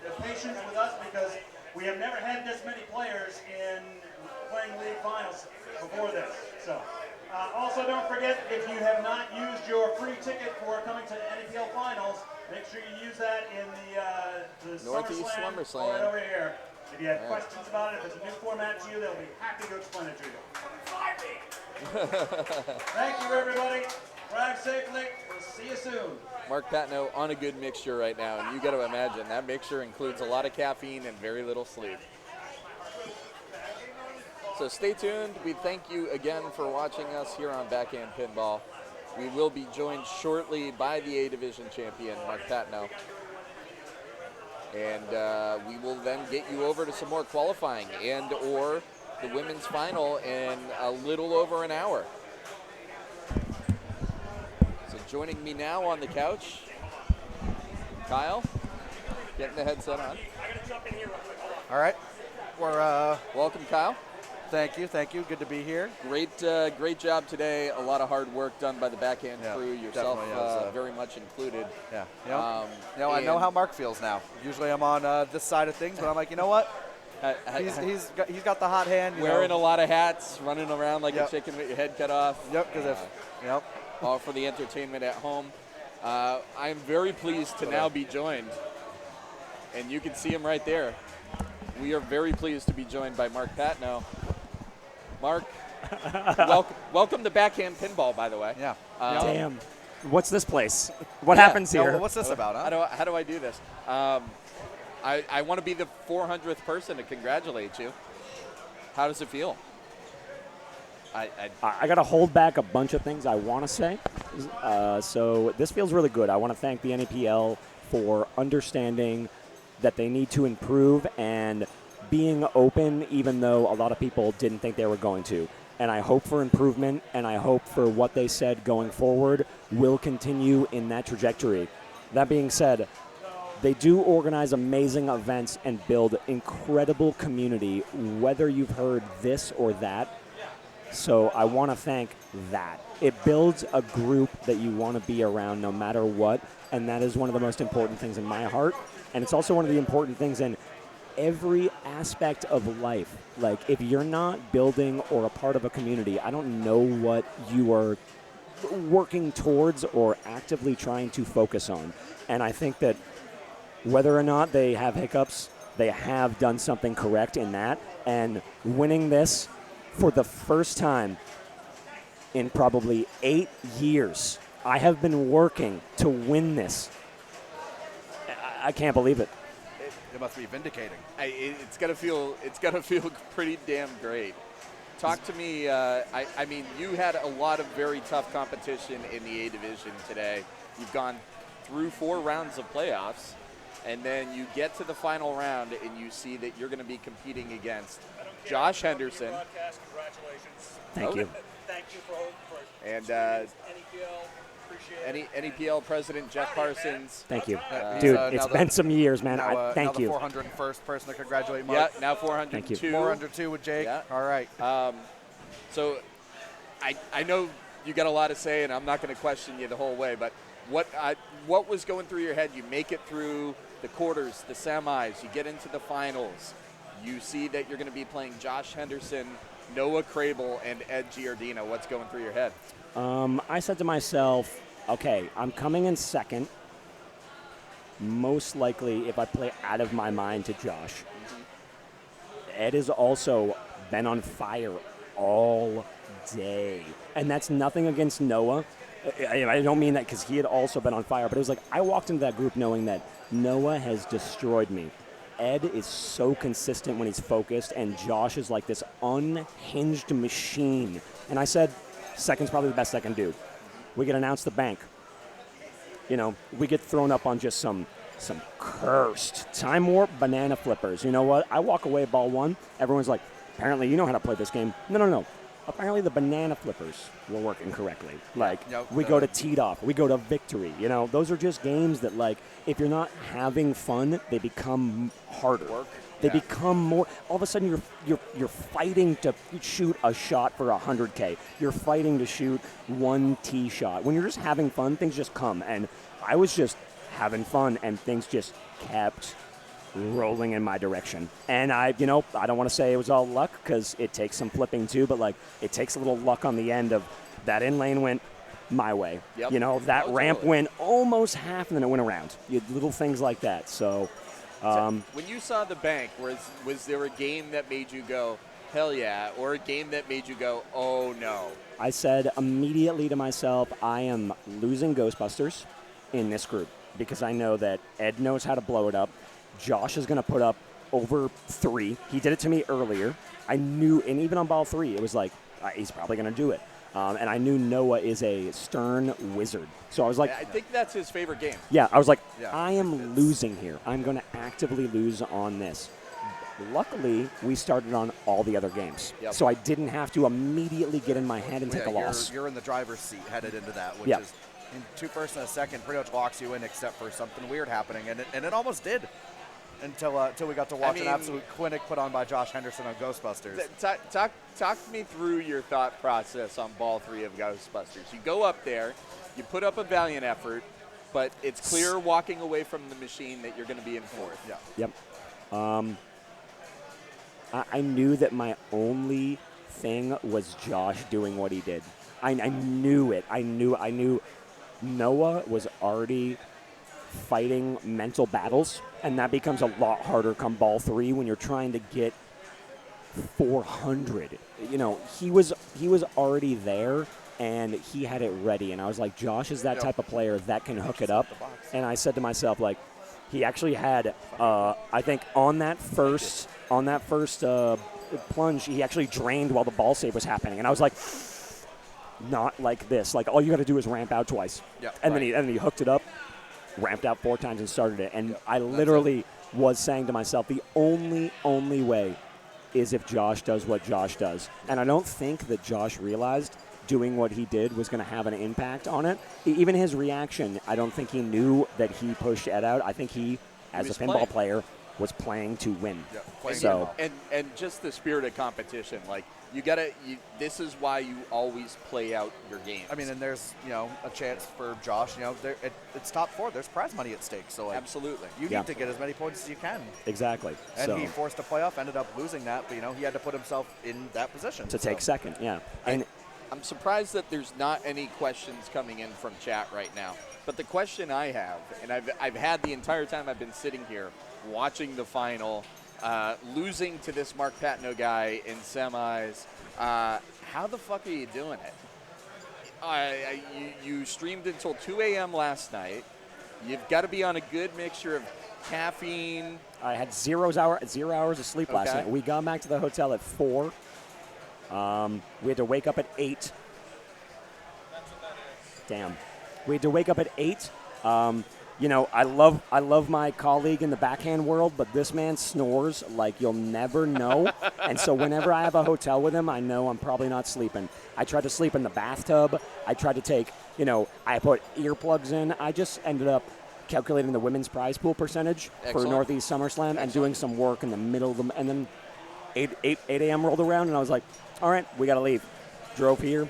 the patience with us because we have never had this many players in playing league finals before this. So, also don't forget, if you have not used your free ticket for coming to NEPL finals, make sure you use that in the Northeast SummerSlam right over here. If you have questions about it, if it's a new format to you, they'll be happy to explain it to you. Thank you, everybody. Drive safely. We'll see you soon. Mark Patno on a good mixture right now, and you got to imagine that mixture includes a lot of caffeine and very little sleep. So stay tuned. We thank you again for watching us here on Backhand Pinball. we will be joined shortly by the A Division champion, Mark Patno. And we will then get you over to some more qualifying and or the women's final in a little over an hour. So joining me now on the couch, Kyle, getting the headset on. All right. We're welcome, Kyle. Thank you. Good to be here. Great job today. A lot of hard work done by the backhand crew, yourself very much included. Yeah. I know how Mark feels now. Usually I'm on this side of things, but I'm like, you know what? He's got the hot hand. Wearing a lot of hats, running around like a chicken with your head cut off. Yep. Because all for the entertainment at home. I'm very pleased to now be joined, and you can see him right there. We are very pleased to be joined by Mark Patno. Mark, welcome to Backhand Pinball, by the way. Yeah. Damn. What's this place? What happens here? Well, what's this about, huh? How do I do this? I want to be the 400th person to congratulate you. How does it feel? I got to hold back a bunch of things I want to say. So this feels really good. I want to thank the NEPL for understanding that they need to improve and being open, even though a lot of people didn't think they were going to. And I hope for improvement, and I hope for what they said going forward will continue in that trajectory. That being said, they do organize amazing events and build incredible community, whether you've heard this or that. So I want to thank that. It builds a group that you want to be around no matter what, and that is one of the most important things in my heart. And it's also one of the important things in every aspect of life. Like, if you're not building or a part of a community, I don't know what you are working towards or actively trying to focus on. And I think that whether or not they have hiccups, they have done something correct in that. And winning this for the first time in probably 8 years, I have been working to win this. I can't believe it. It must be vindicating. It's gotta feel pretty damn great. Talk to me. I mean, you had a lot of very tough competition in the A Division today. You've gone through 4 rounds of playoffs, and then you get to the final round, and you see that you're going to be competing against Josh Henderson. Thank you. Thank you for And NEPL. NEPL President Jeff Parsons. Thank you. Dude, it's been some years, man. now Thank you. the 401st person to congratulate Mark. Yeah, now 402. Thank you. 402 with Jake. Yeah. All right. So I know you got a lot to say, and I'm not going to question you the whole way, but what was going through your head? You make it through the quarters, the semis, you get into the finals. You see that you're going to be playing Josh Henderson, Noah Crable, and Ed Giardino. What's going through your head? I said to myself, okay, I'm coming in second. Most likely, if I play out of my mind to Josh. Ed has also been on fire all day. And that's nothing against Noah. I don't mean that because he had also been on fire, but it was like I walked into that group knowing that Noah has destroyed me. Ed is so consistent when he's focused, and Josh is like this unhinged machine. And I said, second's probably the best I can do. We get announced the bank. You know, we get thrown up on just some cursed time warp banana flippers. You know what? I walk away ball 1. Everyone's like, apparently you know how to play this game. No. Apparently the banana flippers were working correctly. Like, we go to teed off. We go to victory. You know, those are just games that, like, if you're not having fun, they become harder. They become more. All of a sudden, you're fighting to shoot a shot for 100K. You're fighting to shoot 1 tee shot. When you're just having fun, things just come. And I was just having fun, and things just kept rolling in my direction. And I don't want to say it was all luck because it takes some flipping too, but like it takes a little luck on the end of that in lane went my way. Yep. You know, that ramp went almost half and then it went around. You had little things like that. So when you saw the bank, was there a game that made you go, hell yeah, or a game that made you go, oh no? I said immediately to myself, I am losing Ghostbusters in this group because I know that Ed knows how to blow it up. Josh is going to put up over 3. He did it to me earlier. I knew, and even on ball 3, it was like, he's probably going to do it. And I knew Noah is a stern wizard. So I was like, I think that's his favorite game. yeah, I was like, Yeah. I am losing here. I'm going to actively lose on this. Luckily, we started on all the other games. Yep. So I didn't have to immediately get in my head and take a loss. You're in the driver's seat headed into that, which Yep. is in 2 first and a second pretty much locks you in except for something weird happening. And it almost did until we got to watch an absolute clinic put on by Josh Henderson on Ghostbusters. Talk me through your thought process on ball 3 of Ghostbusters. You go up there, you put up a valiant effort, but it's clear walking away from the machine that you're going to be in 4th. Yeah. Yep. I knew that my only thing was Josh doing what he did. I knew it. I knew Noah was already fighting mental battles, and that becomes a lot harder come ball 3 when you're trying to get 400. You know, he was already there, and he had it ready. And I was like, Josh is that type of player that can hook it up. And I said to myself, like, he actually had, I think, on that first plunge, he actually drained while the ball save was happening. And I was like, not like this. Like, all you got to do is ramp out twice. Yep. And then he hooked it up, ramped out 4 times, and started it. And I literally was saying to myself, the only way is if Josh does what Josh does. And I don't think that Josh realized doing what he did was going to have an impact on it. Even his reaction, I don't think he knew that he pushed Ed out. I think he, as a pinball player, was playing to win. And just the spirit of competition, like this is why you always play out your games. I mean, and there's a chance for Josh. It's top 4. There's prize money at stake. So like, absolutely, you need to get as many points as you can. Exactly. And he forced a playoff, ended up losing that, but he had to put himself in that position to take second. Yeah. And I'm surprised that there's not any questions coming in from chat right now. But the question I have, and I've had the entire time I've been sitting here watching the final, losing to this Mark Patno guy in semis, how the fuck are you doing it? You streamed until 2 a.m. last night. You've got to be on a good mixture of caffeine. I had 0 hours of sleep last night. We got back to the hotel at 4. We had to wake up at 8. Damn. We had to wake up at 8. I love my colleague in the backhand world, but this man snores like you'll never know. And so whenever I have a hotel with him, I know I'm probably not sleeping. I tried to sleep in the bathtub. I tried to take, I put earplugs in. I just ended up calculating the women's prize pool percentage for Northeast SummerSlam and doing some work in the middle of them. And then 8 a.m. rolled around, and I was like, all right, we got to leave. Drove here.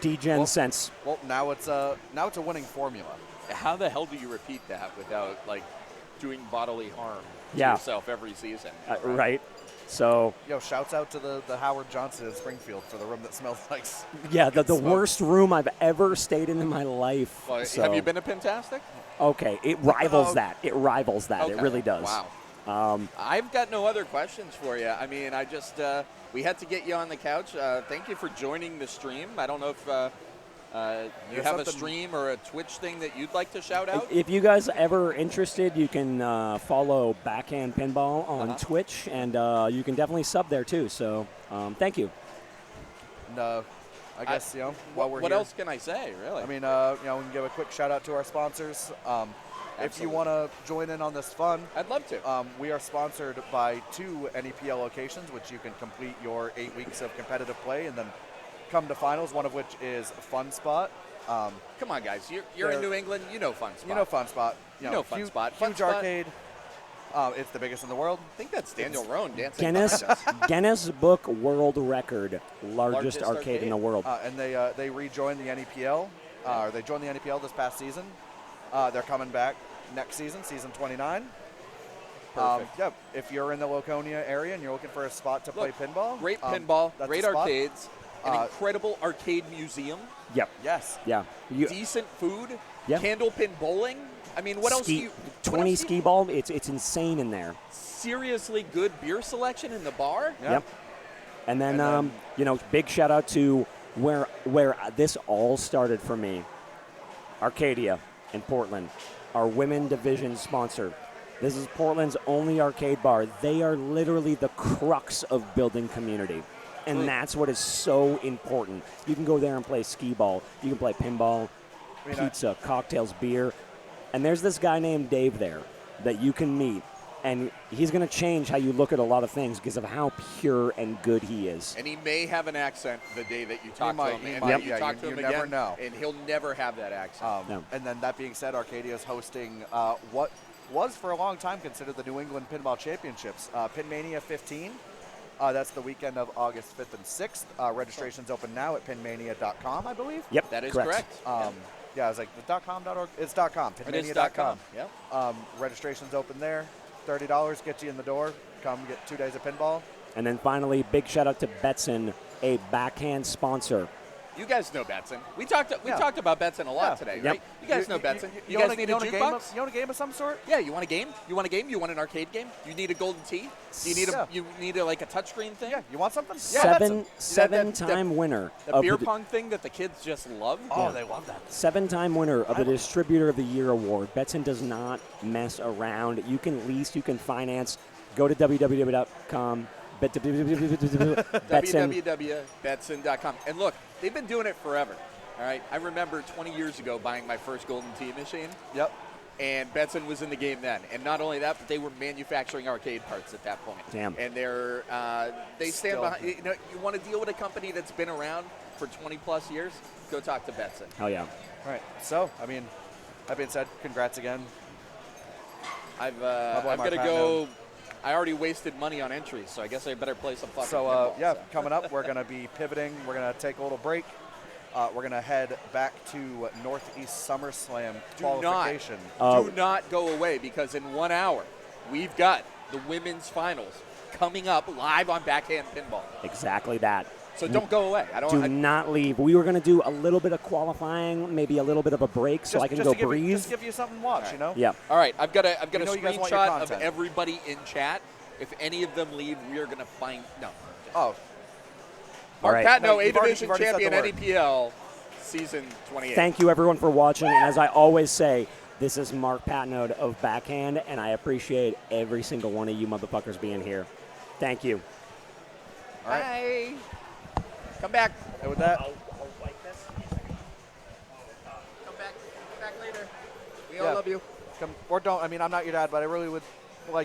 D-Gen sense. Well, now it's a winning formula. How the hell do you repeat that without doing bodily harm to Yeah. yourself every season? Right. So. Shouts out to the Howard Johnson in Springfield for the room that smells like. Yeah, the worst room I've ever stayed in my life. Well, so. Have you been to Pentastic? Okay, it rivals that. It rivals that. Okay. It really does. Wow. I've got no other questions for you. I mean, I just we had to get you on the couch. Thank you for joining the stream. I don't know if you have a stream or a Twitch thing that you'd like to shout out. If you guys are ever interested, you can follow Backhand Pinball on Twitch, and you can definitely sub there too. So thank you. And, I guess while we're what here, else can I say? Really? I mean, we can give a quick shout out to our sponsors. If you want to join in on this fun, I'd love to. We are sponsored by 2 NEPL locations, which you can complete your 8 weeks of competitive play and then come to finals, one of which is Fun Spot. Come on, guys. You're in New England. You know Fun Spot. You know Fun Spot. You know Fun Spot. Huge arcade. It's the biggest in the world. I think that's Daniel Roan dancing. Guinness Book World Record, largest arcade in the world. And they rejoined the NEPL. They joined the NEPL this past season. They're coming back next season, season 29. Perfect. If you're in the Laconia area and you're looking for a spot to play pinball, great pinball, that's great the spot. arcades, an incredible arcade museum. Yep. Yes. Yeah. Decent food. Yep. Candlepin bowling. I mean, what else do you? 20 skee ball. It's insane in there. Seriously good beer selection in the bar. Yep. And then, big shout out to where this all started for me. Arcadia in Portland, our women division sponsor. This is Portland's only arcade bar. They are literally the crux of building community. And True. that's what is so important. You can go there and play skee ball. You can play pinball, pizza, cocktails, beer. And there's this guy named Dave there that you can meet. And he's going to change how you look at a lot of things because of how pure and good he is. And he may have an accent the day that you talk might, to him. he And might, then you yeah, talk to him you again, never know. and he'll never have that accent. No. And then that being said, Arcadia is hosting what was for a long time considered the New England Pinball Championships. Pinmania 15. That's the weekend of August 5th and 6th. Registration's open now at pinmania.com, I believe. Yep, That is correct. Yeah, I was like, the .com.org? It's .com, It is pinmania.com. Yep. Registration's open there. $30 gets you in the door. Come get 2 days of pinball. And then finally, big shout out to Betson, a backhand sponsor. You guys know Betson. We talked about Betson a lot today, Yep. right? You guys know Betson. You want guys need you a want jukebox? you want a game of some sort? Yeah, you want a game? You want a game? You want an arcade game? You need a golden tee? You need like a touchscreen thing? Yeah, you want something? Seven-time winner. The of beer pong thing that the kids just love? Oh, they love that. 7-time winner of the Distributor of the Year award. Betson does not mess around. You can lease, you can finance. Go to www.com. www.betson.com. And look, they've been doing it forever. All right. I remember 20 years ago buying my first Golden Tee machine. Yep. And Betson was in the game then. And not only that, but they were manufacturing arcade parts at that point. Damn. And they stand behind. You want to deal with a company that's been around for 20 plus years? Go talk to Betson. Hell yeah. All right. So, I mean, that being said, congrats again. I'm going to go. I already wasted money on entries, so I guess I better play some fucking pinball. Coming up, we're going to be pivoting. We're going to take a little break. We're going to head back to Northeast SummerSlam qualification. Do not go away, because in 1 hour, we've got the women's finals coming up live on Backhand Pinball. Exactly that. So don't go away. Do not leave. We were going to do a little bit of qualifying, maybe a little bit of a break, so I can go breathe. Just give you something to watch, you know? Yeah. All right, I've got a You know you guys want your screenshot of content. everybody in chat. If any of them leave, we are going to find no. Oh. Mark right. Patno, You've A-Division already said the champion, word. NEPL, season 28. Thank you, everyone, for watching. And as I always say, this is Mark Patnode of Backhand, and I appreciate every single one of you motherfuckers being here. Thank you. All right. Bye. Come back. And with that, Come back later. We all love you. Or don't. I mean, I'm not your dad, but I really would like